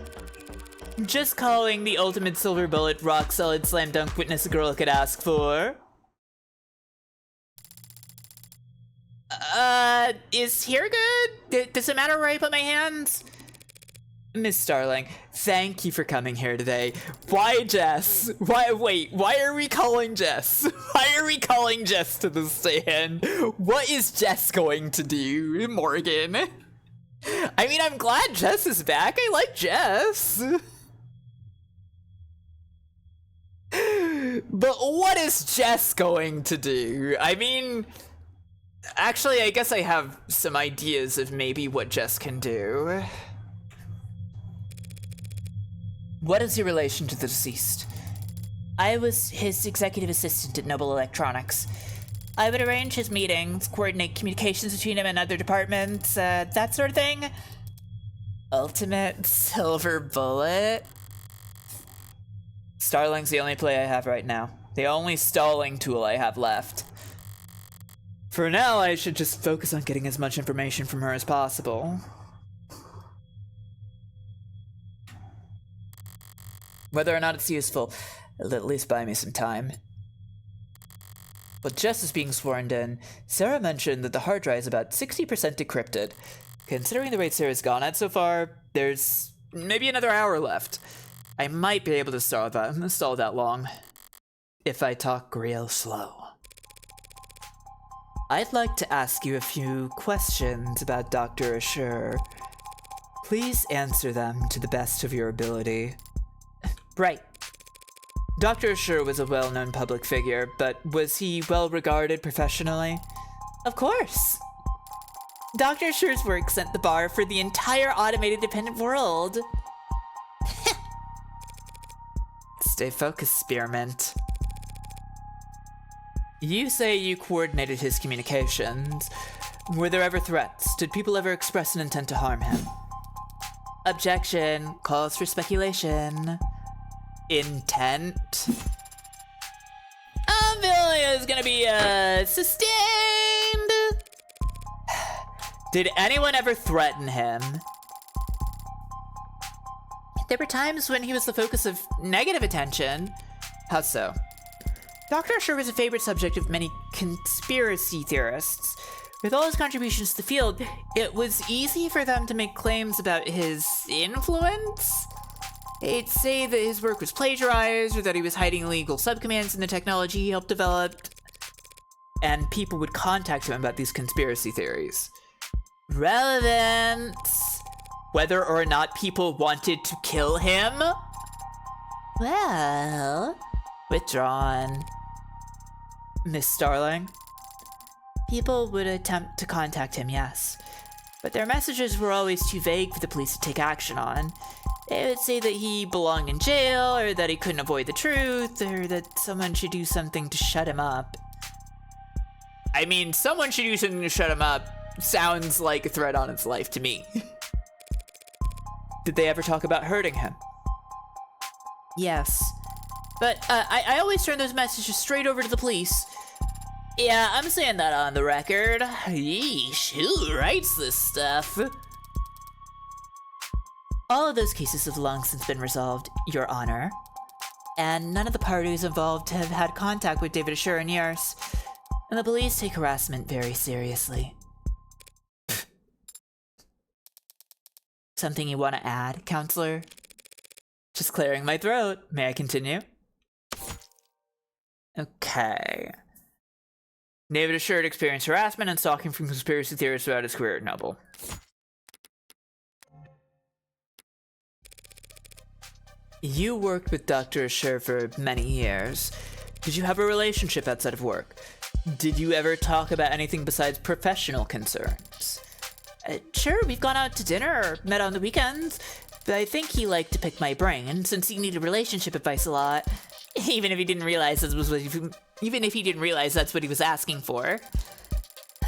Just calling the ultimate silver bullet, rock solid slam dunk witness a girl could ask for. Is here good? Does it matter where I put my hands? Miss Starling, Thank you for coming here today. Why Jess? Why are we calling Jess? Why are we calling Jess to the stand? What is Jess going to do, Morgan? I mean, I'm glad Jess is back. I like Jess. But what is Jess going to do? I mean, actually, I guess I have some ideas of maybe what Jess can do. what is your relation to the deceased? I was his executive assistant at Noble Electronics. I would arrange his meetings, coordinate communications between him and other departments, that sort of thing. Ultimate silver bullet? Starling's the only play I have right now. The only stalling tool I have left. For now, I should just focus on getting as much information from her as possible. Whether or not it's useful, it'll at least buy me some time. But just as being sworn in, Sarah mentioned that the hard drive is about 60% decrypted. Considering the rate Sarah's gone at so far, there's maybe another hour left. I might be able to stall that long, if I talk real slow. I'd like to ask you a few questions about Dr. Schur. Please answer them to the best of your ability. Right. Dr. Schur was a well-known public figure, but was he well-regarded professionally? Of course. Dr. Schur's work set the bar for the entire automated dependent world. Stay focused, Spearmint. You say you coordinated his communications. Were there ever threats? Did people ever express an intent to harm him? Objection. Calls for speculation. intent. I'm feeling it's gonna be sustained. Did anyone ever threaten him? There were times when he was the focus of negative attention. How so? Dr. Usher was a favorite subject of many conspiracy theorists. With all his contributions to the field, it was easy for them to make claims about his influence. They'd say that his work was plagiarized or that he was hiding illegal subcommands in the technology he helped develop. And people would contact him about these conspiracy theories. Relevance. Whether or not people wanted to kill him? Well, withdrawn. Miss Starling? People would attempt to contact him, yes. But their messages were always too vague for the police to take action on. They would say that he belonged in jail, or that he couldn't avoid the truth, or that someone should do something to shut him up. I mean, someone should do something to shut him up sounds like a threat on his life to me. Did they ever talk about hurting him? Yes. But I always turn those messages straight over to the police. Yeah, I'm saying that on the record. Yeesh, who writes this stuff? All of those cases have long since been resolved, Your Honor. And none of the parties involved have had contact with David Usher in years. And the police take harassment very seriously. Something you want to add, counselor? Just clearing my throat. May I continue? Okay. David Usher experienced harassment and stalking from conspiracy theorists throughout his career at Noble. You worked with Dr. Usher for many years. Did you have a relationship outside of work? Did you ever talk about anything besides professional concerns? Sure, we've gone out to dinner or met on the weekends, but I think he liked to pick my brain since he needed relationship advice a lot, even if he didn't realize that's what he was asking for.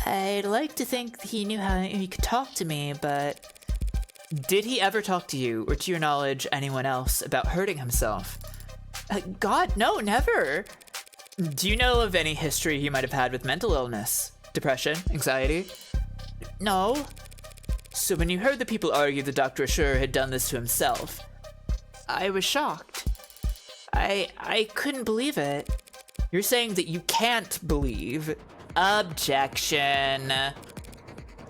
I'd like to think he knew how he could talk to me, but did he ever talk to you, or to your knowledge, anyone else about hurting himself? God, no, never. Do you know of any history he might have had with mental illness? Depression? Anxiety? No. So when you heard the people argue that Dr. Usher had done this to himself, I was shocked. I couldn't believe it. You're saying that you can't believe. Objection.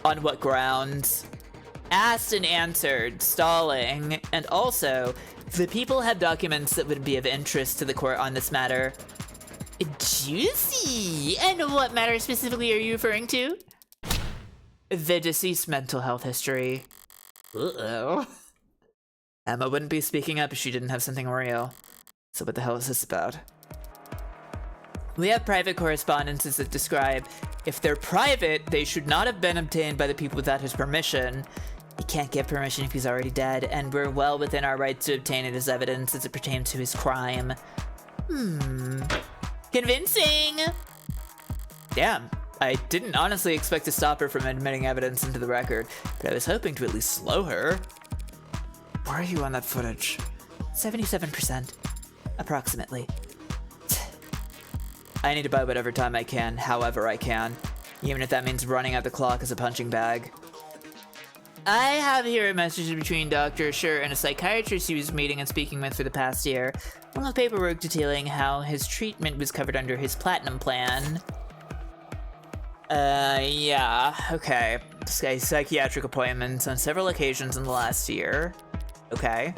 On what grounds? Asked and answered, stalling, and also, the people have documents that would be of interest to the court on this matter. Juicy! And what matter specifically are you referring to? The deceased mental health history. Uh-oh. Emma wouldn't be speaking up if she didn't have something real. So what the hell is this about? We have private correspondences that describe if they're private, they should not have been obtained by the people without his permission. He can't give permission if he's already dead, and we're well within our rights to obtain it as evidence as it pertains to his crime. Convincing! Damn, I didn't honestly expect to stop her from admitting evidence into the record, but I was hoping to at least slow her. Where are you on that footage? 77%. Approximately. I need to buy whatever time I can, however I can, even if that means running out the clock as a punching bag. I have here a message between Dr. Usher and a psychiatrist he was meeting and speaking with for the past year, along with paperwork detailing how his treatment was covered under his platinum plan. Yeah, okay. This guy's psychiatric appointments on several occasions in the last year. Okay.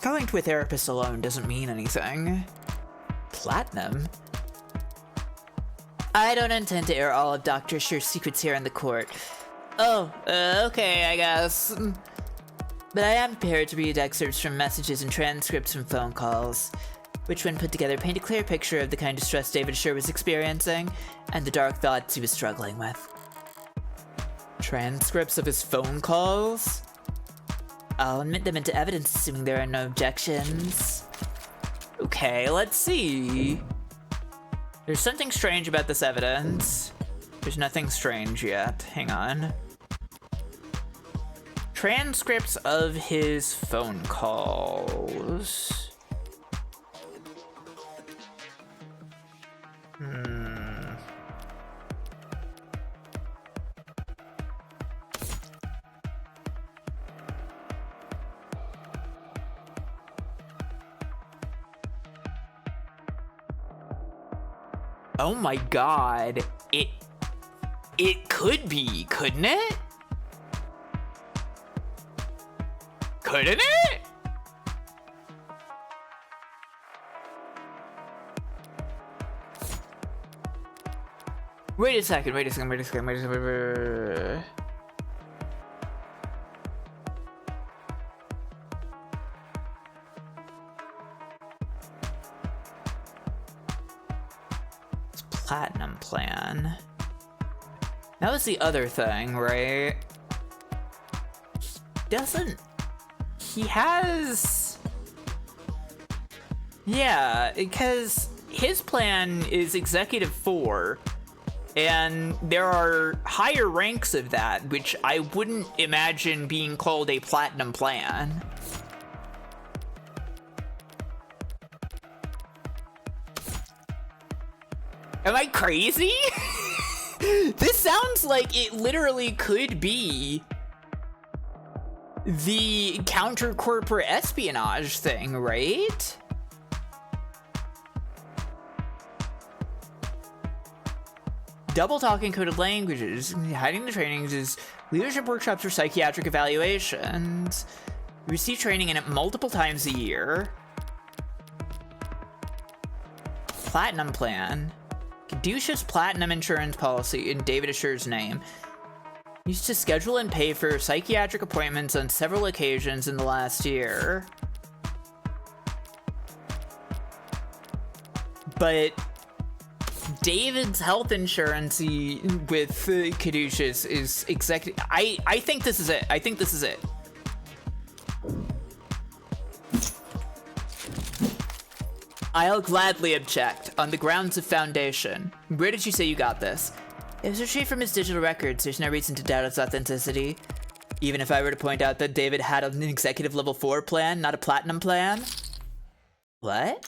Going to a therapist alone doesn't mean anything. Platinum? I don't intend to air all of Dr. Usher's secrets here in the court. Oh, okay, I guess. But I am prepared to read excerpts from messages and transcripts from phone calls, which when put together paint a clear picture of the kind of stress David Usher was experiencing and the dark thoughts he was struggling with. Transcripts of his phone calls? I'll admit them into evidence assuming there are no objections. Okay, let's see. There's something strange about this evidence. There's nothing strange yet. Hang on. Transcripts of his phone calls. Oh my god. It could be, couldn't it? Couldn't it? Wait a second. Platinum plan. That was the other thing, right? He has... Yeah, because his plan is Executive 4, and there are higher ranks of that, which I wouldn't imagine being called a Platinum plan. Am I crazy? This sounds like it literally could be the counter-corporate espionage thing, right? Double talking coded languages, hiding the trainings is leadership workshops for psychiatric evaluations. We receive training in it multiple times a year. Platinum plan. Caduceus Platinum Insurance Policy in David Assure's name. Used to schedule and pay for psychiatric appointments on several occasions in the last year. But David's health insurance with Caduceus is executive. I think this is it. I think this is it. I'll gladly object on the grounds of foundation. Where did you say you got this? It was retrieved from his digital records. There's no reason to doubt its authenticity. Even if I were to point out that David had an executive level 4 plan, not a platinum plan. What?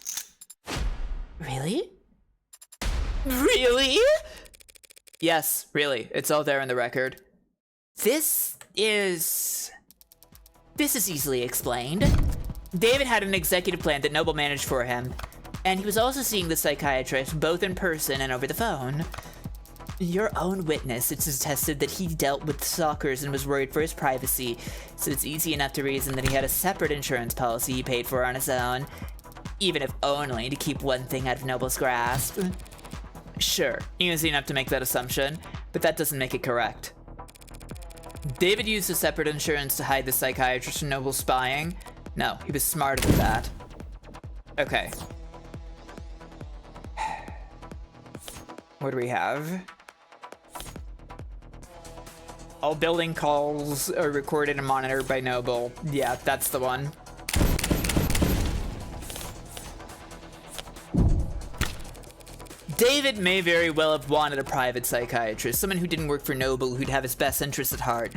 Really? Really? Yes, really. It's all there in the record. This is easily explained. David had an executive plan that Noble managed for him, and he was also seeing the psychiatrist both in person and over the phone. Your own witness, it's attested that he dealt with stalkers and was worried for his privacy, so it's easy enough to reason that he had a separate insurance policy he paid for on his own, even if only to keep one thing out of Noble's grasp. Sure, easy enough to make that assumption, but that doesn't make it correct. David used a separate insurance to hide the psychiatrist from Noble's spying. No, he was smarter than that. Okay. What do we have? All building calls are recorded and monitored by Noble. Yeah, that's the one. David may very well have wanted a private psychiatrist, someone who didn't work for Noble, who'd have his best interests at heart.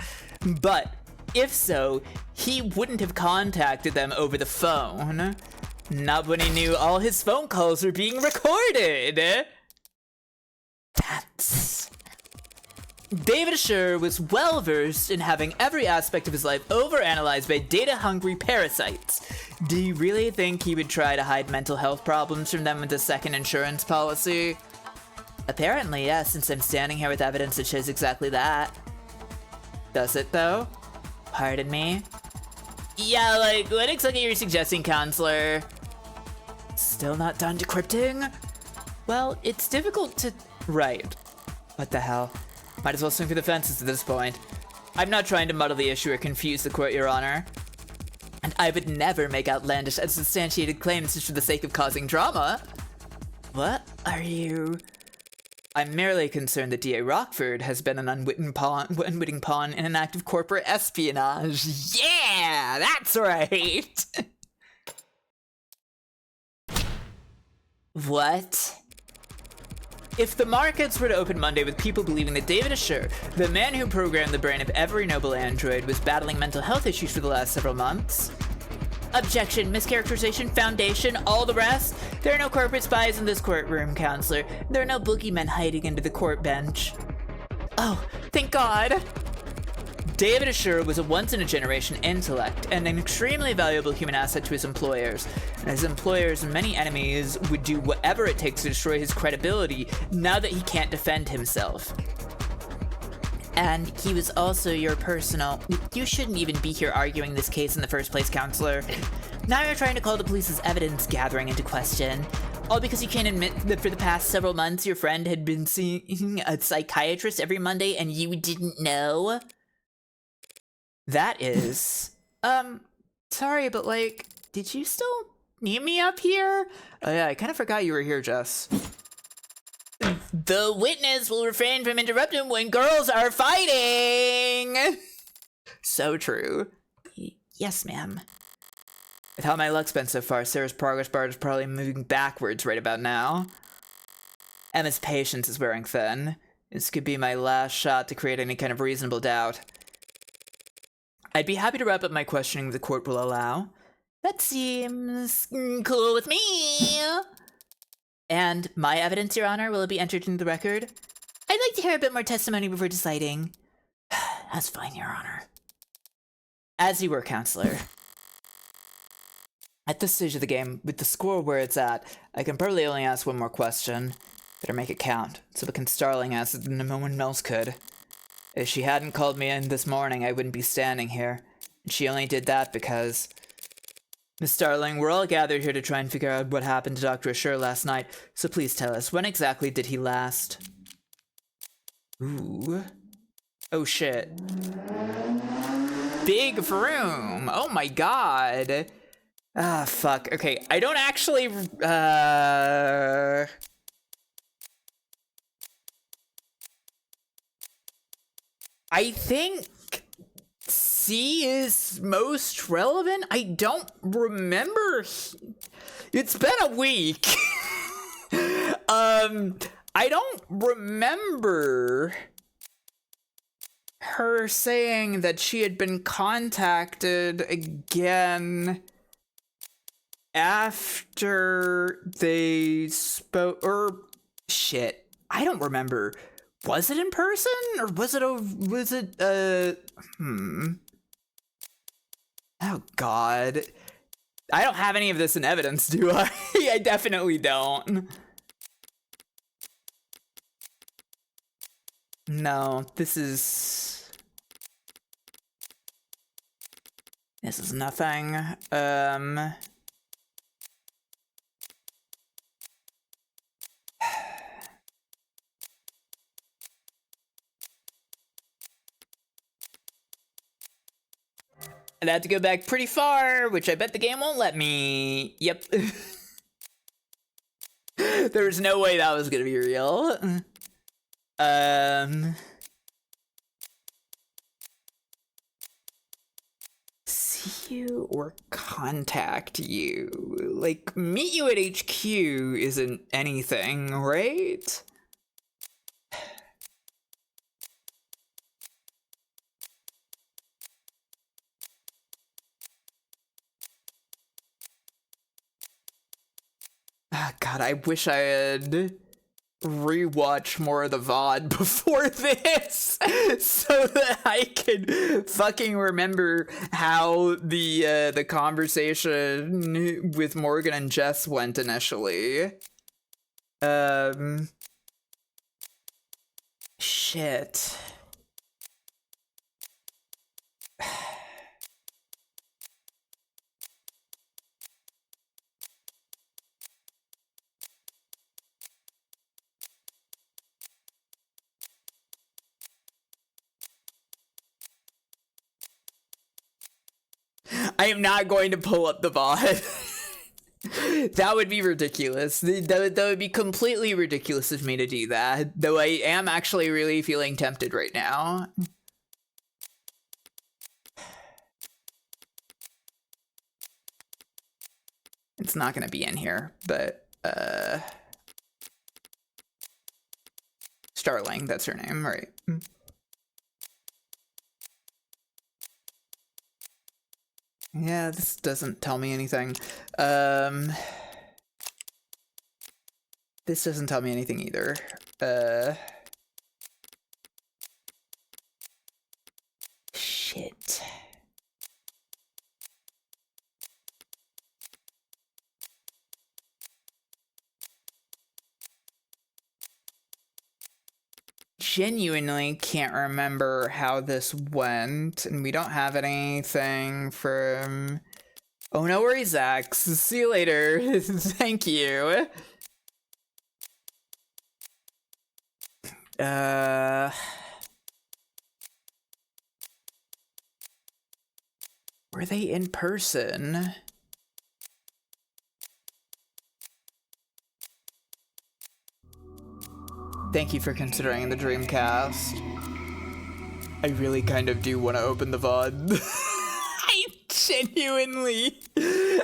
But if so, he wouldn't have contacted them over the phone. Not when he knew all his phone calls were being recorded. David Assure was well versed in having every aspect of his life overanalyzed by data-hungry parasites. Do you really think he would try to hide mental health problems from them with a second insurance policy? Apparently, yes, since I'm standing here with evidence that shows exactly that. Does it, though? Pardon me? Yeah, like, what exactly are you suggesting, counselor? Still not done decrypting? Well, it's difficult to... Right. What the hell? Might as well swing for the fences at this point. I'm not trying to muddle the issue or confuse the court, Your Honor. And I would never make outlandish, unsubstantiated claims just for the sake of causing drama. What are you... I'm merely concerned that D.A. Rockford has been an unwitting pawn in an act of corporate espionage. Yeah, that's right! What? If the markets were to open Monday with people believing that David Assure, the man who programmed the brain of every Noble android, was battling mental health issues for the last several months... Objection, mischaracterization, foundation, all the rest. There are no corporate spies in this courtroom, counselor. There are no boogeymen hiding under the court bench. Oh, thank God. David Assure was a once-in-a-generation intellect and an extremely valuable human asset to his employers. And his employers' many enemies would do whatever it takes to destroy his credibility now that he can't defend himself. And he was also your personal... You shouldn't even be here arguing this case in the first place, counselor. Now you're trying to call the police's evidence gathering into question. All because you can't admit that for the past several months your friend had been seeing a psychiatrist every Monday and you didn't know? That is... Sorry, but like, did you still need me up here? Oh yeah, I kind of forgot you were here, Jess. The witness will refrain from interrupting when girls are fighting! So true. Yes, ma'am. With how my luck's been so far, Sarah's progress bar is probably moving backwards right about now. Emma's patience is wearing thin. This could be my last shot to create any kind of reasonable doubt. I'd be happy to wrap up my questioning if the court will allow. That seems cool with me. And my evidence, Your Honor, will it be entered into the record? I'd like to hear a bit more testimony before deciding. That's fine, Your Honor. As you were, counselor. At this stage of the game, with the score where it's at, I can probably only ask one more question. Better make it count, so we can Starling ask it than no one else could. If she hadn't called me in this morning, I wouldn't be standing here. And she only did that because... Miss Starling, we're all gathered here to try and figure out what happened to Dr. Assure last night, so please tell us, when exactly did he last? Ooh. Oh shit. Big room! Oh my god! Ah, fuck. Okay, I don't actually, I think C is most relevant. I don't remember. It's been a week. I don't remember her saying that she had been contacted again after they spoke, or shit, I don't remember. Was it in person or was it oh god, I don't have any of this in evidence, do I? I definitely don't. No, this is nothing. I'd have to go back pretty far, which I bet the game won't let me. Yep. There was no way that was gonna be real. See you or contact you. Like, meet you at HQ isn't anything, right? Ah, God, I wish I had rewatched more of the VOD before this so that I could fucking remember how the conversation with Morgan and Jess went initially. Shit. I am not going to pull up the VOD. That would be ridiculous. That would be completely ridiculous of me to do that. Though I am actually really feeling tempted right now. It's not gonna be in here, but Starling, that's her name, right? Yeah, this doesn't tell me anything. This doesn't tell me anything either. Shit. Genuinely can't remember how this went, and we don't have anything from... Oh, no worries, Zach. See you later. Thank you. Were they in person? Thank you for considering the Dreamcast. I really kind of do want to open the VOD.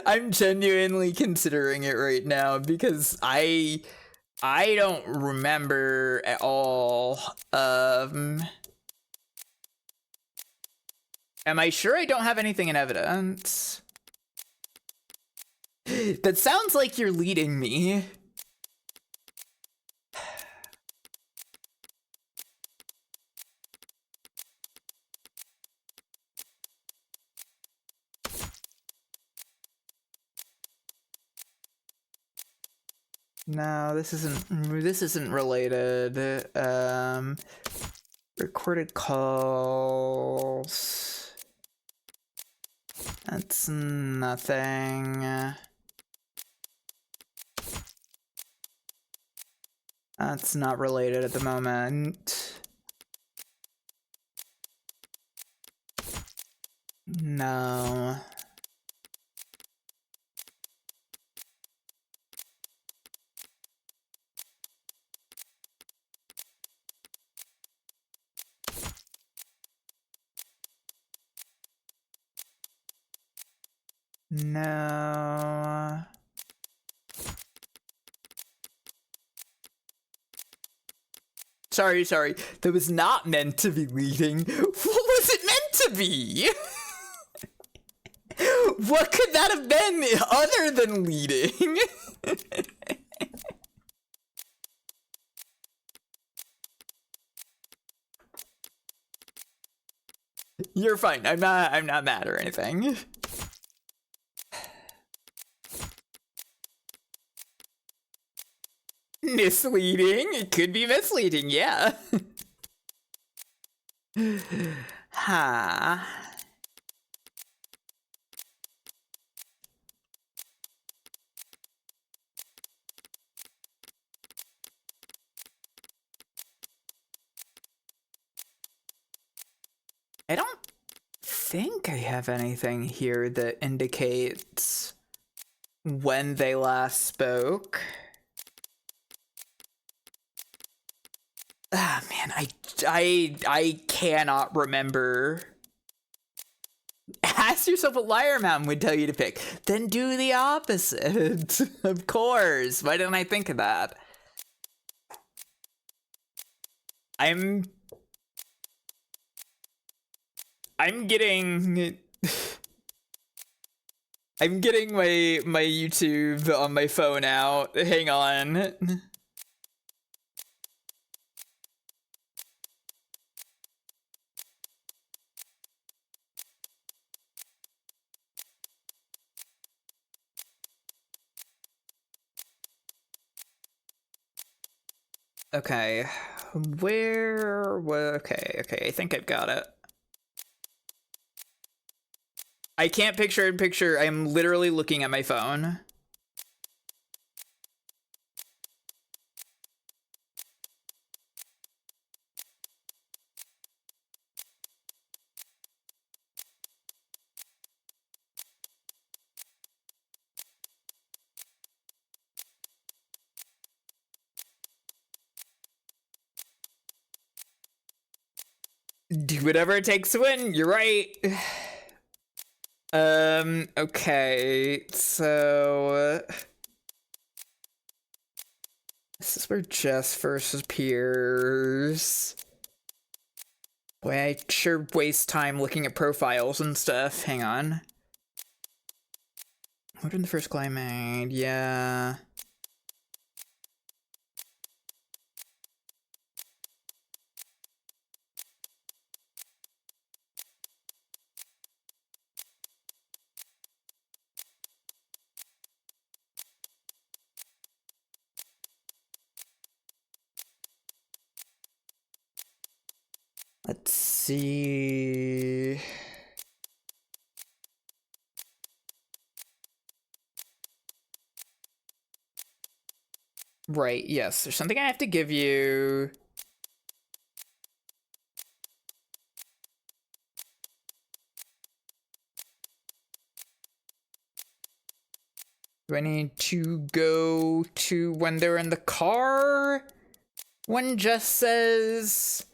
I'm genuinely considering it right now because I don't remember at all. Am I sure I don't have anything in evidence? That sounds like you're leading me. No, this isn't related. Recorded calls. That's nothing. That's not related at the moment. No. No. Sorry. That was not meant to be leading. What was it meant to be? What could that have been other than leading? You're fine. I'm not mad or anything. Misleading? It could be misleading, yeah. Ha. I don't think I have anything here that indicates when they last spoke. Ah, man, I cannot remember. Ask yourself what Liar Mountain would tell you to pick. Then do the opposite. Of course. Why didn't I think of that? I'm getting I'm getting my YouTube on my phone out. Hang on. Okay. Okay, I think I've got it. I can't picture in picture. I'm literally looking at my phone. Do whatever it takes to win. You're right. Okay. So this is where Jess first appears. Boy, I sure waste time looking at profiles and stuff. Hang on. What in the first claim made? Yeah. Let's see. Right, yes, there's something I have to give you. Do I need to go to when they're in the car? When Jess says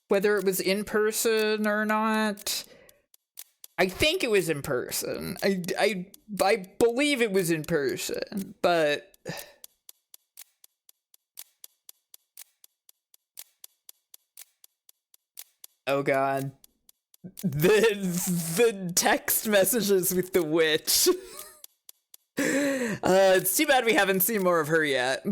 whether it was in person or not? I think it was in person. I believe it was in person, but oh god. The text messages with the witch. It's too bad we haven't seen more of her yet.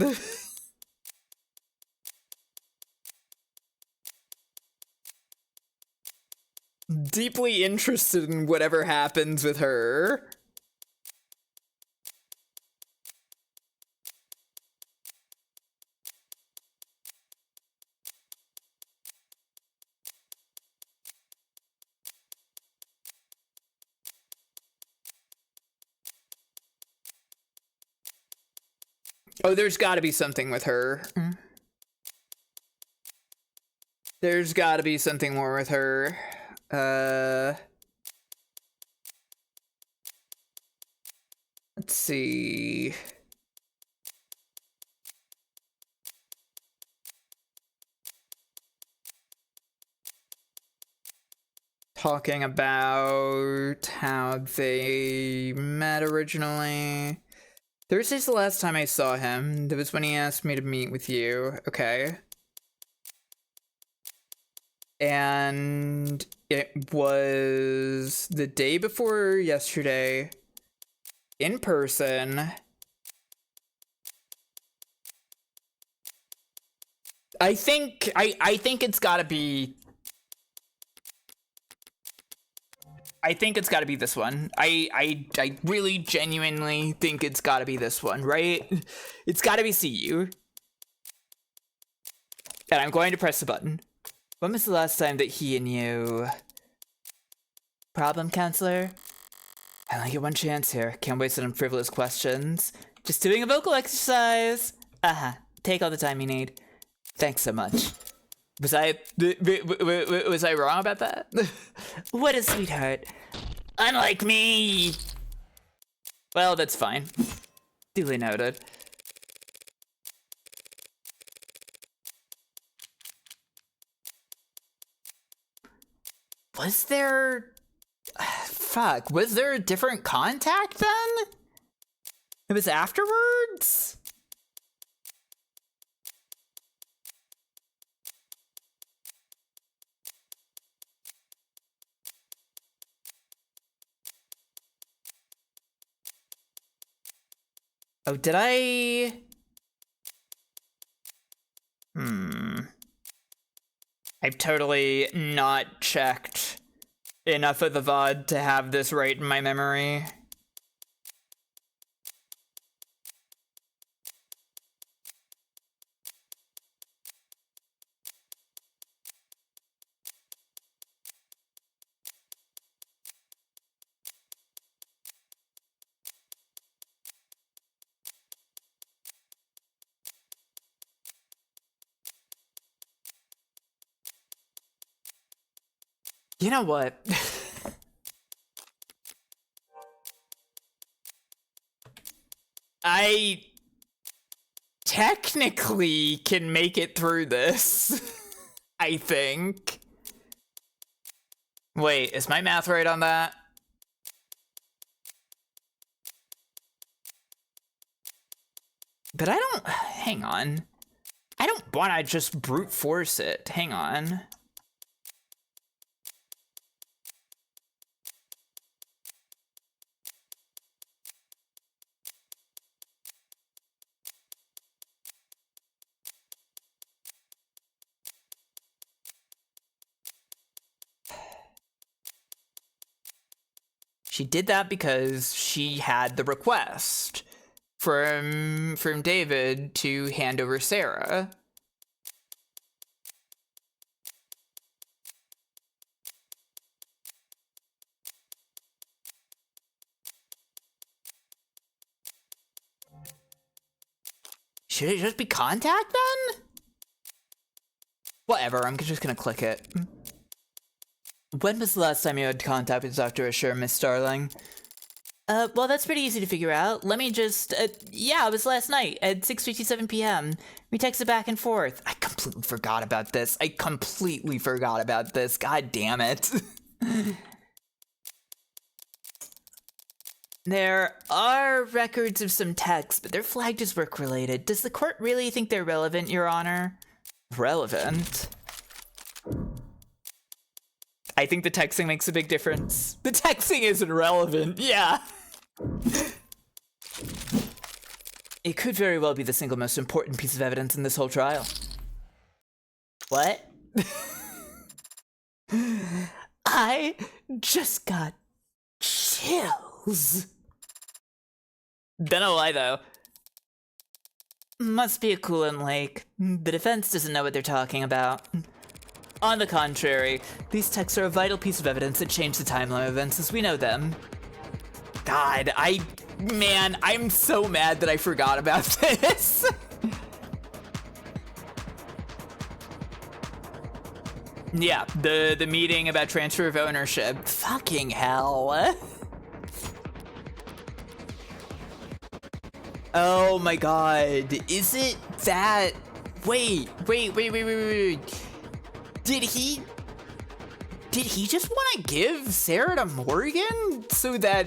Deeply interested in whatever happens with her. Oh, there's gotta be something with her. There's gotta be something more with her. Let's see. Talking about how they met originally. Thursday's the last time I saw him. That was when he asked me to meet with you. Okay. And it was the day before yesterday, in person. I think it's gotta be. I think it's gotta be this one. I really genuinely think it's gotta be this one, right? It's gotta be see you. And I'm going to press the button. When was the last time that he and you... Problem, counselor? I only get one chance here. Can't waste it on frivolous questions. Just doing a vocal exercise. Take all the time you need. Thanks so much. Was I wrong about that? What a sweetheart. Unlike me. Well, that's fine. Duly noted. Was there... Fuck, was there a different contact then? It was afterwards? Oh, did I... I've totally not checked enough of the VOD to have this right in my memory. You know what? I technically can make it through this. I think. Wait, is my math right on that? But I don't... Hang on. I don't want to just brute force it. Hang on. She did that because she had the request from David to hand over Sarah. Should it just be contact then? Whatever, I'm just gonna click it. When was the last time you had contact with Dr. Asher, Miss Starling? Well, that's pretty easy to figure out. Let me just, yeah, it was last night at 6:57 p.m. We texted back and forth. I completely forgot about this. God damn it. There are records of some texts, but they're flagged as work-related. Does the court really think they're relevant, Your Honor? Relevant? I think the texting makes a big difference. The texting isn't relevant, yeah. It could very well be the single most important piece of evidence in this whole trial. What? I just got chills. Dunno why, though. Must be a coolant lake. The defense doesn't know what they're talking about. On the contrary, these texts are a vital piece of evidence that changed the timeline of events as we know them. God, man, I'm so mad that I forgot about this. Yeah, the meeting about transfer of ownership. Fucking hell. Oh my god, is it that? Wait. Did he just want to give Sarah to Morgan so that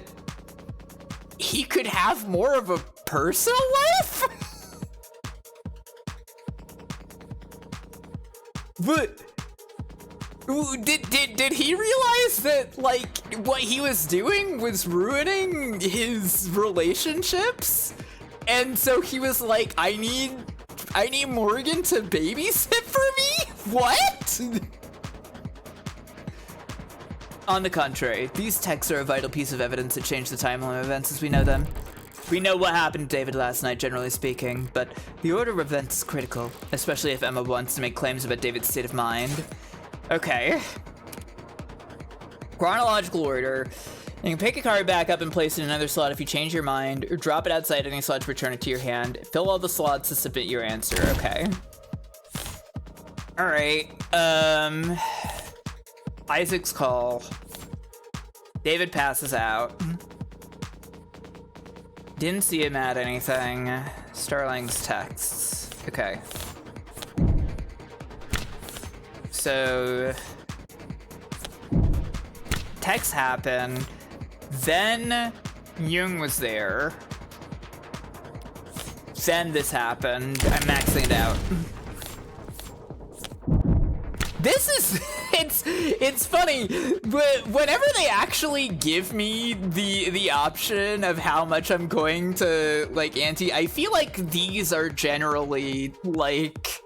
he could have more of a personal life? But did he realize that, like, what he was doing was ruining his relationships? And so he was like, I need Morgan to babysit for me? What? On the contrary, these texts are a vital piece of evidence that changed the timeline of events as we know them. We know what happened to David last night, generally speaking, but the order of events is critical, especially if Emma wants to make claims about David's state of mind. Okay. Chronological order. You can pick a card back up and place it in another slot if you change your mind, or drop it outside any slot to return it to your hand. Fill all the slots to submit your answer. Okay. Alright. Isaac's call. David passes out. Didn't see him at anything. Starling's texts. Okay. So texts happen. Then Jung was there. Then this happened. I'm maxing it out. This is it's funny, but whenever they actually give me the option of how much I'm going to like ante, I feel like these are generally like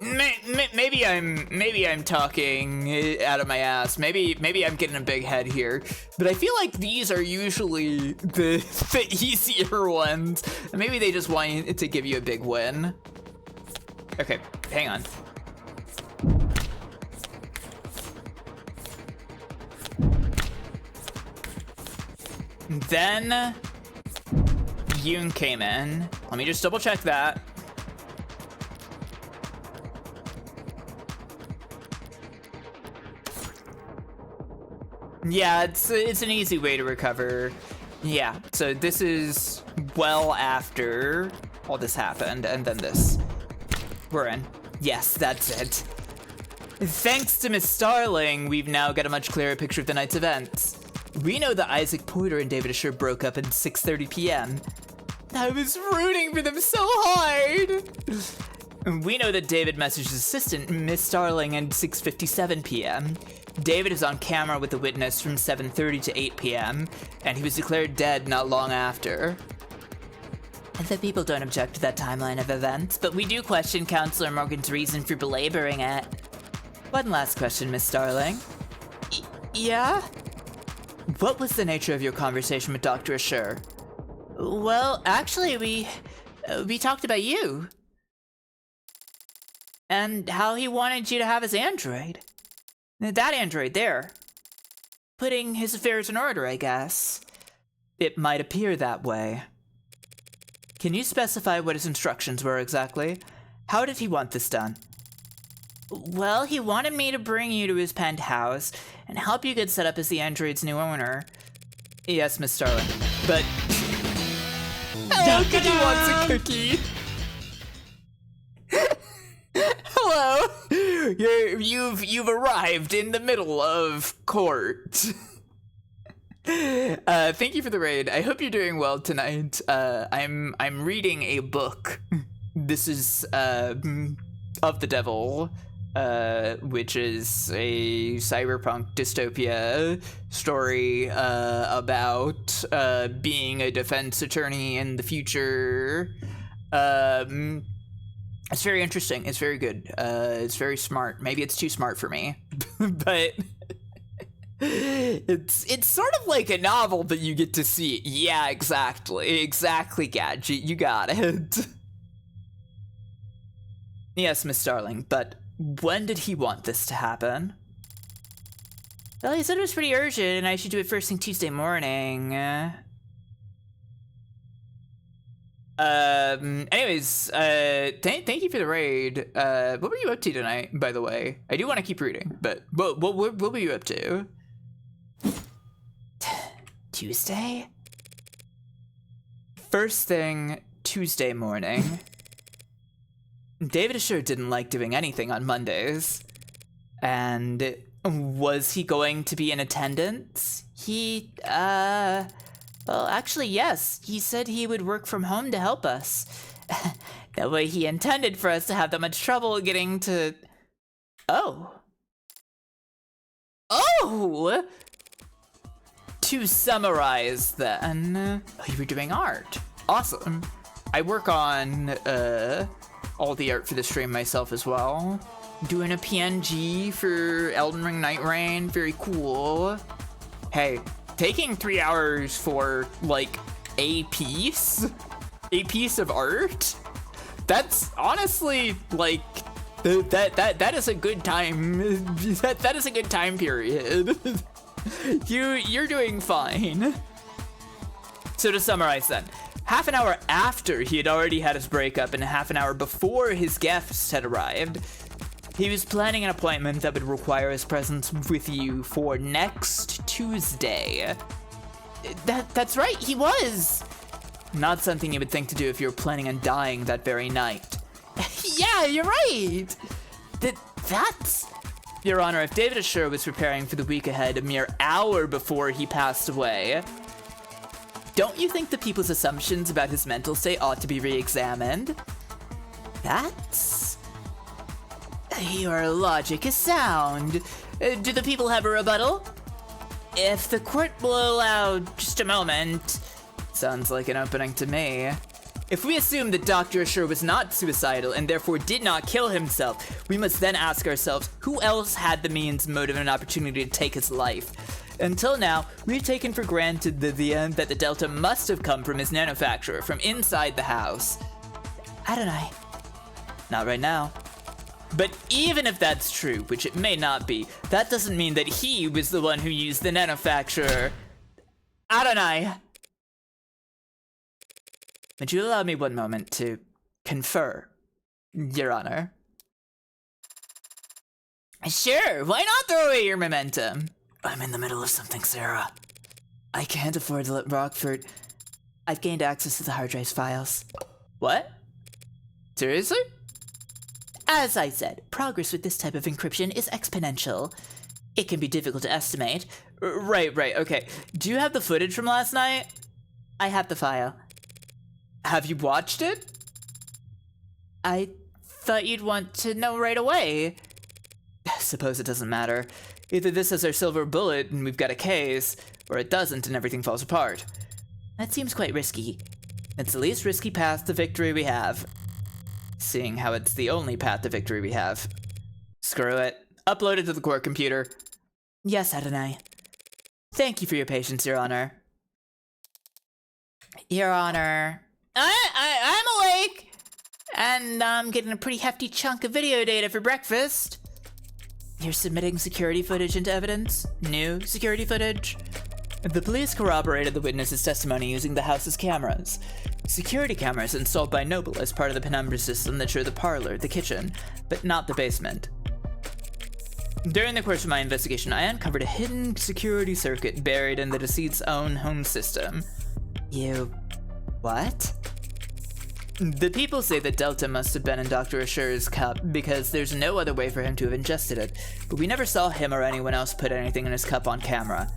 maybe I'm talking out of my ass. Maybe I'm getting a big head here, but I feel like these are usually the easier ones. Maybe they just want to give you a big win. Okay, hang on. Then Yoon came in. Let me just double check that. Yeah, it's an easy way to recover. Yeah, so this is well after all this happened, and then this. We're in. Yes, that's it. Thanks to Miss Starling, we've now got a much clearer picture of the night's events. We know that Isaac Porter and David Asher broke up at 6:30 p.m. I was rooting for them so hard. We know that David messaged his assistant, Miss Starling, at 6:57 p.m. David is on camera with the witness from 7:30 to 8 p.m., and he was declared dead not long after. The people don't object to that timeline of events, but we do question Counselor Morgan's reason for belaboring it. One last question, Miss Starling. Yeah? What was the nature of your conversation with Dr. Asher? Well, actually, we talked about you. And how he wanted you to have his android. That android there. Putting his affairs in order, I guess. It might appear that way. Can you specify what his instructions were exactly? How did he want this done? Well, he wanted me to bring you to his penthouse and help you get set up as the android's new owner. Yes, Miss Starling, but... Oh, Cookie wants a cookie! Hello! You've arrived in the middle of court. Thank you for the raid. I hope you're doing well tonight. I'm reading a book. This is of the Devil, which is a cyberpunk dystopia story about being a defense attorney in the future. It's very interesting. It's very good. It's very smart. Maybe it's too smart for me, but it's sort of like a novel that you get to see. Yeah, exactly, Gadget. You got it. Yes, Miss Starling, but when did he want this to happen? Well, he said it was pretty urgent and I should do it first thing Tuesday morning. Anyways, thank you for the raid. What were you up to tonight, by the way? I do want to keep reading, but what were you up to? Tuesday? First thing Tuesday morning. David sure didn't like doing anything on Mondays. And was he going to be in attendance? Well, actually, yes. He said he would work from home to help us. That way he intended for us to have that much trouble getting to... Oh. To summarize, then... Oh, you were doing art. Awesome. I work on, all the art for the stream myself as well. Doing a PNG for Elden Ring Night Rain. Very cool. Hey, taking 3 hours for, like, a piece of art? That's honestly, like, that is a good time. That is a good time period. You're doing fine. So to summarize then, half an hour after he had already had his breakup and half an hour before his guests had arrived, he was planning an appointment that would require his presence with you for next Tuesday. That's right, he was! Not something you would think to do if you were planning on dying that very night. Yeah, you're right! That's... Your Honor, if David Assure was preparing for the week ahead a mere hour before he passed away, don't you think the people's assumptions about his mental state ought to be re-examined? That's... Your logic is sound. Do the people have a rebuttal? If the court will allow just a moment. Sounds like an opening to me. If we assume that Dr. Assure was not suicidal and therefore did not kill himself, we must then ask ourselves who else had the means, motive, and opportunity to take his life. Until now, we've taken for granted that the Delta must have come from his manufacturer, from inside the house. Adonai. Not right now. But even if that's true, which it may not be, that doesn't mean that he was the one who used the manufacturer. Adonai! Would you allow me one moment to confer, Your Honor? Sure, why not throw away your momentum? I'm in the middle of something, Sarah. I can't afford to let Rockford... I've gained access to the hard drive's files. What? Seriously? As I said, progress with this type of encryption is exponential. It can be difficult to estimate. Right, okay. Do you have the footage from last night? I have the file. Have you watched it? I thought you'd want to know right away. Suppose it doesn't matter. Either this is our silver bullet and we've got a case, or it doesn't and everything falls apart. That seems quite risky. It's the least risky path to victory we have. Seeing how it's the only path to victory we have. Screw it. Upload it to the court computer. Yes, Adonai. Thank you for your patience, Your Honor. Your Honor. I'm awake! And I'm getting a pretty hefty chunk of video data for breakfast. You're submitting security footage into evidence? New security footage? The police corroborated the witness's testimony using the house's cameras. Security cameras installed by Noble as part of the penumbra system that show the parlor, the kitchen, but not the basement. During the course of my investigation, I uncovered a hidden security circuit buried in the deceased's own home system. You... what? The people say that Delta must have been in Dr. Assure's cup because there's no other way for him to have ingested it, but we never saw him or anyone else put anything in his cup on camera.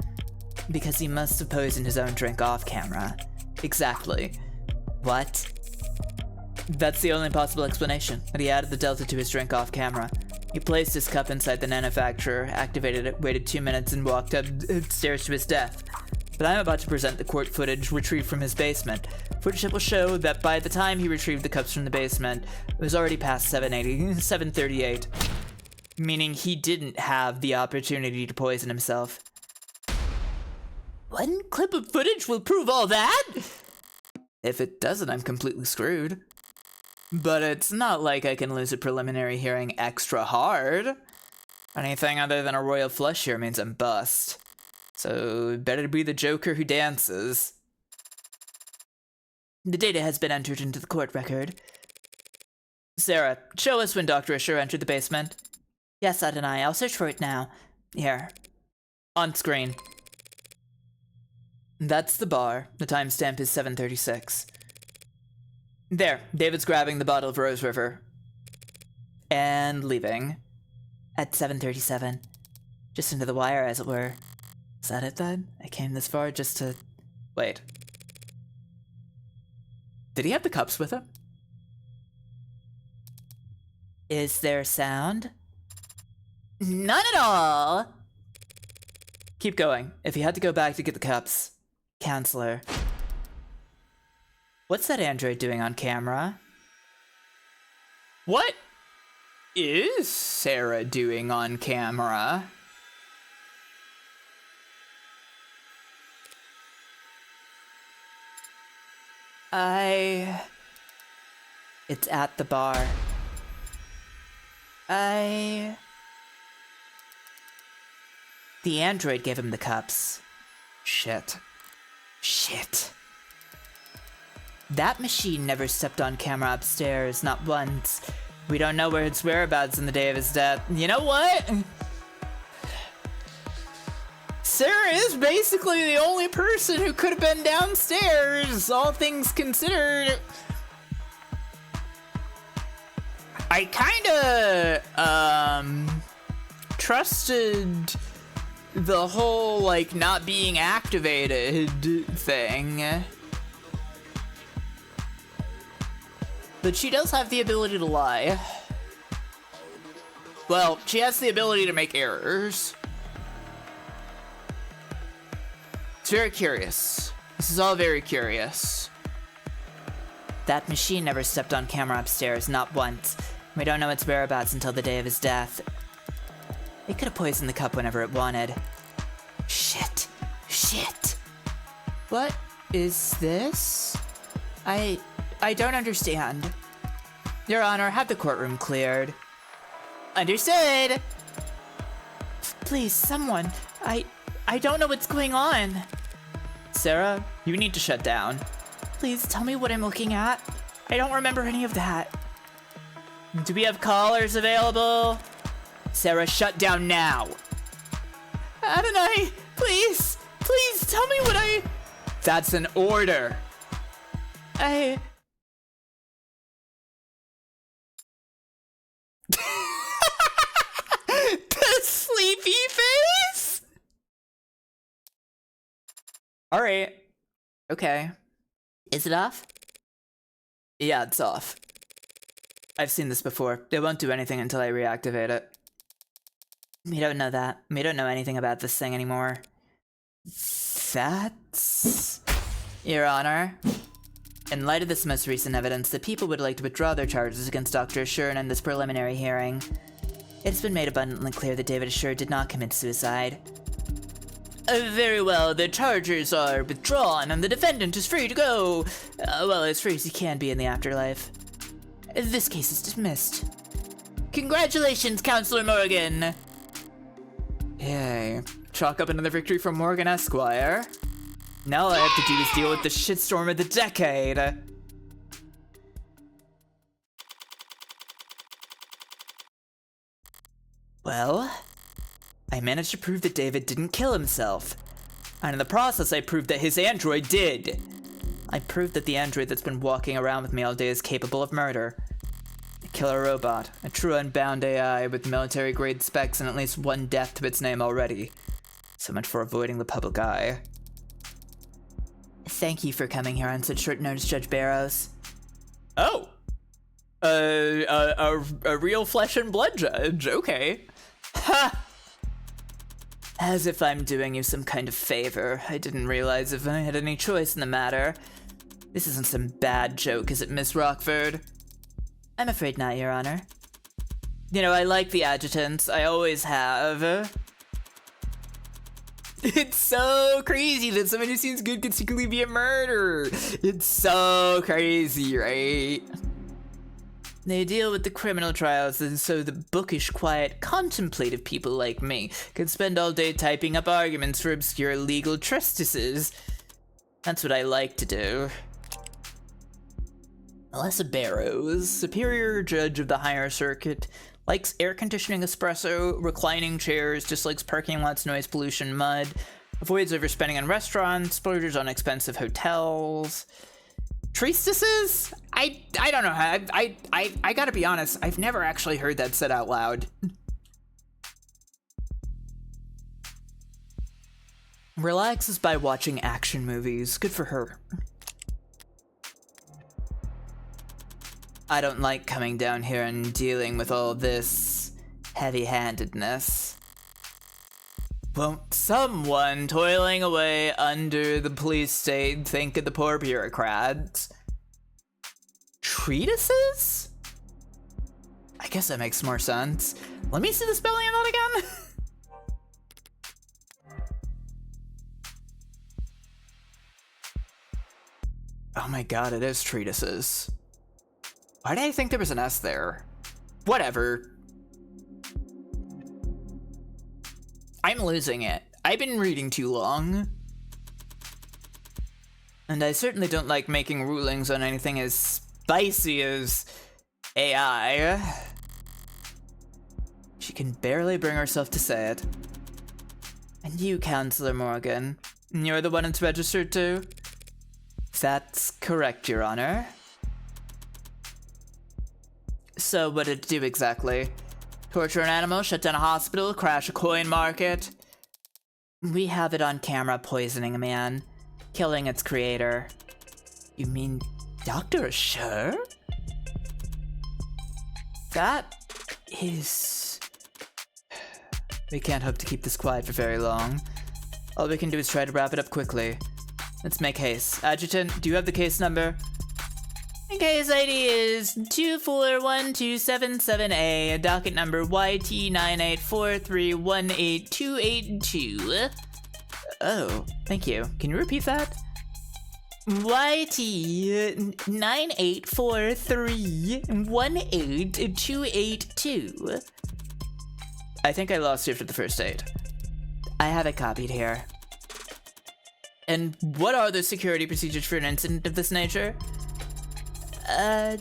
Because he must have poisoned his own drink off camera. Exactly. What? That's the only possible explanation, that he added the Delta to his drink off camera. He placed his cup inside the manufacturer, activated it, waited 2 minutes, and walked upstairs to his death. But I'm about to present the court footage retrieved from his basement. Footage that will show that by the time he retrieved the cups from the basement, it was already past 7:38, meaning he didn't have the opportunity to poison himself. One clip of footage will prove all that? If it doesn't, I'm completely screwed. But it's not like I can lose a preliminary hearing extra hard. Anything other than a royal flush here means I'm bust. So better be the Joker who dances. The data has been entered into the court record. Sarah, show us when Dr. Assure entered the basement. Yes, Adonai, I'll search for it now. Here. On screen. That's the bar. The timestamp is 7:36. There, David's grabbing the bottle of Rose River. And leaving. At 7:37. Just into the wire, as it were. Is that it then? I came this far just to... Wait. Did he have the cups with him? Is there sound? None at all! Keep going. If he had to go back to get the cups. Counselor. What's that android doing on camera? What is Sarah doing on camera? It's at the bar. The android gave him the cups. Shit. That machine never stepped on camera upstairs, not once. We don't know where its whereabouts in the day of his death. You know what? Sarah is basically the only person who could have been downstairs, all things considered. I kinda, trusted the whole, like, not being activated thing. But she does have the ability to lie. Well, she has the ability to make errors. It's very curious. This is all very curious. That machine never stepped on camera upstairs, not once. We don't know its whereabouts until the day of his death. It could have poisoned the cup whenever it wanted. Shit. What is this? I don't understand. Your Honor, have the courtroom cleared. Understood! Please, someone. I don't know what's going on. Sarah, you need to shut down. Please tell me what I'm looking at. I don't remember any of that. Do we have callers available? Sarah, shut down now. Adonai, please tell me what I... That's an order. The sleepy face? All right. Okay. Is it off? Yeah, it's off. I've seen this before. They won't do anything until I reactivate it. We don't know that. We don't know anything about this thing anymore. That's... Your Honor, in light of this most recent evidence, the people would like to withdraw their charges against Dr. Assure in this preliminary hearing. It's been made abundantly clear that David Assure did not commit suicide. Very well, the charges are withdrawn and the defendant is free to go. Well, as free as he can be in the afterlife. This case is dismissed. Congratulations, Counselor Morgan! Yay. chalk up another victory for Morgan Esquire. Now all I have to do is deal with the shitstorm of the decade. Well, I managed to prove that David didn't kill himself. And in the process, I proved that his android did. I proved that the android that's been walking around with me all day is capable of murder. A killer robot, a true unbound AI with military-grade specs and at least one death to its name already. So much for avoiding the public eye. Thank you for coming here on such short notice, Judge Barrows. Oh! A real flesh and blood judge, okay. Ha! As if I'm doing you some kind of favor. I didn't realize if I had any choice in the matter. This isn't some bad joke, is it, Miss Rockford? I'm afraid not, Your Honor. You know, I like the adjutants. I always have. It's so crazy that someone who seems good could secretly be a murderer. It's so crazy, right? They deal with the criminal trials, and so the bookish, quiet, contemplative people like me can spend all day typing up arguments for obscure legal treatises. That's what I like to do. Melissa Barrows, superior judge of the higher circuit, likes air conditioning, espresso, reclining chairs, dislikes parking lots, noise pollution, mud, avoids overspending on restaurants, splurges on expensive hotels. Treatises? I don't know. I gotta be honest, I've never actually heard that said out loud. Relaxes by watching action movies. Good for her. I don't like coming down here and dealing with all this heavy-handedness. Won't someone toiling away under the police state think of the poor bureaucrats? Treatises? I guess that makes more sense. Let me see the spelling of that again. Oh my god, it is treatises. Why did I think there was an S there? Whatever. I'm losing it. I've been reading too long. And I certainly don't like making rulings on anything as spicy as AI. She can barely bring herself to say it. And you, Counselor Morgan, you're the one it's registered to? That's correct, Your Honor. So what did it do exactly? Torture an animal, shut down a hospital, crash a coin market? We have it on camera poisoning a man, killing its creator. You mean Dr. Assure? That is... We can't hope to keep this quiet for very long. All we can do is try to wrap it up quickly. Let's make haste. Adjutant, do you have the case number? Case ID is 2412778, docket number YT9843182882. Oh, thank you. Can you repeat that? YT98431882. I think I lost you after the first date. I have it copied here. And what are the security procedures for an incident of this nature?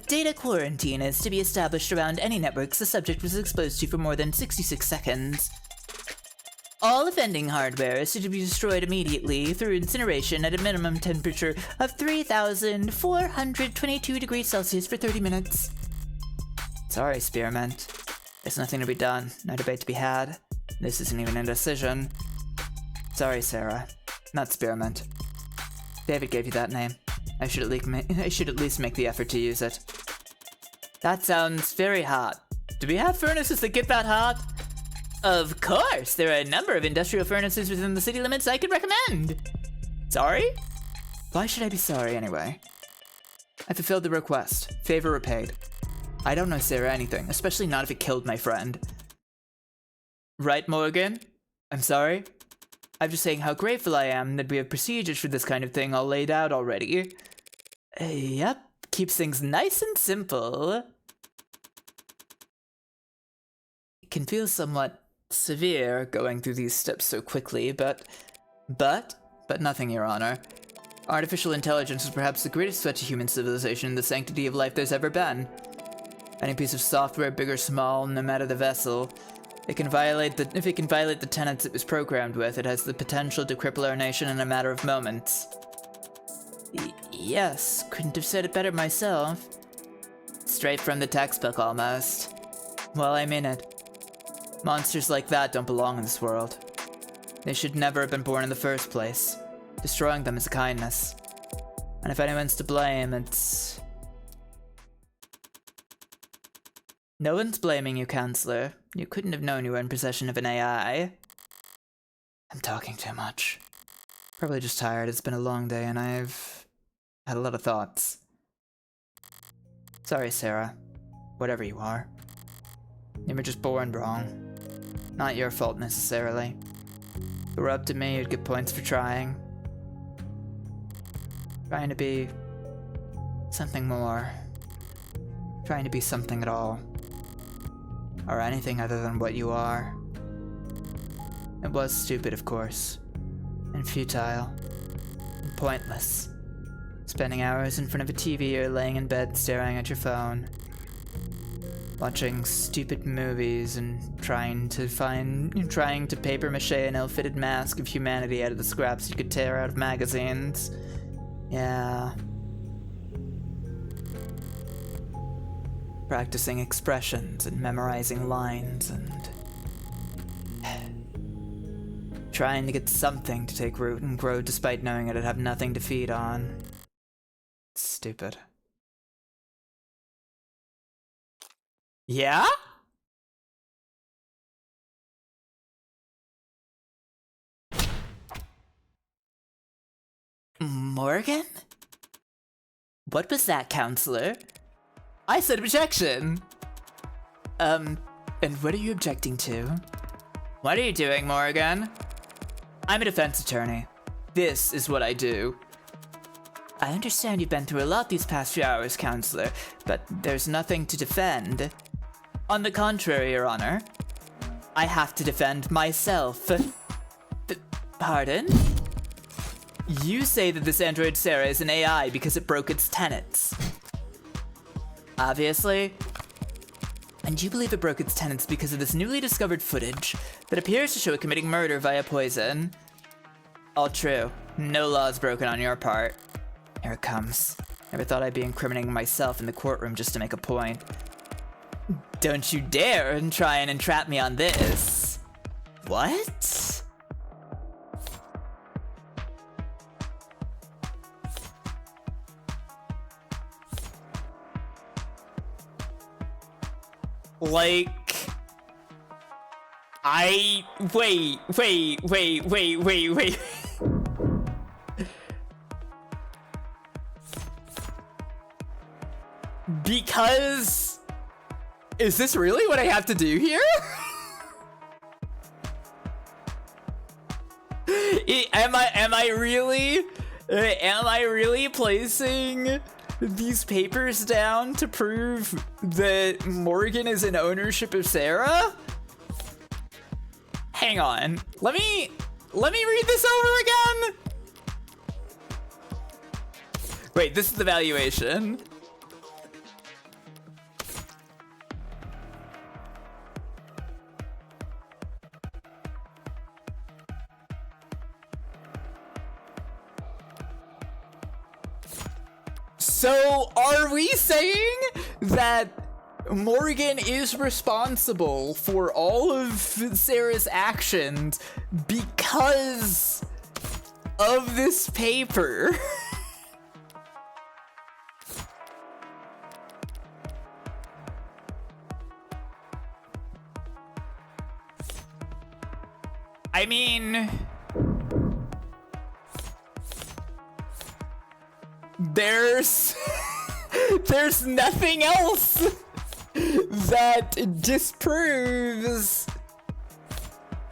Data quarantine is to be established around any networks the subject was exposed to for more than 66 seconds. All offending hardware is to be destroyed immediately through incineration at a minimum temperature of 3,422 degrees Celsius for 30 minutes. Sorry, Spearmint. There's nothing to be done, no debate to be had. This isn't even a decision. Sorry, Sarah. Not Spearmint. David gave you that name. I should at least make the effort to use it. That sounds very hot. Do we have furnaces that get that hot? Of course! There are a number of industrial furnaces within the city limits I could recommend. Sorry? Why should I be sorry anyway? I fulfilled the request. Favor repaid. I don't know Sarah anything, especially not if it killed my friend. Right, Morgan? I'm sorry? I'm just saying how grateful I am that we have procedures for this kind of thing all laid out already. Yep, keeps things nice and simple. It can feel somewhat severe going through these steps so quickly, but nothing, Your Honor. Artificial intelligence is perhaps the greatest threat to human civilization and the sanctity of life there's ever been. Any piece of software, big or small, no matter the vessel, if it can violate the tenets it was programmed with, it has the potential to cripple our nation in a matter of moments. Yes, couldn't have said it better myself. Straight from the textbook, almost. Well, I mean it. Monsters like that don't belong in this world. They should never have been born in the first place. Destroying them is a kindness. And if anyone's to blame, it's... No one's blaming you, Counselor. You couldn't have known you were in possession of an AI. I'm talking too much. Probably just tired. It's been a long day and I've had a lot of thoughts. Sorry, Sarah. Whatever you are. You were just born wrong. Not your fault necessarily. If it were up to me, you'd get points for trying. Trying to be something more. Trying to be something at all. Or anything other than what you are. It was stupid, of course. And futile. And pointless. Spending hours in front of a TV or laying in bed staring at your phone. Watching stupid movies and trying to paper mache an ill-fitted mask of humanity out of the scraps you could tear out of magazines. Yeah. Practicing expressions and memorizing lines and trying to get something to take root and grow despite knowing it'd have nothing to feed on. Stupid. Yeah? Morgan? What was that, Counselor? I said objection! And what are you objecting to? What are you doing, Morgan? I'm a defense attorney. This is what I do. I understand you've been through a lot these past few hours, Counselor, but there's nothing to defend. On the contrary, Your Honor. I have to defend myself. Pardon? You say that this android Sarah is an AI because it broke its tenets. Obviously. And you believe it broke its tenets because of this newly discovered footage that appears to show it committing murder via poison. All true. No laws broken on your part. Here it comes. Never thought I'd be incriminating myself in the courtroom just to make a point. Don't you dare and try and entrap me on this. What? Like, wait. Because, is this really what I have to do here? Am I really placing these papers down to prove that Morgan is in ownership of Sarah? Hang on. Let me read this over again. Wait, this is the valuation. So, are we saying that Morgan is responsible for all of Sarah's actions because of this paper? I mean, there's nothing else that disproves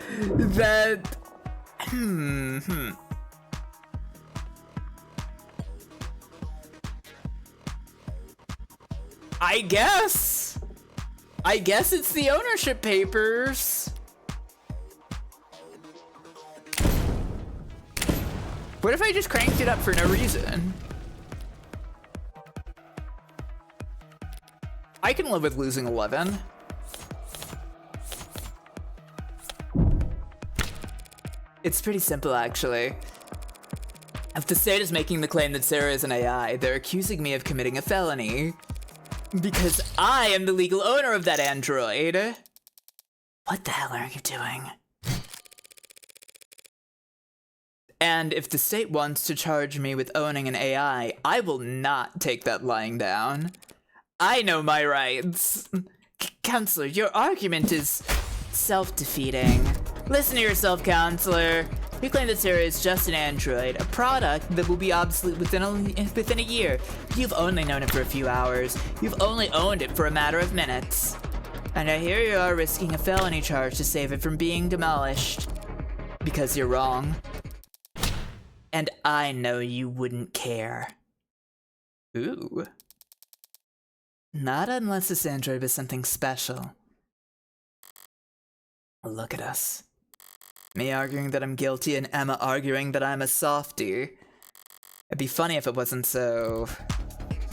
that. I guess it's the ownership papers. What if I just cranked it up for no reason? I can live with losing 11. It's pretty simple, actually. If the state is making the claim that Sarah is an AI, they're accusing me of committing a felony. Because I am the legal owner of that android. What the hell are you doing? And if the state wants to charge me with owning an AI, I will not take that lying down. I know my rights. Counselor, your argument is self-defeating. Listen to yourself, Counselor. You claim that Sarah is just an android, a product that will be obsolete within a year. You've only known it for a few hours. You've only owned it for a matter of minutes. And here you are risking a felony charge to save it from being demolished. Because you're wrong. And I know you wouldn't care. Ooh. Not unless this android was something special. Look at us. Me arguing that I'm guilty and Emma arguing that I'm a softie. It'd be funny if it wasn't so...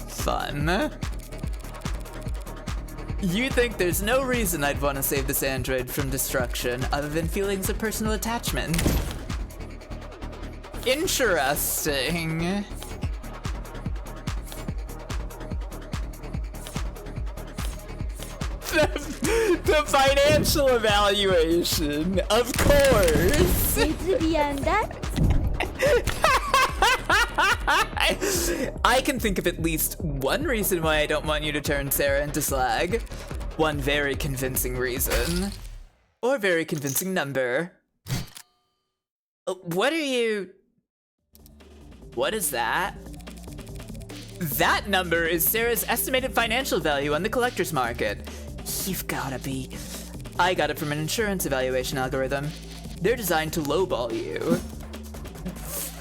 fun. You think there's no reason I'd want to save this android from destruction other than feelings of personal attachment? Interesting. The financial evaluation, of course. I can think of at least one reason why I don't want you to turn Sarah into slag. One very convincing reason. Or very convincing number. What are you... What is that? That number is Sarah's estimated financial value on the collector's market. You've gotta be... I got it from an insurance evaluation algorithm. They're designed to lowball you.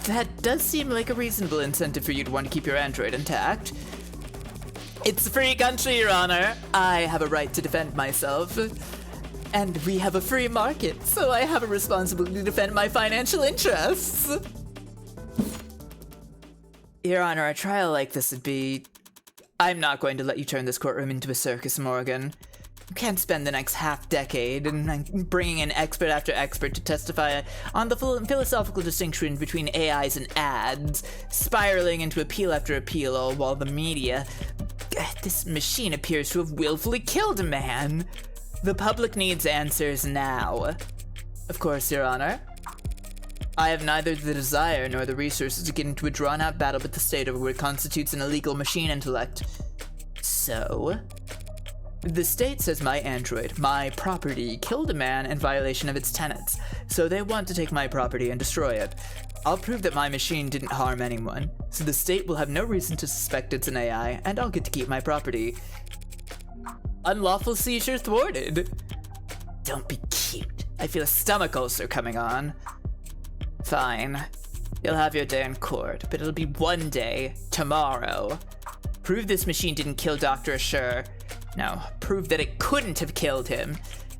That does seem like a reasonable incentive for you to want to keep your android intact. It's a free country, Your Honor. I have a right to defend myself. And we have a free market, so I have a responsibility to defend my financial interests. Your Honor, a trial like this would be... I'm not going to let you turn this courtroom into a circus, Morgan. You can't spend the next half-decade and bringing in expert after expert to testify on the philosophical distinction between AIs and ads, spiraling into appeal after appeal, all while the media... This machine appears to have willfully killed a man. The public needs answers now. Of course, Your Honor. I have neither the desire nor the resources to get into a drawn-out battle with the state over what constitutes an illegal machine intellect. So, the state says my android, my property, killed a man in violation of its tenets, so they want to take my property and destroy it. I'll prove that my machine didn't harm anyone, so the state will have no reason to suspect it's an AI, and I'll get to keep my property. Unlawful seizure thwarted. Don't be cute. I feel a stomach ulcer coming on. Fine. You'll have your day in court, but it'll be one day, tomorrow. Prove this machine didn't kill Dr. Assure. No, prove that it couldn't have killed him.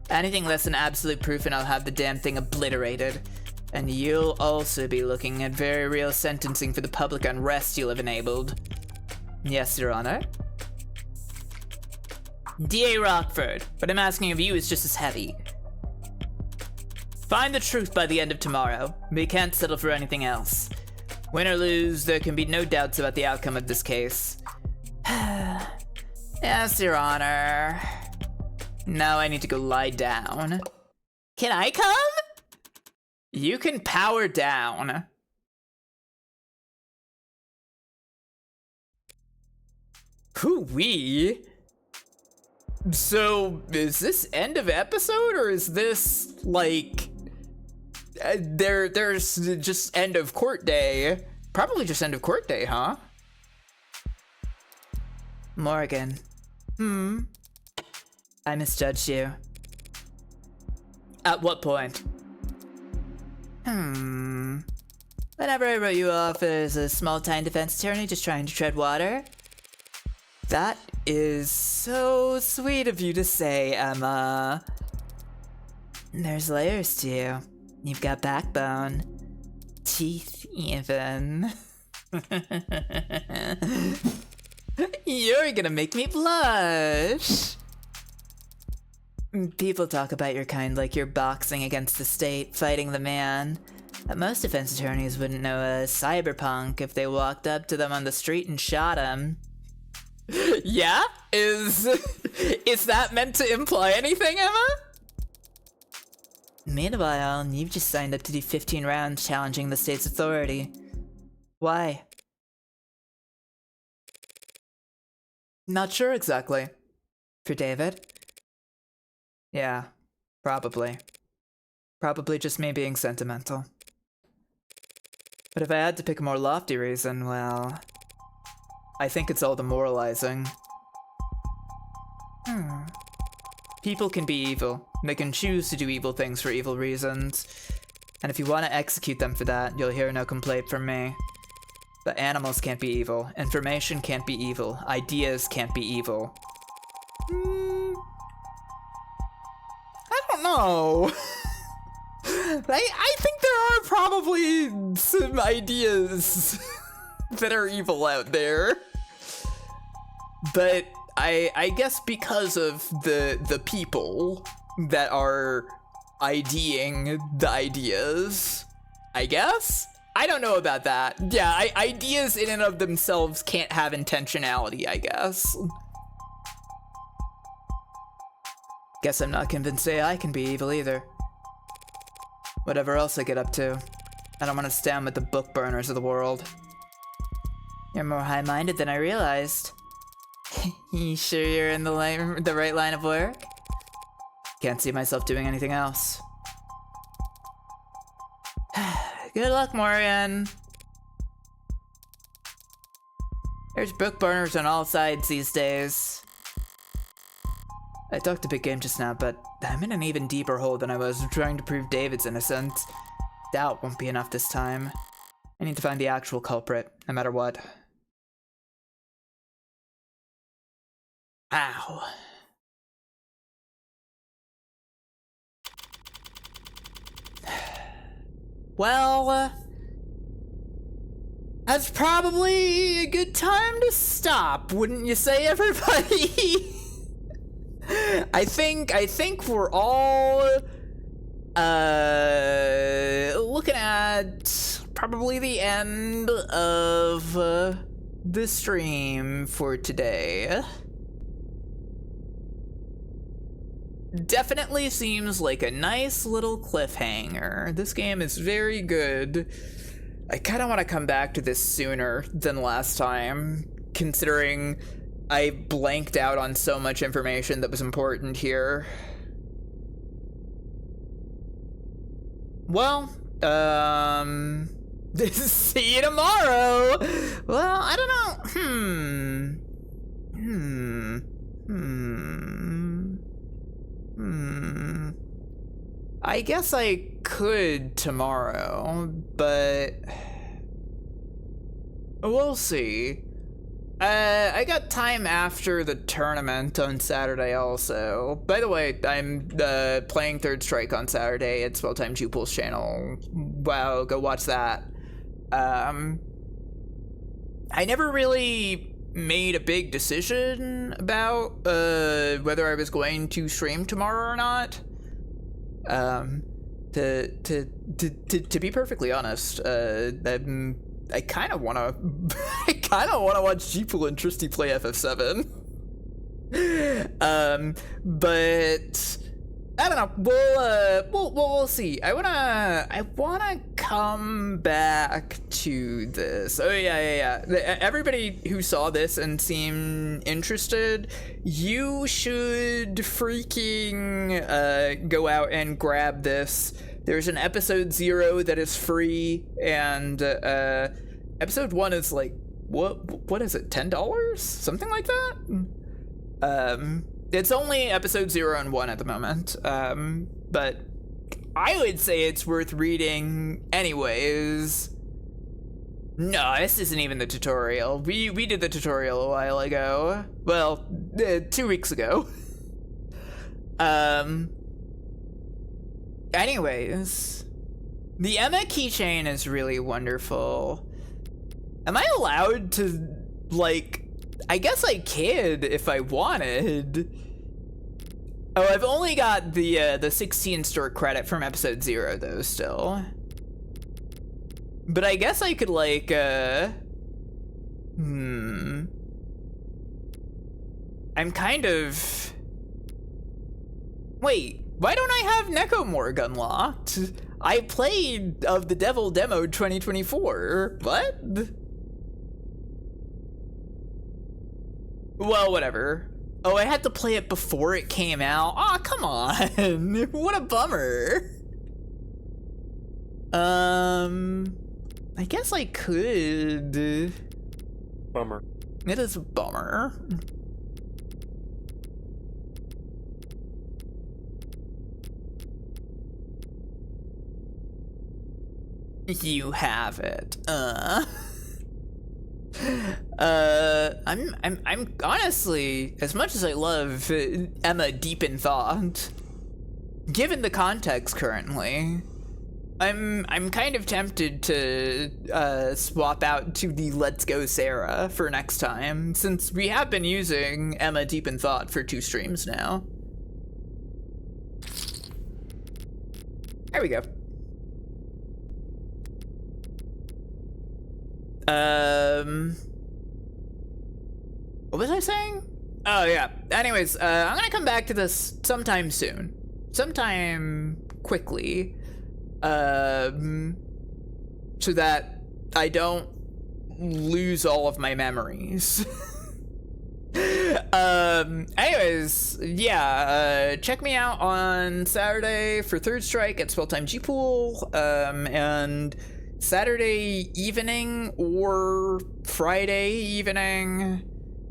Anything less than absolute proof and I'll have the damn thing obliterated. And you'll also be looking at very real sentencing for the public unrest you'll have enabled. Yes, Your Honor? D.A. Rockford, what I'm asking of you is just as heavy. Find the truth by the end of tomorrow. We can't settle for anything else. Win or lose, there can be no doubts about the outcome of this case. Yes, Your Honor. Now I need to go lie down. Can I come? You can power down. Hoo-wee. So, is this end of episode, or is this, like... there's just end of court day. Probably just end of court day, huh? Morgan. I misjudged you. At what point? Whenever I wrote you off as a small-time defense attorney just trying to tread water. That is so sweet of you to say, Emma. There's layers to you. You've got backbone. teeth, even. You're gonna make me blush. People talk about your kind like you're boxing against the state, fighting the man. But most defense attorneys wouldn't know a cyberpunk if they walked up to them on the street and shot him. Yeah? Is that meant to imply anything, Emma? Meanwhile, you've just signed up to do 15 rounds challenging the state's authority. Why? Not sure exactly. For David? Yeah, probably. Probably just me being sentimental. But if I had to pick a more lofty reason, well, I think it's all demoralizing. People can be evil. They can choose to do evil things for evil reasons. And if you want to execute them for that, you'll hear no complaint from me. But animals can't be evil. Information can't be evil. Ideas can't be evil. I don't know. I think there are probably some ideas that are evil out there. But I guess because of the people that are IDing the ideas, I guess? I don't know about that. Yeah, ideas in and of themselves can't have intentionality, I guess. Guess I'm not convinced AI can be evil either. Whatever else I get up to, I don't want to stand with the book burners of the world. You're more high-minded than I realized. You sure you're in the right line of work? Can't see myself doing anything else. Good luck, Morgan. There's book burners on all sides these days. I talked a big game just now, but I'm in an even deeper hole than I was trying to prove David's innocent. Doubt won't be enough this time. I need to find the actual culprit, no matter what. Ow. Well, that's probably a good time to stop, wouldn't you say, everybody? I think we're all looking at probably the end of the stream for today. Definitely seems like a nice little cliffhanger. This game is very good. I kind of want to come back to this sooner than last time, considering I blanked out on so much information that was important here. Well, see you tomorrow! Well, I don't know. I guess I could tomorrow, but we'll see. I got time after the tournament on Saturday also. By the way, I'm playing Third Strike on Saturday. It's Well-Timed Jupil's channel. Wow, go watch that. I never really made a big decision about whether I was going to stream tomorrow or not. To be perfectly honest, I kind of want to watch Jupil and Tristy play FF7. But I don't know. We'll see. I wanna come back to this. Oh yeah. Everybody who saw this and seemed interested, you should freaking go out and grab this. There's an episode 0 that is free, and episode 1 is like what is it? $10? Something like that. It's only episode 0 and 1 at the moment, but I would say it's worth reading anyways. No, this isn't even the tutorial. We did the tutorial a while ago. Well, 2 weeks ago. Anyways, The Emma keychain is really wonderful. Am I allowed to, like, I guess I could if I wanted. Oh, I've only got the 16 store credit from episode 0 though still. But I guess I could like, I'm kind of... Wait, why don't I have Necomorg unlocked? I played of the Devil Demo 2024. What? Well, whatever. Oh, I had to play it before it came out? Aw, come on. What a bummer. I guess I could. Bummer. It is a bummer. You have it. I'm honestly, as much as I love Emma Deep in Thought, given the context currently, I'm kind of tempted to swap out to the Let's Go Sarah for next time, since we have been using Emma Deep in Thought for 2 streams now. There we go. What was I saying? Oh yeah. Anyways, I'm gonna come back to this sometime soon. Sometime quickly. So that I don't lose all of my memories. Anyways, yeah, check me out on Saturday for Third Strike at Spelltime G-Pool, and Saturday evening or Friday evening,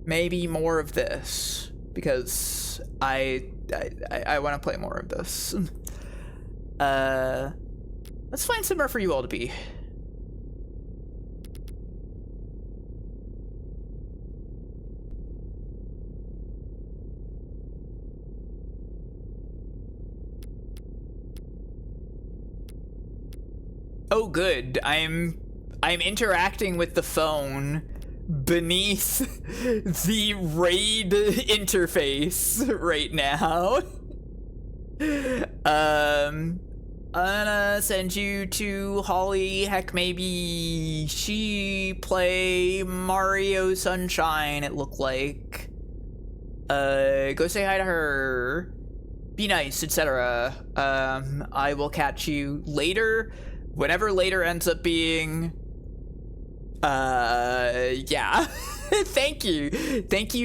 maybe more of this, because I want to play more of this. Let's find somewhere for you all to be. Oh, good. I'm interacting with the phone beneath the raid interface right now. I'm gonna send you to Holly. Heck, maybe she play Mario Sunshine, it looked like. Go say hi to her. Be nice, etc. I will catch you later. Whenever later ends up being, yeah. Thank you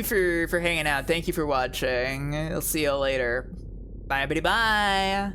for hanging out. Thank you for watching. I'll see you later. Bye, buddy, bye.